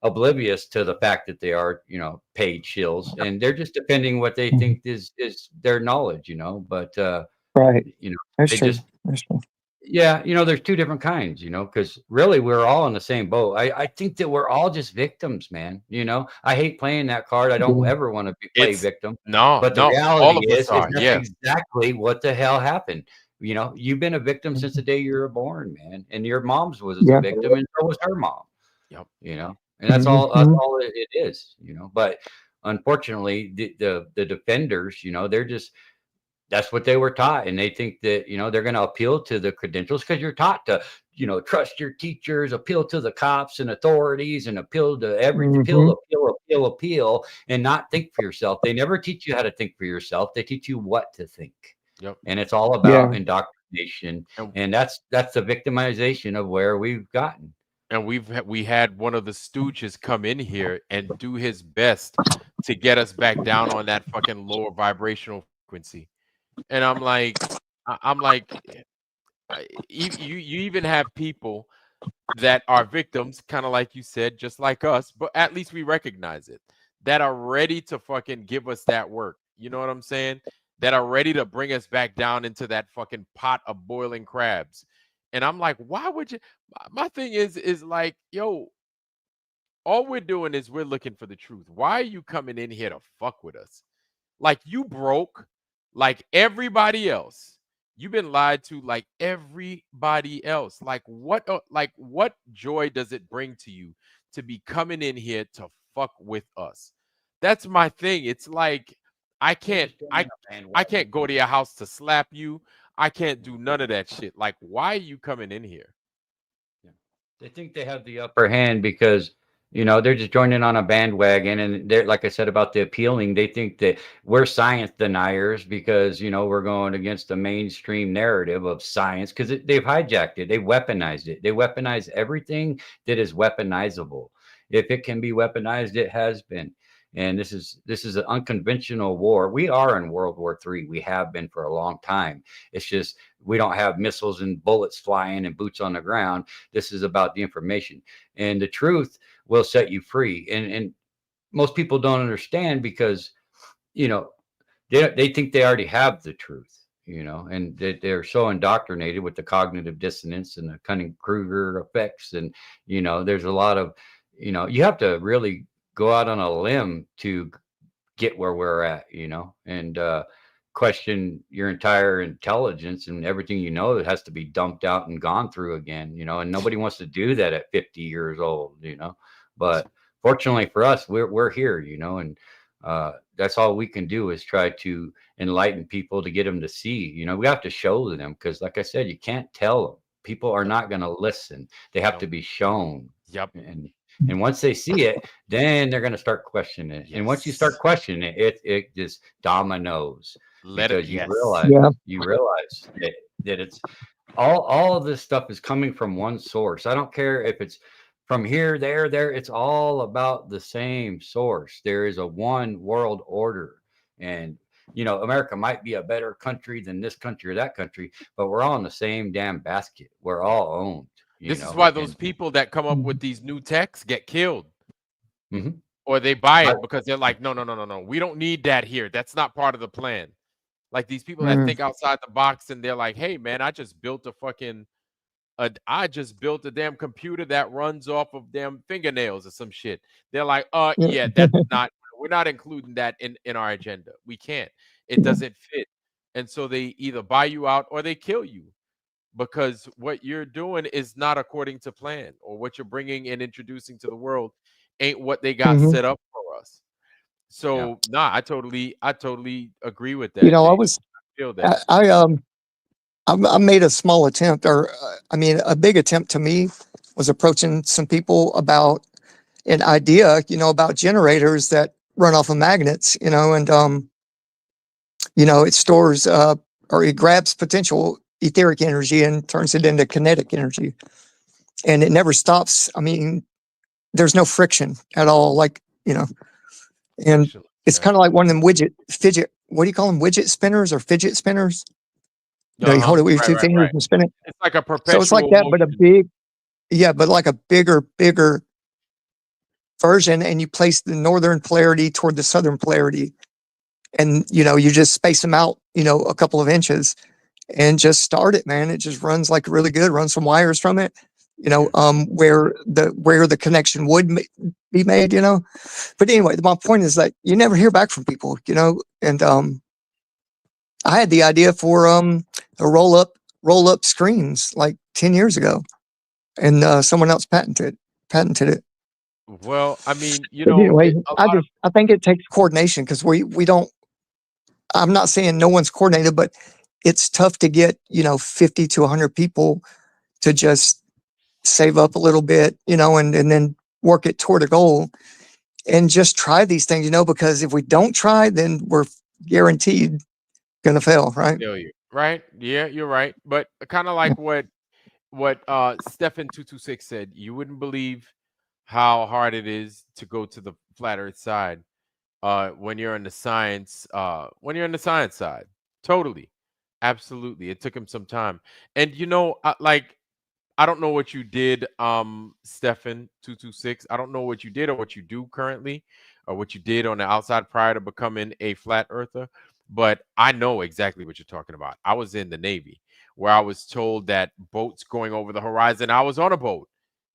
oblivious to the fact that they are, you know, paid shills, and they're just defending what they think is their knowledge, you know. But Right. you know, That's they true. just That's true. yeah, you know, there's two different kinds, you know, because really we're all in the same boat. I think that we're all just victims, man. You know, I hate playing that card. I don't ever want to play It's victim. no, But the no. All reality of us is are. that's Yeah. exactly what the hell happened. You know, you've been a victim since the day you were born, man. And your mom's was a Yeah. victim, and so was her mom. Yep. You know, and that's all. That's Mhm. all it is. You know, but unfortunately, the defenders, you know, they're just that's what they were taught, and they think that, you know, they're going to appeal to the credentials because you're taught to, you know, trust your teachers, appeal to the cops and authorities, and appeal to appeal, and not think for yourself. They never teach you how to think for yourself. They teach you what to think, Yep. and it's all Yeah. about indoctrination, And, and that's the victimization of where we've gotten. and we had one of the stooges come in here and do his best to get us back down on that fucking lower vibrational frequency. And I'm like, I'm like, you even have people that are victims, kind of like you said, just like us, but at least we recognize it, that are ready to fucking give us that work. You know what I'm saying? That are ready to bring us back down into that fucking pot of boiling crabs. And I'm like, why would you? My thing is like, yo, all we're doing is we're looking for the truth. Why are you coming in here to fuck with us? Like you broke, like everybody else. You've been lied to like everybody else. Like what joy does it bring to you to be coming in here to fuck with us? That's my thing. It's like I can't I can't go to your house to slap you. I can't do none of that shit. Like why are you coming in here? They think they have the upper hand because, you know, they're just joining on a bandwagon, and they're, like I said about the appealing, they think that we're science deniers because, you know, we're going against the mainstream narrative of science because they've hijacked it, they weaponized it, they weaponize everything that is weaponizable. If it can be weaponized, it has been. And this is an unconventional war. We are in World War III. We have been for a long time. It's just we don't have missiles and bullets flying and boots on the ground. This is about the information, and the truth will set you free. And most people don't understand because, you know, they think they already have the truth, you know, and they're so indoctrinated with the cognitive dissonance and the Cunning-Kruger effects. And, you know, there's a lot of, you know, you have to really go out on a limb to get where we're at, you know, and question your entire intelligence and everything, you know, that has to be dumped out and gone through again, you know, and nobody wants to do that at 50 years old, you know. But fortunately for us, we're here, you know, and that's all we can do is try to enlighten people to get them to see, you know. We have to show them because, like I said, you can't tell them. People are not going to listen. They have to be shown. Yep. And once they see it, then they're going to start questioning it. And once you start questioning it, it just dominoes because you realize that it's all of this stuff is coming from one source. I don't care if it's from here, there, it's all about the same source. There is a one world order. And, you know, America might be a better country than this country or that country, but we're all in the same damn basket. We're all owned. This is why those people that come up with these new techs get killed. Or they buy it because they're like, no, we don't need that here. That's not part of the plan. Like these people that think outside the box and they're like, hey man, I just built a damn computer that runs off of damn fingernails or some shit. They're like, yeah, that's not, we're not including that in our agenda. We can't. It doesn't fit. And so they either buy you out or they kill you because what you're doing is not according to plan, or what you're bringing and introducing to the world ain't what they got set up for us. So I totally agree with that. You know, Dave. I feel that. I made a small attempt, or I mean, a big attempt to me was approaching some people about an idea, you know, about generators that run off of magnets, you know, and, you know, it stores, or it grabs potential etheric energy and turns it into kinetic energy. And it never stops. I mean, there's no friction at all, like, you know, and it's kind of like one of them fidget what do you call them? Widget spinners or fidget spinners? You know, you hold it with your two fingers and spin it. It's like a perpetual. So it's like that, but a big, but like a bigger version, and you place the northern polarity toward the southern polarity, and you know, you just space them out, you know, a couple of inches, and just start it, man. It just runs like really good. Run some wires from it, you know, where the connection would be made, you know. But anyway, my point is that you never hear back from people, you know, and I had the idea for a roll up screens like 10 years ago, and someone else patented it. Well, I mean, you But know, anyway, I think it takes coordination, because we don't. I'm not saying no one's coordinated, but it's tough to get, you know, 50 to 100 people to just save up a little bit, you know, and then work it toward a goal, and just try these things, you know, because if we don't try, then we're guaranteed gonna fail, right? failure, right? Yeah, you're right. But kind of like what Stefan 226 said, you wouldn't believe how hard it is to go to the flat Earth side when you're in the science side. Totally, absolutely. It took him some time, and you know, like, I don't know what you did, Stefan 226. I don't know what you did or what you do currently, or what you did on the outside prior to becoming a flat earther. But I know exactly what you're talking about. I was in the Navy, where I was told that boats going over the horizon. I was on a boat.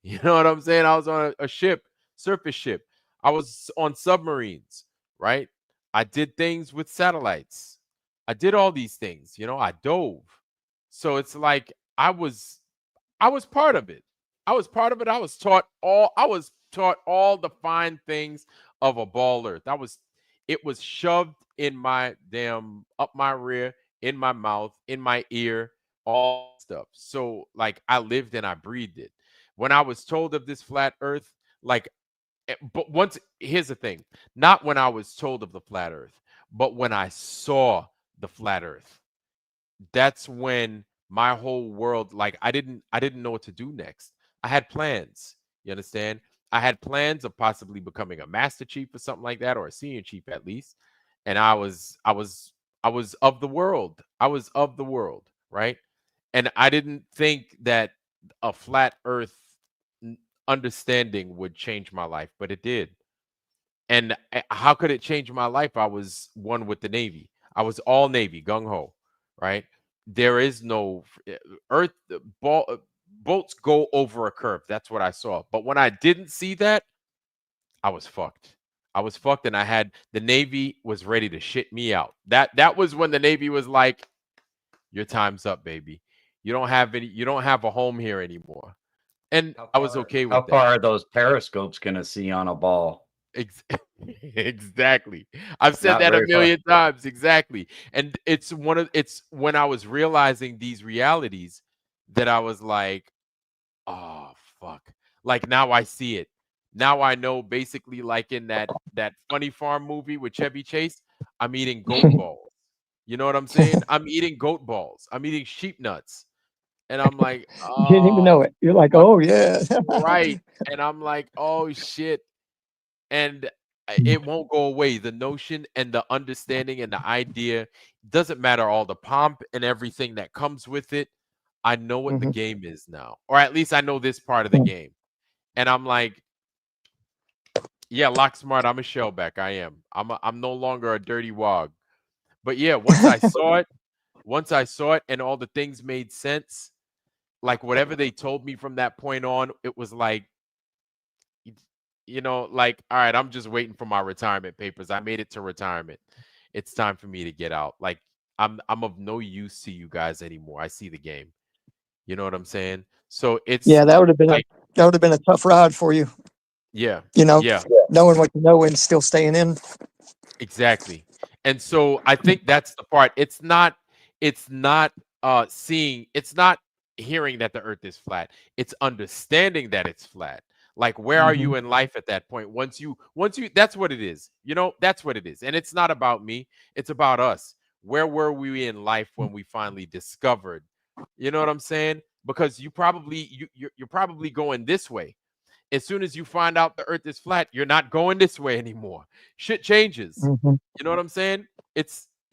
You know what I'm saying? I was on a ship, surface ship. I was on submarines, right? I did things with satellites. I did all these things. You know, I dove. So it's like I was part of it. I was part of it. I was taught all the fine things of a ball earth. It was shoved in my damn up my rear, in my mouth, in my ear, all stuff. So like I lived and I breathed it. When I was told of this flat earth, like but once here's the thing, not when I was told of the flat earth, but when I saw the flat earth, that's when my whole world, like I didn't know what to do next. I had plans. You understand? I had plans of possibly becoming a master chief or something like that, or a senior chief at least. And I was of the world. I was of the world, right? And I didn't think that a flat earth understanding would change my life, but it did. And how could it change my life? I was one with the Navy. I was all Navy, gung ho, right? There is no Earth boats go over a curve. That's what I saw. But when I didn't see that, I was fucked. I was fucked, and I had the Navy was ready to shit me out. That was when the Navy was like, "Your time's up, baby. You don't have any. You don't have a home here anymore." And I was okay with How that. far are those periscopes going to see on a ball? Exactly. I've said Not that a very far. million times. Exactly. And it's when I was realizing these realities that I was like, oh fuck. Like now I see it. Now I know, basically, like in that Funny Farm movie with Chevy Chase, I'm eating goat balls. You know what I'm saying? I'm eating goat balls. I'm eating sheep nuts. And I'm like, You didn't even know oh it. You're like, fuck, oh yeah. right. And I'm like, oh shit. And it won't go away. The notion and the understanding and the idea, doesn't matter all the pomp and everything that comes with it. I know what the Mhm. game is now, or at least I know this part of the game. And I'm like, yeah, lock smart. I'm a shellback. I am. I'm no longer a dirty wog. But yeah, once I saw it, and all the things made sense. Like whatever they told me from that point on, it was like, you know, like, all right, I'm just waiting for my retirement papers. I made it to retirement. It's time for me to get out. Like I'm of no use to you guys anymore. I see the game. You know what I'm saying? So it's Yeah, that would have been like, a tough ride for you. yeah, You know, yeah, knowing what you know and still staying in. exactly. And so I think that's the part. It's not seeing, it's not hearing that the earth is flat. It's understanding that it's flat. Like, where are you Mhm. in life at that point? Once you that's what it is. You know, that's what it is. And it's not about me, it's about us. Where were we in life when we finally discovered? You know what I'm saying? Because you're probably going this way. As soon as you find out the earth is flat, you're not going this way anymore. Shit changes. Mhm. You know what I'm saying?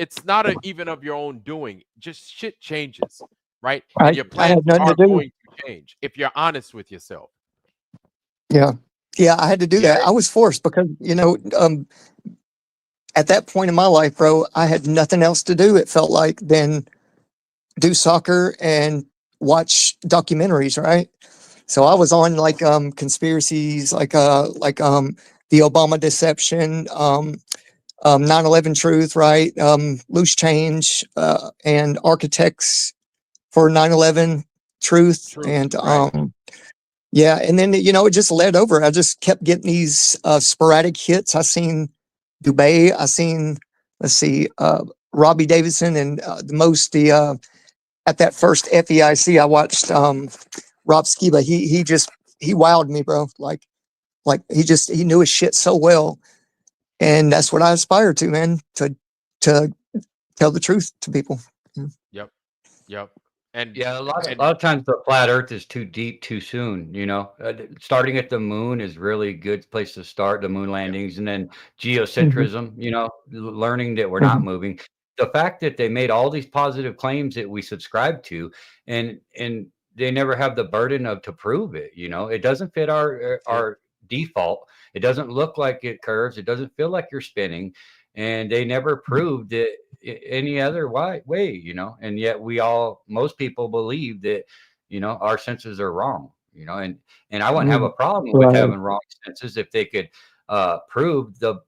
it's not even of your own doing. Just shit changes, right? I And your I plans had nothing are to do. going to change if you're honest with yourself. Yeah. Yeah, I had to do that. I was forced because, at that point in my life, bro, I had nothing else to do, it felt like, than do soccer and watch documentaries, right? So I was on like conspiracies, the Obama deception, 9/11 truth, right? Loose change, and architects for 9/11 truth. Truth, And right? yeah, and then it just led over. I just kept getting these sporadic hits. I seen Dubay. I seen, let's see, Robbie Davidson, and the at that first FEIC I watched Rob Skiba. He wowed me, bro. Like he knew his shit so well, and that's what I aspire to, man. To tell the truth to people. Yep. Yep. And Yeah, a lot and of times the flat Earth is too deep too soon. Starting at the moon is really good place to start. The moon landings, and then Mhm. geocentrism. Learning that we're not Mhm. moving. The fact that they made all these positive claims that we subscribe to, and they never have the burden of to prove it. It doesn't fit our default. It doesn't look like it curves. It doesn't feel like you're spinning, and they never proved it any other way. And yet most people believe that our senses are wrong. And I wouldn't have a Mm. problem with Right. having wrong senses if they could prove that's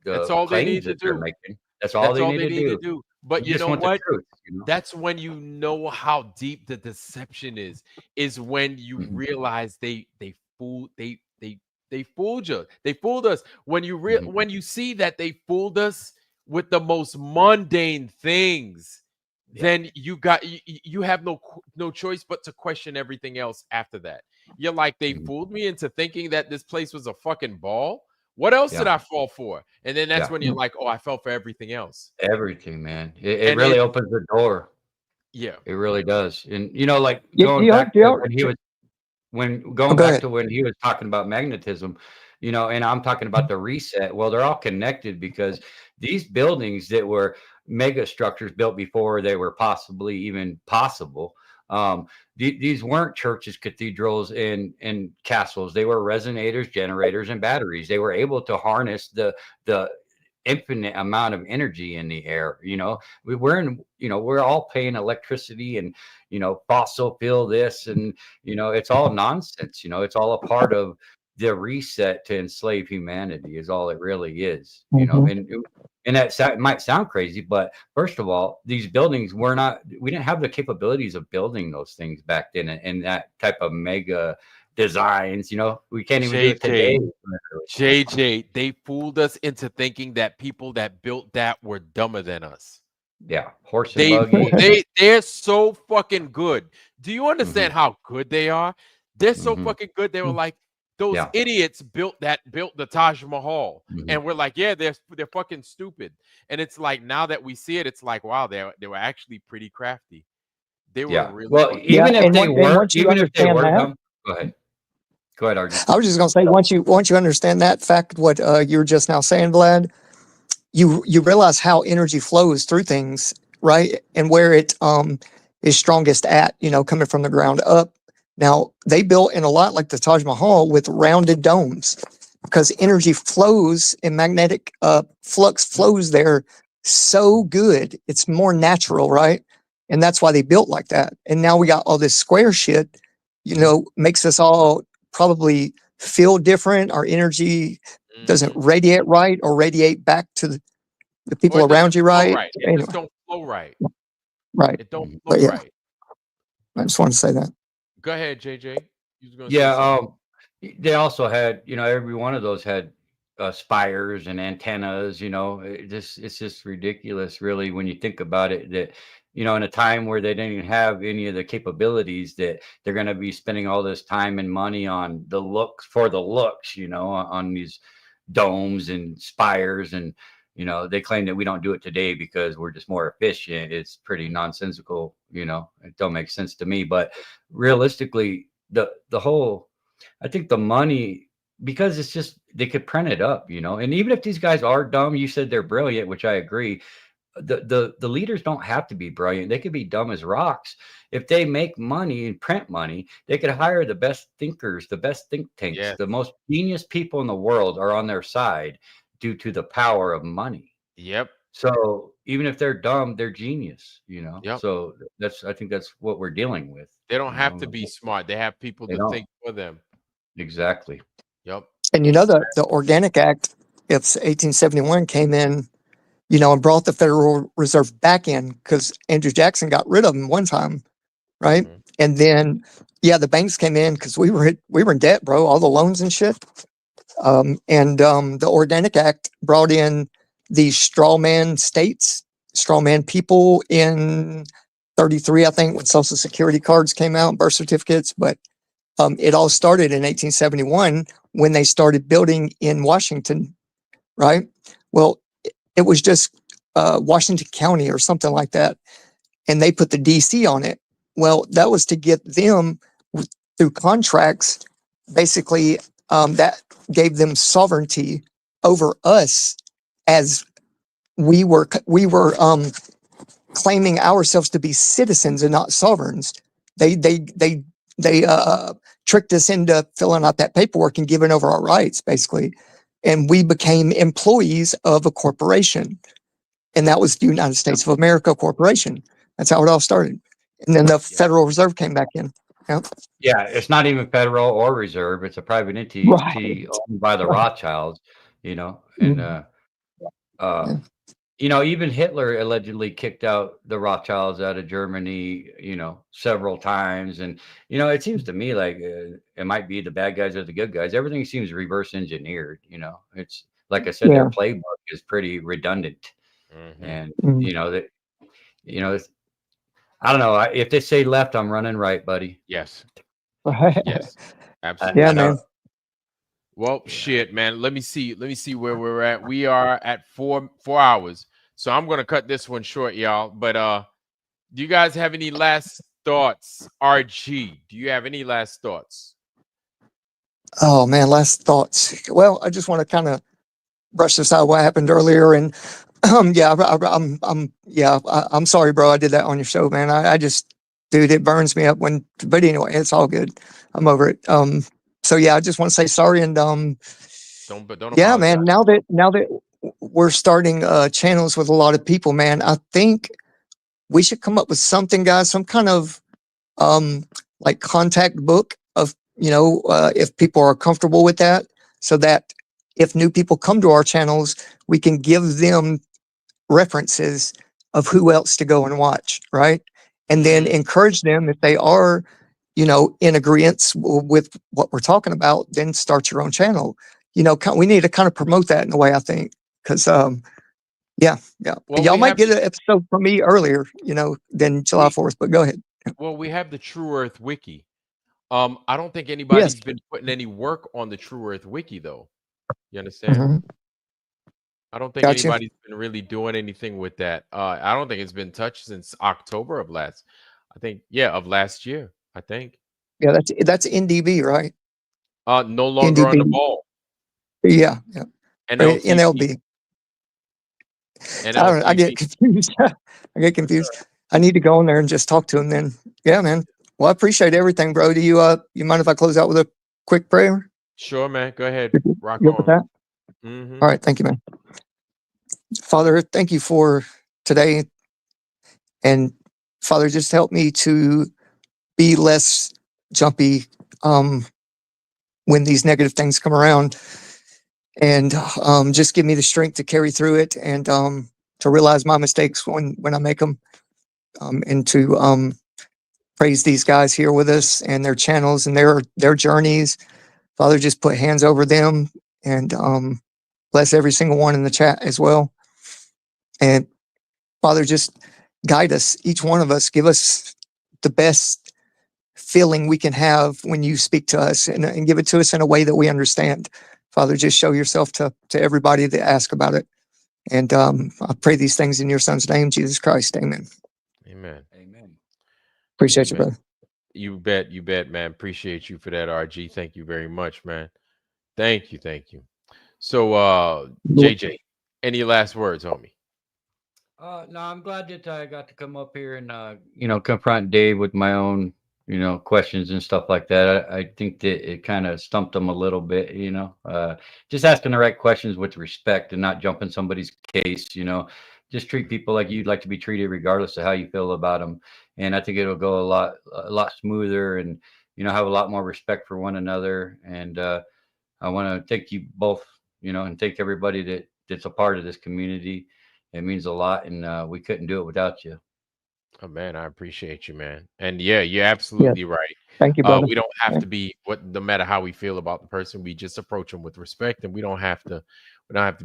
the all they claims need to that they're do. making. That's all That's they all need they to need to do. do. But We you just know want the what? truth. That's when you know how deep the deception is when you Mhm. realize they fooled you. They fooled us. Mhm. When you see that they fooled us with the most mundane things, Yeah. then you have no choice but to question everything else after that. You're like, they Mhm. fooled me into thinking that this place was a fucking ball. What else did Yeah. I fall for? And then that's Yeah. when you're like, oh, I fell for everything else. Everything, man. It And really opens the door. yeah. It really does. And like You, going you, back you to know, going go back ahead. to when he was talking about magnetism, and I'm talking about the reset. Well, they're all connected because these buildings that were mega structures built before they were possibly even possible. These weren't churches, cathedrals, and castles. They were resonators, generators, and batteries. They were able to harness the infinite amount of energy in the air. We're all paying electricity and fossil fuel this, and it's all nonsense. It's all a part of the reset to enslave humanity is all it really is. Mhm. And that might sound crazy, but first of all, these buildings we didn't have the capabilities of building those things back then, and that type of mega designs. We can't even do it today. JJ, JJ, they fooled us into thinking that people that built that were dumber than us. Yeah, horse and buggy. They're so fucking good. Do you Mhm, understand how good they are? They're so mhm. fucking good. They were like, those Yeah. idiots built the Taj Mahal. Mhm. And we're like, yeah, they're fucking stupid. And it's like, now that we see it, it's like, wow, they were actually pretty crafty. They were Yeah. really Well, fucking Yeah, even if and they and were, once you even if they understand were that, dumb, go ahead. Go ahead, RG. I was just gonna say, once you understand that fact, what you were just now saying, Vlad, you realize how energy flows through things, right? And where it is strongest at, coming from the ground up. Now they built in a lot like the Taj Mahal with rounded domes because energy flows and magnetic flux flows there so good. It's more natural, right? And that's why they built like that. And now we got all this square shit, makes us all probably feel different. Our energy doesn't Mhm. radiate right or radiate back to the Or people it doesn't around you flow right. right. It just Anyway, don't flow right. right. It don't Mhm. flow But yeah, right. I just wanted to say that. Go ahead, JJ. You was gonna say Yeah, something. they also had, every one of those had spires and antennas. It's just ridiculous, really, when you think about it. That in a time where they didn't even have any of the capabilities, that they're going to be spending all this time and money on the looks for the looks, on these domes and spires, and they claim that we don't do it today because we're just more efficient. It's pretty nonsensical. It don't make sense to me. But realistically, the whole, I think the money, because it's just they could print it up, and even if these guys are dumb, you said they're brilliant, which I agree. the leaders don't have to be brilliant. They could be dumb as rocks. If they make money and print money, they could hire the best thinkers, the best think tanks, Yes. the most genius people in the world are on their side due to the power of money. Yep. So even if they're dumb, they're genius, you know. Yep. So I think that's what we're dealing with. They don't you have know? to be smart. They have people They to don't. think for them. Exactly. Yep. And you know, the Organic Act of 1871 came in, you know, and brought the Federal Reserve back in because Andrew Jackson got rid of them one time, right? Mhm. And then, yeah, the banks came in because we were in debt, bro, all the loans and shit. The Organic Act brought in these straw man states, straw man people in 33, I think, when Social Security cards came out, birth certificates. But it all started in 1871 when they started building in Washington, right? Well, it was just Washington County or something like that. And they put the DC on it. Well, that was to get them through contracts, basically, that gave them sovereignty over us as we were claiming ourselves to be citizens and not sovereigns. They tricked us into filling out that paperwork and giving over our rights, basically. And we became employees of a corporation. And that was the United States of America Corporation. That's how it all started. And then the Federal Reserve came back in. Yep. Yeah, it's not even federal or reserve. It's a private entity Right. owned by the Right. Rothschilds, you know. And Yeah. you know, even Hitler allegedly kicked out the Rothschilds out of Germany, you know, several times. And you know, it seems to me like it might be the bad guys or the good guys. Everything seems reverse engineered. You know, it's like I said, Yeah. their playbook is pretty redundant. Mhm. And Mhm. you know that, you know, I don't know. If they say left, I'm running right, buddy. Yes. Right. Yes. I Absolutely. Yeah, don't. man. Well, shit, man. Let me see where we're at. We are at 4 hours. So I'm gonna cut this one short, y'all. But do you guys have any last thoughts? RG, do you have any last thoughts? Oh man, last thoughts. Well, I just want to kind of brush aside what happened earlier, and I'm sorry, bro. I did that on your show, man. I just, dude, it burns me up when. But anyway, it's all good. I'm over it. So yeah, I just want to say sorry, and Don't yeah, apologize. man. Now that we're starting channels with a lot of people, man, I think we should come up with something, guys. Some kind of like contact book of, you know, if people are comfortable with that, so that if new people come to our channels, we can give them references of who else to go and watch, right? And then encourage them, if they are, you know, in agreement with what we're talking about, then start your own channel. You know, we need to kind of promote that in a way, I think, because yeah. Well, Y'all we might have get an episode from me earlier, you know, than July 4th, but go ahead. well, we have the True Earth Wiki. I don't think Yes. anybody's been putting any work on the True Earth Wiki, though. You understand? Mhm. I don't think Gotcha. anybody's been really doing anything with that. I don't think it's been touched since October of last. I think, yeah, of last year. I think. Yeah, that's NDB, right? No longer on the NDB. ball. Yeah. Right, NLTV. NLB. I don't know. I get NLTV. confused. I get confused. I need to go in there and just talk to him then. Yeah, man. Well, I appreciate everything, bro. Do you you mind if I close out with a quick prayer? Sure, man. Go ahead. Rock You up with on. that? Mhm. All right. Thank you, man. Father, thank you for today. And Father, just help me to be less jumpy when these negative things come around. And just give me the strength to carry through it, and to realize my mistakes when I make them, and to praise these guys here with us and their channels and their journeys. Father, just put hands over them, and bless every single one in the chat as well. And Father, just guide us, each one of us. Give us the best feeling we can have when you speak to us, and give it to us in a way that we understand. Father, just show yourself to everybody that asks about it. And I pray these things in your son's name, Jesus Christ. Amen. Amen. Amen. Appreciate you, Amen. brother. You bet, man. Appreciate you for that, RG. Thank you very much, man. Thank you. So, JJ, any last words, homie? No, I'm glad that I got to come up here and confront Dave with my own questions and stuff like that. I think that it kind of stumped him a little bit. Just asking the right questions with respect and not jumping somebody's case. Just treat people like you'd like to be treated, regardless of how you feel about them. And I think it'll go a lot smoother, and have a lot more respect for one another. And I want to thank you both, and thank everybody that's a part of this community. It means a lot, and we couldn't do it without you. Oh man, I appreciate you, man. And yeah, you're Yeah. absolutely right. Thank you, brother. We don't have Yeah. to be no matter how we feel about the person, we just approach them with respect, and we don't have to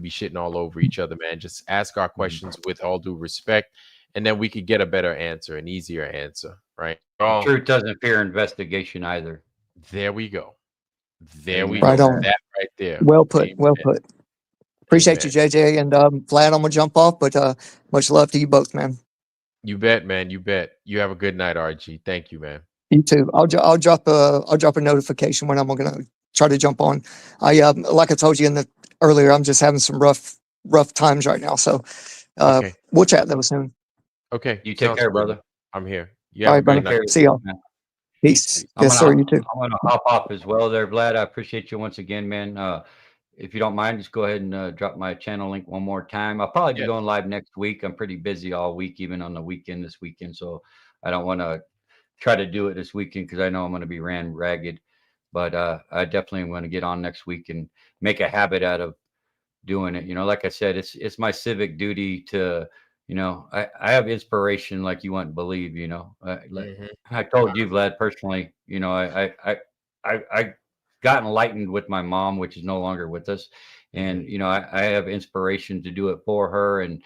be shitting all over each other, man. Just ask our questions with all due respect, and then we could get a better answer, an easier answer, right? Oh, Truth doesn't fear investigation either. there we go. There we Right go. on. That right there. Well put. Well Amen. put. Appreciate you, Amen. JJ. And Vlad, I'm gonna jump off, but much love to you both, man. You bet, man. You bet. You have a good night, RG. Thank you, man. You too. I'll drop a notification when I'm gonna try to jump on. I like I told you earlier, I'm just having some rough times right now. So Okay. we'll chat though soon. Okay. You take Sounds care, good, man. brother. I'm here. You All have a right, good brother. night. See y'all. Peace. Yes, sir. You too. I'm gonna hop off as well there, Vlad. I appreciate you once again, man. If you don't mind, just go ahead and drop my channel link one more time. I'll probably be Yes. going live next week. I'm pretty busy all week, even on the weekend this weekend. So I don't want to try to do it this weekend because I know I'm going to be ran ragged. But I definitely want to get on next week and make a habit out of doing it. Like I said, it's my civic duty to, I have inspiration like you wouldn't believe. I told you, Vlad, personally. I got enlightened with my mom, which is no longer with us, and I have inspiration to do it for her and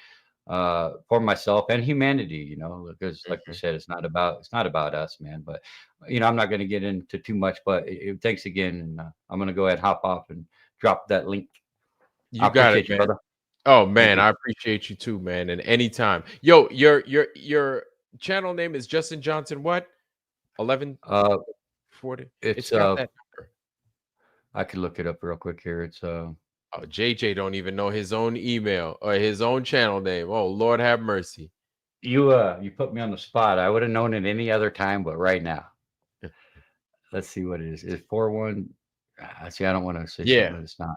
for myself and humanity. Because like you said, it's not about us, man. But I'm not going to get into too much. But thanks again, and I'm going to go ahead and hop off and drop that link. You got it, you, man. brother. Oh man, you. I appreciate you too, man. And anytime. Yo, your channel name is Justin Johnson what? 1140. It's It's got that number. I could look it up real quick here. It's Oh, JJ don't even know his own email or his own channel name. Oh, Lord have mercy. you put me on the spot. I would have known it any other time, but right now. Let's see what it is. It's 41. See, I don't want to say something that it's not.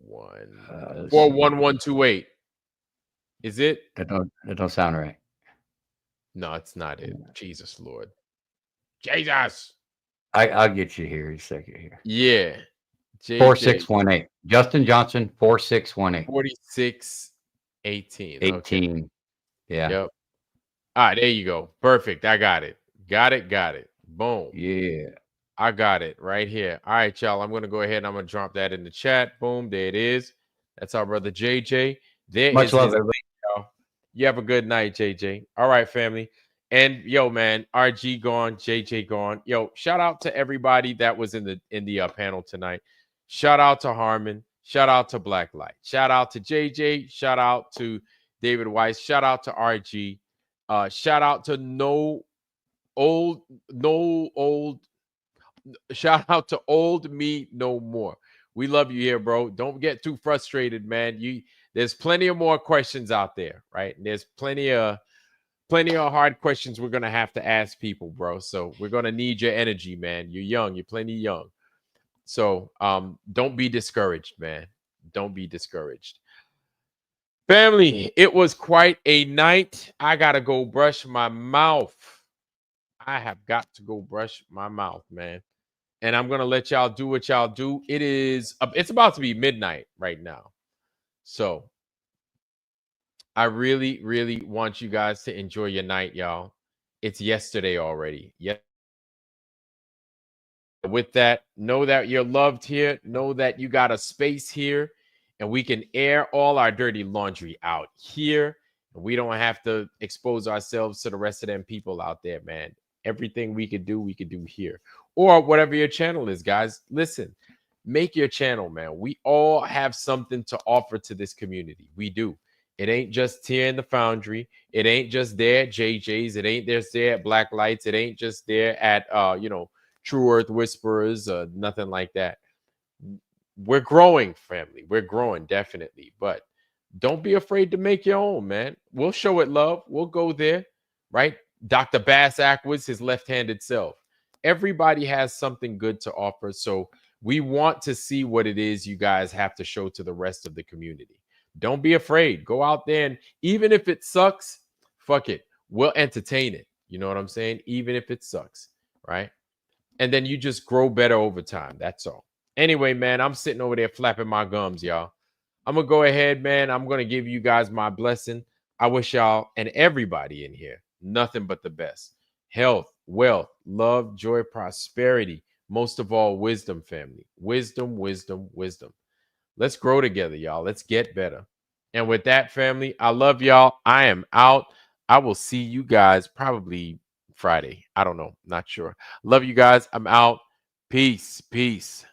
41128. Is it? That don't sound right. No, it's not it. Jesus Lord. Jesus. I'll get you here in a second here. Yeah. 4618. Justin Johnson 4618. 4618. 18. Okay. Yeah. Yep. All right, there you go. Perfect. I got it. Got it. Boom. Yeah. I got it right here. All right, y'all. I'm gonna go ahead and I'm gonna drop that in the chat. Boom. There it is. That's our brother JJ. Much love, everybody. Y'all. You have a good night, JJ. All right, family. And yo, man, RG gone, JJ gone. Yo, shout out to everybody that was in the panel tonight. Shout out to Harmon. Shout out to Blacklight. Shout out to JJ. Shout out to David Weiss. Shout out to RG. Shout out to no old. Shout out to old me no more. We love you here, bro. Don't get too frustrated, man. There's plenty of more questions out there, right? And there's plenty of hard questions we're gonna have to ask people, bro. So we're gonna need your energy, man. You're young, you're plenty young. So don't be discouraged, man. Don't be discouraged. Family, it was quite a night. I gotta go brush my mouth. I have got to go brush my mouth, man. And I'm gonna let y'all do what y'all do. It's about to be midnight right now. So I really, really want you guys to enjoy your night, y'all. It's yesterday already. Yeah. With that, know that you're loved here. Know that you got a space here, and we can air all our dirty laundry out here. And we don't have to expose ourselves to the rest of them people out there, man. Everything we could do here. Or whatever your channel is, guys. Listen, make your channel, man. We all have something to offer to this community. We do. It ain't just here in the Foundry. It ain't just there at JJ's. It ain't just there at Black Lights. It ain't just there at True Earth Whisperers, nothing like that. We're growing, family. We're growing, definitely. But don't be afraid to make your own, man. We'll show it love. We'll go there, right? Dr. Bass Ackwards, his left-handed self. Everybody has something good to offer. So we want to see what it is you guys have to show to the rest of the community. Don't be afraid. Go out there, and even if it sucks, fuck it. We'll entertain it. You know what I'm saying? Even if it sucks, right? And then you just grow better over time. That's all. Anyway, man, I'm sitting over there flapping my gums, y'all. I'm going to go ahead, man. I'm going to give you guys my blessing. I wish y'all and everybody in here nothing but the best. Health, wealth, love, joy, prosperity. Most of all, wisdom, family. Wisdom, wisdom, wisdom. Let's grow together, y'all. Let's get better. And with that, family, I love y'all. I am out. I will see you guys probably Friday. I don't know. Not sure. Love you guys. I'm out. Peace. Peace.